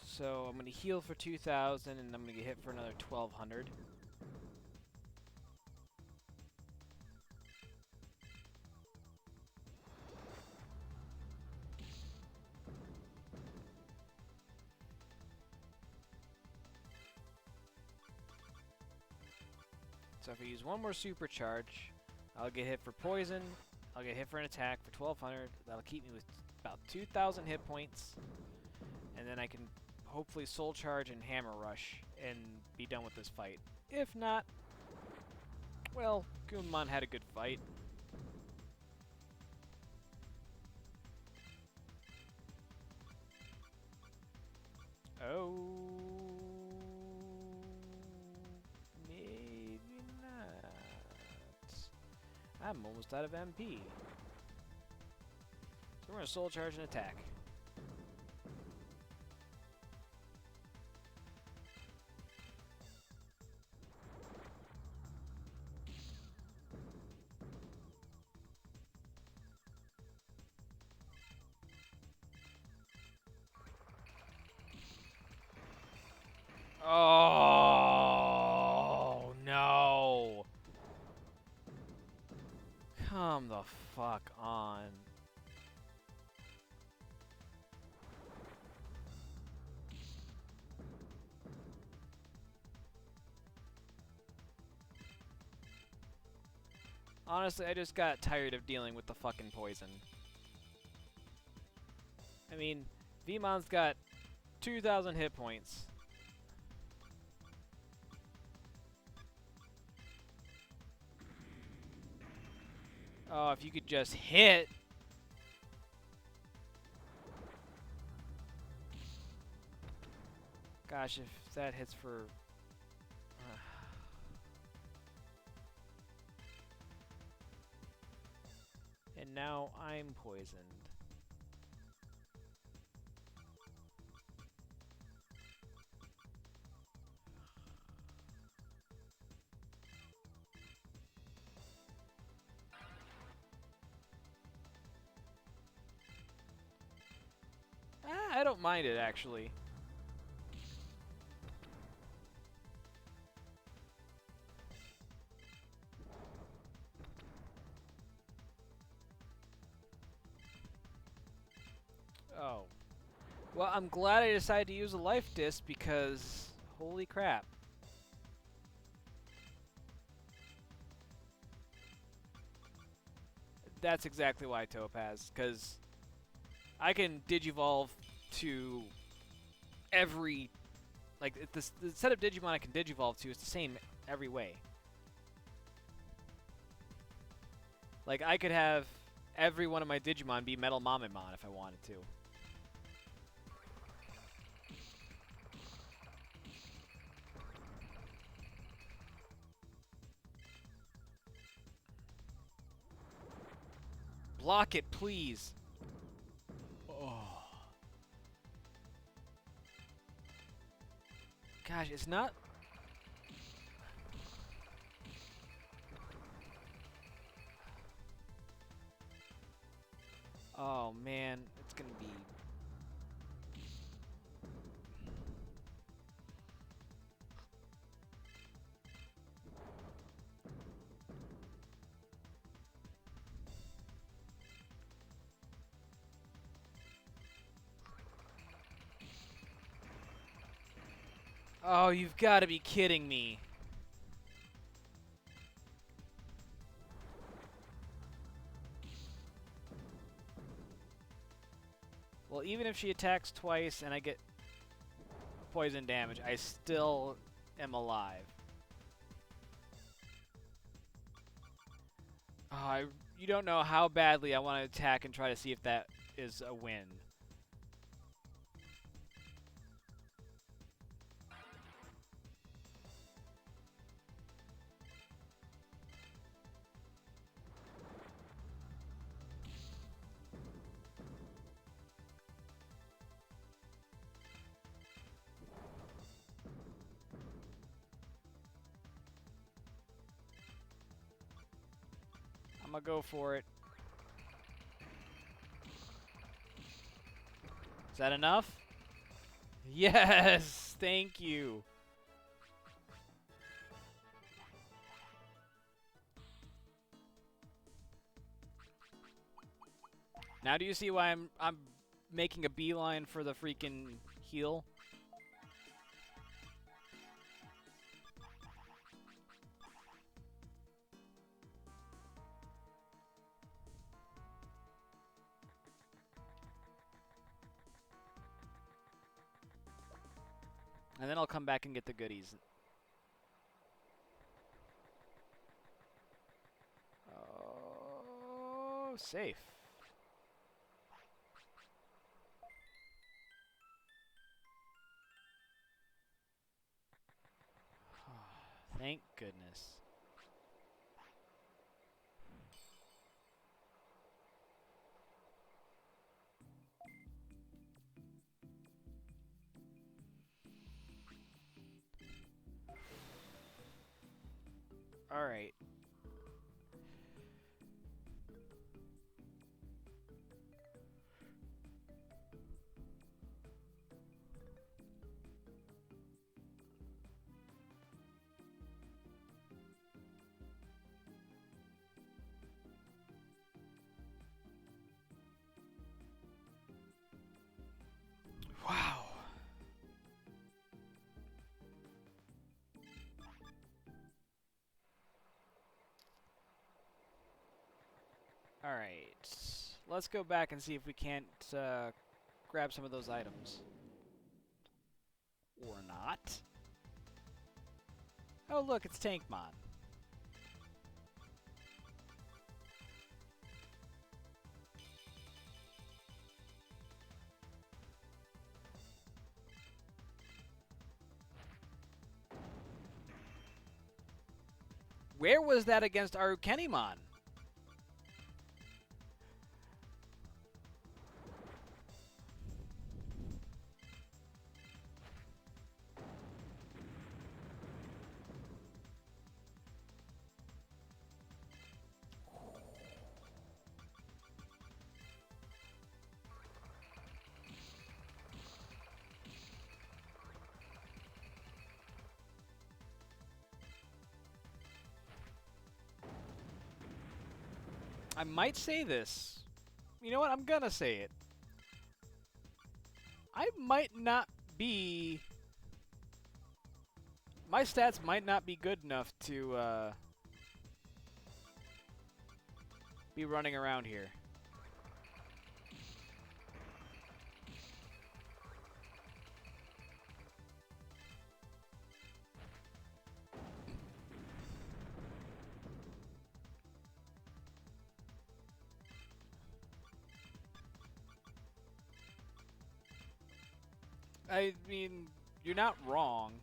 So I'm going to heal for 2,000, and I'm going to get hit for another 1,200. So if I use one more supercharge, I'll get hit for poison, I'll get hit for an attack for 1,200. That'll keep me with about 2,000 hit points. And then I can hopefully Soul Charge and Hammer Rush and be done with this fight. If not, well, Gumamon had a good fight. Oh, maybe not. I'm almost out of MP. So we're gonna Soul Charge and attack. Oh, no. Come the fuck on. Honestly, I just got tired of dealing with the fucking poison. I mean, Veemon's got 2,000 hit points. Oh, if you could just hit. God Gosh, if that hits for... and now I'm poisoned. I don't mind it, actually. Oh. Well, I'm glad I decided to use a life disc because... holy crap. That's exactly why Topaz, because I can Digivolve to every... like, the set of Digimon I can Digivolve to is the same every way. Like, I could have every one of my Digimon be Metal Mamemon if I wanted to. Block it, please. Oh. Gosh, it's not... oh, man. It's gonna be... oh, you've got to be kidding me. Well, even if she attacks twice and I get poison damage, I still am alive. Oh, you don't know how badly I want to attack and try to see if that is a win. I'm gonna go for it. Is that enough? Yes! Thank you. Now do you see why I'm making a beeline for the freaking heal? And then I'll come back and get the goodies. Oh, safe. Thank goodness. Alright. Wow. Alright. Let's go back and see if we can't grab some of those items. Or not. Oh, look, it's Tankmon. Where was that against Arukenimon? I might say this. You know what? I'm gonna say it. I might not be... My stats might not be good enough to be running around here. I mean, you're not wrong.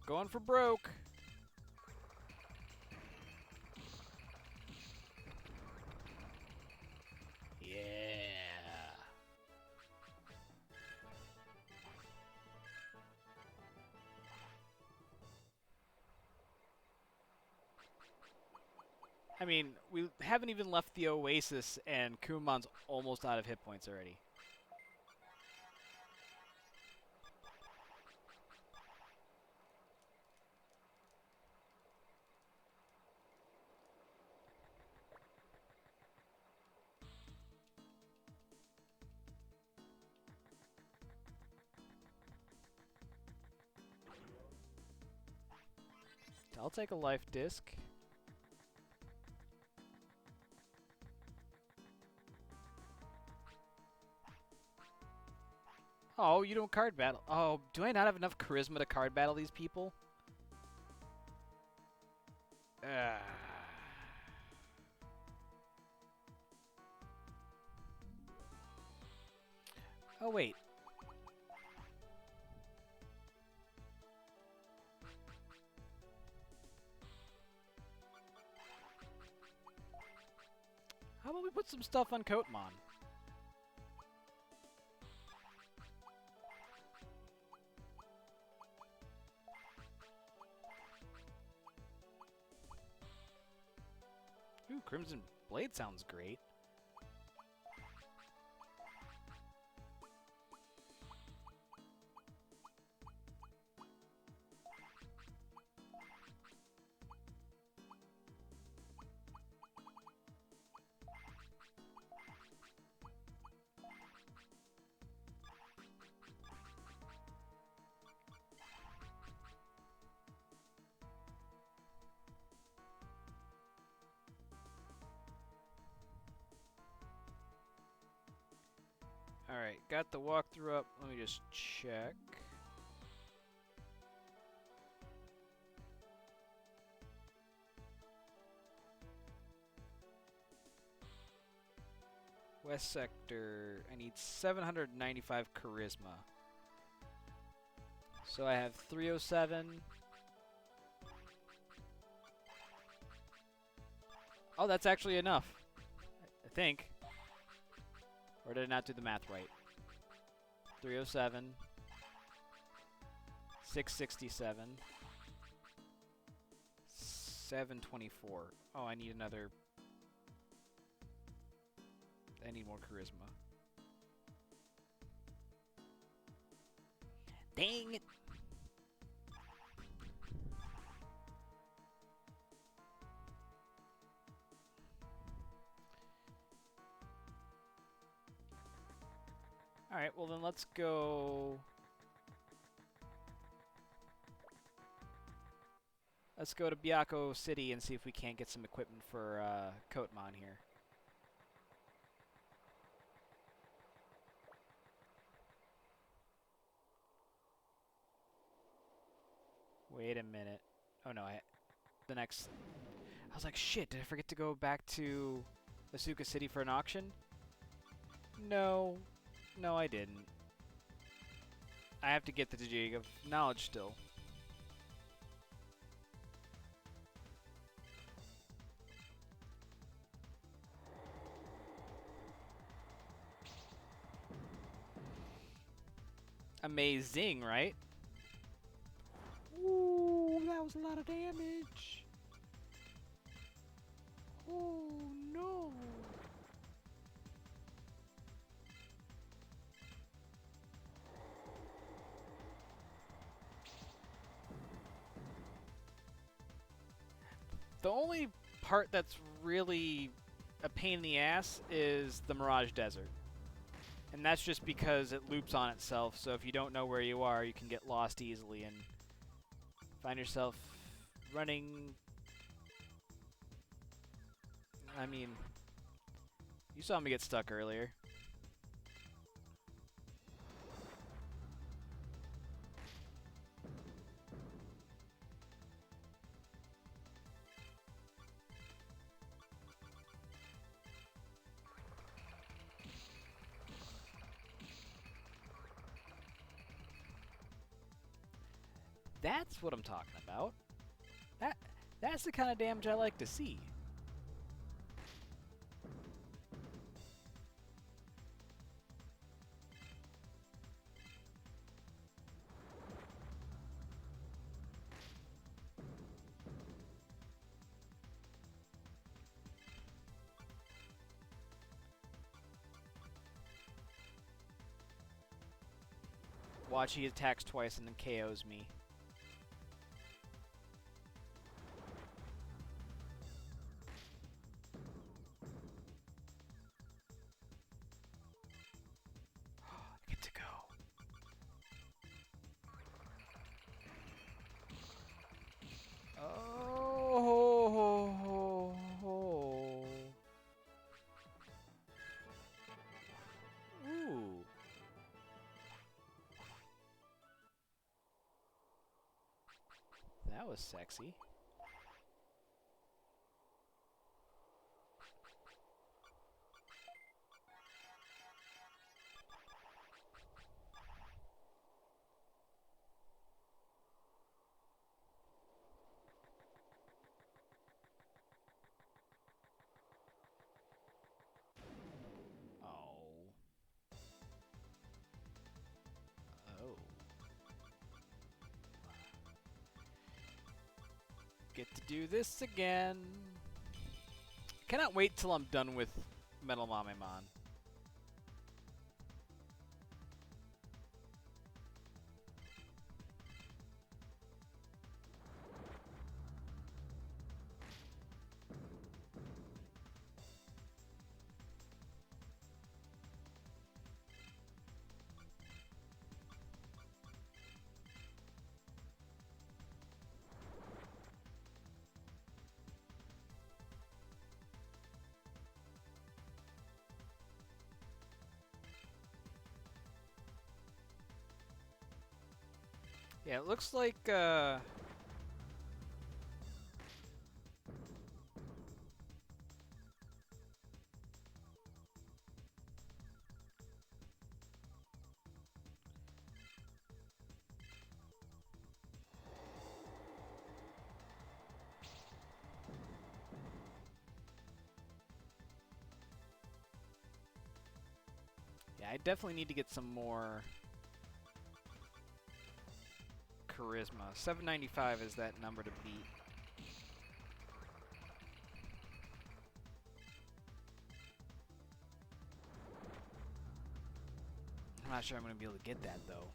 Going for broke. Yeah. I mean, we haven't even left the Oasis, and Kumon's almost out of hit points already. I'll take a life disc. Oh, you don't card battle. Oh, do I not have enough charisma to card battle these people? Oh, wait. How about we put some stuff on Kotemon? Ooh, Crimson Blade sounds great. Alright, got the walkthrough up. Let me just check. West Sector. I need 795 charisma. So I have 307. Oh, that's actually enough. I think. Or did I not do the math right? 307. 667. 724. Oh, I need another... I need more charisma. Dang it. Alright, well then let's go... Let's go to Byakko City and see if we can't get some equipment for Kotemon here. Wait a minute. Oh no, the next... I was like, shit, did I forget to go back to Asuka City for an auction? No. No, I didn't. I have to get the Dig of Knowledge still. Amazing, right? Ooh, that was a lot of damage. Oh, no. The only part that's really a pain in the ass is the Mirage Desert. And that's just because it loops on itself, so if you don't know where you are, you can get lost easily and find yourself running... I mean, you saw me get stuck earlier. That's what I'm talking about. That's the kind of damage I like to see. Watch, he attacks twice and then KOs me. I get to go. Oh. Ooh. That was sexy. Oh. Oh. Get to do this again. Cannot wait till I'm done with Metal Mamemon. Yeah, it looks like, yeah, I definitely need to get some more charisma. 795 is that number to beat. I'm not sure I'm going to be able to get that, though.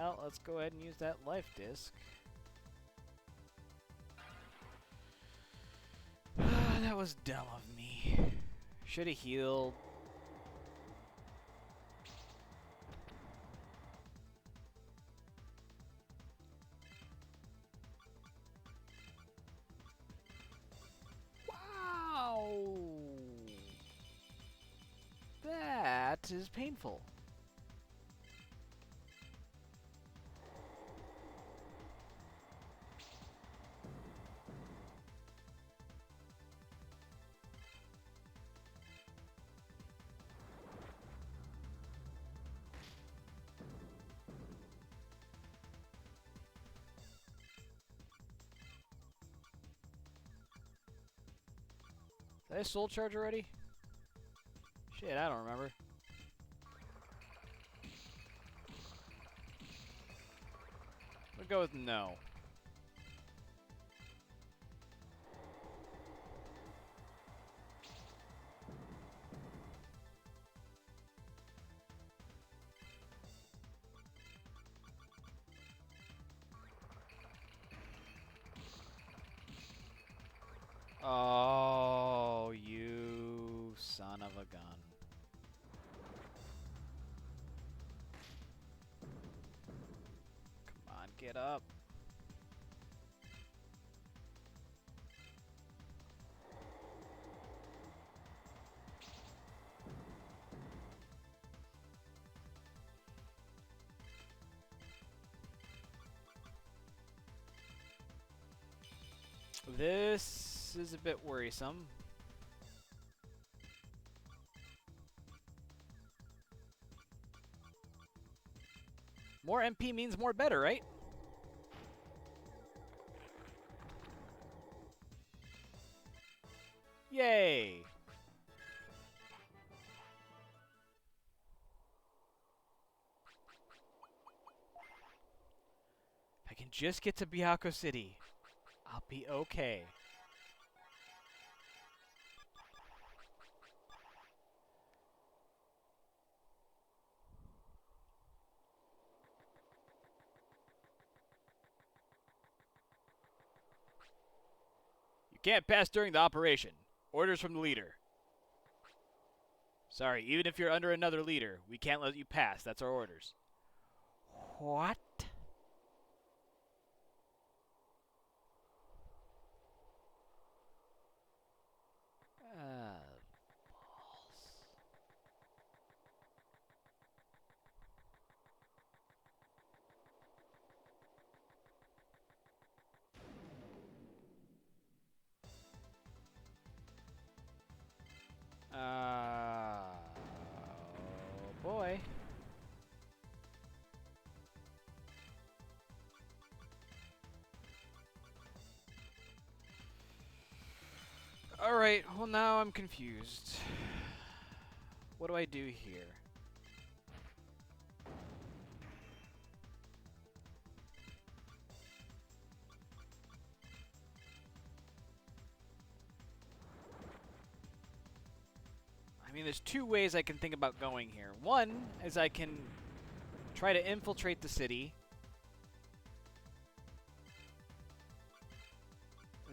Well, let's go ahead and use that life disc. That was dumb of me. Should have healed. Wow! That is painful. Did I soul charge already? Shit, I don't remember. We'll go with no. Oh, you son of a gun. Come on, get up. This is a bit worrisome. More MP means more better, right? Yay! If I can just get to Byakko City, I'll be okay. You can't pass during the operation. Orders from the leader. Sorry, even if you're under another leader, we can't let you pass. That's our orders. What? Balls. Oh boy. Alright, well now I'm confused. What do I do here? I mean, there's two ways I can think about going here. One is I can try to infiltrate the city.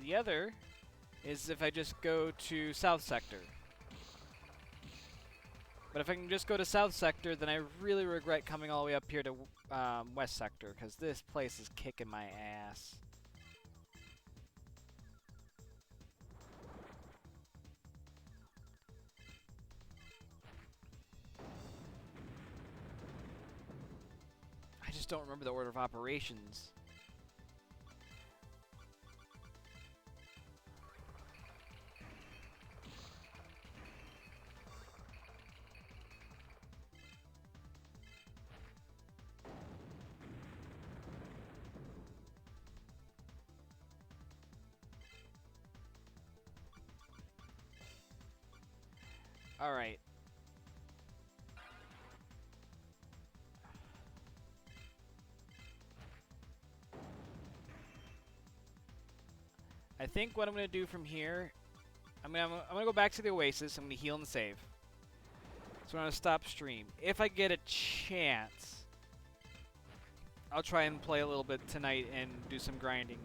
The other is if I just go to South Sector. But if I can just go to South Sector, then I really regret coming all the way up here to West Sector, because this place is kicking my ass. I just don't remember the order of operations. Alright. I think what I'm going to do from here, I'm gonna go back to the Oasis. I'm going to heal and save. So I'm going to stop stream. If I get a chance, I'll try and play a little bit tonight and do some grinding.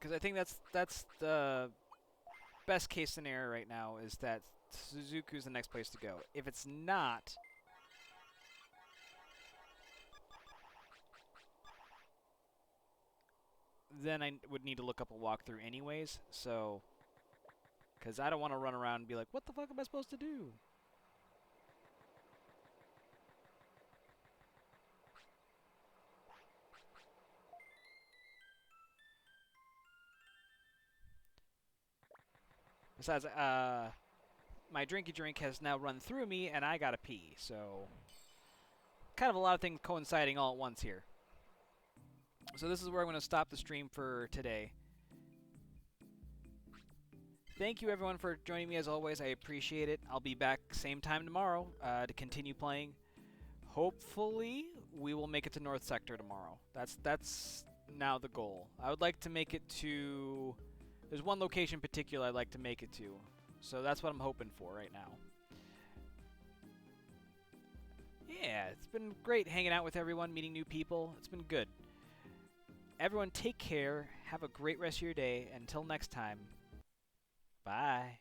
Because I think that's the best case scenario right now is that Suzuku's the next place to go. If it's not, then I would need to look up a walkthrough anyways. So, because I don't want to run around and be like, what the fuck am I supposed to do? Besides, my drinky drink has now run through me, and I gotta pee. So, kind of a lot of things coinciding all at once here. So this is where I'm going to stop the stream for today. Thank you everyone for joining me as always. I appreciate it. I'll be back same time tomorrow to continue playing. Hopefully, we will make it to North Sector tomorrow. That's now the goal. I would like to make it to... There's one location in particular I'd like to make it to. So that's what I'm hoping for right now. Yeah, it's been great hanging out with everyone, meeting new people. It's been good. Everyone take care. Have a great rest of your day. Until next time. Bye.